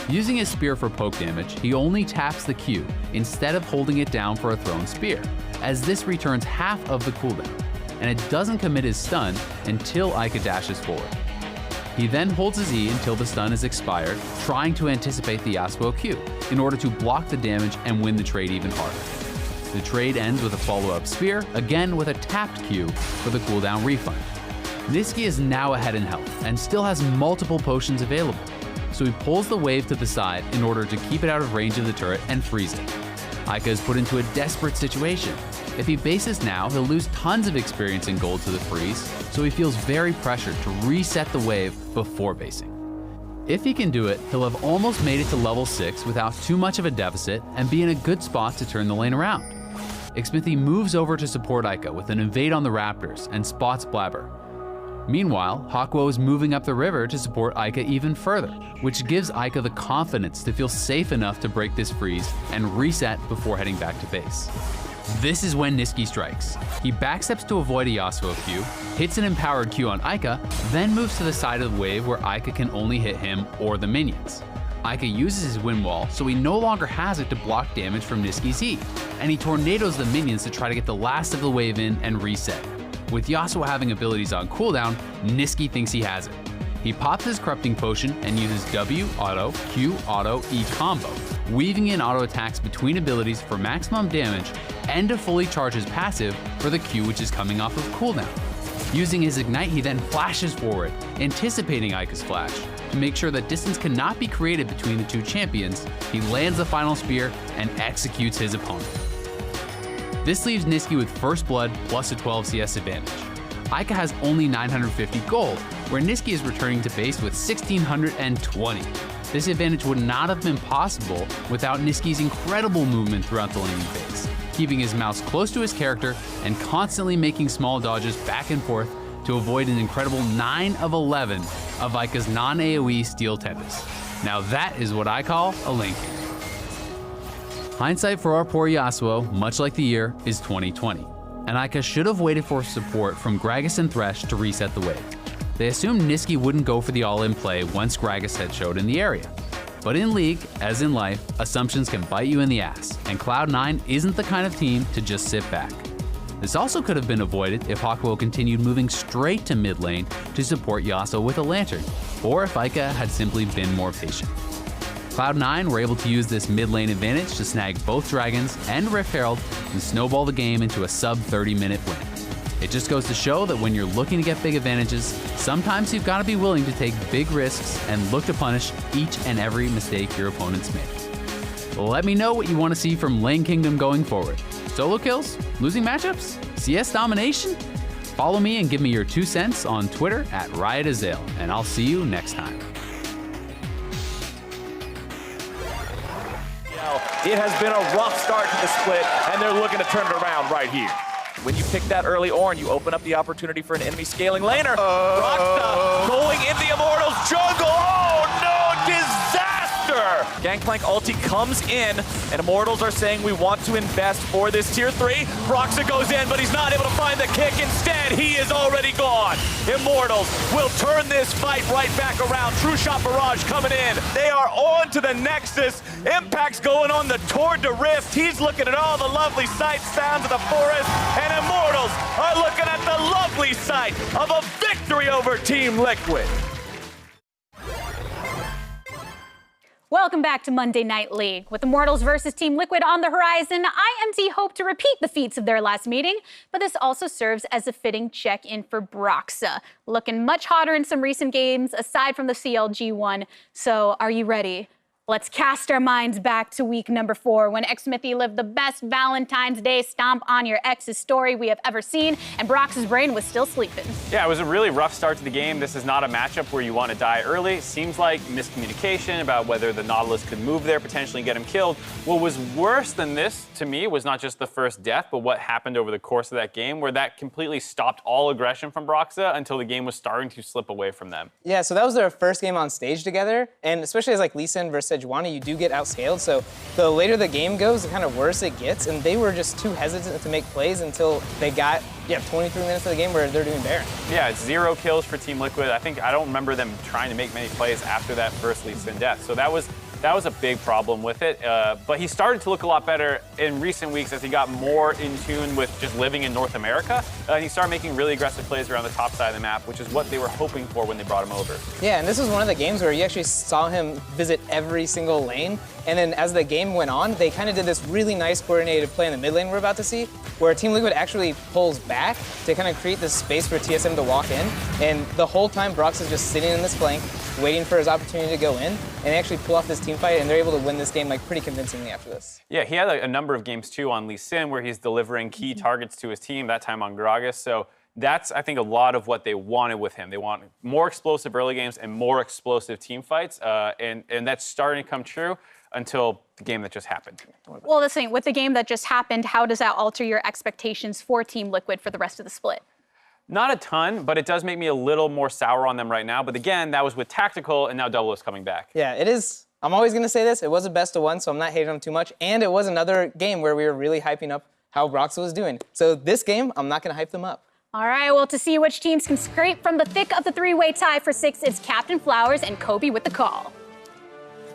Using his spear for poke damage, he only taps the Q instead of holding it down for a thrown spear, as this returns half of the cooldown, and it doesn't commit his stun until Ika dashes forward. He then holds his E until the stun is expired, trying to anticipate the Yasuo Q in order to block the damage and win the trade even harder. The trade ends with a follow-up spear, again with a tapped Q for the cooldown refund. Nisqy is now ahead in health and still has multiple potions available, so he pulls the wave to the side in order to keep it out of range of the turret and freeze it. Ika is put into a desperate situation. If he bases now, he'll lose tons of experience and gold to the freeze, so he feels very pressured to reset the wave before basing. If he can do it, he'll have almost made it to level 6 without too much of a deficit and be in a good spot to turn the lane around. Xmithie moves over to support Ika with an invade on the Raptors and spots Blabber. Meanwhile, Hawkwoe is moving up the river to support Ika even further, which gives Ika the confidence to feel safe enough to break this freeze and reset before heading back to base. This is when Nisqy strikes. He backsteps to avoid a Yasuo Q, hits an empowered Q on Ika, then moves to the side of the wave where Ika can only hit him or the minions. Ika uses his wind wall, so he no longer has it to block damage from Nisqy's E, and he tornadoes the minions to try to get the last of the wave in and reset. With Yasuo having abilities on cooldown, Nisqy thinks he has it. He pops his Corrupting Potion and uses W auto, Q auto, E combo, weaving in auto attacks between abilities for maximum damage and to fully charge his passive for the Q which is coming off of cooldown. Using his Ignite, he then flashes forward, anticipating Ika's flash. To make sure that distance cannot be created between the two champions, he lands the final spear and executes his opponent. This leaves Nisqy with first blood plus a 12 CS advantage. Ika has only 950 gold, where Nisqy is returning to base with 1620. This advantage would not have been possible without Nisqy's incredible movement throughout the laning phase, keeping his mouse close to his character and constantly making small dodges back and forth to avoid an incredible 9 of 11 of Ika's non-AoE Steel Tempest. Now that is what I call a lane king. Hindsight for our poor Yasuo, much like the year, is 2020, and Ika should have waited for support from Gragas and Thresh to reset the wave. They assumed Nisqy wouldn't go for the all-in play once Gragas had showed in the area. But in League, as in life, assumptions can bite you in the ass, and Cloud9 isn't the kind of team to just sit back. This also could have been avoided if Hawkwoe continued moving straight to mid lane to support Yasuo with a lantern, or if Ika had simply been more patient. Cloud9 were able to use this mid lane advantage to snag both dragons and Rift Herald and snowball the game into a sub 30-minute win. It just goes to show that when you're looking to get big advantages, sometimes you've got to be willing to take big risks and look to punish each and every mistake your opponents make. Let me know what you want to see from Lane Kingdom going forward. Solo kills? Losing matchups? CS domination? Follow me and give me your 2 cents on Twitter at RiotAzael, and I'll see you next time. It has been a rough start to the split, and they're looking to turn it around right here. When you pick that early Ornn, you open up the opportunity for an enemy scaling laner. Rockstar going in the Immortals jungle. Oh no, disaster! Gangplank ulti comes in, and Immortals are saying we want to invest for this tier 3. Broxah goes in, but he's not able to find the kick. Instead, he is already gone. Immortals will turn this fight right back around. True Shot Barrage coming in. They are on to the Nexus. Impact's going on the Toward the Rift. He's looking at all the lovely sights, sounds of the forest, and Immortals are looking at the lovely sight of a victory over Team Liquid. Welcome back to Monday Night League. With Immortals versus Team Liquid on the horizon, IMT hope to repeat the feats of their last meeting, but this also serves as a fitting check-in for Broxah. Looking much hotter in some recent games, aside from the CLG one. So are you ready? Let's cast our minds back to week number 4 when Xmithie lived the best Valentine's Day stomp on your ex's story we have ever seen, and Broxah's brain was still sleeping. Yeah, it was a really rough start to the game. This is not a matchup where you want to die early. Seems like miscommunication about whether the Nautilus could move there, potentially get him killed. What was worse than this, to me, was not just the first death, but what happened over the course of that game, where that completely stopped all aggression from Broxah until the game was starting to slip away from them. Yeah, so that was their first game on stage together, and especially as like Lee Sin versus Sejuani, you do get outscaled, so the later the game goes, the kind of worse it gets, and they were just too hesitant to make plays until they got 23 minutes of the game where they're doing Baron. Yeah, it's 0 kills for Team Liquid. I don't remember them trying to make many plays after that first Lee Sin death, so that was a big problem with it. But he started to look a lot better in recent weeks as he got more in tune with just living in North America. He started making really aggressive plays around the top side of the map, which is what they were hoping for when they brought him over. Yeah, and this was one of the games where you actually saw him visit every single lane. And then as the game went on, they kind of did this really nice coordinated play in the mid lane we're about to see, where Team Liquid actually pulls back to kind of create this space for TSM to walk in. And the whole time, Broxah's just sitting in this flank, waiting for his opportunity to go in, and they actually pull off this team fight, and they're able to win this game like pretty convincingly after this. Yeah, he had a number of games too on Lee Sin where he's delivering key targets to his team, that time on Gragas. So that's, I think, a lot of what they wanted with him. They want more explosive early games and more explosive team fights, and that's starting to come true until the game that just happened. Well, the thing with the game that just happened, how does that alter your expectations for Team Liquid for the rest of the split? Not a ton, but it does make me a little more sour on them right now. But again, that was with Tactical, and now Double is coming back. Yeah, it is. I'm always going to say this. It was a best of 1, so I'm not hating them too much. And it was another game where we were really hyping up how Broxah was doing. So this game, I'm not going to hype them up. All right, well, to see which teams can scrape from the thick of the 3-way tie for 6, it's Captain Flowers and Kobe with the call.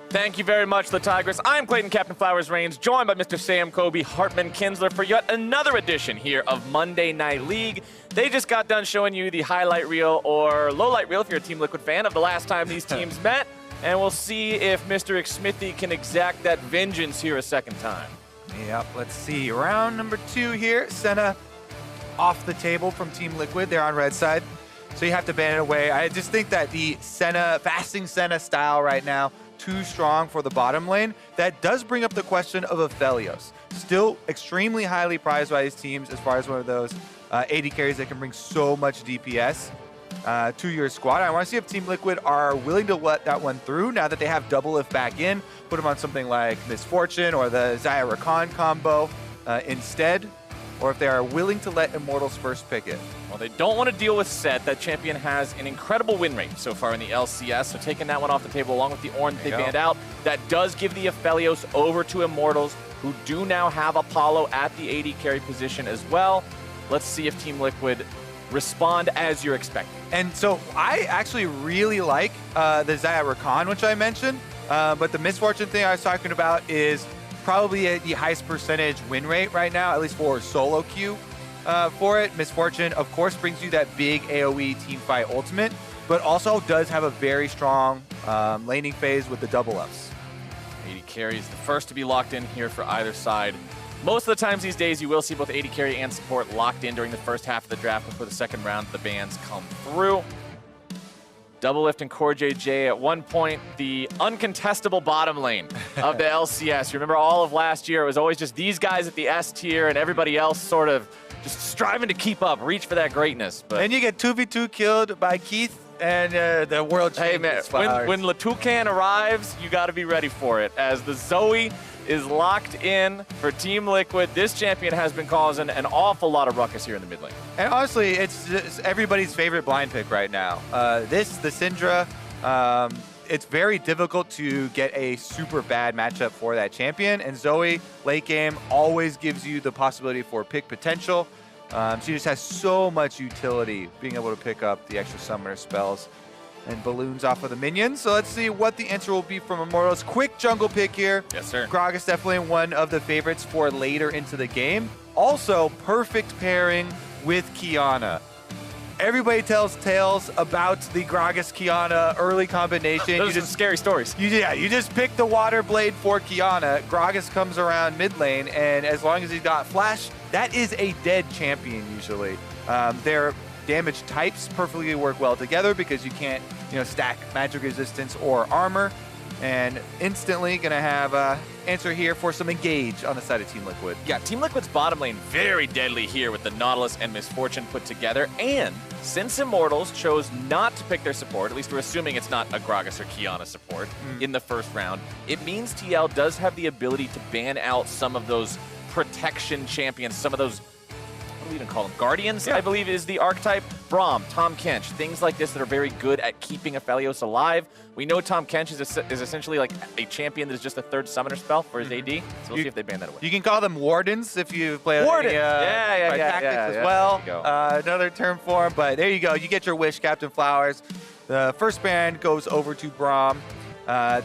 Thank you very much, the Tigers. I'm Clayton Captain Flowers Reigns, joined by Mr. Sam Kobe Hartman Kinsler for yet another edition here of Monday Night League. They just got done showing you the highlight reel, or low light reel if you're a Team Liquid fan, of the last time these teams met. And we'll see if Mr. Xmithie can exact that vengeance here a second time. Yep, let's see. Round number 2 here. Senna off the table from Team Liquid. They're on red side, so you have to ban it away. I just think that the Senna, fasting Senna style right now, too strong for the bottom lane. That does bring up the question of Aphelios. Still extremely highly prized by his teams as far as one of those AD carries that can bring so much DPS to your squad. I want to see if Team Liquid are willing to let that one through now that they have Double If back in, put him on something like Miss Fortune or the Xayah Rakan combo instead, or if they are willing to let Immortals first pick it. Well, they don't want to deal with Sett. That champion has an incredible win rate so far in the LCS, so taking that one off the table along with the Ornn that they banned out, that does give the Aphelios over to Immortals, who do now have Apollo at the AD carry position as well. Let's see if Team Liquid respond as you're expecting. And so I actually really like the Xayah Rakan, which I mentioned, but the Miss Fortune thing I was talking about is probably the highest percentage win rate right now, at least for solo queue for it. Miss Fortune, of course, brings you that big AoE teamfight ultimate, but also does have a very strong laning phase with the double ups. AD Carry is the first to be locked in here for either side. Most of the times these days, you will see both AD Carry and support locked in during the first half of the draft before the second round the bans come through. Doublelift and Core JJ at one point, the uncontestable bottom lane of the LCS. You remember all of last year, it was always just these guys at the S tier and everybody else sort of just striving to keep up, reach for that greatness. But And you get 2v2 killed by Keith and the world champions. Hey man, when Latucan arrives, you got to be ready for it. As the Zoe is locked in for Team Liquid, this champion has been causing an awful lot of ruckus here in the mid lane. And honestly, it's just everybody's favorite blind pick right now. The Syndra, it's very difficult to get a super bad matchup for that champion. And Zoe, late game, always gives you the possibility for pick potential. She just has so much utility being able to pick up the extra summoner spells and balloons off of the minions. So let's see what the answer will be from Immortals. Quick jungle pick here. Yes, sir. Gragas definitely one of the favorites for later into the game. Also, perfect pairing with Qiyana. Everybody tells tales about the Gragas-Qiyana early combination. Those are some scary stories. You just pick the Water Blade for Qiyana. Gragas comes around mid lane, and as long as he's got Flash, that is a dead champion usually. Their damage types perfectly work well together because you can't, stack magic resistance or armor. And instantly gonna have answer here for some engage on the side of Team Liquid. Yeah, Team Liquid's bottom lane very deadly here with the Nautilus and Misfortune put together. And since Immortals chose not to pick their support, at least we're assuming it's not a Gragas or Qiyana support in the first round, it means TL does have the ability to ban out some of those protection champions, some of those, what do we even call them? Guardians, I believe is the archetype. Braum, Tahm Kench, things like this that are very good at keeping Aphelios alive. We know Tahm Kench is essentially like a champion that is just a third summoner spell for his AD, so we'll see if they ban that away. You can call them Wardens if you play Wardens. Tactics as well. There you go. Another term for them, but there you go. You get your wish, Captain Flowers. The first ban goes over to Braum.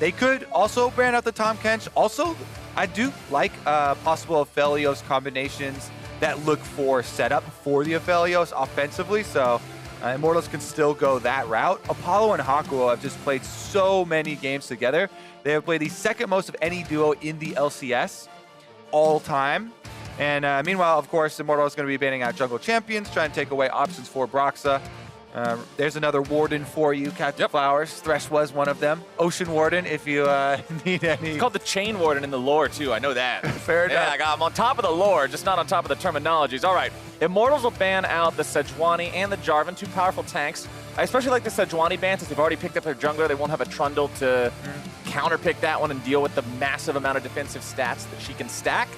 They could also ban out the Tahm Kench. Also, I do like possible Aphelios combinations that look for setup for the Aphelios offensively, so Immortals can still go that route. Apollo and Hakuo have just played so many games together. They have played the second most of any duo in the LCS all time. And meanwhile, of course, Immortals is going to be banning out jungle champions, trying to take away options for Broxah. There's another Warden for you, Captain Flowers. Thresh was one of them. Ocean Warden, if you need any. It's called the Chain Warden in the lore, too. I know that. Fair enough. Yeah, I'm on top of the lore, just not on top of the terminologies. All right. Immortals will ban out the Sejuani and the Jarvan, two powerful tanks. I especially like the Sejuani ban since they've already picked up their jungler. They won't have a Trundle to counterpick that one and deal with the massive amount of defensive stats that she can stack.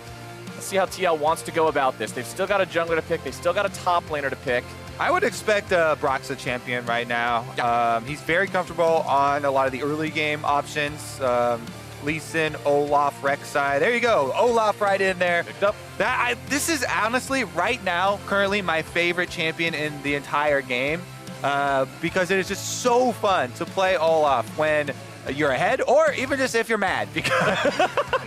Let's see how TL wants to go about this. They've still got a jungler to pick. They've still got a top laner to pick. I would expect Broxah champion right now. Yeah. He's very comfortable on a lot of the early game options. Lee Sin, Olaf, Rek'Sai. There you go. Olaf right in there. Picked up. This is honestly, right now, currently my favorite champion in the entire game because it is just so fun to play Olaf when you're ahead, or even just if you're mad. Because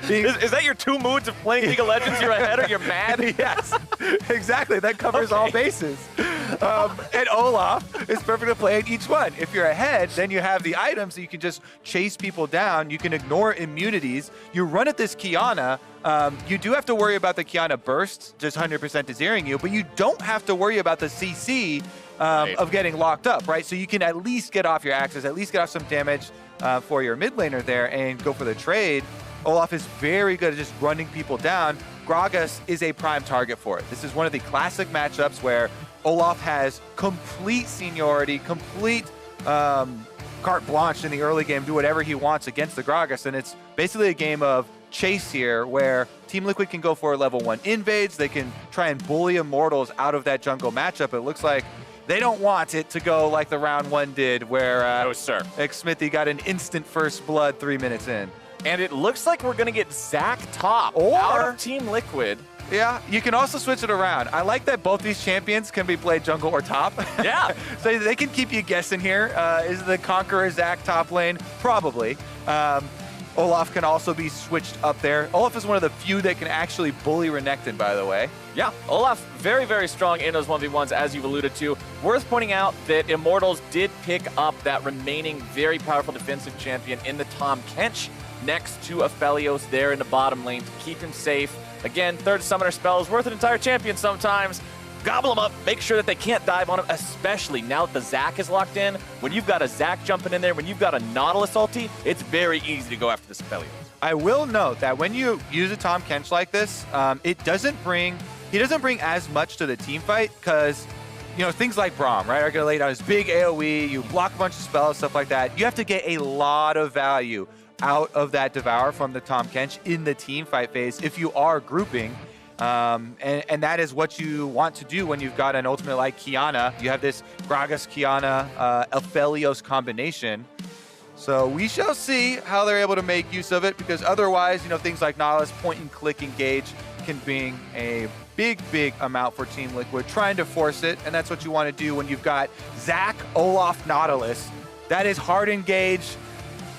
is that your two moods of playing League of Legends? You're ahead or you're mad? Yes, exactly. That covers all bases. And Olaf is perfect at playing each one. If you're ahead, then you have the items that you can just chase people down. You can ignore immunities. You run at this Qiyana. You do have to worry about the Qiyana burst, just 100% Desirring you, but you don't have to worry about the CC of getting locked up, right? So you can at least get off your axes, at least get off some damage for your mid laner there and go for the trade. Olaf is very good at just running people down. Gragas is a prime target for it. This is one of the classic matchups where Olaf has complete seniority, complete carte blanche in the early game, do whatever he wants against the Gragas, and it's basically a game of chase here where Team Liquid can go for level 1 invades. They can try and bully Immortals out of that jungle matchup. It looks like they don't want it to go like the round 1 did where no, sir. Smithy got an instant first blood 3 minutes in. And it looks like we're going to get Zac top out of Team Liquid. Yeah, you can also switch it around. I like that both these champions can be played jungle or top. Yeah. So they can keep you guessing here. Is the Conqueror Zac top lane? Probably. Olaf can also be switched up there. Olaf is one of the few that can actually bully Renekton, by the way. Yeah, Olaf very, very strong in those 1v1s, as you've alluded to. Worth pointing out that Immortals did pick up that remaining very powerful defensive champion in the Tahm Kench next to Aphelios there in the bottom lane to keep him safe. Again, third summoner spell is worth an entire champion sometimes. Gobble them up, make sure that they can't dive on him, especially now that the Zac is locked in. When you've got a Zac jumping in there, when you've got a Nautilus ulti, it's very easy to go after this Aphelios. I will note that when you use a Tahm Kench like this, he doesn't bring as much to the team fight because, you know, things like Braum, right, are going to lay down his big AoE, you block a bunch of spells, stuff like that. You have to get a lot of value out of that Devour from the Tahm Kench in the team fight phase if you are grouping. And that is what you want to do when you've got an ultimate like Qiyana. You have this Gragas, Qiyana, Aphelios combination. So we shall see how they're able to make use of it, because otherwise, you know, things like Nautilus, point and click engage can bring a big, big amount for Team Liquid, trying to force it, and that's what you want to do when you've got Zac, Olaf, Nautilus. That is hard engage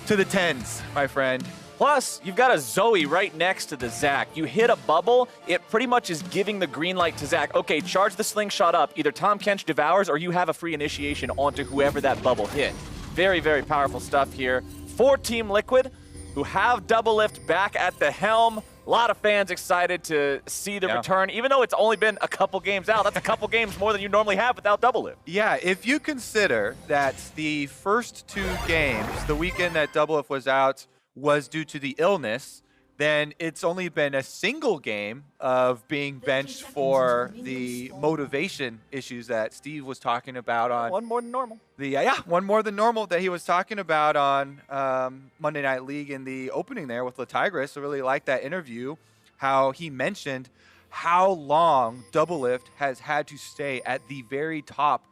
to the tens, my friend. Plus, you've got a Zoe right next to the Zac. You hit a bubble, it pretty much is giving the green light to Zac. Okay, charge the slingshot up. Either Tahm Kench devours or you have a free initiation onto whoever that bubble hit. Very, very powerful stuff here for Team Liquid, who have Doublelift back at the helm. A lot of fans excited to see the return, even though it's only been a couple games out. That's a couple games more than you normally have without Doublelift. Yeah, if you consider that the first 2 games, the weekend that Doublelift was out, was due to the illness, then it's only been a single game of being benched for the motivation issues that Steve was talking about on one more than normal. One more than normal that he was talking about on Monday Night League in the opening there with LaTigris. I really liked that interview, how he mentioned how long Doublelift has had to stay at the very top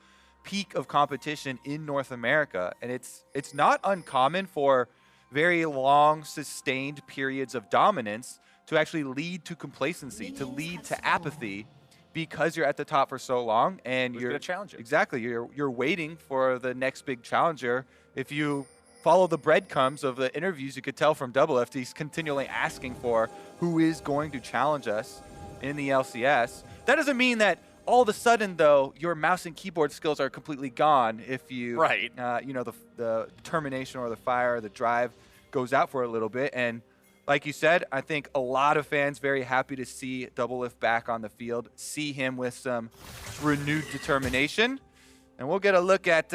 peak of competition in North America. And it's not uncommon for very long, sustained periods of dominance to actually lead to complacency, to lead to apathy, because you're at the top for so long and you're gonna challenge it. Exactly, you're waiting for the next big challenger. If you follow the breadcrumbs of the interviews, you could tell from Doublelift he's continually asking for who is going to challenge us in the LCS. That doesn't mean that all of a sudden, though, your mouse and keyboard skills are completely gone if you, you know, the determination or the fire, the drive goes out for a little bit. And like you said, I think a lot of fans very happy to see Doublelift back on the field, see him with some renewed determination. And we'll get a look at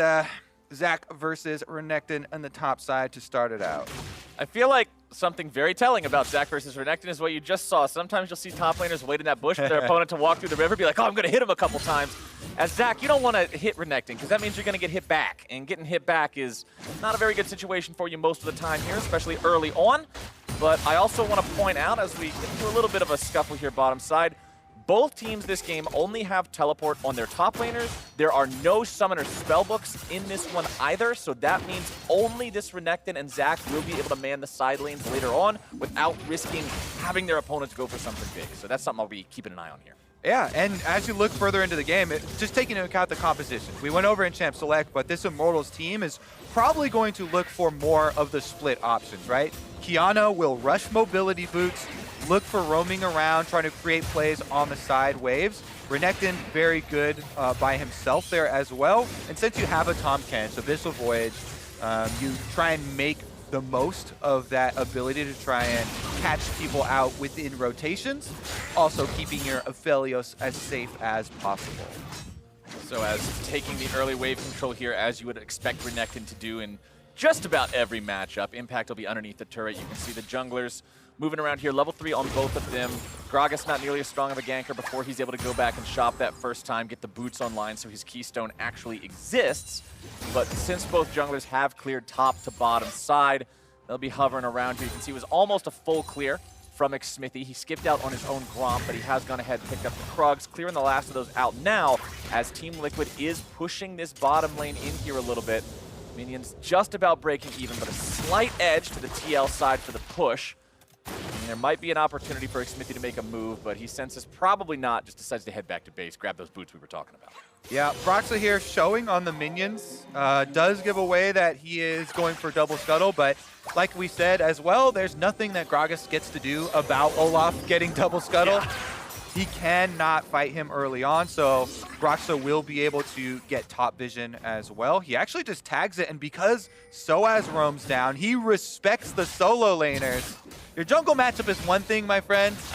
Zac versus Renekton on the top side to start it out. I feel like something very telling about Zac versus Renekton is what you just saw. Sometimes you'll see top laners wait in that bush for their opponent to walk through the river, be like, oh, I'm going to hit him a couple times. As Zac, you don't want to hit Renekton because that means you're going to get hit back. And getting hit back is not a very good situation for you most of the time here, especially early on. But I also want to point out, as we get into a little bit of a scuffle here bottom side, both teams this game only have teleport on their top laners. There are no summoner spellbooks in this one either, so that means only this Renekton and Zac will be able to man the side lanes later on without risking having their opponents go for something big. So that's something I'll be keeping an eye on here. Yeah, and as you look further into the game, just taking into account the composition. We went over in Champ Select, but this Immortals team is probably going to look for more of the split options, right? Qiyana will rush mobility boots, look for roaming around, trying to create plays on the side waves. Renekton, very good by himself there as well. And since you have a Tahm Kench, Abyssal Voyage, you try and make the most of that ability to try and catch people out within rotations, also keeping your Aphelios as safe as possible. So as taking the early wave control here, as you would expect Renekton to do in just about every matchup. Impact will be underneath the turret. You can see the junglers moving around here. Level 3 on both of them. Gragas not nearly as strong of a ganker before he's able to go back and shop that first time, get the boots online so his keystone actually exists. But since both junglers have cleared top to bottom side, they'll be hovering around here. You can see it was almost a full clear from Xmithie. He skipped out on his own Gromp, but he has gone ahead and picked up the Krugs, clearing the last of those out now as Team Liquid is pushing this bottom lane in here a little bit. Minions just about breaking even, but a slight edge to the TL side for the push. there might be an opportunity for Xmithie to make a move, but he senses probably not, just decides to head back to base, grab those boots we were talking about. Yeah, Broxah here showing on the minions does give away that he is going for double scuttle, but like we said as well, there's nothing that Gragas gets to do about Olaf getting double scuttle. Yeah. He cannot fight him early on, so Broxah will be able to get top vision as well. He actually just tags it, and because Soaz roams down, he respects the solo laners. Your jungle matchup is one thing, my friends,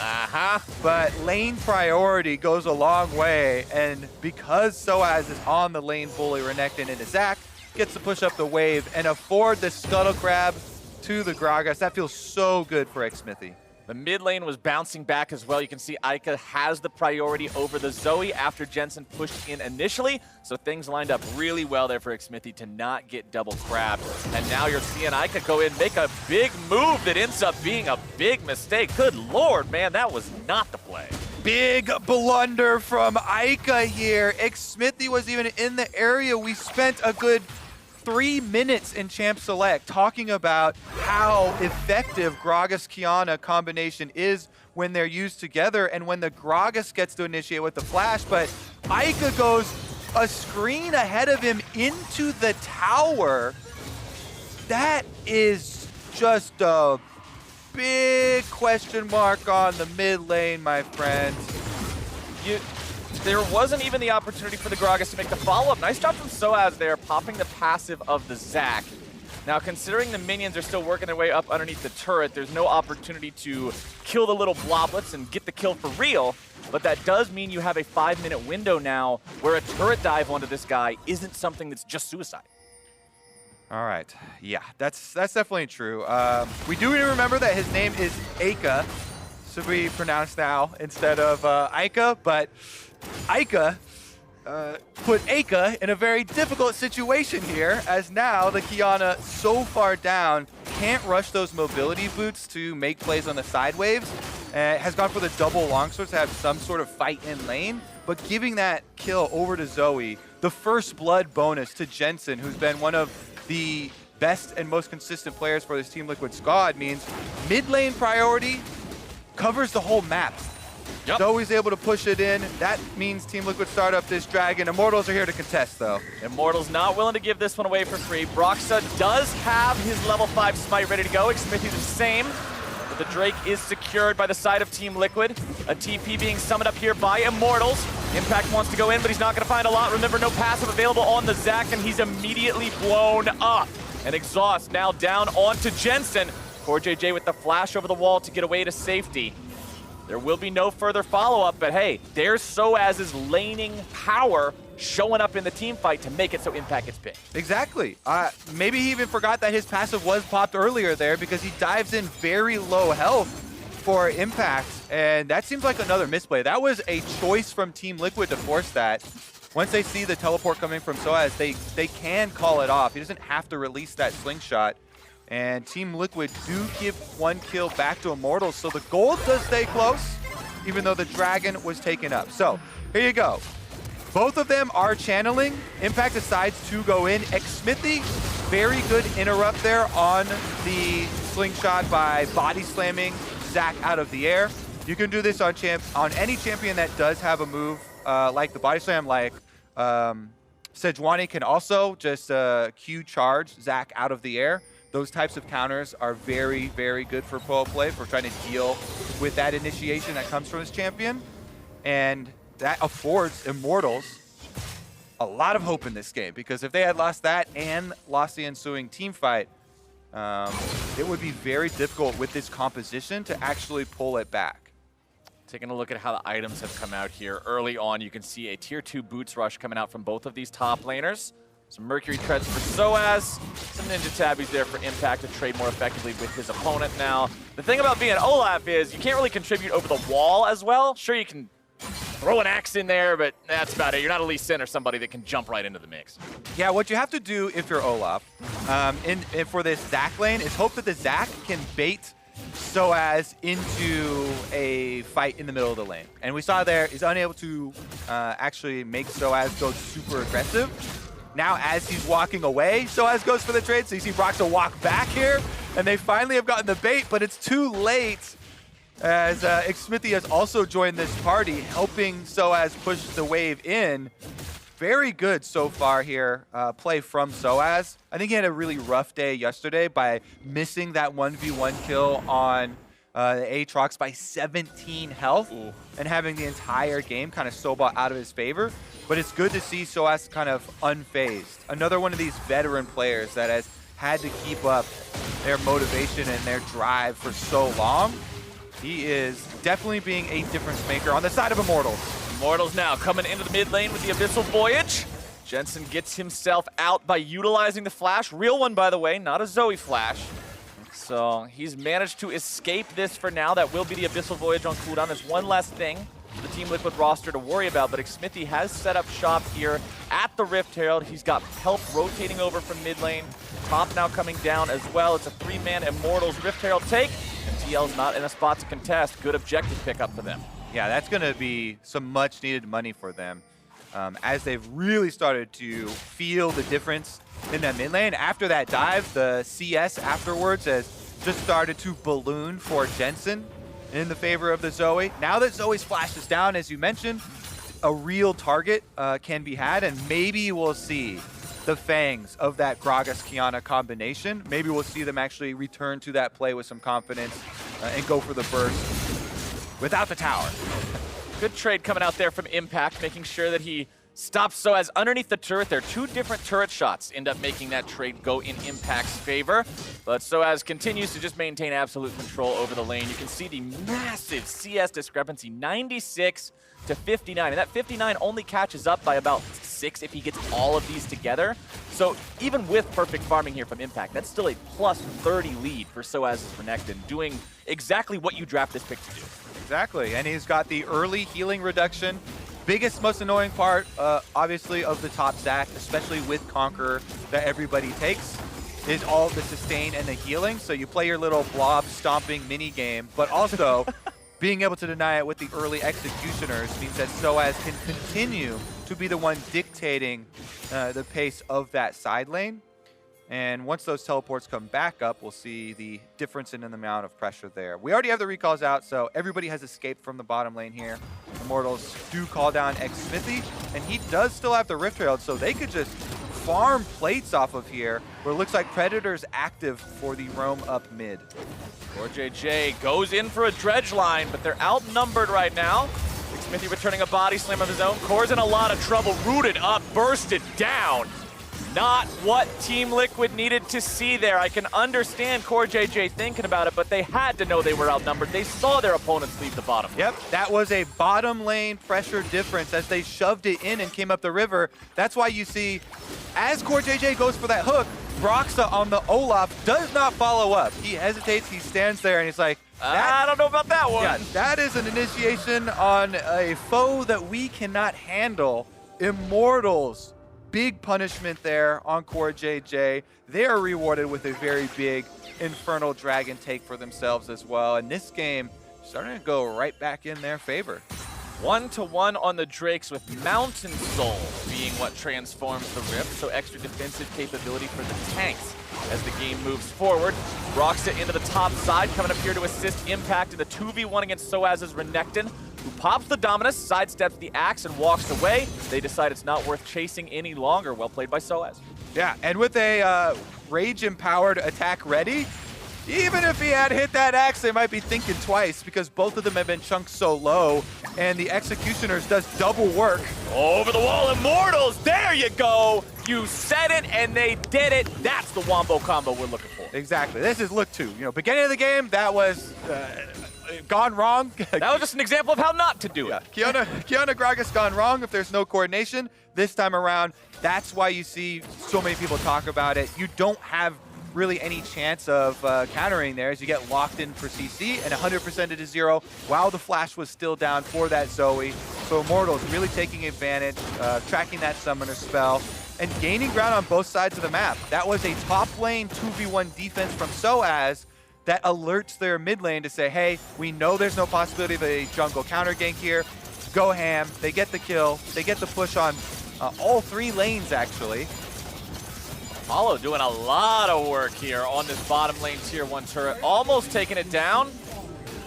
but lane priority goes a long way, and because Soaz is on the lane fully, Renekton into Zac gets to push up the wave and afford the scuttle grab to the Gragas. That feels so good for Xmithie. The mid lane was bouncing back as well. You can see Eika has the priority over the Zoe after Jensen pushed in initially. So things lined up really well there for Xmithie to not get double crabbed. And now you're seeing Eika go in, make a big move that ends up being a big mistake. Good Lord, man, that was not the play. Big blunder from Eika here. Xmithie was even in the area. We spent a good 3 minutes in Champ Select talking about how effective Gragas-Qiyana combination is when they're used together and when the Gragas gets to initiate with the flash, but Eika goes a screen ahead of him into the tower. That is just a big question mark on the mid lane, my friends. There wasn't even the opportunity for the Gragas to make the follow-up. Nice job from Soaz there, popping the passive of the Zac. Now, considering the minions are still working their way up underneath the turret, there's no opportunity to kill the little bloblets and get the kill for real, but that does mean you have a 5-minute window now where a turret dive onto this guy isn't something that's just suicide. All right, yeah, that's definitely true. We do need to remember that his name is Eika, to be pronounced now instead of Eika, but Eika put Eika in a very difficult situation here, as now the Qiyana so far down can't rush those mobility boots to make plays on the side waves. Has gone for the double longswords to have some sort of fight in lane, but giving that kill over to Zoe, the first blood bonus to Jensen, who's been one of the best and most consistent players for this Team Liquid squad, means mid lane priority covers the whole map. Yep. Zoe's able to push it in. That means Team Liquid start up this dragon. Immortals are here to contest, though. Immortals not willing to give this one away for free. Broxah does have his level 5 smite ready to go. Xmithie the same. But the Drake is secured by the side of Team Liquid. A TP being summoned up here by Immortals. Impact wants to go in, but he's not going to find a lot. Remember, no passive available on the Zac, and he's immediately blown up. And Exhaust now down onto Jensen. CoreJJ with the flash over the wall to get away to safety. There will be no further follow-up, but hey, there's Soaz's laning power showing up in the team fight to make it so Impact gets picked. Exactly. Maybe he even forgot that his passive was popped earlier there because he dives in very low health for Impact, and that seems like another misplay. That was a choice from Team Liquid to force that. Once they see the teleport coming from Soaz, they can call it off. He doesn't have to release that slingshot. And Team Liquid do give 1 kill back to Immortals, so the gold does stay close, even though the dragon was taken up. So, here you go. Both of them are channeling. Impact decides to go in. Xmithie, very good interrupt there on the slingshot by body slamming Zac out of the air. You can do this on any champion that does have a move like the body slam, like Sejuani can also just Q charge Zac out of the air. Those types of counters are very, very good for pro play, for trying to deal with that initiation that comes from his champion. And that affords Immortals a lot of hope in this game, because if they had lost that and lost the ensuing team fight, it would be very difficult with this composition to actually pull it back. Taking a look at how the items have come out here. Early on, you can see a tier 2 boots rush coming out from both of these top laners. Some Mercury Treads for Soaz, some Ninja Tabbies there for Impact to trade more effectively with his opponent now. The thing about being Olaf is you can't really contribute over the wall as well. Sure, you can throw an axe in there, but that's about it. You're not a Lee Sin or somebody that can jump right into the mix. Yeah, what you have to do if you're Olaf for this Zac lane is hope that the Zac can bait Soaz into a fight in the middle of the lane. And we saw there, he's unable to actually make Soaz go super aggressive. Now, as he's walking away, Soaz goes for the trade. So you see Broxah walk back here, and they finally have gotten the bait, but it's too late. as Xmithie has also joined this party, helping Soaz push the wave in. Very good so far here, play from Soaz. I think he had a really rough day yesterday by missing that 1v1 kill on the Aatrox by 17 health. Ooh. And having the entire game kind of snowball out of his favor. But it's good to see Soaz kind of unfazed. Another one of these veteran players that has had to keep up their motivation and their drive for so long. He is definitely being a difference maker on the side of Immortals. Immortals now coming into the mid lane with the Abyssal Voyage. Jensen gets himself out by utilizing the flash. Real one, by the way, not a Zoe flash. So he's managed to escape this for now. That will be the Abyssal Voyage on cooldown. There's one less thing for the Team Liquid roster to worry about, but Xmithie has set up shop here at the Rift Herald. He's got help rotating over from mid lane. Top now coming down as well. It's a 3-man Immortals Rift Herald take, and TL's not in a spot to contest. Good objective pickup for them. Yeah, that's going to be some much needed money for them as they've really started to feel the difference in that mid lane. After that dive, the CS afterwards has just started to balloon for Jensen in the favor of the Zoe. Now that Zoe's flash is down, as you mentioned, a real target can be had, and maybe we'll see the fangs of that Gragas-Qiyana combination. Maybe we'll see them actually return to that play with some confidence and go for the burst without the tower. Good trade coming out there from Impact, making sure that he stops Soaz underneath the turret. There are 2 different turret shots end up making that trade go in Impact's favor. But Soaz continues to just maintain absolute control over the lane. You can see the massive CS discrepancy, 96 to 59. And that 59 only catches up by about 6 if he gets all of these together. So even with perfect farming here from Impact, that's still a plus 30 lead for Soaz's Renekton, doing exactly what you draft this pick to do. Exactly, and he's got the early healing reduction. Biggest, most annoying part, obviously, of the top stack, especially with Conqueror, that everybody takes, is all the sustain and the healing. So you play your little blob stomping mini game, but also being able to deny it with the early executioners means that Soaz can continue to be the one dictating the pace of that side lane. And once those teleports come back up, we'll see the difference in the amount of pressure there. We already have the recalls out, so everybody has escaped from the bottom lane here. Immortals do call down Xmithie, and he does still have the Rift Herald, so they could just farm plates off of here, where it looks like Predator's active for the roam up mid. CoreJJ goes in for a dredge line, but they're outnumbered right now. Xmithie returning a body slam of his own. Core's in a lot of trouble, rooted up, bursted down. Not what Team Liquid needed to see there. I can understand CoreJJ thinking about it, but they had to know they were outnumbered. They saw their opponents leave the bottom. Yep, that was a bottom lane pressure difference as they shoved it in and came up the river. That's why you see, as CoreJJ goes for that hook, Broxah on the Olaf does not follow up. He hesitates, he stands there, and he's like, I don't know about that one. Yeah, that is an initiation on a foe that we cannot handle. Immortals. Big punishment there on CoreJJ. They are rewarded with a very big Infernal Dragon take for themselves as well. And this game starting to go right back in their favor. 1-to-1 on the Drakes, with Mountain Soul being what transforms the Rift, so extra defensive capability for the tanks as the game moves forward. Broxah into the top side, coming up here to assist Impact in the 2v1 against Soaz's Renekton, who pops the Dominus, sidesteps the axe, and walks away. They decide it's not worth chasing any longer. Well played by Soaz. Yeah, and with a rage-empowered attack ready, even if he had hit that axe, they might be thinking twice, because both of them have been chunked so low, and the Executioners does double work. Over the wall, Immortals, there you go! You said it, and they did it. That's the wombo combo we're looking for. Exactly. This is look 2. You know, beginning of the game, that was gone wrong. That was just an example of how not to do it. Qiyana Gragas gone wrong if there's no coordination. This time around, that's why you see so many people talk about it. You don't have really any chance of countering there as you get locked in for CC and 100% to 0 while the flash was still down for that Zoe. So Immortals really taking advantage, tracking that summoner spell, and gaining ground on both sides of the map. That was a top lane 2v1 defense from Soaz that alerts their mid lane to say, hey, we know there's no possibility of a jungle counter gank here. Go ham. They get the kill. They get the push on all 3 lanes, actually. Apollo doing a lot of work here on this bottom lane tier 1 turret, almost taking it down.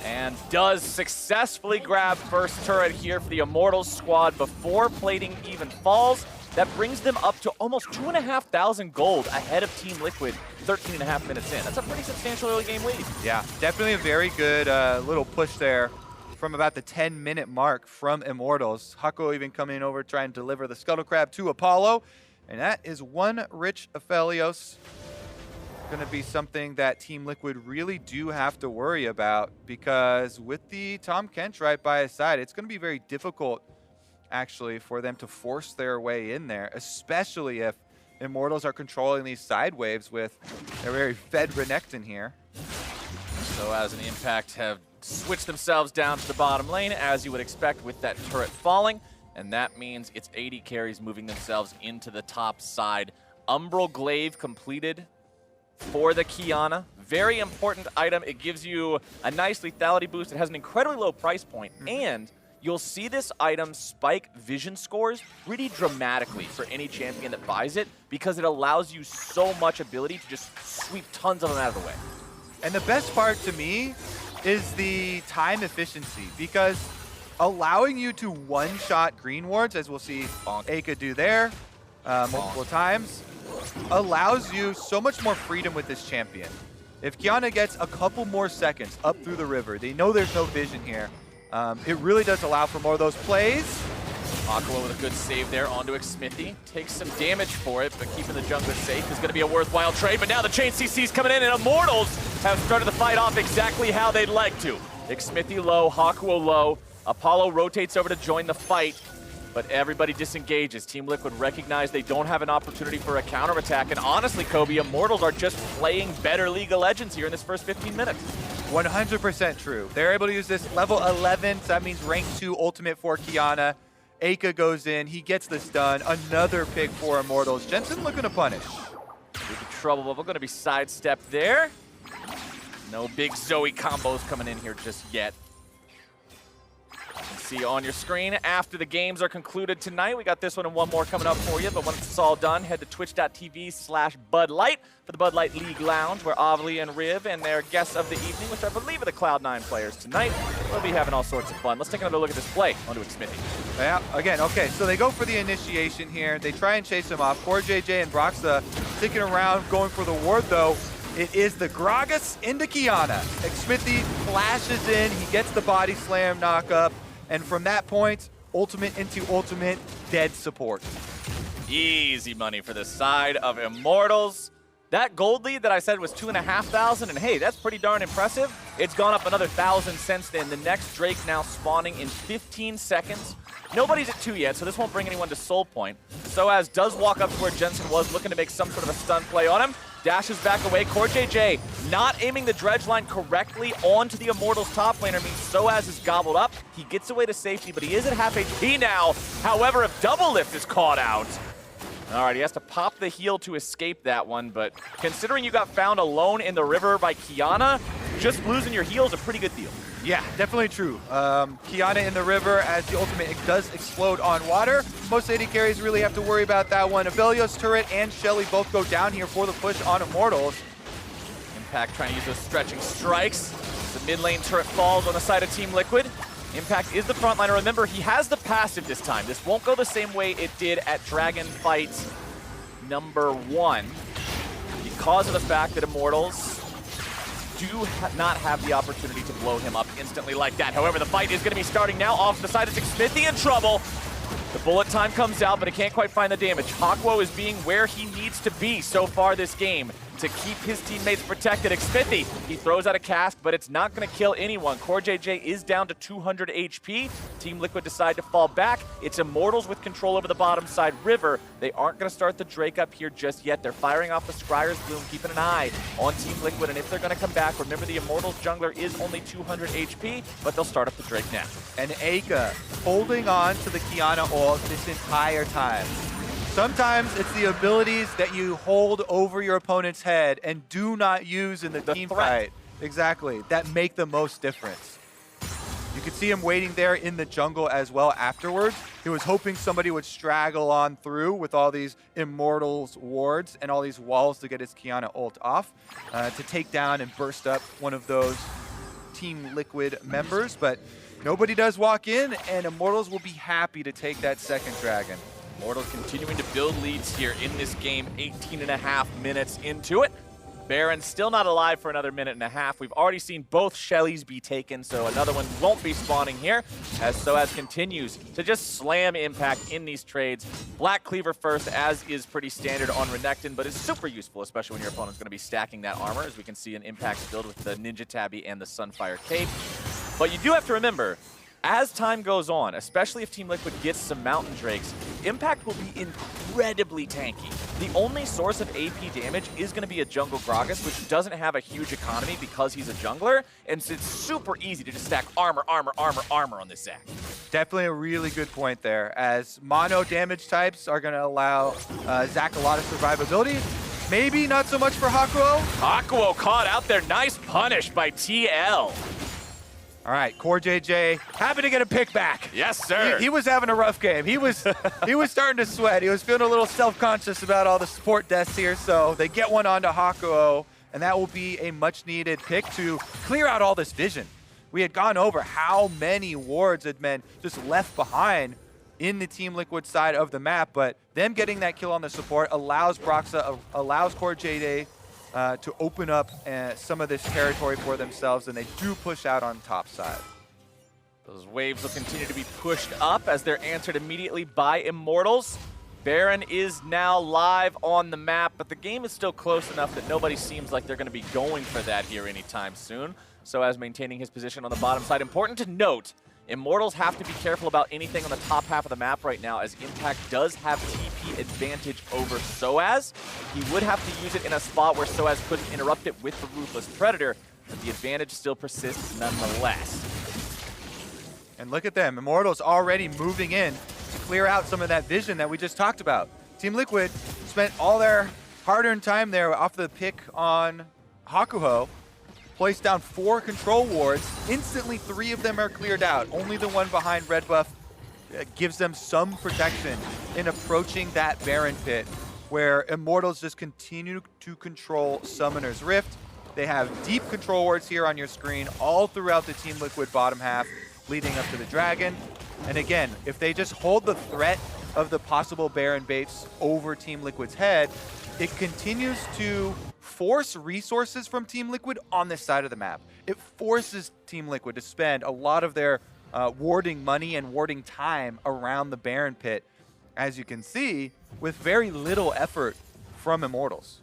and does successfully grab first turret here for the Immortals squad before plating even falls. That brings them up to almost 2,500 gold ahead of Team Liquid 13.5 minutes in. That's a pretty substantial early game lead. Yeah, definitely a very good little push there from about the 10-minute mark from Immortals. Hakuo even coming over trying to deliver the Scuttle Crab to Apollo. And that is one rich Aphelios. Going to be something that Team Liquid really do have to worry about, because with the Tahm Kench right by his side, it's going to be very difficult actually for them to force their way in there, especially if Immortals are controlling these side waves with a very fed Renekton here. So as an Impact have switched themselves down to the bottom lane, as you would expect with that turret falling, and that means it's AD carries moving themselves into the top side. Umbral Glaive completed for the Qiyana. Very important item. It gives you a nice lethality boost. It has an incredibly low price point, and you'll see this item spike vision scores pretty dramatically for any champion that buys it, because it allows you so much ability to just sweep tons of them out of the way. And the best part to me is the time efficiency, because allowing you to one-shot green wards, as we'll see Aka do there multiple times, allows you so much more freedom with this champion. If Qiyana gets a couple more seconds up through the river, they know there's no vision here. It really does allow for more of those plays. Aquila with a good save there onto Xmithie. Takes some damage for it, but keeping the jungler safe is going to be a worthwhile trade. But now the chain CC's coming in, and Immortals have started the fight off exactly how they'd like to. Xmithie low, Hakuo low. Apollo rotates over to join the fight, but everybody disengages. Team Liquid recognize they don't have an opportunity for a counterattack, and honestly, Kobe, Immortals are just playing better League of Legends here in this first 15 minutes. 100% true. They're able to use this level 11, so that means rank 2 ultimate for Qiyana. Aka goes in, he gets the stun. Another pick for Immortals. Jensen looking to punish. Big trouble bubble going to be sidestepped there. No big Zoe combos coming in here just yet. See on your screen after the games are concluded tonight. We got this one and one more coming up for you, but once it's all done, head to twitch.tv/BudLight for the Bud Light League Lounge, where Avli and Riv and their guests of the evening, which I believe are the Cloud9 players tonight, will be having all sorts of fun. Let's take another look at this play onto Xmithie. Yeah, again, okay, so they go for the initiation here. They try and chase him off. CoreJJ and Broxah sticking around, going for the ward, though. It is the Gragas into Qiyana. Xmithie flashes in, he gets the body slam knock up, and from that point, ultimate into ultimate, dead support. Easy money for the side of Immortals. That gold lead that I said was 2,500, and hey, that's pretty darn impressive. It's gone up another 1,000 since then. The next Drake now spawning in 15 seconds. Nobody's at 2 yet, so this won't bring anyone to Soul Point. Soaz does walk up to where Jensen was, looking to make some sort of a stun play on him. Dashes back away. CoreJJ not aiming the dredge line correctly onto the Immortals top laner means Soaz is gobbled up. He gets away to safety, but he is at half HP now. However, if Double Lift is caught out, all right, he has to pop the heal to escape that one, but considering you got found alone in the river by Qiyana, just losing your heal is a pretty good deal. Yeah, definitely true. Qiyana in the river as the ultimate does explode on water. Most AD carries really have to worry about that one. Aphelios turret and Shelly both go down here for the push on Immortals. Impact trying to use those stretching strikes. The mid lane turret falls on the side of Team Liquid. Impact is the frontliner. Remember, he has the passive this time. This won't go the same way it did at Dragon Fight #1 because of the fact that Immortals do not have the opportunity to blow him up instantly like that. However, the fight is going to be starting now. Off the side is Xmithie in trouble. The bullet time comes out, but it can't quite find the damage. Hakuo is being where he needs to be so far this game to keep his teammates protected. Xmithie, he throws out a cast, but it's not going to kill anyone. CoreJJ is down to 200 HP. Team Liquid decide to fall back. It's Immortals with control over the bottom side river. They aren't going to start the Drake up here just yet. They're firing off the Scryer's Bloom, keeping an eye on Team Liquid, and if they're going to come back, remember the Immortals jungler is only 200 HP, but they'll start up the Drake now. And Aka holding on to the Qiyana ult this entire time. Sometimes it's the abilities that you hold over your opponent's head and do not use in the team fight. Exactly, that make the most difference. You could see him waiting there in the jungle as well afterwards. He was hoping somebody would straggle on through with all these Immortals wards and all these walls to get his Qiyana ult off to take down and burst up one of those Team Liquid members, but nobody does walk in, and Immortals will be happy to take that second dragon. Immortals continuing to build leads here in this game, 18.5 minutes into it. Baron still not alive for another minute and a half. We've already seen both Shellys be taken, so another one won't be spawning here, as Soaz continues to just slam Impact in these trades. Black Cleaver first, as is pretty standard on Renekton, but is super useful, especially when your opponent's going to be stacking that armor, as we can see an Impact build with the Ninja Tabby and the Sunfire Cape. But you do have to remember, as time goes on, especially if Team Liquid gets some Mountain Drakes, Impact will be incredibly tanky. The only source of AP damage is going to be a jungle Gragas, which doesn't have a huge economy because he's a jungler, and so it's super easy to just stack armor on this Zac. Definitely a really good point there, as mono damage types are going to allow Zac a lot of survivability. Maybe not so much for Hakuo. Hakuo caught out there. Nice punish by TL. All right, Core JJ happy to get a pick back. Yes, sir. He was having a rough game. He was starting to sweat. He was feeling a little self-conscious about all the support deaths here, so they get one onto Hakuo, and that will be a much-needed pick to clear out all this vision. We had gone over how many wards had been just left behind in the Team Liquid side of the map, but them getting that kill on the support allows Broxah, allows Core JJ to open up some of this territory for themselves, and they do push out on top side. Those waves will continue to be pushed up as they're answered immediately by Immortals. Baron is now live on the map, but the game is still close enough that nobody seems like they're going to be going for that here anytime soon. So as maintaining his position on the bottom side, important to note, Immortals have to be careful about anything on the top half of the map right now, as Impact does have TP advantage over Soaz. He would have to use it in a spot where Soaz couldn't interrupt it with the Ruthless Predator, but the advantage still persists nonetheless. And look at them, Immortals already moving in to clear out some of that vision that we just talked about. Team Liquid spent all their hard-earned time there off the pick on Hakuho, placed down 4 control wards. Instantly, 3 of them are cleared out. Only the one behind Red Buff gives them some protection in approaching that Baron pit, where Immortals just continue to control Summoner's Rift. They have deep control wards here on your screen all throughout the Team Liquid bottom half, leading up to the Dragon. And again, if they just hold the threat of the possible Baron baits over Team Liquid's head, it continues to force resources from Team Liquid on this side of the map. It forces Team Liquid to spend a lot of their warding money and warding time around the Baron pit, as you can see, with very little effort from Immortals.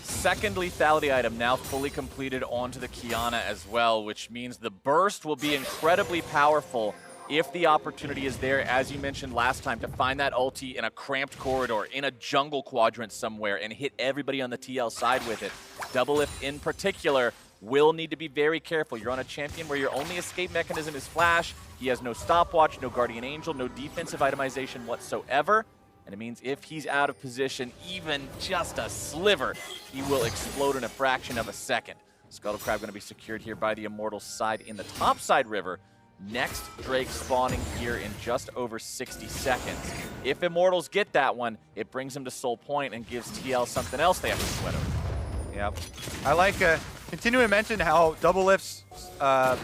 Second lethality item now fully completed onto the Qiyana as well, which means the burst will be incredibly powerful if the opportunity is there, as you mentioned last time, to find that ulti in a cramped corridor, in a jungle quadrant somewhere, and hit everybody on the TL side with it. Doublelift in particular will need to be very careful. You're on a champion where your only escape mechanism is flash. He has no stopwatch, no guardian angel, no defensive itemization whatsoever. And it means if he's out of position, even just a sliver, he will explode in a fraction of a second. Scuttle Crab going to be secured here by the Immortals side in the top side river. Next Drake spawning here in just over 60 seconds. If Immortals get that one, it brings them to Soul Point and gives TL something else they have to sweat over. Yep. I like continuing to mention how Doublelift's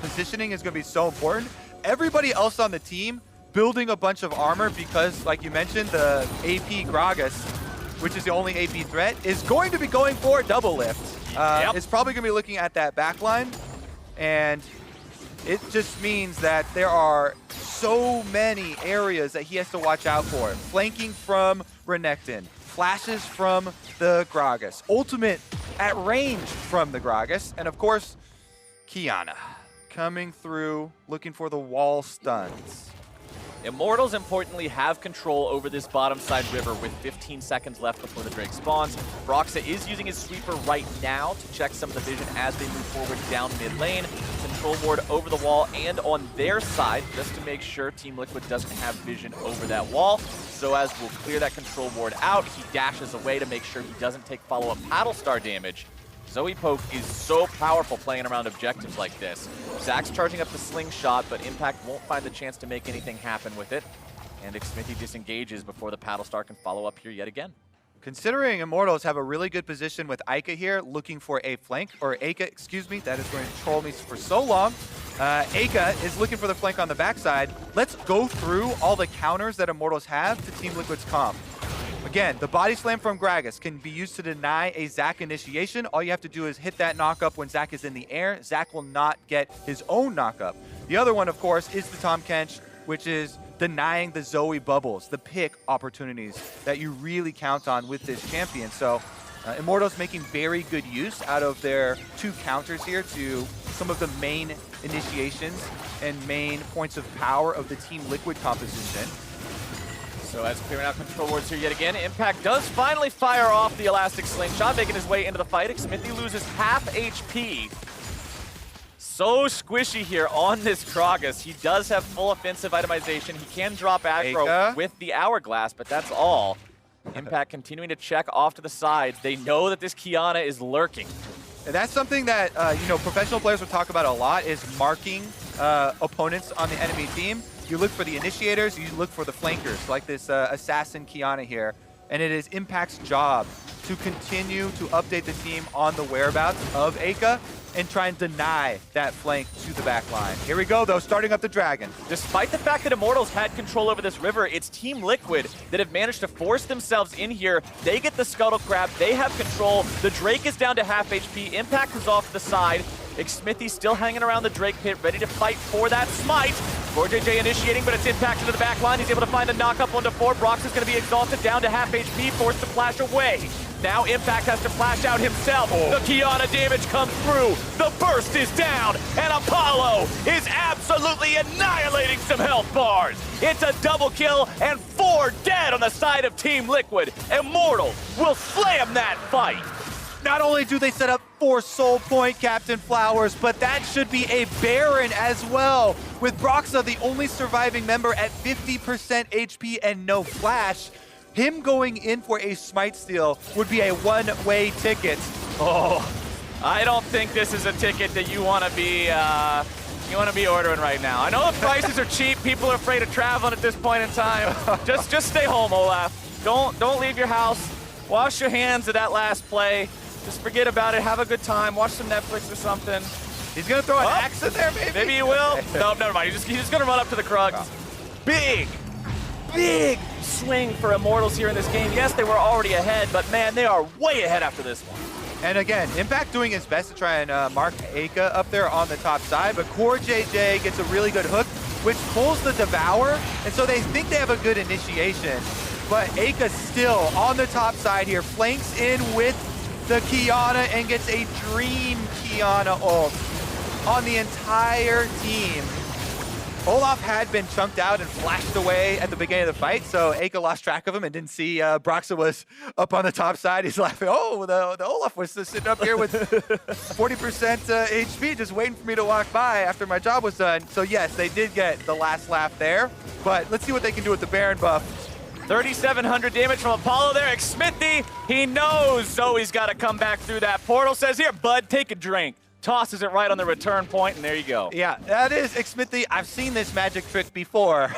positioning is going to be so important. Everybody else on the team building a bunch of armor because, like you mentioned, the AP Gragas, which is the only AP threat, is going to be going for Doublelift. It's probably going to be looking at that backline, and it just means that there are so many areas that he has to watch out for. Flanking from Renekton, flashes from the Gragas, ultimate at range from the Gragas, and of course, Qiyana coming through, looking for the wall stuns. Immortals, importantly, have control over this bottom side river with 15 seconds left before the Drake spawns. Broxah is using his sweeper right now to check some of the vision as they move forward down mid lane. Control ward over the wall and on their side, just to make sure Team Liquid doesn't have vision over that wall. Soaz will clear that control ward out. He dashes away to make sure he doesn't take follow-up Paddlestar damage. Zoe Poke is so powerful playing around objectives like this. Zac's charging up the slingshot, but Impact won't find the chance to make anything happen with it. And Xmithie disengages before the Paddlestar can follow up here yet again. Considering Immortals have a really good position with Aika here, looking for a flank, or Aika, excuse me, that is going to troll me for so long. Aika is looking for the flank on the backside. Let's go through all the counters that Immortals have to Team Liquid's comp. Again, the body slam from Gragas can be used to deny a Zac initiation. All you have to do is hit that knockup when Zac is in the air. Zac will not get his own knockup. The other one, of course, is the Tahm Kench, which is denying the Zoe bubbles, the pick opportunities that you really count on with this champion. So Immortals making very good use out of their 2 counters here to some of the main initiations and main points of power of the Team Liquid composition. So as clearing out control wards here yet again, Impact does finally fire off the Elastic Slingshot, making his way into the fight. Smithy loses half HP. So squishy here on this Gragas. He does have full offensive itemization. He can drop aggro with the Hourglass, but that's all. Impact continuing to check off to the sides. They know that this Qiyana is lurking. And that's something that professional players will talk about a lot, is marking opponents on the enemy team. You look for the initiators, you look for the flankers, like this assassin Qiyana here. And it is Impact's job to continue to update the team on the whereabouts of Aika and try and deny that flank to the back line. Here we go, though, starting up the Dragon. Despite the fact that Immortals had control over this river, it's Team Liquid that have managed to force themselves in here. They get the Scuttle Crab, they have control. The Drake is down to half HP. Impact is off to the side. Xmithie still hanging around the Drake pit, ready to fight for that smite. GoreJJ initiating, but it's Impact into the back line. He's able to find the knock-up onto 4. Brox is going to be exhausted, down to half HP, forced to flash away. Now Impact has to flash out himself. The Qiyana damage comes through. The burst is down, and Apollo is absolutely annihilating some health bars. It's a double kill and 4 dead on the side of Team Liquid. Immortal will slam that fight. Not only do they set up for Soul Point, Captain Flowers, but that should be a Baron as well. With Broxa, the only surviving member at 50% HP and no flash, him going in for a smite steal would be a one-way ticket. Oh, I don't think this is a ticket that you want to be ordering right now. I know the prices are cheap. People are afraid of traveling at this point in time. Just stay home, Olaf. Don't leave your house. Wash your hands of that last play. Just forget about it. Have a good time. Watch some Netflix or something. He's going to throw an axe in there, maybe? Maybe he will. No, never mind. He's just going to run up to the Krugs. Big swing for Immortals here in this game. Yes, they were already ahead, but man, they are way ahead after this one. And again, Impact doing his best to try and mark Aika up there on the top side, but GoreJJ gets a really good hook, which pulls the Devour, and so they think they have a good initiation. But Aika still on the top side here, flanks in with the Qiyana and gets a dream Qiyana ult on the entire team. Olaf had been chunked out and flashed away at the beginning of the fight, so Aika lost track of him and didn't see Broxa was up on the top side. He's laughing, oh, the Olaf was just sitting up here with 40% HP just waiting for me to walk by after my job was done. So yes, they did get the last laugh there, but let's see what they can do with the Baron buff. 3,700 damage from Apollo there. Xmithie, he knows Zoe's got to come back through that portal. Says, here, bud, take a drink. Tosses it right on the return point, and there you go. Yeah, that is Xmithie. I've seen this magic trick before.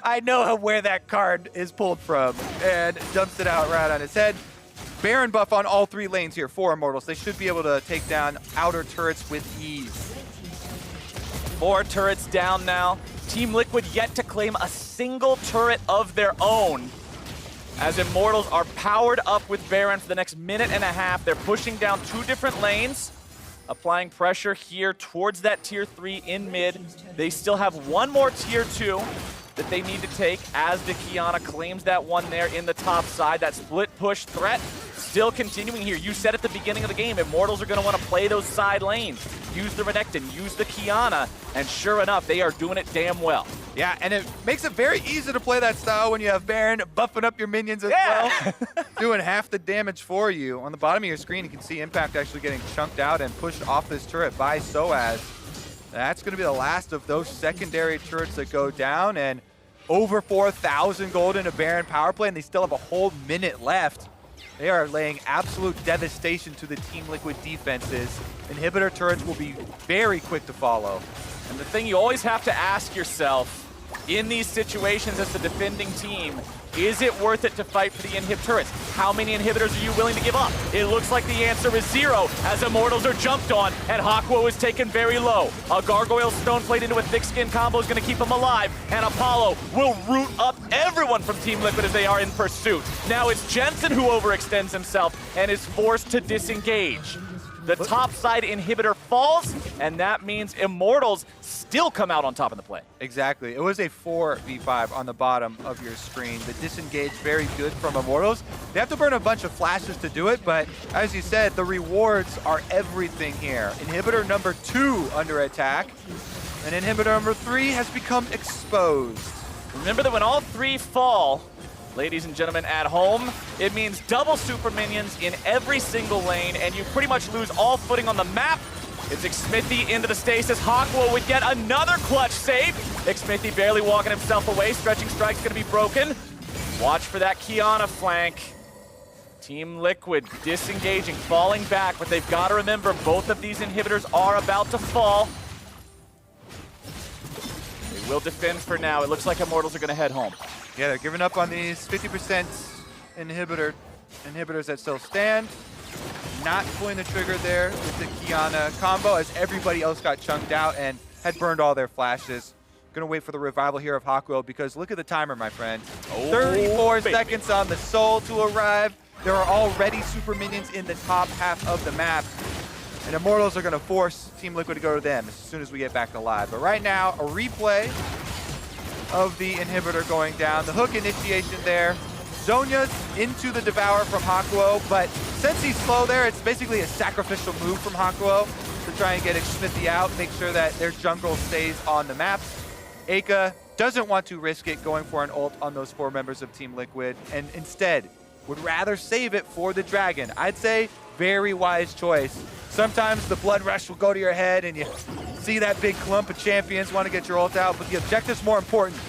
I know where that card is pulled from, and dumps it out right on his head. Baron buff on all 3 lanes here for Immortals. They should be able to take down outer turrets with ease. 4 turrets down now. Team Liquid yet to claim a single turret of their own. As Immortals are powered up with Baron for the next minute and a half. They're pushing down 2 different lanes, applying pressure here towards that tier 3 in mid. They still have 1 more tier 2 that they need to take as the Qiyana claims that one there in the top side. That split push threat still continuing here. You said at the beginning of the game, Immortals are going to want to play those side lanes. Use the Renekton, use the Qiyana, and sure enough, they are doing it damn well. Yeah, and it makes it very easy to play that style when you have Baron buffing up your minions as well, doing half the damage for you. On the bottom of your screen, you can see Impact actually getting chunked out and pushed off this turret by Soaz. That's going to be the last of those secondary turrets that go down, and over 4,000 gold in a Baron power play, and they still have a whole minute left. They are laying absolute devastation to the Team Liquid defenses. Inhibitor turrets will be very quick to follow. And the thing you always have to ask yourself in these situations as the defending team, Is it worth it to fight for the inhib turrets? How many inhibitors are you willing to give up? It looks like the answer is 0 as Immortals are jumped on and Hakuo is taken very low. A Gargoyle Stone Plate into a thick skin combo is going to keep him alive, and Apollo will root up everyone from Team Liquid as they are in pursuit. Now it's Jensen who overextends himself and is forced to disengage. The top side inhibitor falls, and that means Immortals still come out on top of the play. Exactly. It was a 4v5 on the bottom of your screen. The disengage very good from Immortals. They have to burn a bunch of flashes to do it, but as you said, the rewards are everything here. Inhibitor number 2 under attack, and inhibitor number 3 has become exposed. Remember that when all 3 fall, ladies and gentlemen at home, it means double super minions in every single lane, and you pretty much lose all footing on the map. It's Xmithie into the stasis. Hakuo would get another clutch save. Xmithie barely walking himself away. Stretching Strike's gonna be broken. Watch for that Qiyana flank. Team Liquid disengaging, falling back, but they've got to remember both of these inhibitors are about to fall. They will defend for now. It looks like Immortals are gonna head home. Yeah, they're giving up on these 50% inhibitors that still stand. Not pulling the trigger there with the Qiyana combo as everybody else got chunked out and had burned all their flashes. Gonna wait for the revival here of Hakuo because look at the timer, my friend. 34 seconds on the Soul to arrive. There are already super minions in the top half of the map. And Immortals are gonna force Team Liquid to go to them as soon as we get back alive. But right now, a replay of the inhibitor going down. The hook initiation there. Zhonya's into the Devour from Hakuo, but since he's slow there, it's basically a sacrificial move from Hakuo to try and get Xmithie out, make sure that their jungle stays on the map. Aka doesn't want to risk it going for an ult on those 4 members of Team Liquid, and instead would rather save it for the Dragon. I'd say very wise choice. Sometimes the blood rush will go to your head and you see that big clump of champions want to get your ult out, but the objective's more important.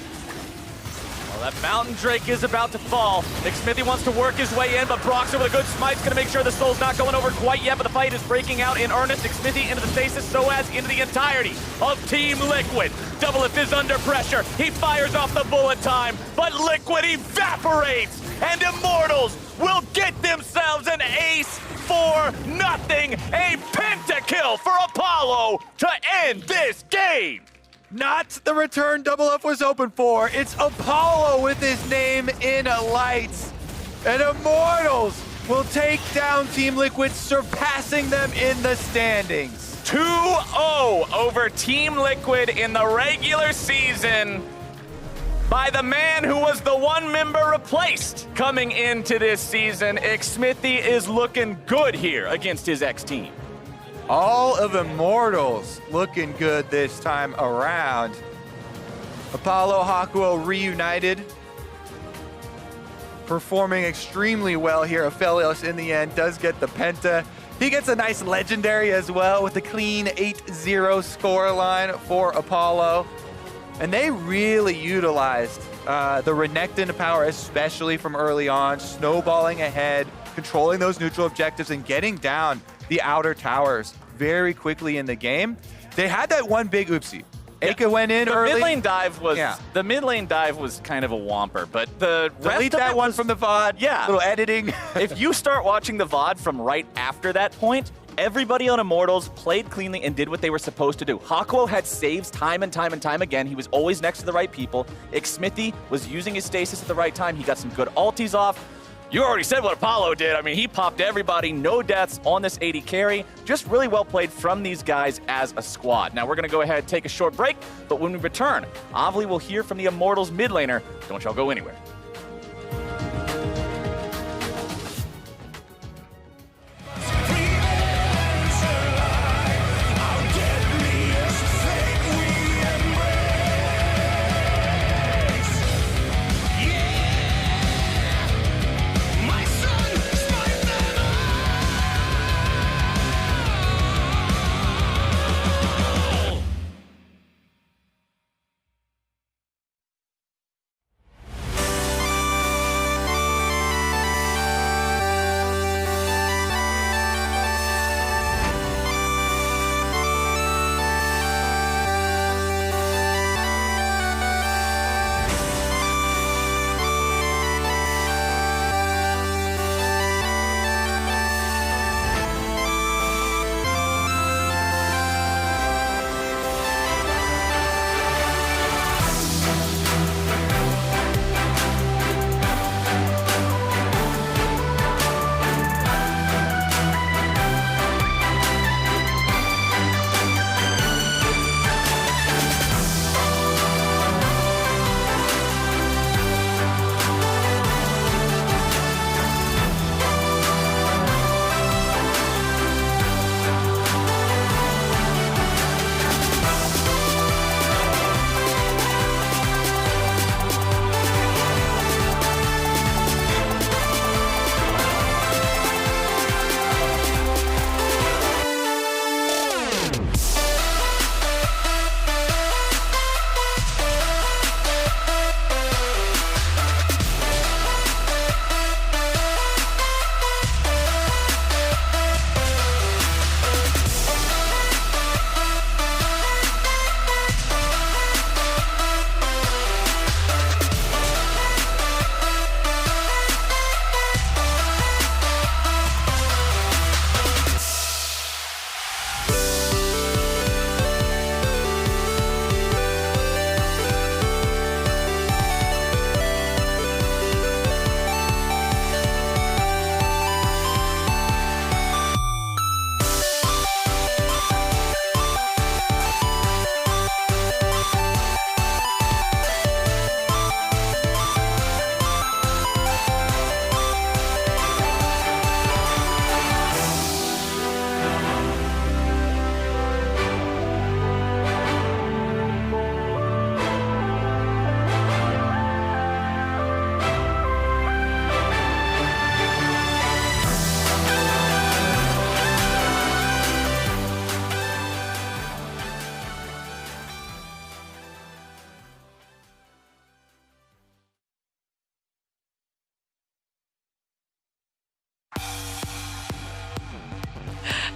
Well, that Mountain Drake is about to fall. Xmithie wants to work his way in, but Broxah with a good smite's gonna make sure the Soul's not going over quite yet, but the fight is breaking out in earnest. Xmithie into the stasis, so as into the entirety of Team Liquid. Doublelift is under pressure. He fires off the bullet time, but Liquid evaporates, and Immortals will get themselves an ace for nothing. A pentakill for Apollo to end this game. Not the return Double F was open for. It's Apollo with his name in lights. And Immortals will take down Team Liquid, surpassing them in the standings. 2-0 over Team Liquid in the regular season by the man who was the 1 member replaced coming into this season. Xmithie is looking good here against his ex-team. All of Immortals looking good this time around. Apollo, Hakuo reunited. Performing extremely well here. Aphelios in the end does get the penta. He gets a nice legendary as well with a clean 8-0 score line for Apollo. And they really utilized the Renekton power, especially from early on, snowballing ahead, controlling those neutral objectives and getting down the outer towers very quickly in the game. They had that one big oopsie. Aka went in early. The mid lane dive was kind of a whomper, but the rest Delete of that it one was, from the VOD. Yeah. Little editing. If you start watching the VOD from right after that point, everybody on Immortals played cleanly and did what they were supposed to do. Hakuo had saves time and time and time again. He was always next to the right people. Xmithie was using his stasis at the right time. He got some good ultis off. You already said what Apollo did. I mean, he popped everybody, no deaths on this 80 carry. Just really well played from these guys as a squad. Now we're gonna go ahead and take a short break, but when we return, Avli will hear from the Immortals mid laner. Don't y'all go anywhere.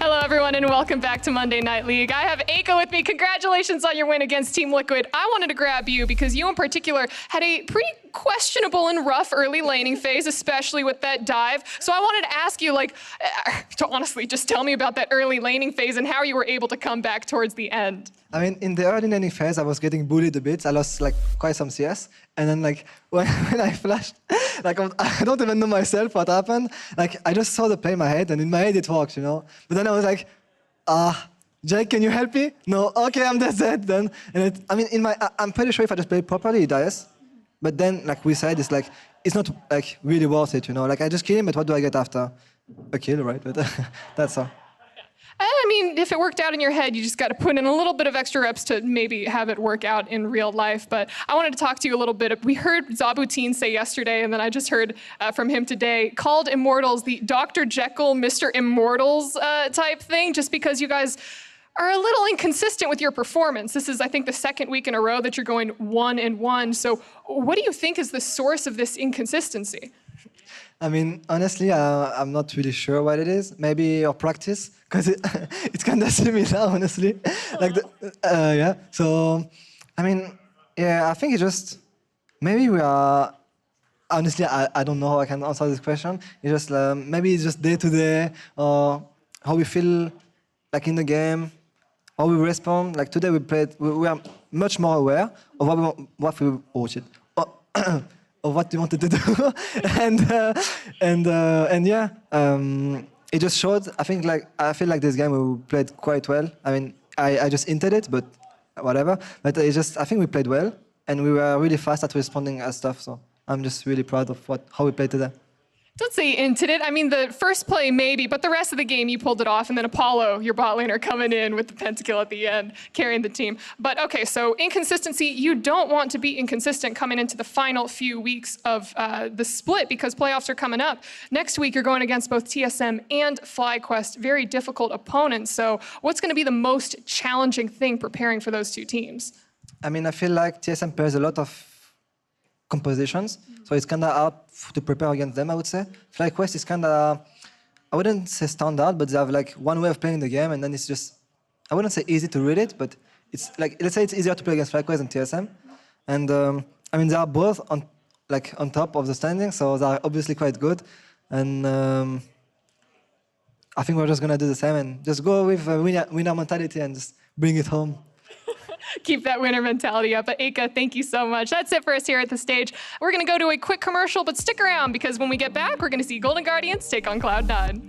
Hello, everyone, and welcome back to Monday Night League. I have Aiko with me. Congratulations on your win against Team Liquid. I wanted to grab you because you in particular had a pretty questionable and rough early laning phase, especially with that dive. So I wanted to ask you, to honestly just tell me about that early laning phase and how you were able to come back towards the end. I mean, in the early laning phase, I was getting bullied a bit. I lost quite some CS, and then when I flashed, I don't even know myself what happened. I just saw the play in my head, and in my head it worked, you know. But then I was like, Jake, can you help me? No, okay, I'm dead then. And I'm pretty sure if I just played properly, he dies. But then, like we said, it's not really worth it, you know. I just kill him, but what do I get after? A kill, right? But that's all. I mean, if it worked out in your head, you just got to put in a little bit of extra reps to maybe have it work out in real life. But I wanted to talk to you a little bit. We heard Zabuteen say yesterday, and then I just heard from him today, called Immortals the Dr. Jekyll, Mr. Immortals type thing, just because you guys are a little inconsistent with your performance. This is, I think, the second week in a row that you're going 1-1. So what do you think is the source of this inconsistency? I mean, honestly, I'm not really sure what it is. Maybe our practice, because it's kind of similar, honestly. Yeah. So, I mean, yeah, I think it's just maybe we are. Honestly, I don't know how I can answer this question. It's just maybe it's just day to day, or how we feel in the game, how we respond. Like today, we are much more aware of what we watched. Of what we wanted to do, and yeah, it just showed. I feel like this game we played quite well. I mean, I just hinted it, but whatever. But I think we played well, and we were really fast at responding and stuff. So I'm just really proud of how we played today. Don't say hinted it. I mean, the first play maybe, but the rest of the game you pulled it off, and then Apollo, your bot laner, coming in with the pentakill at the end, carrying the team. But okay, so inconsistency, you don't want to be inconsistent coming into the final few weeks of the split because playoffs are coming up. Next week, you're going against both TSM and FlyQuest, very difficult opponents. So what's going to be the most challenging thing preparing for those two teams? I mean, I feel like TSM plays a lot of compositions, so it's kind of hard to prepare against them, I would say. FlyQuest is kind of, I wouldn't say standard, but they have one way of playing the game, and then it's just, I wouldn't say easy to read it, but it's let's say it's easier to play against FlyQuest than TSM. And I mean, they are both on top of the standing, so they're obviously quite good. And I think we're just gonna do the same and just go with winner mentality and just bring it home. Keep that winner mentality up. But Aika, thank you so much. That's it for us here at the stage. We're going to go to a quick commercial, but stick around because when we get back, we're going to see Golden Guardians take on Cloud9.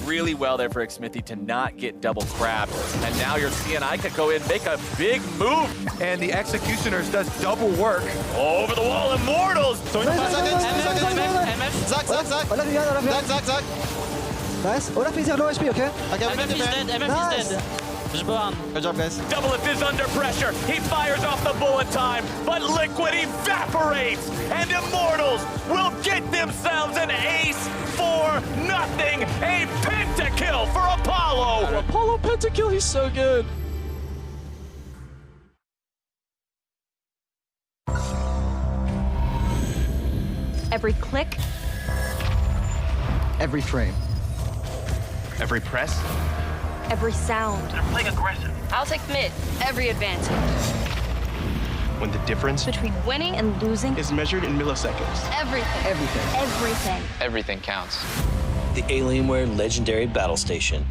Really well there for Xmithie to not get double crabbed. And now you're seeing Aika go in, make a big move. And the Executioners does double work. Over the wall, Immortals. Zack. Nice. Olaf is here, low HP, okay? MF is dead, MF is dead. Good job, guys. Doublelift is under pressure. He fires off the bullet time, but Liquid evaporates, and Immortals will get themselves an ace for nothing. A pentakill for Apollo. Apollo pentakill, he's so good. Every click. Every frame. Every press. Every sound. They're playing aggressive. I'll take mid. Every advantage. When the difference between winning and losing is measured in milliseconds. Everything. Everything. Everything. Everything counts. The Alienware Legendary Battle Station.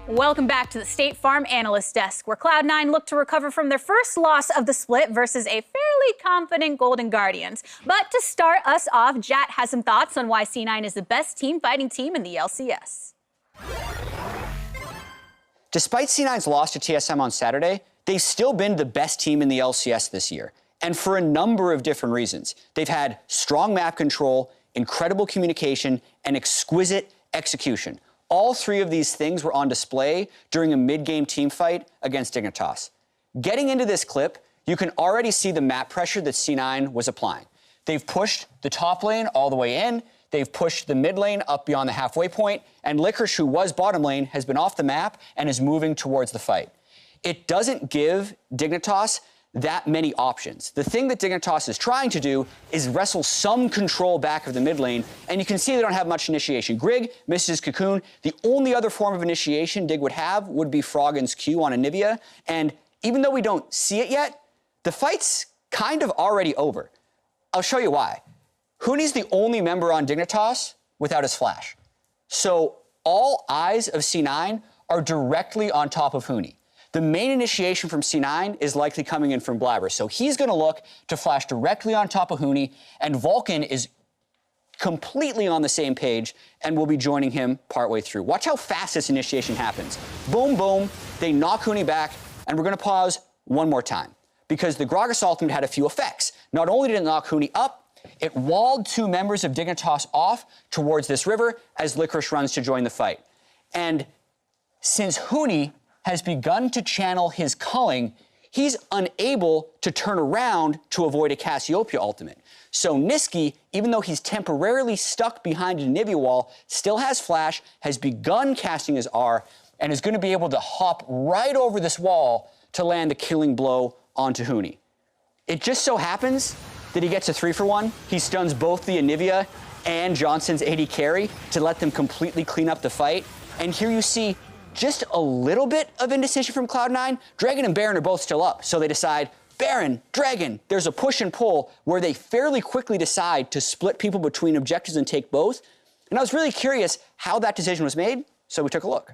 Welcome back to the State Farm Analyst Desk, where Cloud9 looked to recover from their first loss of the split versus a fairly confident Golden Guardians. But to start us off, Jat has some thoughts on why C9 is the best team fighting team in the LCS. Despite C9's loss to TSM on Saturday, they've still been the best team in the LCS this year, and for a number of different reasons. They've had strong map control, incredible communication, and exquisite execution. All three of these things were on display during a mid-game team fight against Dignitas. Getting into this clip, you can already see the map pressure that C9 was applying. They've pushed the top lane all the way in, they've pushed the mid lane up beyond the halfway point, and Licorice, who was bottom lane, has been off the map and is moving towards the fight. It doesn't give Dignitas that many options. The thing that Dignitas is trying to do is wrestle some control back of the mid lane, and you can see they don't have much initiation. Grig misses his Cocoon. The only other form of initiation Dig would have would be Froggen's Q on Anivia, and even though we don't see it yet, the fight's kind of already over. I'll show you why. Huni's the only member on Dignitas without his flash. So all eyes of C9 are directly on top of Huni. The main initiation from C9 is likely coming in from Blabber, so he's going to look to flash directly on top of Huni, and Vulcan is completely on the same page and will be joining him partway through. Watch how fast this initiation happens. Boom, boom, they knock Huni back, and we're going to pause one more time, because the Gragas ultimate had a few effects. Not only did it knock Huni up, it walled two members of Dignitas off towards this river as Licorice runs to join the fight. And since Huni has begun to channel his culling, he's unable to turn around to avoid a Cassiopeia ultimate. So Nisqy, even though he's temporarily stuck behind a Anivia wall, still has flash, has begun casting his R, and is going to be able to hop right over this wall to land a killing blow onto Huni. It just so happens that he gets a 3-for-1. He stuns both the Anivia and Johnson's AD carry to let them completely clean up the fight. And here you see just a little bit of indecision from Cloud9. Dragon and Baron are both still up, so they decide, Baron, Dragon, there's a push and pull where they fairly quickly decide to split people between objectives and take both. And I was really curious how that decision was made, so we took a look.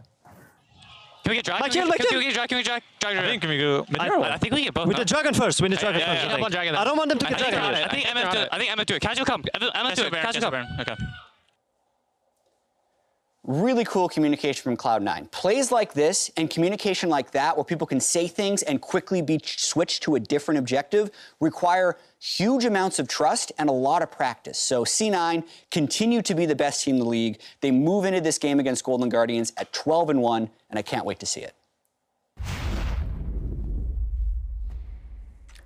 Can we get Dragon? Can we get Dragon? I think can we go? I think we get both. With the Dragon first. Win the Dragon first. I don't want them to get Dragon. I think MF do it. Casual come. MF do it. Casual come. Okay. Really cool communication from Cloud9. Plays like this and communication like that, where people can say things and quickly be switched to a different objective, require huge amounts of trust and a lot of practice. So C9 continue to be the best team in the league. They move into this game against Golden Guardians at 12-1, and I can't wait to see it.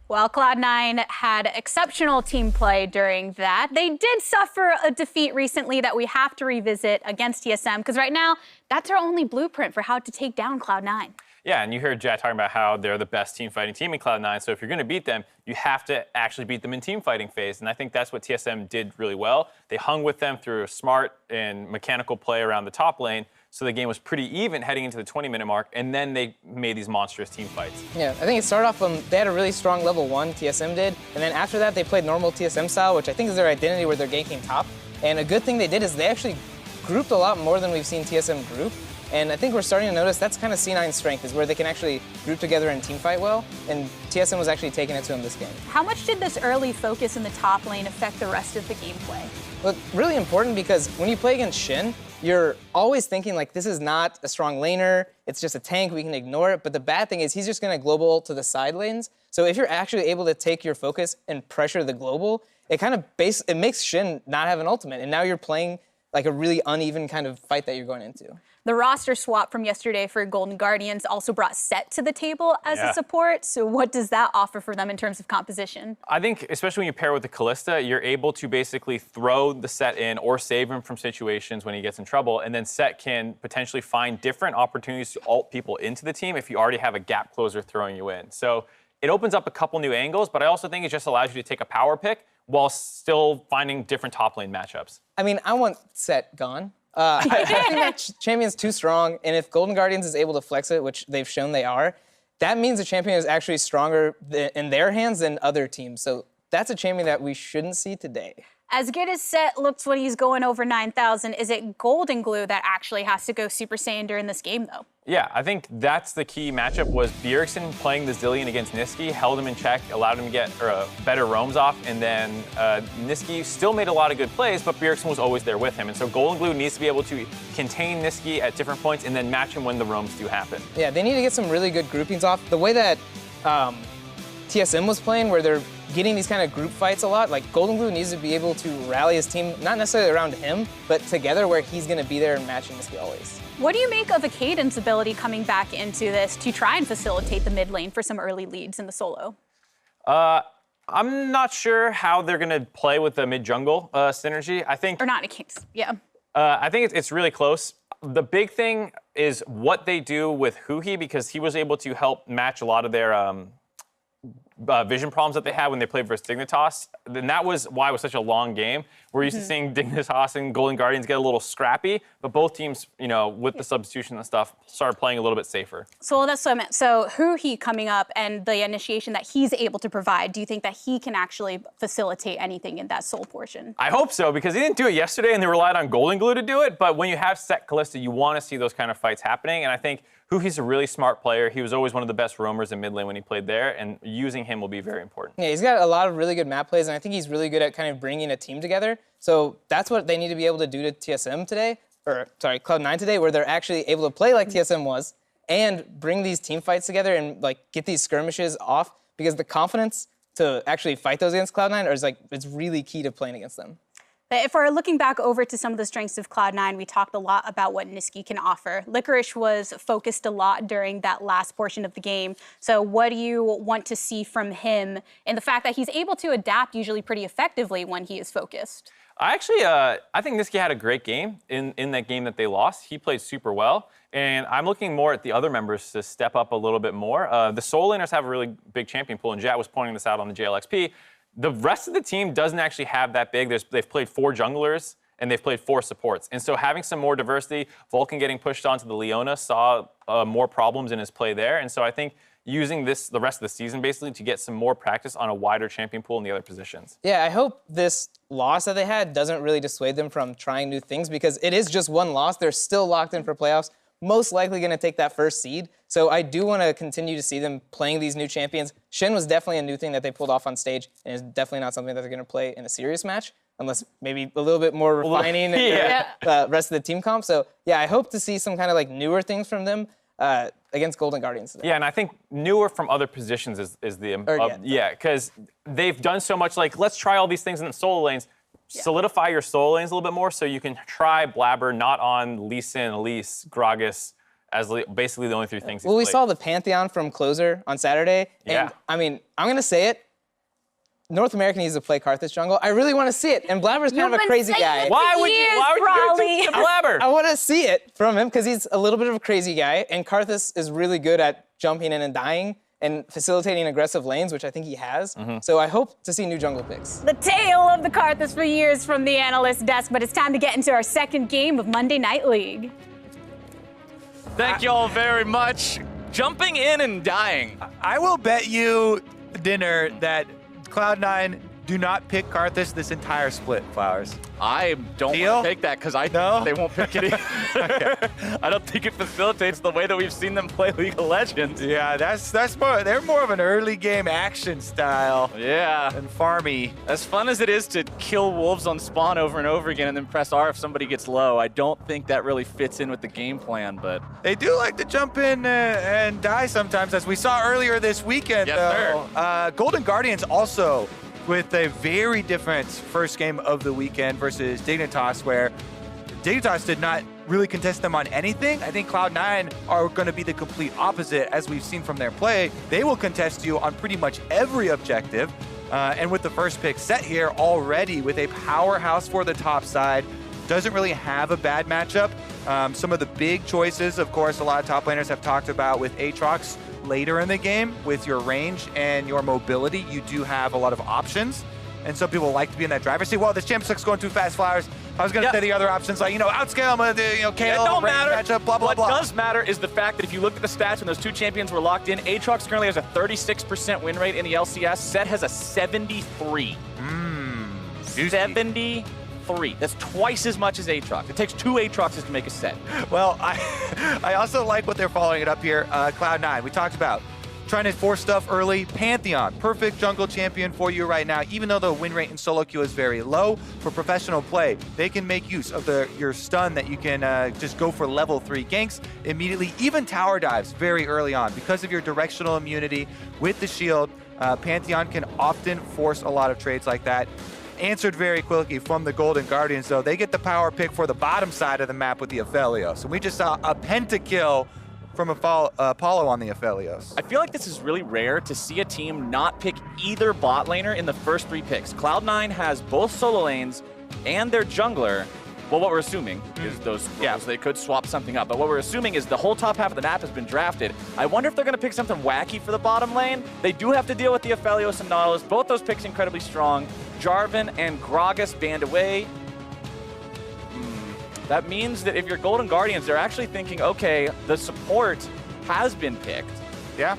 While Cloud9 had exceptional team play during that, they did suffer a defeat recently that we have to revisit against TSM, because right now, that's our only blueprint for how to take down Cloud9. Yeah, and you heard Jat talking about how they're the best team fighting team in Cloud9, so if you're going to beat them, you have to actually beat them in team fighting phase, and I think that's what TSM did really well. They hung with them through a smart and mechanical play around the top lane, so the game was pretty even heading into the 20-minute mark, and then they made these monstrous team fights. Yeah, I think it started off they had a really strong level 1, TSM did, and then after that they played normal TSM style, which I think is their identity where they're ganking top. And a good thing they did is they actually grouped a lot more than we've seen TSM group. And I think we're starting to notice that's kind of C9's strength, is where they can actually group together and team fight well, and TSM was actually taking it to them this game. How much did this early focus in the top lane affect the rest of the gameplay? Well, really important, because when you play against Shin, you're always thinking like, this is not a strong laner, it's just a tank, we can ignore it. But the bad thing is he's just gonna global to the side lanes. So if you're actually able to take your focus and pressure the global, it kind of it makes Shin not have an ultimate. And now you're playing like a really uneven kind of fight that you're going into. The roster swap from yesterday for Golden Guardians also brought Sett to the table as a support. So what does that offer for them in terms of composition? I think, especially when you pair with the Kalista, you're able to basically throw the Sett in or save him from situations when he gets in trouble, and then Sett can potentially find different opportunities to ult people into the team if you already have a gap closer throwing you in. So it opens up a couple new angles, but I also think it just allows you to take a power pick while still finding different top lane matchups. I mean, I want Sett gone. I think that champion's too strong, and if Golden Guardians is able to flex it, which they've shown they are, that means the champion is actually stronger in their hands than other teams. So that's a champion that we shouldn't see today. As good as Set looks when he's going over 9,000, is it Golden Glue that actually has to go Super Saiyan during this game, though? Yeah, I think that's the key matchup was Bjergsen playing the Zilean against Niski, held him in check, allowed him to get better roams off, and then Niski still made a lot of good plays, but Bjergsen was always there with him. And so Golden Glue needs to be able to contain Niski at different points and then match him when the roams do happen. Yeah, they need to get some really good groupings off. The way that TSM was playing, where they're getting these kind of group fights a lot, like Golden Glue needs to be able to rally his team, not necessarily around him, but together where he's going to be there and matching Niski always. What do you make of Akaden's ability coming back into this to try and facilitate the mid lane for some early leads in the solo? I'm not sure how they're going to play with the mid-jungle synergy. I think... Or not Akaden's, yeah. I think it's really close. The big thing is what they do with Huhi, because he was able to help match a lot of their vision problems that they had when they played versus Dignitas. And that was why it was such a long game. We're used to seeing Dignitas and Golden Guardians get a little scrappy, but both teams, you know, with the substitution and stuff, started playing a little bit safer. So that's what I meant. So Huhi coming up and the initiation that he's able to provide, do you think that he can actually facilitate anything in that soul portion? I hope so, because he didn't do it yesterday and they relied on Golden Glue to do it, but when you have Set Kalista, you want to see those kind of fights happening, and I think Huhi's a really smart player. He was always one of the best roamers in mid lane when he played there, and using him will be very important. Yeah, he's got a lot of really good map plays, and I think he's really good at kind of bringing a team together. So that's what they need to be able to do to TSM today, or sorry, Cloud9 today, where they're actually able to play like TSM was and bring these team fights together and like get these skirmishes off, because the confidence to actually fight those against Cloud9 is like, it's really key to playing against them. If we're looking back over to some of the strengths of Cloud9, we talked a lot about what Niski can offer. Licorice was focused a lot during that last portion of the game. So what do you want to see from him and the fact that he's able to adapt usually pretty effectively when he is focused? I think Niski had a great game in that game that they lost. He played super well, and I'm looking more at the other members to step up a little bit more. The solo laners have a really big champion pool, and Jat was pointing this out on the JLXP. The rest of the team doesn't actually have that big. They've played 4 junglers, and they've played 4 supports. And so having some more diversity, Vulcan getting pushed onto the Leona saw more problems in his play there. And so I think using this the rest of the season basically to get some more practice on a wider champion pool in the other positions. Yeah, I hope this loss that they had doesn't really dissuade them from trying new things, because it is just one loss. They're still locked in for playoffs, most likely going to take that first seed. So I do want to continue to see them playing these new champions. Shen was definitely a new thing that they pulled off on stage, and it's definitely not something that they're going to play in a serious match, unless maybe a little bit more refining the rest of the team comp. So yeah, I hope to see some kind of like newer things from them against Golden Guardians today. Yeah, and I think newer from other positions is the because they've done so much. Like, let's try all these things in the solo lanes. Solidify your solo lanes a little bit more so you can try Blabber not on Lee Sin, Elise, Gragas as basically the only 3 things he's Well, we played. saw the Pantheon from Closer on Saturday, and I mean, I'm going to say it. North America needs to play Karthus jungle. I really want to see it, and Blabber's kind of a crazy guy. Why would you do to Blabber? I want to see it from him because he's a little bit of a crazy guy, and Karthus is really good at jumping in and dying and facilitating aggressive lanes, which I think he has. So I hope to see new jungle picks. The tale of the Karthus for years from the analyst desk, but it's time to get into our second game of Monday Night League. Thank you all very much. Jumping in and dying. I will bet you dinner that Cloud9 do not pick Karthus this entire split, Flowers. I don't want to take that because I know they won't pick it either. I don't think it facilitates the way that we've seen them play League of Legends. Yeah, that's more. They're more of an early game action style. Yeah. And farmy. As fun as it is to kill wolves on spawn over and over again and then press R if somebody gets low, I don't think that really fits in with the game plan. But they do like to jump in and die sometimes, as we saw earlier this weekend. Golden Guardians also with a very different first game of the weekend versus Dignitas, where Dignitas did not really contest them on anything. I think Cloud9 are going to be the complete opposite, as we've seen from their play. They will contest you on pretty much every objective. And with the first pick set here already with a powerhouse for the top side, doesn't really have a bad matchup. Some of the big choices, of course, a lot of top laners have talked about with Aatrox later in the game. With your range and your mobility, you do have a lot of options. And some people like to be in that driver's seat. Well, this Champions League's going too fast, Flowers. I was going to say the other options, like, outscale him, KO, it don't matter. Matchup, blah, blah, what blah. does matter is the fact that if you look at the stats and those 2 champions were locked in, Aatrox currently has a 36% win rate in the LCS. Set has a 73. 73. That's twice as much as Aatrox. It takes 2 Aatroxes to make a set. Well, I also like what they're following it up here. Cloud9, we talked about trying to force stuff early. Pantheon, perfect jungle champion for you right now. Even though the win rate in solo queue is very low, for professional play, they can make use of your stun that you can just go for level 3 ganks immediately. Even tower dives very early on. Because of your directional immunity with the shield, Pantheon can often force a lot of trades like that. Answered very quickly from the Golden Guardians, though. They get the power pick for the bottom side of the map with the Aphelios. And we just saw a pentakill from Apollo on the Aphelios. I feel like this is really rare to see a team not pick either bot laner in the first 3 picks. Cloud9 has both solo lanes and their jungler. Well, what we're assuming is those roles. They could swap something up. But what we're assuming is the whole top half of the map has been drafted. I wonder if they're going to pick something wacky for the bottom lane. They do have to deal with the Aphelios and Nautilus. Both those picks incredibly strong. Jarvan and Gragas banned away. That means that if you're Golden Guardians, they're actually thinking, okay, the support has been picked. Yeah.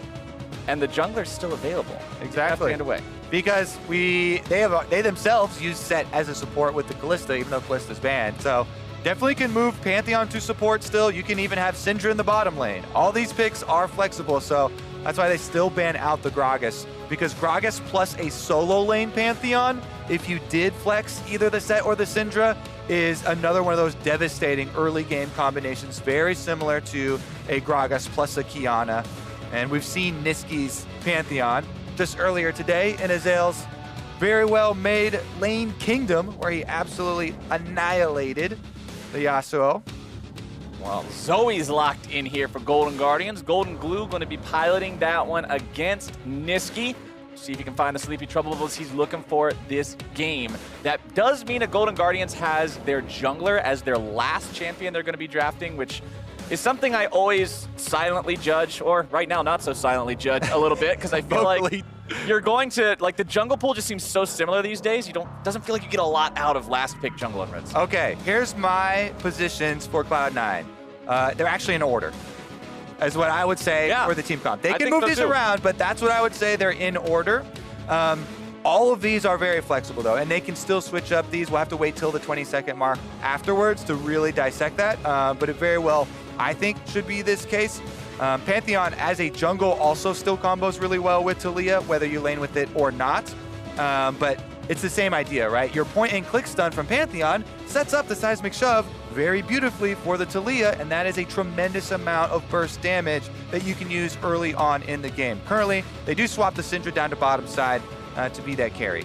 And the jungler's still available. Exactly. Banned away. Because they themselves use Set as a support with the Kalista, even though Kalista's banned. So definitely can move Pantheon to support still. You can even have Syndra in the bottom lane. All these picks are flexible, so that's why they still ban out the Gragas. Because Gragas plus a solo lane Pantheon, if you did flex either the Set or the Syndra, is another one of those devastating early game combinations, very similar to a Gragas plus a Kiana. And we've seen Niski's Pantheon just earlier today in Azael's very well made Lane Kingdom, where he absolutely annihilated the Yasuo. Well, Zoe's locked in here for Golden Guardians. Golden Glue going to be piloting that one against Niski. See if he can find the Sleepy Troubles he's looking for this game. That does mean that Golden Guardians has their jungler as their last champion they're going to be drafting, which is something I always silently judge, or right now not so silently judge a little bit, because I feel like you're going to, like, the jungle pool just seems so similar these days. Doesn't feel like you get a lot out of last pick jungle on Reds. Okay, here's my positions for Cloud9. They're actually in order, is what I would say for the team comp. They can move these around, but that's what I would say. They're in order. All of these are very flexible, though, and they can still switch up these. We'll have to wait till the 20-second mark afterwards to really dissect that, but it very well, I think, should be this case. Pantheon as a jungle also still combos really well with Taliyah, whether you lane with it or not. But it's the same idea, right? Your point-and-click stun from Pantheon sets up the Seismic Shove very beautifully for the Taliyah, and that is a tremendous amount of burst damage that you can use early on in the game. Currently, they do swap the Syndra down to bottom side to be that carry.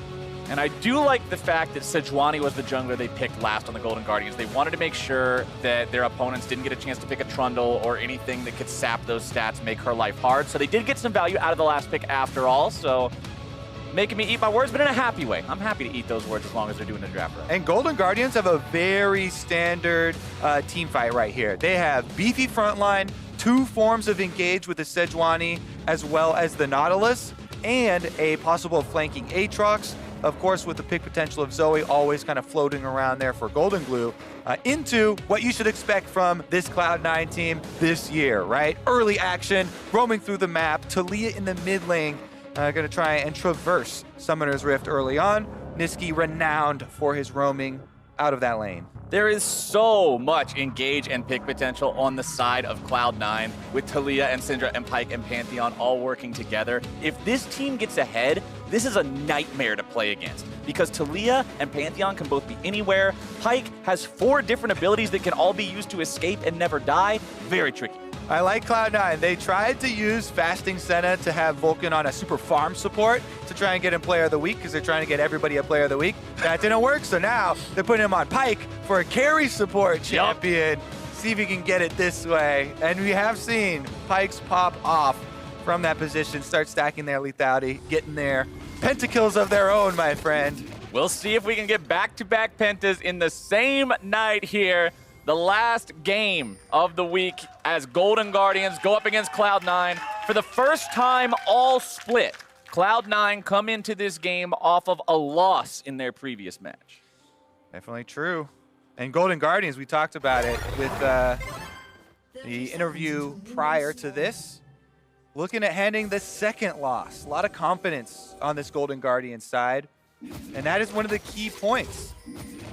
And I do like the fact that Sejuani was the jungler they picked last on the Golden Guardians. They wanted to make sure that their opponents didn't get a chance to pick a Trundle or anything that could sap those stats, make her life hard. So they did get some value out of the last pick after all. So making me eat my words, but in a happy way. I'm happy to eat those words as long as they're doing the draft right. And Golden Guardians have a very standard team fight right here. They have beefy frontline, 2 forms of engage with the Sejuani as well as the Nautilus, and a possible flanking Aatrox. Of course, with the pick potential of Zoe always kind of floating around there for Golden Glue, into what you should expect from this Cloud9 team this year, right? Early action, roaming through the map, Taliyah in the mid lane, going to try and traverse Summoner's Rift early on. Niski renowned for his roaming out of that lane. There is so much engage and pick potential on the side of Cloud9 with Taliyah and Syndra and Pyke and Pantheon all working together. If this team gets ahead, this is a nightmare to play against because Taliyah and Pantheon can both be anywhere. Pyke has 4 different abilities that can all be used to escape and never die. Very tricky. I like Cloud9. They tried to use Fasting Senna to have Vulcan on a super farm support to try and get him Player of the Week because they're trying to get everybody a Player of the Week. That didn't work, so now they're putting him on Pyke for a carry support champion. See if he can get it this way. And we have seen Pykes pop off from that position, start stacking their lethality, getting their pentakills of their own, my friend. We'll see if we can get back-to-back pentas in the same night here. The last game of the week as Golden Guardians go up against Cloud9. For the first time all split, Cloud9 come into this game off of a loss in their previous match. Definitely true. And Golden Guardians, we talked about it with the interview prior to this. Looking at handing the second loss. A lot of confidence on this Golden Guardians side. And that is one of the key points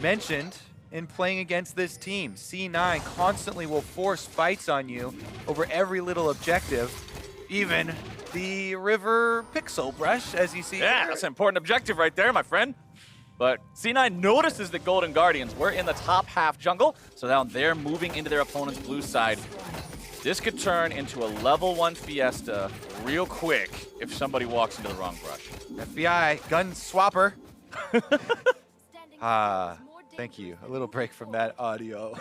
mentioned in playing against this team. C9 constantly will force fights on you over every little objective, even the river pixel brush, as you see Yeah, here. that's an important objective right there, my friend. But C9 notices that Golden Guardians were in the top half jungle, so now they're moving into their opponent's blue side. This could turn into a level 1 Fiesta real quick if somebody walks into the wrong brush. FBI, gun swapper. Thank you. A little break from that audio.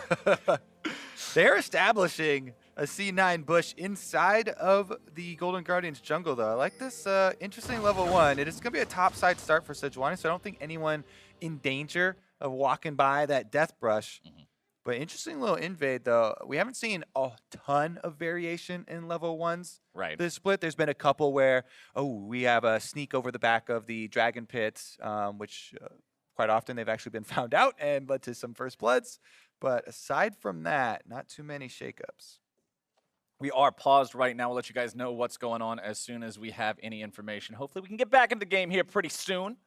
They're establishing a C9 bush inside of the Golden Guardians jungle, though. I like this interesting level 1. It is going to be a top-side start for Sejuani, so I don't think anyone in danger of walking by that death brush. But interesting little invade, though. We haven't seen a ton of variation in level 1s. Right. This split, there's been a couple where, we have a sneak over the back of the Dragon Pit, which quite often they've actually been found out and led to some first bloods. But aside from that, not too many shakeups. We are paused right now. We'll let you guys know what's going on as soon as we have any information. Hopefully we can get back into the game here pretty soon.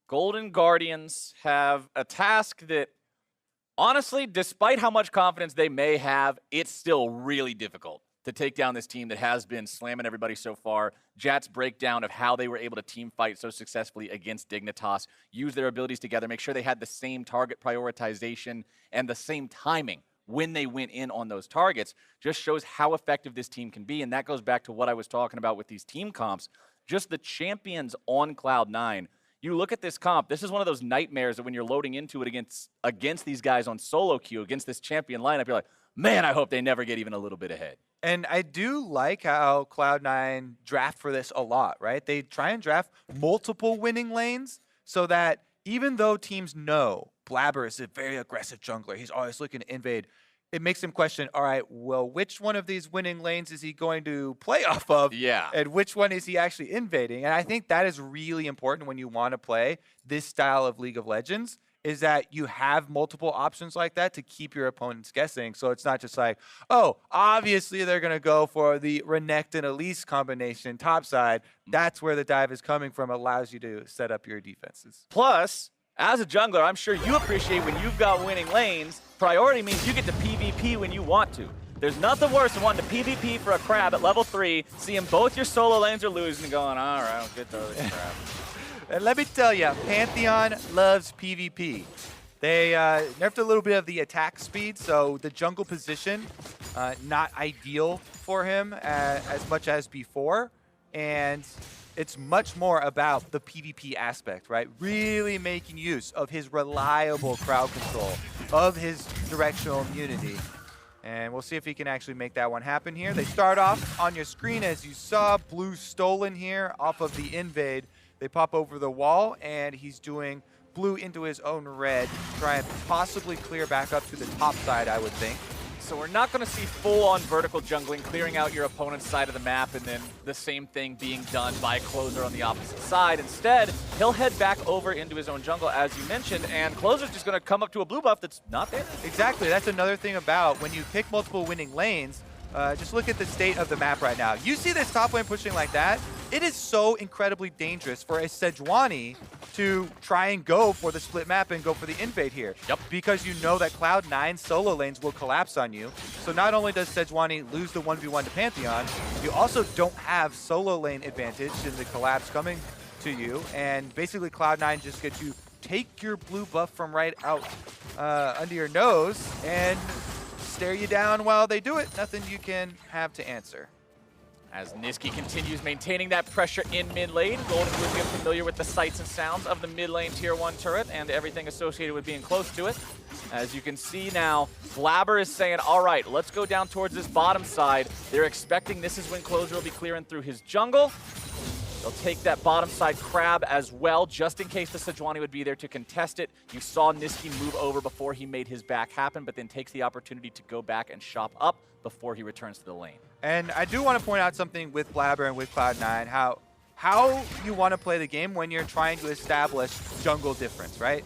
Golden Guardians have a task that, honestly, despite how much confidence they may have, it's still really difficult to take down this team that has been slamming everybody so far. Jat's breakdown of how they were able to team fight so successfully against Dignitas, use their abilities together, make sure they had the same target prioritization and the same timing when they went in on those targets, just shows how effective this team can be. And that goes back to what I was talking about with these team comps. Just the champions on Cloud9. You look at this comp, this is one of those nightmares that when you're loading into it against these guys on solo queue, against this champion lineup, you're like, man, I hope they never get even a little bit ahead. And I do like how Cloud9 draft for this a lot, right? They try and draft multiple winning lanes so that even though teams know Blabber is a very aggressive jungler, he's always looking to invade, it makes them question, all right, well, which one of these winning lanes is he going to play off of? Yeah. And which one is he actually invading? And I think that is really important when you want to play this style of League of Legends, is that you have multiple options like that to keep your opponents guessing. So it's not just like, oh, obviously they're going to go for the Renekton Elise combination topside. That's where the dive is coming from. It allows you to set up your defenses. Plus, as a jungler, I'm sure you appreciate when you've got winning lanes. Priority means you get to PvP when you want to. There's nothing worse than wanting to PvP for a crab at level 3, seeing both your solo lanes are losing and going, all right, I'll get those crab. And let me tell you, Pantheon loves PvP. They nerfed a little bit of the attack speed, so the jungle position, not ideal for him as much as before. And it's much more about the PvP aspect, right? Really making use of his reliable crowd control, of his directional immunity. And we'll see if he can actually make that one happen here. They start off on your screen, as you saw, blue stolen here off of the invade. They pop over the wall, and he's doing blue into his own red, try and possibly clear back up to the top side, I would think. So we're not going to see full-on vertical jungling, clearing out your opponent's side of the map, and then the same thing being done by Closer on the opposite side. Instead, he'll head back over into his own jungle, as you mentioned, and Closer's just going to come up to a blue buff that's not there. Exactly. That's another thing about when you pick multiple winning lanes. Just look at the state of the map right now. You see this top lane pushing like that? It is so incredibly dangerous for a Sejuani to try and go for the split map and go for the invade here. Yep. Because you know that Cloud9 solo lanes will collapse on you. So not only does Sejuani lose the 1v1 to Pantheon, you also don't have solo lane advantage in the collapse coming to you. And basically Cloud9 just gets you take your blue buff from right out under your nose and stare you down while they do it. Nothing you can have to answer. As Nisqy continues maintaining that pressure in mid lane, Golden Blue get familiar with the sights and sounds of the mid lane tier 1 turret and everything associated with being close to it. As you can see now, Blabber is saying, all right, let's go down towards this bottom side. They're expecting this is when Closer will be clearing through his jungle. They'll take that bottom side crab as well, just in case the Sejuani would be there to contest it. You saw Nisqy move over before he made his back happen, but then takes the opportunity to go back and shop up before he returns to the lane. And I do want to point out something with Blabber and with Cloud9, how you want to play the game when you're trying to establish jungle difference, right?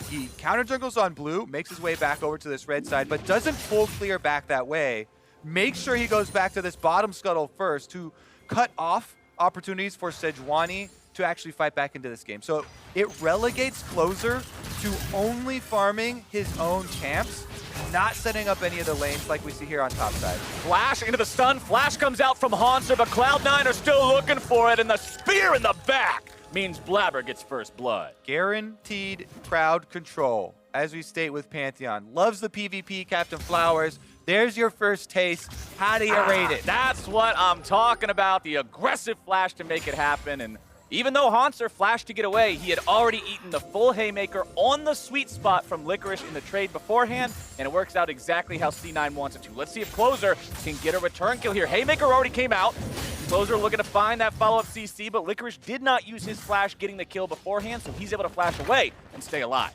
He counter jungles on blue, makes his way back over to this red side, but doesn't full clear back that way. Make sure he goes back to this bottom scuttle first to cut off opportunities for Sejuani to actually fight back into this game. So it relegates Closer to only farming his own camps, not setting up any of the lanes like we see here on top side. Flash into the stun. Flash comes out from Hauntzer, but Cloud9 are still looking for it, and the spear in the back means Blabber gets first blood. Guaranteed crowd control, as we state with Pantheon. Loves the PvP, Captain Flowers. There's your first taste. How do you rate it? That's what I'm talking about. The aggressive flash to make it happen. And even though Hauntzer flashed to get away, he had already eaten the full Haymaker on the sweet spot from Licorice in the trade beforehand, and it works out exactly how C9 wants it to. Let's see if Closer can get a return kill here. Haymaker already came out. Closer looking to find that follow-up CC, but Licorice did not use his flash getting the kill beforehand, so he's able to flash away and stay alive.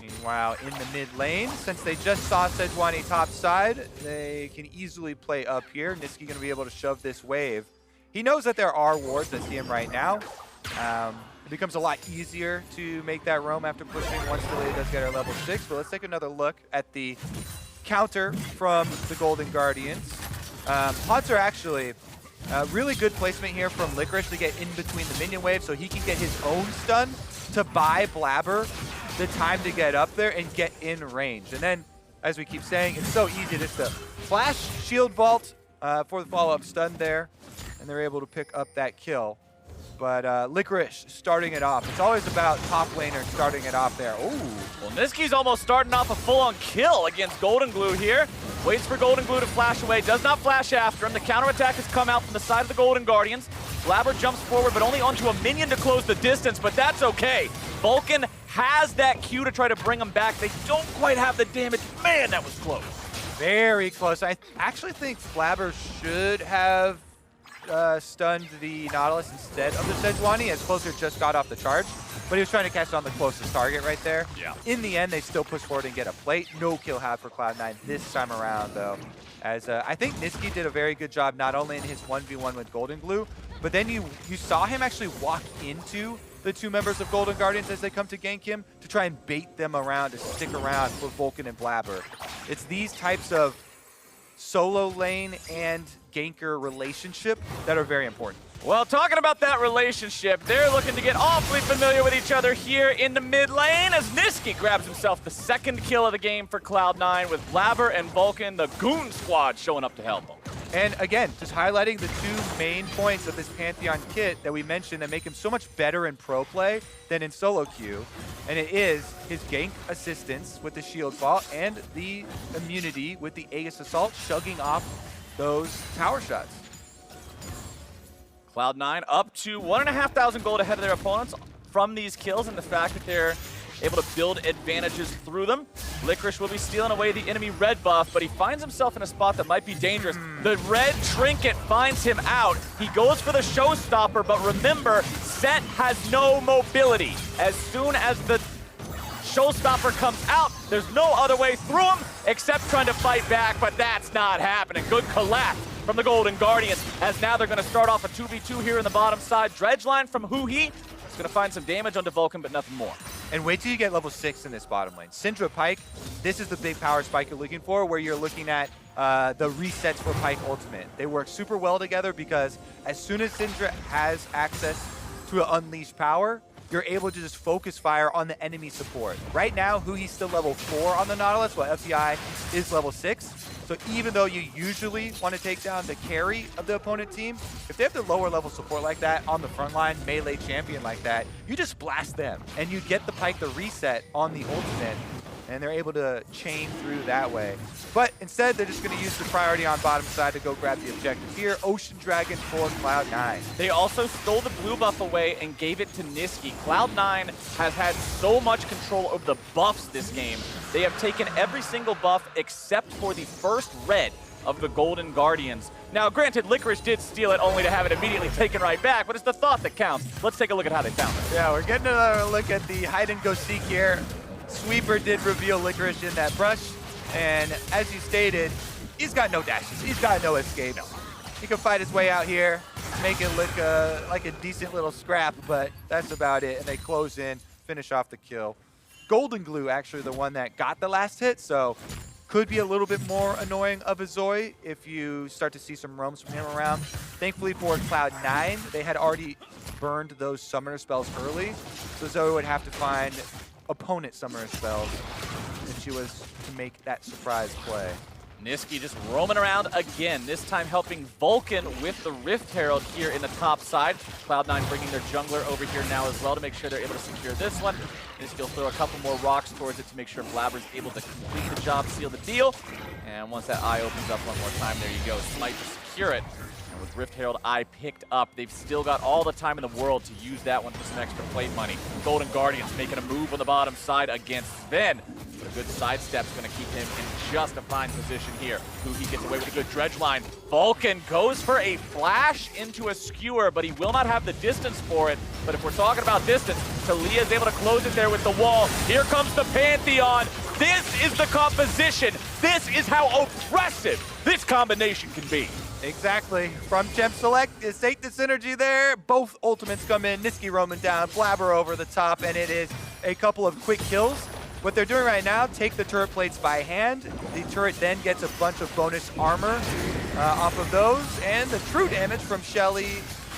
Meanwhile, in the mid lane, since they just saw Sejuani top side, they can easily play up here. Nisqy going to be able to shove this wave. He knows that there are wards that see him right now. It becomes a lot easier to make that roam after pushing once the lady does get her level 6. But let's take another look at the counter from the Golden Guardians. Hauntzer actually, really good placement here from Licorice to get in between the minion waves so he can get his own stun to buy Blabber the time to get up there and get in range. And then, as we keep saying, it's so easy just to flash shield vault for the follow-up stun there, and they're able to pick up that kill. But Licorice starting it off. It's always about top laner starting it off there. Ooh. Well, Nisqy's almost starting off a full-on kill against Golden Glue here. Waits for Golden Glue to flash away. Does not flash after him. The counterattack has come out from the side of the Golden Guardians. Blabber jumps forward, but only onto a minion to close the distance, but that's okay. Vulcan has that Q to try to bring him back. They don't quite have the damage. Man, that was close. Very close. I actually think Blabber should have stunned the Nautilus instead of the Sejuani, as Closer just got off the charge. But he was trying to catch on the closest target right there. Yeah. In the end, they still push forward and get a plate. No kill had for Cloud9 this time around, though. As I think Nisqy did a very good job, not only in his 1v1 with Golden Glue, but then you saw him actually walk into the two members of Golden Guardians as they come to gank him to try and bait them around, to stick around for Vulcan and Blabber. It's these types of solo lane and ganker relationship that are very important. Well, talking about that relationship, they're looking to get awfully familiar with each other here in the mid lane as Nisqy grabs himself the second kill of the game for Cloud9 with Blabber and Vulcan, the Goon Squad, showing up to help him. And again, just highlighting the two main points of this Pantheon kit that we mentioned that make him so much better in pro play than in solo queue. And it is his gank assistance with the shield vault and the immunity with the Aegis Assault, shugging off those tower shots. Cloud9 up to 1,500 gold ahead of their opponents from these kills and the fact that they're able to build advantages through them. Licorice will be stealing away the enemy red buff, but he finds himself in a spot that might be dangerous. The red trinket finds him out. He goes for the showstopper, but remember, Set has no mobility. As soon as the showstopper comes out, there's no other way through him except trying to fight back, but that's not happening. Good collapse from the Golden Guardians, as now they're going to start off a 2v2 here in the bottom side. Dredgeline from Huhi is going to find some damage onto Vulcan, but nothing more. And wait till you get level 6 in this bottom lane. Syndra Pyke, this is the big power spike you're looking for, where you're looking at the resets for Pyke Ultimate. They work super well together because as soon as Syndra has access to an unleashed power, you're able to just focus fire on the enemy support. Right now, Huhi's still level 4 on the Nautilus, while FTI is level 6. So even though you usually want to take down the carry of the opponent team, if they have the lower level support like that on the front line, melee champion like that, you just blast them and you get the Pyke the reset on the ultimate, and they're able to chain through that way. But instead, they're just going to use the priority on bottom side to go grab the objective here. Ocean Dragon for Cloud9. They also stole the blue buff away and gave it to Nisqy. Cloud9 has had so much control over the buffs this game. They have taken every single buff except for the first red of the Golden Guardians. Now, granted, Licorice did steal it only to have it immediately taken right back, but it's the thought that counts. Let's take a look at how they found it. Yeah, we're getting another look at the hide and go seek here. Sweeper did reveal Licorice in that brush, and as you stated, he's got no dashes. He's got no escape. He can fight his way out here, make it look like a decent little scrap, but that's about it. And they close in, finish off the kill. Golden Glue actually the one that got the last hit, so could be a little bit more annoying of a Zoe if you start to see some roams from him around. Thankfully for Cloud9, they had already burned those summoner spells early, so Zoe would have to find opponent summoner spells if she was to make that surprise play. Nisqy just roaming around again, this time helping Vulcan with the Rift Herald here in the top side. Cloud9 bringing their jungler over here now as well to make sure they're able to secure this one. Nisqy will throw a couple more rocks towards it to make sure Blabber's able to complete the job, seal the deal. And once that eye opens up one more time, there you go. Smite to secure it. And with Rift Herald eye picked up, they've still got all the time in the world to use that one for some extra plate money. Golden Guardians making a move on the bottom side against Sven. But a good sidestep's going to keep him in just a fine position here. He gets away with a good dredge line. Vulcan goes for a flash into a skewer, but he will not have the distance for it. But if we're talking about distance, Talia is able to close it there with the wall. Here comes the Pantheon. This is the composition. This is how oppressive this combination can be. Exactly. From Gem Select, take the synergy there. Both ultimates come in. Nisqy roaming down, Blabber over the top, and it is a couple of quick kills. What they're doing right now, take the turret plates by hand. The turret then gets a bunch of bonus armor off of those, and the true damage from Shelly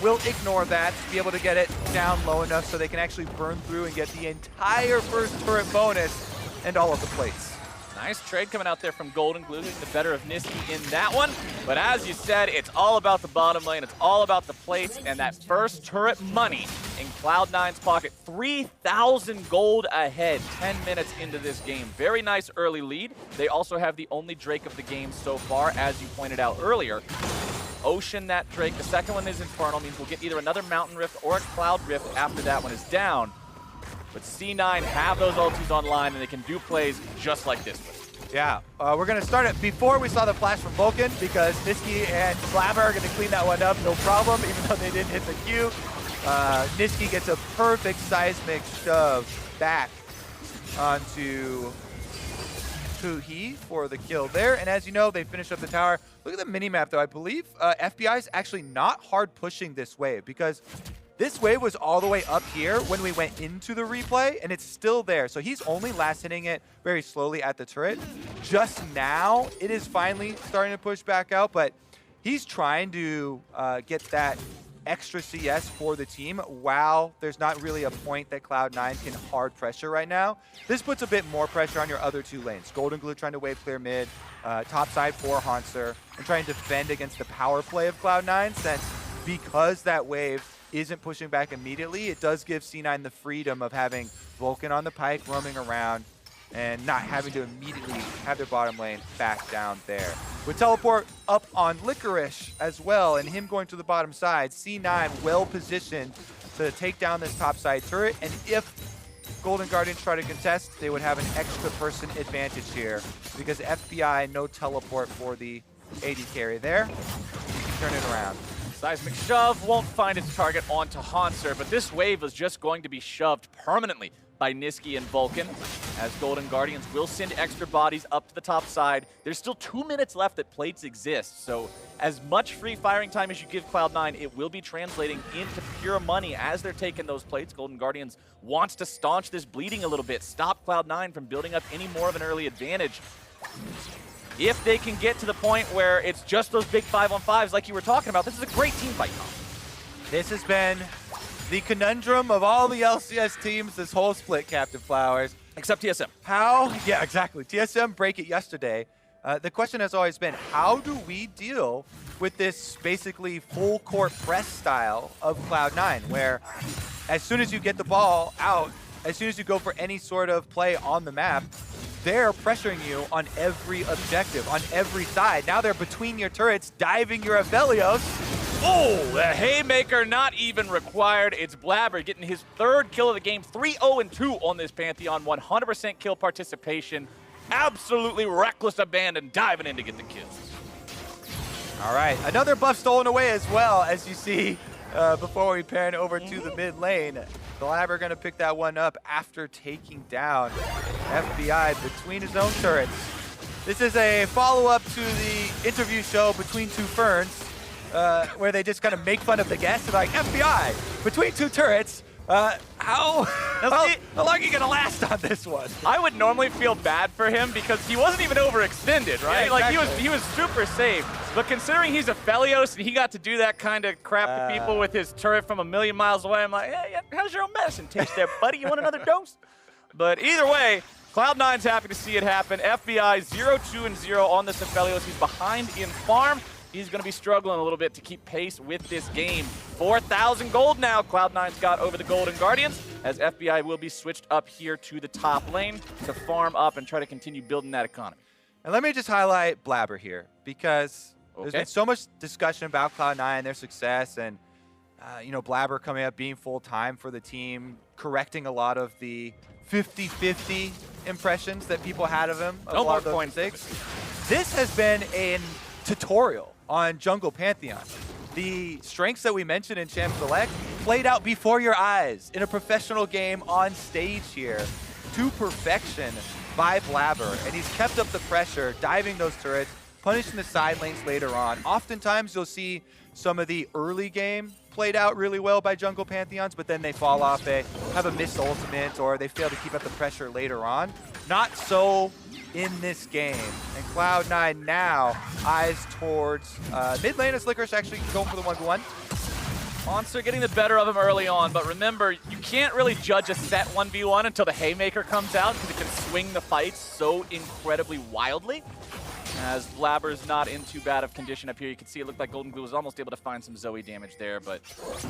will ignore that to be able to get it down low enough so they can actually burn through and get the entire first turret bonus and all of the plates. Nice trade coming out there from Golden Glue, getting the better of Nisqy in that one. But as you said, it's all about the bottom lane. It's all about the plates and that first turret money in Cloud9's pocket. 3,000 gold ahead 10 minutes into this game. Very nice early lead. They also have the only Drake of the game so far, as you pointed out earlier. Ocean, that Drake. The second one is Infernal, means we'll get either another Mountain Rift or a Cloud Rift after that one is down. But C9 have those ultis online, and they can do plays just like this one. Yeah, we're going to start it before we saw the flash from Vulcan, because Nisqy and Blabber are going to clean that one up, no problem, even though they didn't hit the Q. Nisqy gets a perfect seismic shove back onto Puhi for the kill there. And as you know, they finish up the tower. Look at the minimap, though. I believe FBI is actually not hard pushing this wave, because this wave was all the way up here when we went into the replay, and it's still there. So he's only last hitting it very slowly at the turret. Just now, it is finally starting to push back out, but he's trying to get that extra CS for the team while there's not really a point that Cloud9 can hard pressure right now. This puts a bit more pressure on your other two lanes. Golden Glue trying to wave clear mid, top side for Hauntzer, and trying to defend against the power play of Cloud9, since because that wave isn't pushing back immediately, it does give C9 the freedom of having Vulcan on the pike roaming around and not having to immediately have their bottom lane back down there. With teleport up on Licorice as well, and him going to the bottom side, C9 well positioned to take down this top side turret, and if Golden Guardians try to contest, they would have an extra person advantage here, because FBI, no teleport for the AD carry there. Turn it around. Seismic shove won't find its target onto Hauntzer, but this wave is just going to be shoved permanently by Nisqy and Vulcan, as Golden Guardians will send extra bodies up to the top side. There's still 2 minutes left that plates exist, so as much free firing time as you give Cloud9, it will be translating into pure money as they're taking those plates. Golden Guardians wants to staunch this bleeding a little bit, stop Cloud9 from building up any more of an early advantage. If they can get to the point where it's just those big 5-on-5s like you were talking about, this is a great team fight, Tom. This has been the conundrum of all the LCS teams this whole split, Captain Flowers. Except TSM. How? Yeah, exactly. TSM break it yesterday. The question has always been, how do we deal with this basically full court press style of Cloud9, where as soon as you get the ball out, as soon as you go for any sort of play on the map, they're pressuring you on every objective, on every side. Now they're between your turrets, diving your Aphelios. Oh, the haymaker not even required. It's Blabber getting his third kill of the game, 3-0-2 on this Pantheon, 100% kill participation. Absolutely reckless abandon, diving in to get the kills. All right, another buff stolen away as well, as you see before we pan over to the mid lane. Blabber gonna pick that one up after taking down FBI between his own turrets. This is a follow-up to the interview show Between Two Ferns, where they just kind of make fun of the guests, like, FBI, between two turrets, How long are you gonna last on this one? I would normally feel bad for him because he wasn't even overextended, right? Yeah, Like exactly. he was super safe. But considering he's a Felios and he got to do that kind of crap to people with his turret from a million miles away, I'm like, yeah, how's your own medicine taste there, buddy? You want another dose? But either way, Cloud9's happy to see it happen. FBI 0-2-0 on this Aphelios. He's behind in farm. He's going to be struggling a little bit to keep pace with this game. 4,000 gold now Cloud9's got over the Golden Guardians, as FBI will be switched up here to the top lane to farm up and try to continue building that economy. And let me just highlight Blabber here, because there's been so much discussion about Cloud9, their success, and you know, Blabber coming up, being full-time for the team, correcting a lot of the 50-50 impressions that people had of him. No more points. This has been a tutorial on Jungle Pantheon. The strengths that we mentioned in Champ Select played out before your eyes in a professional game on stage here to perfection by Blabber. And he's kept up the pressure, diving those turrets, punishing the side lanes later on. Oftentimes you'll see some of the early game played out really well by Jungle Pantheons, but then they fall off, they have a missed ultimate, or they fail to keep up the pressure later on. Not so in this game. And Cloud9 now eyes towards mid lane as Licorice actually going for the 1v1. Monster getting the better of him early on, but remember, you can't really judge a set 1v1 until the Haymaker comes out, because it can swing the fights so incredibly wildly. As Blabber's not in too bad of condition up here. You can see it looked like Golden Glue was almost able to find some Zoe damage there, but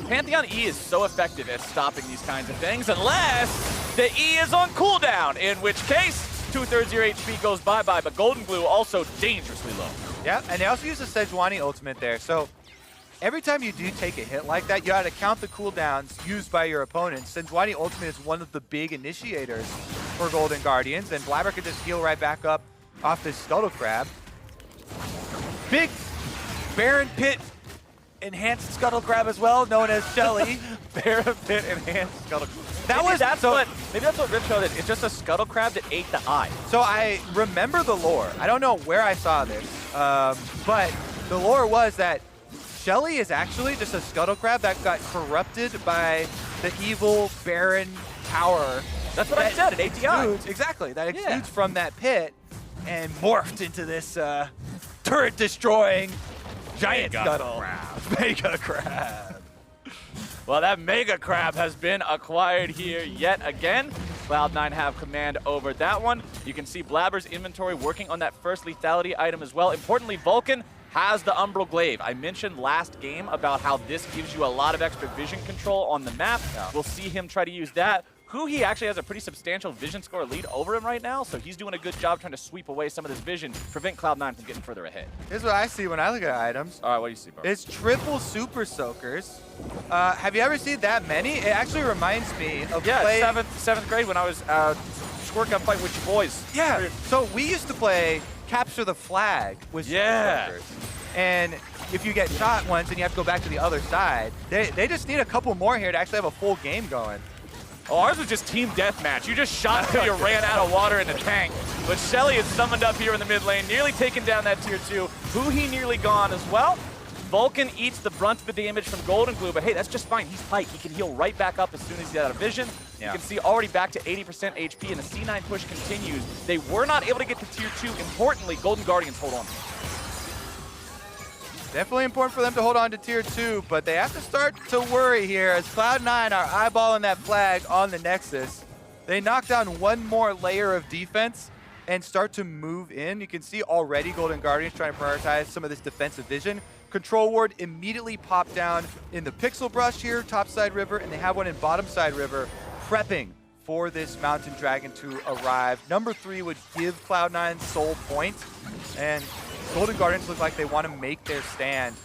Pantheon E is so effective at stopping these kinds of things, unless the E is on cooldown, in which case 2/3 your HP goes bye-bye, but Golden Glue also dangerously low. Yeah, and they also use the Sejuani ultimate there, so every time you do take a hit like that, you gotta count the cooldowns used by your opponents. Sejuani ultimate is one of the big initiators for Golden Guardians, and Blabber can just heal right back up off this Scuttle Crab. Big Baron Pit enhanced Scuttle Crab as well, known as Shelly. Baron Pit enhanced Scuttle Crab. Maybe that's what Rip showed it. It's just a Scuttle Crab that ate the eye. So I remember the lore. I don't know where I saw this, but the lore was that Shelly is actually just a Scuttle Crab that got corrupted by the evil Baron power. That's what I said, it ate the eye. Exactly, that exudes from that pit and morphed into this turret-destroying giant Scuttle. Mega Crab. Well, that Mega Crab has been acquired here yet again. Cloud9 have command over that one. You can see Blabber's inventory working on that first lethality item as well. Importantly, Vulcan has the Umbral Glaive. I mentioned last game about how this gives you a lot of extra vision control on the map. We'll see him try to use that. He actually has a pretty substantial vision score lead over him right now, so he's doing a good job trying to sweep away some of this vision, prevent Cloud9 from getting further ahead. Here's what I see when I look at items. All right, what do you see, bro? It's triple Super Soakers. Have you ever seen that many? It actually reminds me of playing... seventh grade when I was squirt gun fight with your boys. Yeah, so we used to play Capture the Flag with Super Soakers. And if you get shot once and you have to go back to the other side, they just need a couple more here to actually have a full game going. Oh, ours was just team deathmatch. You just shot until you ran out of water in the tank. But Shelly is summoned up here in the mid lane, nearly taking down that tier 2. He nearly gone as well. Vulcan eats the brunt of the damage from Golden Glue, but hey, that's just fine. He's light. He can heal right back up as soon as he's out of vision. You can see already back to 80% HP, and the C9 push continues. They were not able to get to tier 2. Importantly, Golden Guardians hold on. Definitely important for them to hold on to tier 2, but they have to start to worry here as Cloud9 are eyeballing that flag on the Nexus. They knock down one more layer of defense and start to move in. You can see already Golden Guardians trying to prioritize some of this defensive vision. Control Ward immediately popped down in the Pixel Brush here, topside river, and they have one in bottom side river, prepping for this Mountain Dragon to arrive. Number 3 would give Cloud9 soul point, and Golden Guardians look like they want to make their stand,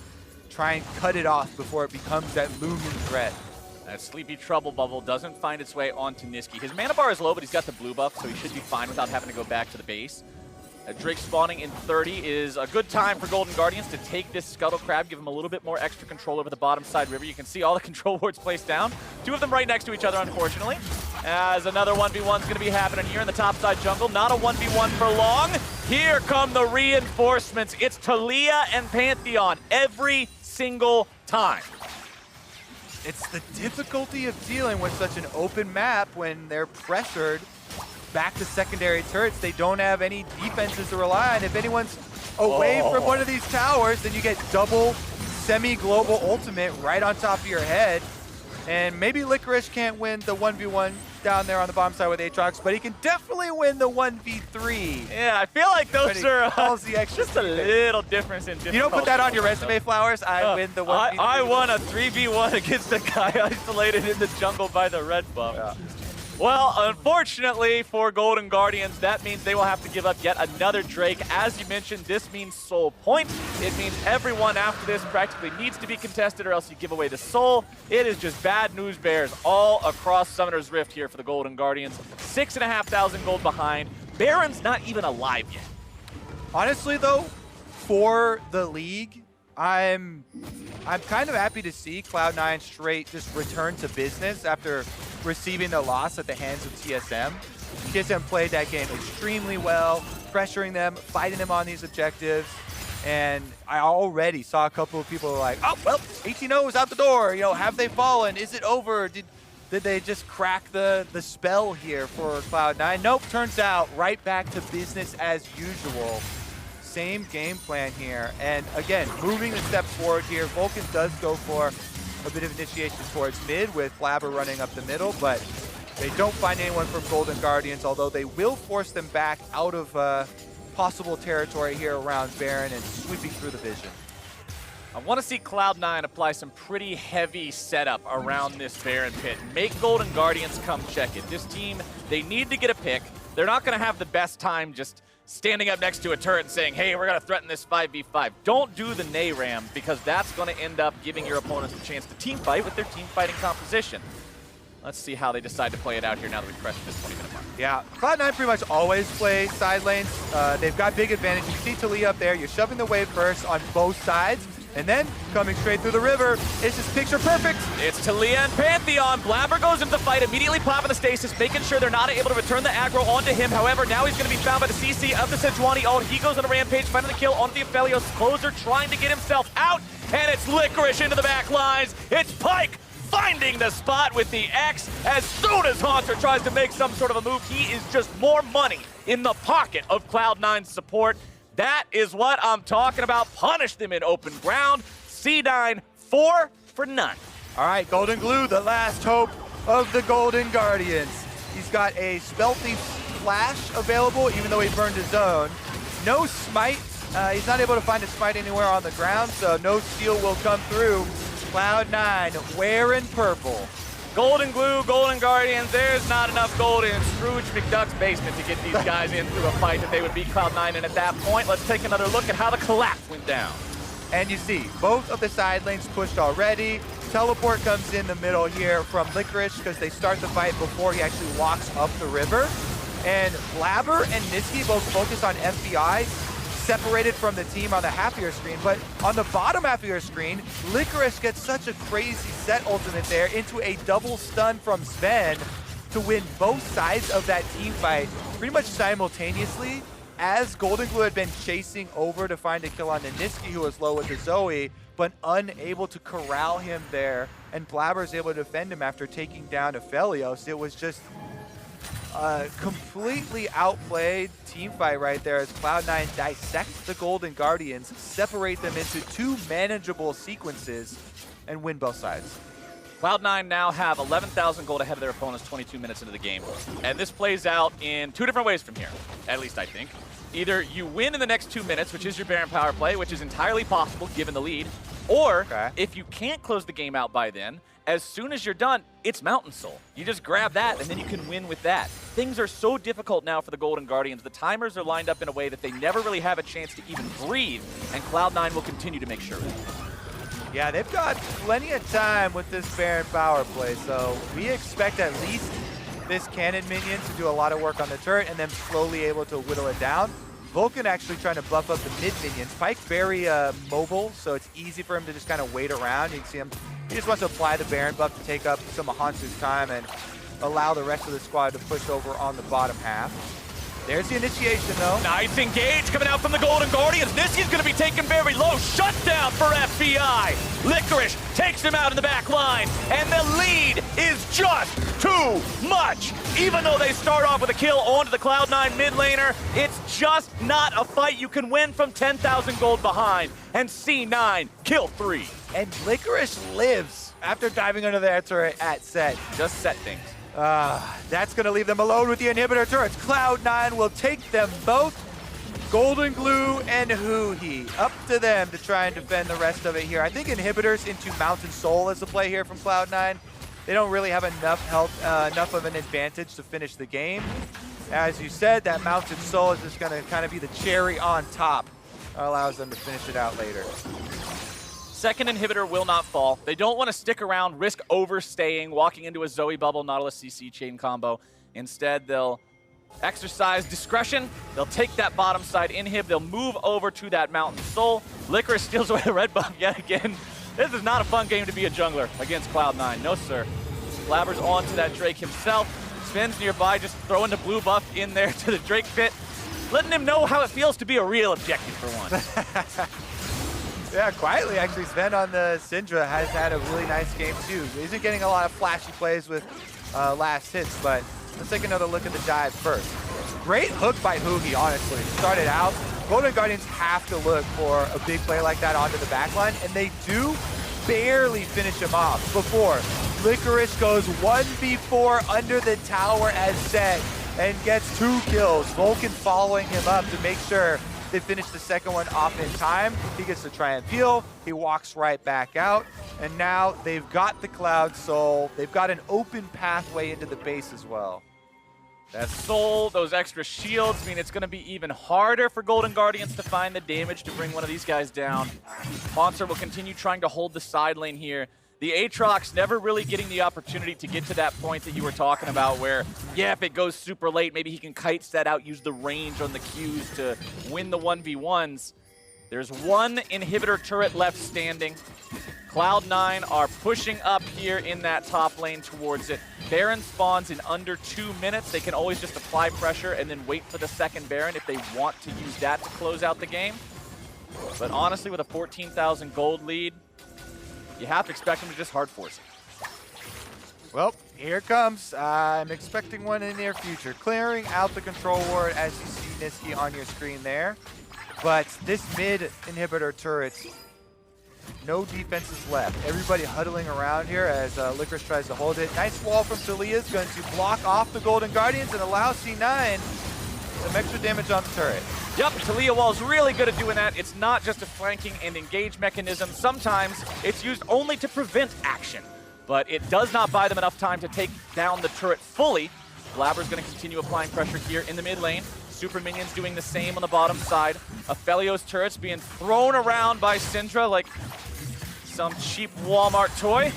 try and cut it off before it becomes that looming threat. That Sleepy Trouble Bubble doesn't find its way onto Niski. His mana bar is low, but he's got the blue buff, so he should be fine without having to go back to the base. Drake spawning in 30 is a good time for Golden Guardians to take this Scuttle Crab, give him a little bit more extra control over the bottom side river. You can see all the control wards placed down. 2 of them right next to each other, unfortunately. As another 1v1 is going to be happening here in the topside jungle. Not a 1v1 for long. Here come the reinforcements. It's Taliyah and Pantheon every single time. it's the difficulty of dealing with such an open map when they're pressured back to secondary turrets. They don't have any defenses to rely on. If anyone's away from one of these towers, then you get double semi-global ultimate right on top of your head. And maybe Licorice can't win the 1v1 down there on the bottom side with Aatrox, but he can definitely win the 1v3. Yeah, I feel like those are just a little difference in difficulty. You don't put that on your resume, Flowers. I win the 1v3. I won a 3v1 against a guy isolated in the jungle by the red buff. Yeah. Well, unfortunately for Golden Guardians, that means they will have to give up yet another Drake. As you mentioned, this means soul points. It means everyone after this practically needs to be contested or else you give away the soul. It is just bad news bears all across Summoner's Rift here for the Golden Guardians. 6,500 gold behind. Baron's not even alive yet. Honestly, though, for the league, I'm kind of happy to see Cloud9 straight just return to business after receiving the loss at the hands of TSM. TSM played that game extremely well, pressuring them, fighting them on these objectives. And I already saw a couple of people like, oh, well, 18-0 is out the door. You know, have they fallen? Is it over? Did they just crack the spell here for Cloud9? Nope, turns out right back to business as usual. Same game plan here. And again, moving the steps forward here, Vulcan does go for a bit of initiation towards mid with Blabber running up the middle, but they don't find anyone from Golden Guardians, although they will force them back out of possible territory here around Baron and sweeping through the vision. I want to see Cloud9 apply some pretty heavy setup around this Baron pit. Make Golden Guardians come check it. This team, they need to get a pick. They're not going to have the best time just standing up next to a turret and saying, hey, we're going to threaten this 5v5. Don't do the Nayram, because that's going to end up giving your opponents a chance to team fight with their team fighting composition. Let's see how they decide to play it out here now that we've crushed this 20-minute mark. Yeah, Cloud9 pretty much always play side lanes. They've got big advantage. You see Taliyah up there. You're shoving the wave burst on both sides. And then, coming straight through the river, it's just picture perfect. It's Taliyah and Pantheon. Blabber goes into the fight, immediately popping the stasis, making sure they're not able to return the aggro onto him. However, now he's going to be found by the CC of the Sejuani ult. He goes on a rampage, finding the kill onto the Aphelios. Closer trying to get himself out, and it's Licorice into the back lines. It's Pyke finding the spot with the X. As soon as Haunter tries to make some sort of a move, he is just more money in the pocket of Cloud9's support. That is what I'm talking about. Punish them in open ground. C9, 4 for 9. All right, Golden Glue, the last hope of the Golden Guardians. He's got a Spellthief Flash available, even though he burned his own. No Smite. He's not able to find a Smite anywhere on the ground, so no steal will come through. Cloud9 wearing purple. Golden Glue, Golden Guardians, there's not enough gold in Scrooge McDuck's basement to get these guys in through a fight that they would beat Cloud9 in at that point. Let's take another look at how the collapse went down. And you see, both of the side lanes pushed already. Teleport comes in the middle here from Licorice because they start the fight before he actually walks up the river. And Blabber and Nisqy both focus on FBI, separated from the team on the half of your screen, but on the bottom half of your screen, Licorice gets such a crazy set ultimate there into a double stun from Sven to win both sides of that team fight pretty much simultaneously, as Golden Glue had been chasing over to find a kill on the Nisqy, who was low with the Zoe, but unable to corral him there, and Blabber's able to defend him after taking down Aphelios. It was just completely outplayed team fight right there as Cloud9 dissect the Golden Guardians, separate them into two manageable sequences, and win both sides. Cloud9 now have 11,000 gold ahead of their opponents 22 minutes into the game. And this plays out in two different ways from here, at least I think. Either you win in the next 2 minutes, which is your Baron power play, which is entirely possible given the lead, or if you can't close the game out by then, as soon as you're done, it's Mountain Soul. You just grab that, and then you can win with that. Things are so difficult now for the Golden Guardians. The timers are lined up in a way that they never really have a chance to even breathe, and Cloud9 will continue to make sure of it. Yeah, they've got plenty of time with this Baron power play, so we expect at least this cannon minion to do a lot of work on the turret and then slowly able to whittle it down. Vulcan actually trying to buff up the mid minions. Pyke's very mobile, so it's easy for him to just kind of wait around. You can see him, he just wants to apply the Baron buff to take up some of Hansu's time and allow the rest of the squad to push over on the bottom half. There's the initiation, though. Nice engage coming out from the Golden Guardians. Nisky's going to be taken very low. Shutdown for FBI. Licorice takes him out in the back line, and the lead is just too much. Even though they start off with a kill onto the Cloud9 mid laner, it's just not a fight you can win from 10,000 gold behind. And C9 kill 3. And Licorice lives after diving under their turret at set. Just set things. That's going to leave them alone with the inhibitor turrets. Cloud9 will take them both. Golden Glue and Huhi. Up to them to try and defend the rest of it here. I think inhibitors into Mountain Soul is the play here from Cloud9. They don't really have enough health, enough of an advantage to finish the game. As you said, that Mountain Soul is just going to kind of be the cherry on top. That allows them to finish it out later. Second inhibitor will not fall. They don't want to stick around, risk overstaying, walking into a Zoe Bubble, Nautilus CC chain combo. Instead, they'll exercise discretion. They'll take that bottom side inhib. They'll move over to that Mountain Soul. Licorice steals away the red buff yet again. This is not a fun game to be a jungler against Cloud9. No, sir. Blabber's on to that Drake himself. Spins nearby, just throwing the blue buff in there to the Drake pit. Letting him know how it feels to be a real objective for once. Yeah, quietly, actually, Sven on the Syndra has had a really nice game, too. He isn't getting a lot of flashy plays with last hits, but let's take another look at the dive first. Great hook by Huhi, honestly. Started out. Golden Guardians have to look for a big play like that onto the backline, and they do barely finish him off before Licorice goes 1v4 under the tower as set and gets 2 kills. Vulcan following him up to make sure they finish the second one off in time. He gets to try and peel. He walks right back out. And now they've got the Cloud Soul. They've got an open pathway into the base as well. That Soul, those extra shields mean it's going to be even harder for Golden Guardians to find the damage to bring one of these guys down. Monster will continue trying to hold the side lane here. The Aatrox never really getting the opportunity to get to that point that you were talking about where, yeah, if it goes super late, maybe he can kite set out, use the range on the Qs to win the 1v1s. There's one inhibitor turret left standing. Cloud9 are pushing up here in that top lane towards it. Baron spawns in under 2 minutes. They can always just apply pressure and then wait for the second Baron if they want to use that to close out the game. But honestly, with a 14,000 gold lead, you have to expect them to just hard force it. Well, here it comes. I'm expecting one in the near future. Clearing out the control ward as you see Nisky on your screen there. But this mid inhibitor turret, no defenses left. Everybody huddling around here as Licorice tries to hold it. Nice wall from Talia is going to block off the Golden Guardians and allow C9 some extra damage on the turret. Yep, Talia Wall's really good at doing that. It's not just a flanking and engage mechanism. Sometimes it's used only to prevent action, but it does not buy them enough time to take down the turret fully. Blabber's going to continue applying pressure here in the mid lane. Super Minions doing the same on the bottom side. Aphelios turrets being thrown around by Syndra like some cheap Walmart toy.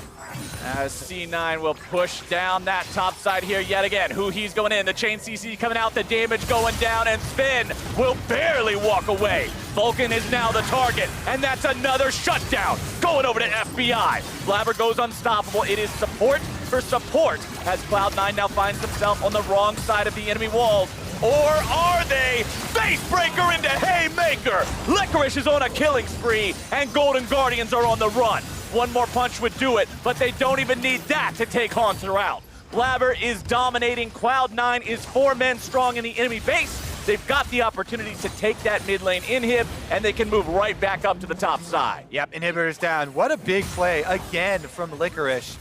As C9 will push down that top side here yet again. Huhi's going in, the chain CC coming out, the damage going down, and Spin will barely walk away. Vulcan is now the target, and that's another shutdown going over to FBI. Blabber goes unstoppable. It is support for support as Cloud9 now finds himself on the wrong side of the enemy walls. Or are they? Facebreaker into Haymaker! Licorice is on a killing spree, and Golden Guardians are on the run. One more punch would do it, but they don't even need that to take Haunter out. Blabber is dominating. Cloud9 is 4 men strong in the enemy base. They've got the opportunity to take that mid lane inhib, and they can move right back up to the top side. Yep, inhibitors down. What a big play again from Licorice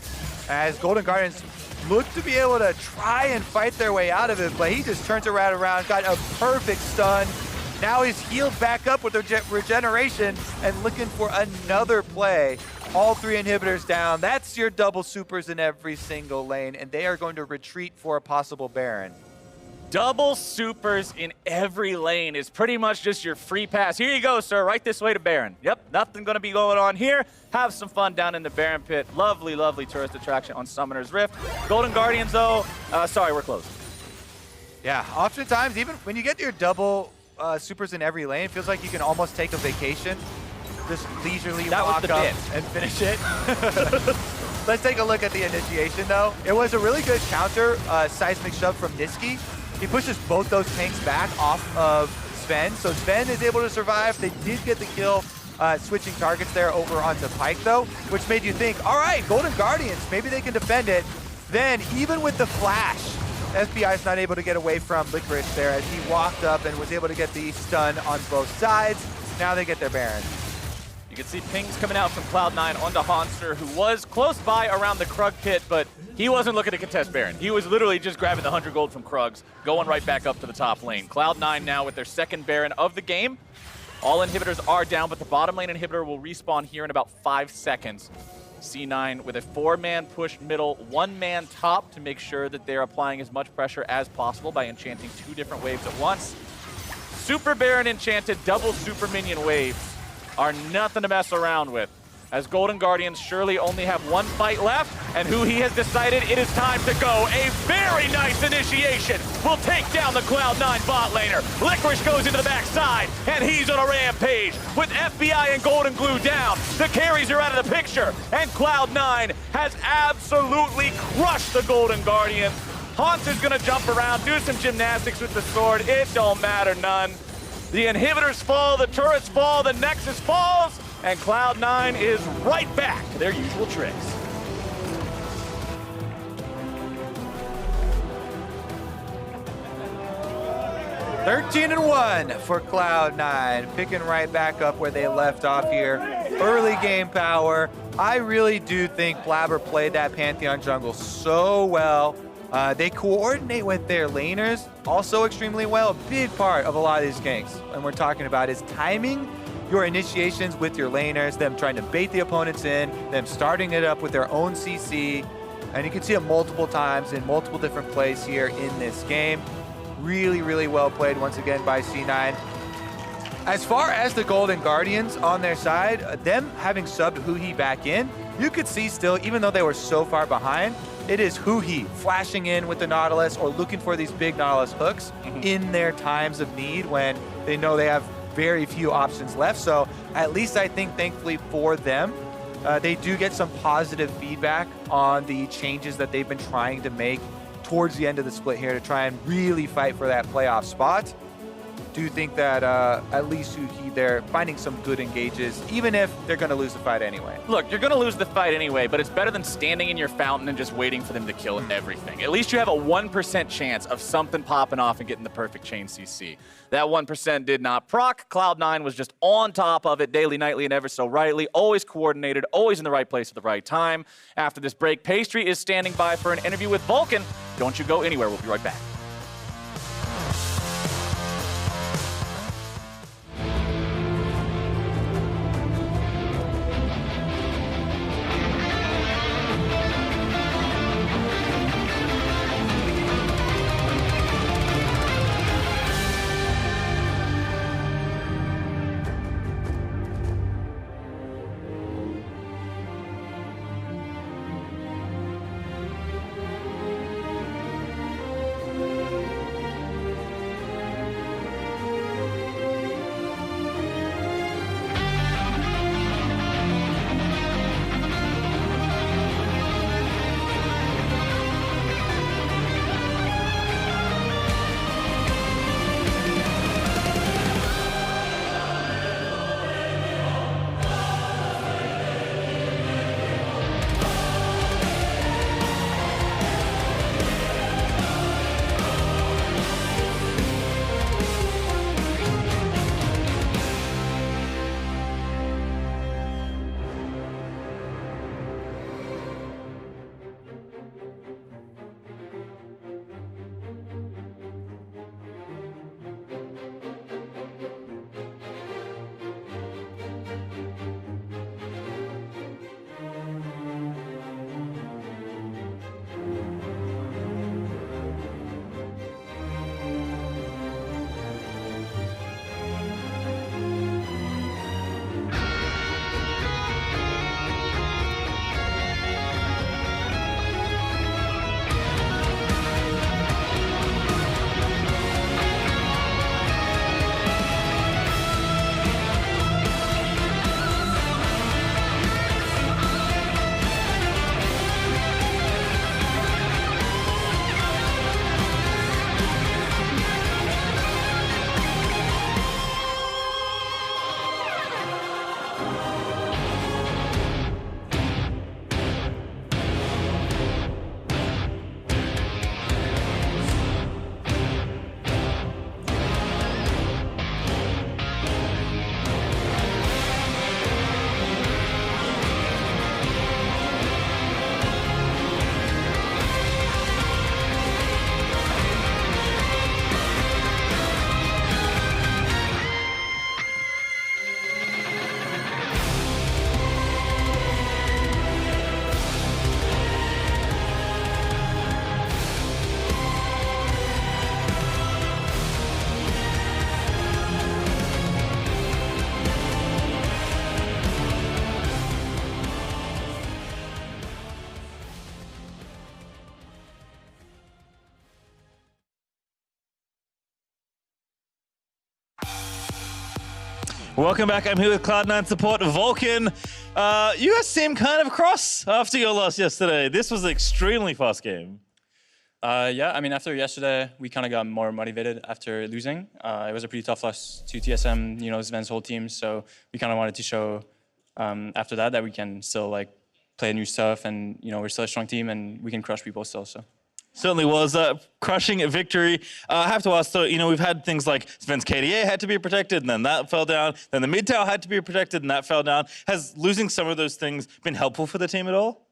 as Golden Guardians look to be able to try and fight their way out of it, but he just turns around, got a perfect stun. Now he's healed back up with regeneration and looking for another play. All 3 inhibitors down. That's your double supers in every single lane, and they are going to retreat for a possible Baron. Double supers in every lane is pretty much just your free pass. Here you go, sir, right this way to Baron. Yep, nothing going to be going on here. Have some fun down in the Baron pit. Lovely, lovely tourist attraction on Summoner's Rift. Golden Guardians, though, sorry, we're closed. Yeah, oftentimes, even when you get your double supers in every lane, it feels like you can almost take a vacation. Just leisurely walk up and finish it. Let's take a look at the initiation, though. It was a really good counter seismic shove from Nisky. He pushes both those tanks back off of Sven, so Sven is able to survive. They did get the kill, switching targets there over onto Pyke though, which made you think, all right, Golden Guardians, maybe they can defend it. Then, even with the flash, FBI is not able to get away from Licorice there as he walked up and was able to get the stun on both sides. Now they get their Baron. You can see pings coming out from Cloud9 onto Honster, who was close by around the Krug pit, but he wasn't looking to contest Baron. He was literally just grabbing the 100 gold from Krugs, going right back up to the top lane. Cloud9 now with their second Baron of the game. All inhibitors are down, but the bottom lane inhibitor will respawn here in about 5 seconds. C9 with a 4-man push middle, 1-man top to make sure that they're applying as much pressure as possible by enchanting 2 different waves at once. Super Baron enchanted, double super minion waves are nothing to mess around with, as Golden Guardians surely only have 1 fight left, and who he has decided it is time to go. A very nice initiation will take down the Cloud9 bot laner. Licorice goes into the backside, and he's on a rampage. With FBI and Golden Glue down, the carries are out of the picture, and Cloud9 has absolutely crushed the Golden Guardians. Haunter's gonna jump around, do some gymnastics with the sword. It don't matter none. The inhibitors fall, the turrets fall, the Nexus falls, and Cloud9 is right back to their usual tricks. (13-1) for Cloud9, picking right back up where they left off here. Early game power. I really do think Blabber played that Pantheon jungle so well. They coordinate with their laners also extremely well. A big part of a lot of these ganks, and we're talking about, is timing your initiations with your laners, them trying to bait the opponents in, them starting it up with their own CC. And you can see it multiple times in multiple different plays here in this game. Really, really well played once again by C9. As far as the Golden Guardians on their side, them having subbed Huhi back in, you could see still, even though they were so far behind, it is Huhi flashing in with the Nautilus or looking for these big Nautilus hooks in their times of need when they know they have very few options left. So at least I think, thankfully for them, they do get some positive feedback on the changes that they've been trying to make towards the end of the split here to try and really fight for that playoff spot. Do think that at least Huhi, they're finding some good engages, even if they're going to lose the fight anyway. Look, you're going to lose the fight anyway, but it's better than standing in your fountain and just waiting for them to kill everything. At least you have a 1% chance of something popping off and getting the perfect chain CC. That 1% did not proc. Cloud9 was just on top of it daily, nightly, and ever so rightly. Always coordinated, always in the right place at the right time. After this break, Pastry is standing by for an interview with Vulcan. Don't you go anywhere. We'll be right back. Welcome back. I'm here with Cloud9 support Vulcan. You guys seem kind of cross after your loss yesterday. This was an extremely fast game. Yeah, I mean, after yesterday, we kind of got more motivated after losing. It was a pretty tough loss to TSM, you know, Sven's whole team. So we kind of wanted to show after that we can still like play new stuff, and you know, we're still a strong team and we can crush people still. So. Certainly was a crushing victory. I have to ask, though, you know, we've had things like Sven's KDA had to be protected, and then that fell down. Then the mid tower had to be protected, and that fell down. Has losing some of those things been helpful for the team at all?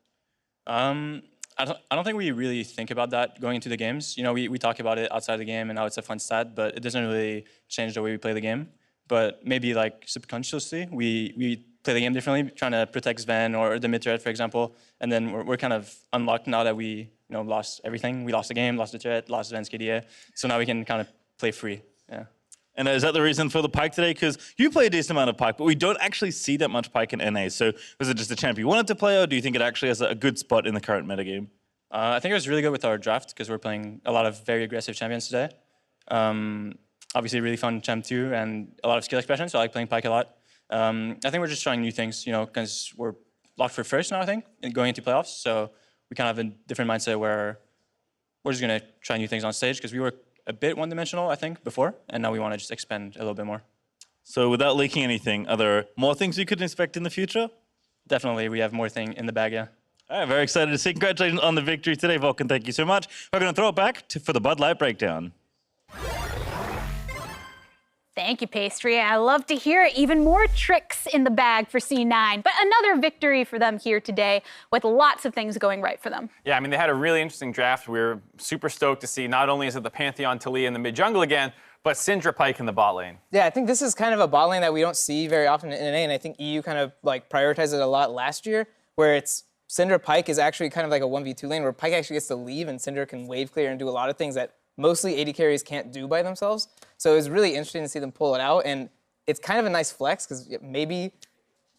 I don't think we really think about that going into the games. You know, we talk about it outside the game and how it's a fun stat, but it doesn't really change the way we play the game. But maybe like subconsciously, we play the game differently, trying to protect Sven or the mid turret, for example. And then we're kind of unlocked now that we lost everything. We lost the game, lost the turret, lost Sven's KDA. So now we can kind of play free. Yeah. And is that the reason for the Pyke today? Because you play a decent amount of Pyke, but we don't actually see that much Pyke in NA. So was it just a champ you wanted to play, or do you think it actually has a good spot in the current metagame? I think it was really good with our draft because we're playing a lot of very aggressive champions today. Obviously, really fun champ too, and a lot of skill expression. So I like playing Pyke a lot. I think we're just trying new things, you know, because we're locked for first now, I think, going into playoffs. So we kind of have a different mindset where we're just going to try new things on stage because we were a bit one-dimensional, I think, before, and now we want to just expand a little bit more. So without leaking anything, are there more things you could expect in the future? Definitely, we have more thing in the bag, yeah. All right, very excited to see. Congratulations on the victory today, Vulcan. Thank you so much. We're going to throw it back for the Bud Light breakdown. Thank you, Pastry. I love to hear it. Even more tricks in the bag for C9. But another victory for them here today with lots of things going right for them. Yeah, I mean, they had a really interesting draft. We were super stoked to see not only is it the Pantheon Taliyah in the mid jungle again, but Syndra Pyke in the bot lane. Yeah, I think this is kind of a bot lane that we don't see very often in NA, and I think EU kind of like prioritized it a lot last year, where it's Syndra Pyke is actually kind of like a 1v2 lane where Pyke actually gets to leave and Syndra can wave clear and do a lot of things that mostly AD carries can't do by themselves. So it was really interesting to see them pull it out, and it's kind of a nice flex because maybe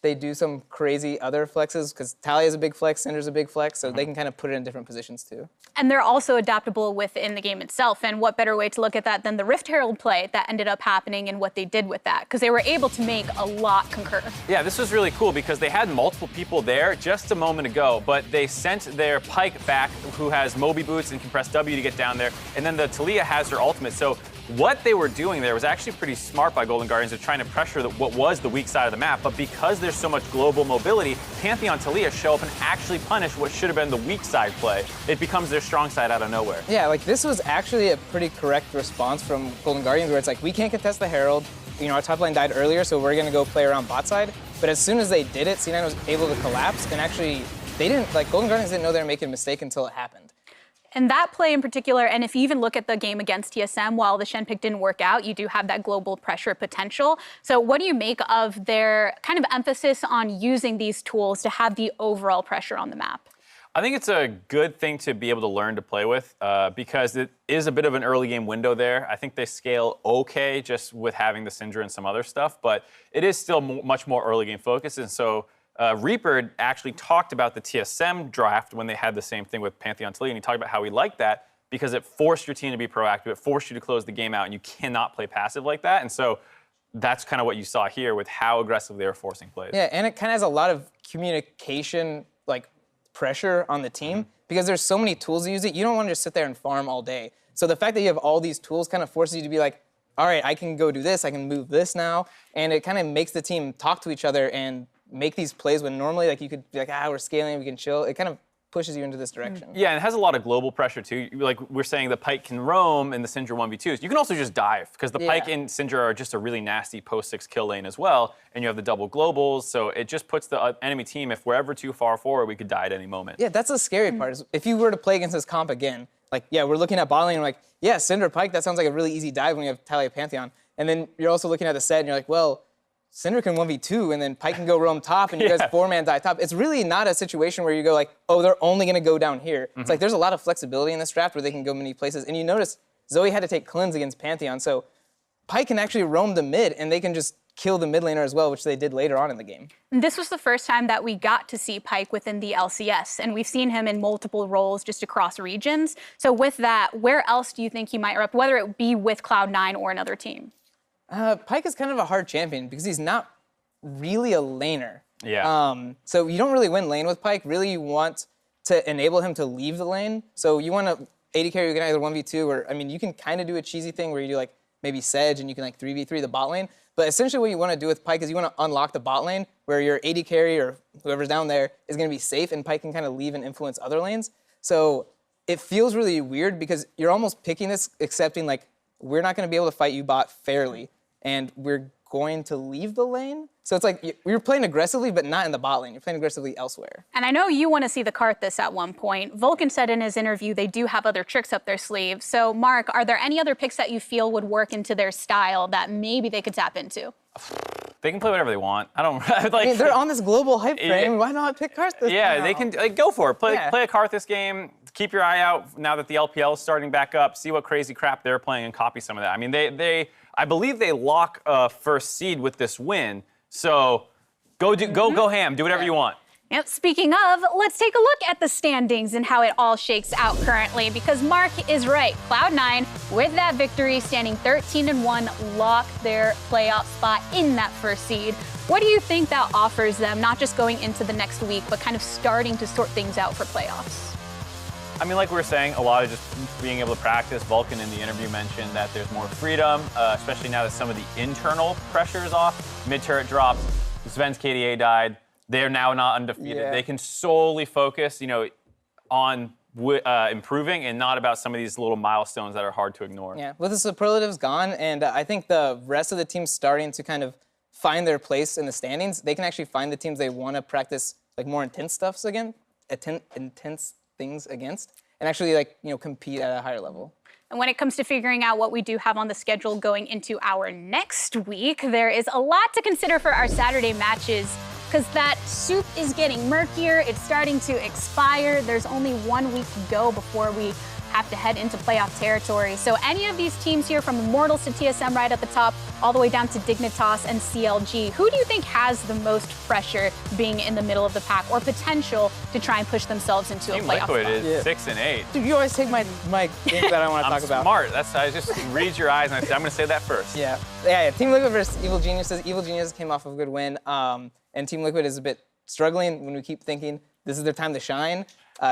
they do some crazy other flexes because Taliyah is a big flex, Syndra's a big flex, so they can kind of put it in different positions too. And they're also adaptable within the game itself. And what better way to look at that than the Rift Herald play that ended up happening and what they did with that, because they were able to make a lot concur. Yeah, this was really cool because they had multiple people there just a moment ago, but they sent their Pyke back, who has Moby Boots and Compressed W to get down there, and then the Taliyah has her ultimate. So what they were doing there was actually pretty smart by Golden Guardians of trying to pressure what was the weak side of the map, but because there's so much global mobility, Pantheon Taliyah show up and actually punish what should have been the weak side play. It becomes their strong side out of nowhere. Yeah, like this was actually a pretty correct response from Golden Guardians, where it's like, we can't contest the Herald. You know, our top lane died earlier, so we're gonna go play around bot side. But as soon as they did it, C9 was able to collapse, and actually, they didn't, like Golden Guardians didn't know they were making a mistake until it happened. And that play in particular, and if you even look at the game against TSM, while the Shen pick didn't work out, you do have that global pressure potential. So what do you make of their kind of emphasis on using these tools to have the overall pressure on the map? I think it's a good thing to be able to learn to play with because it is a bit of an early game window there. I think they scale okay just with having the Syndra and some other stuff, but it is still much more early game focused. And so Reaper actually talked about the TSM draft when they had the same thing with Pantheon Taliyah, and he talked about how he liked that because it forced your team to be proactive, it forced you to close the game out, and you cannot play passive like that. And so that's kind of what you saw here with how aggressive they were forcing plays. Yeah, and it kind of has a lot of communication, like pressure on the team because there's so many tools to use it. You don't want to just sit there and farm all day. So the fact that you have all these tools kind of forces you to be like, all right, I can go do this, I can move this now, and it kind of makes the team talk to each other and make these plays when normally like you could be like, we're scaling, we can chill. It kind of pushes you into this direction. Yeah, and it has a lot of global pressure too. Like we're saying the Pyke can roam in the Syndra 1v2s. You can also just dive because the Pyke and Syndra are just a really nasty post-6 kill lane as well, and you have the double globals, so it just puts the enemy team, if we're ever too far forward, we could die at any moment. Yeah, that's the scary part. Is if you were to play against this comp again, like, yeah, we're looking at bot lane and we're like, yeah, Syndra Pyke, that sounds like a really easy dive when you have Taliyah Pantheon. And then you're also looking at the set and you're like, well, Syndra can 1v2 and then Pyke can go roam top and you guys 4-man die top. It's really not a situation where you go like, oh, they're only gonna go down here. It's like there's a lot of flexibility in this draft where they can go many places. And you notice Zoe had to take cleanse against Pantheon, so Pyke can actually roam the mid and they can just kill the mid laner as well, which they did later on in the game. This was the first time that we got to see Pyke within the LCS, and we've seen him in multiple roles just across regions. So with that, where else do you think he might rep, whether it be with Cloud9 or another team? Pyke is kind of a hard champion because he's not really a laner. Yeah. So you don't really win lane with Pyke. Really, you want to enable him to leave the lane. So you want to AD carry, you can either 1v2 or, I mean, you can kind of do a cheesy thing where you do like maybe Sedge and you can like 3v3 the bot lane. But essentially what you want to do with Pyke is you want to unlock the bot lane where your AD carry or whoever's down there is going to be safe and Pyke can kind of leave and influence other lanes. So it feels really weird because you're almost picking this, accepting like, we're not going to be able to fight you bot fairly and we're going to leave the lane. So it's like you're playing aggressively, but not in the bot lane. You're playing aggressively elsewhere. And I know you want to see the Karthus at one point. Vulcan said in his interview they do have other tricks up their sleeve. So Mark, are there any other picks that you feel would work into their style that maybe they could tap into? They can play whatever they want. I don't like. I mean, they're on this global hype train. Why not pick Karthus? Yeah, now? they can go for it. Play a Karthus game. Keep your eye out now that the LPL is starting back up. See what crazy crap they're playing and copy some of that. I mean, I believe they lock first seed with this win. So go ham. Do whatever you want. Yep, speaking of, let's take a look at the standings and how it all shakes out currently, because Mark is right. Cloud9, with that victory, standing 13-1, lock their playoff spot in that first seed. What do you think that offers them, not just going into the next week, but kind of starting to sort things out for playoffs? I mean, like we were saying, a lot of just being able to practice. Vulcan in the interview mentioned that there's more freedom, especially now that some of the internal pressure is off. Mid-turret dropped, Sven's KDA died. They're now not undefeated. Yeah. They can solely focus, on improving and not about some of these little milestones that are hard to ignore. Yeah, with the superlatives gone, and I think the rest of the team's starting to kind of find their place in the standings. They can actually find the teams they want to practice like more intense stuffs again, intense things against, and actually compete at a higher level. And when it comes to figuring out what we do have on the schedule going into our next week, there is a lot to consider for our Saturday matches, because that soup is getting murkier, it's starting to expire. There's only 1 week to go before we have to head into playoff territory. So any of these teams here, from Immortals to TSM right at the top, all the way down to Dignitas and CLG, who do you think has the most pressure being in the middle of the pack or potential to try and push themselves into a Team playoff Liquid spot? is 6 and 8. Dude, you always take my games that I want to talk about. I'm smart. I just read your eyes and I say, I'm going to say that first. Yeah. Team Liquid versus Evil Geniuses. Evil Geniuses came off of a good win, and Team Liquid is a bit struggling when we keep thinking this is their time to shine.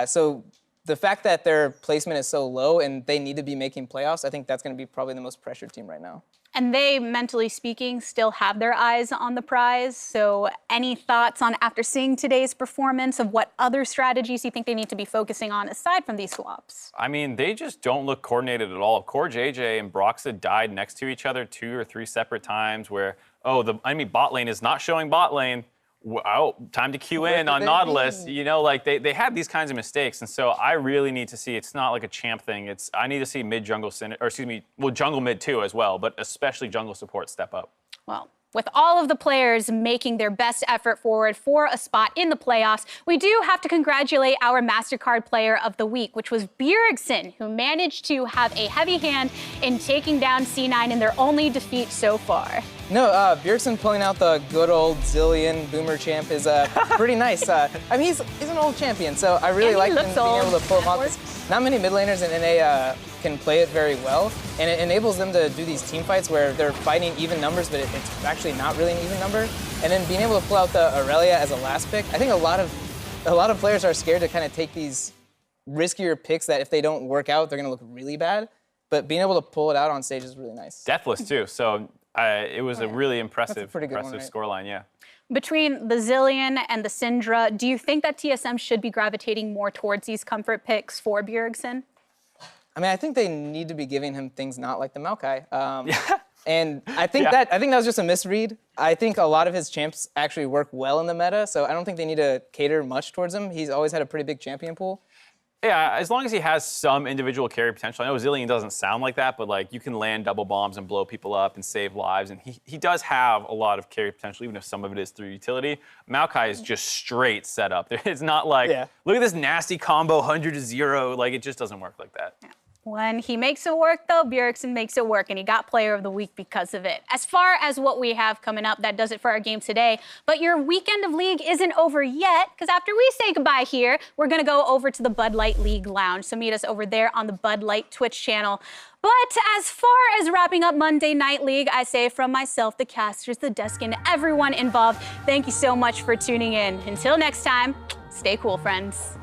So the fact that their placement is so low and they need to be making playoffs, I think that's going to be probably the most pressured team right now. And they, mentally speaking, still have their eyes on the prize. So any thoughts on, after seeing today's performance, of what other strategies you think they need to be focusing on aside from these swaps? I mean, they just don't look coordinated at all. Core JJ and Broxah died next to each other 2 or 3 separate times where, the enemy bot lane is not showing bot lane. Oh, time to queue in on Nautilus. They had these kinds of mistakes. And so I really need to see, it's not like a champ thing. I need to see jungle mid too as well, but especially jungle support step up. Well, with all of the players making their best effort forward for a spot in the playoffs, we do have to congratulate our MasterCard Player of the Week, which was Bjergsen, who managed to have a heavy hand in taking down C9 in their only defeat so far. No, Bjergsen pulling out the good old Zilean Boomer champ is pretty nice. I mean, he's an old champion, so I really like him being able to pull him off. Not many mid laners in NA can play it very well, and it enables them to do these team fights where they're fighting even numbers, but it's actually not really an even number. And then being able to pull out the Aurelia as a last pick, I think a lot of players are scared to kind of take these riskier picks that if they don't work out, they're going to look really bad. But being able to pull it out on stage is really nice. Deathless too, so it was a really impressive one, right? scoreline, yeah. Between the Zilean and the Syndra, do you think that TSM should be gravitating more towards these comfort picks for Bjergsen? I mean, I think they need to be giving him things not like the Maokai. And I think that was just a misread. I think a lot of his champs actually work well in the meta, so I don't think they need to cater much towards him. He's always had a pretty big champion pool. Yeah, as long as he has some individual carry potential. I know Zilean doesn't sound like that, but you can land double bombs and blow people up and save lives, and he does have a lot of carry potential, even if some of it is through utility. Maokai is just straight setup. It's not like, look at this nasty combo 100 to 0. It just doesn't work like that. Yeah. When he makes it work, though, Bjergsen makes it work, and he got Player of the Week because of it. As far as what we have coming up, that does it for our game today. But your weekend of League isn't over yet, because after we say goodbye here, we're going to go over to the Bud Light League Lounge. So meet us over there on the Bud Light Twitch channel. But as far as wrapping up Monday Night League, I say from myself, the casters, the desk, and everyone involved, thank you so much for tuning in. Until next time, stay cool, friends.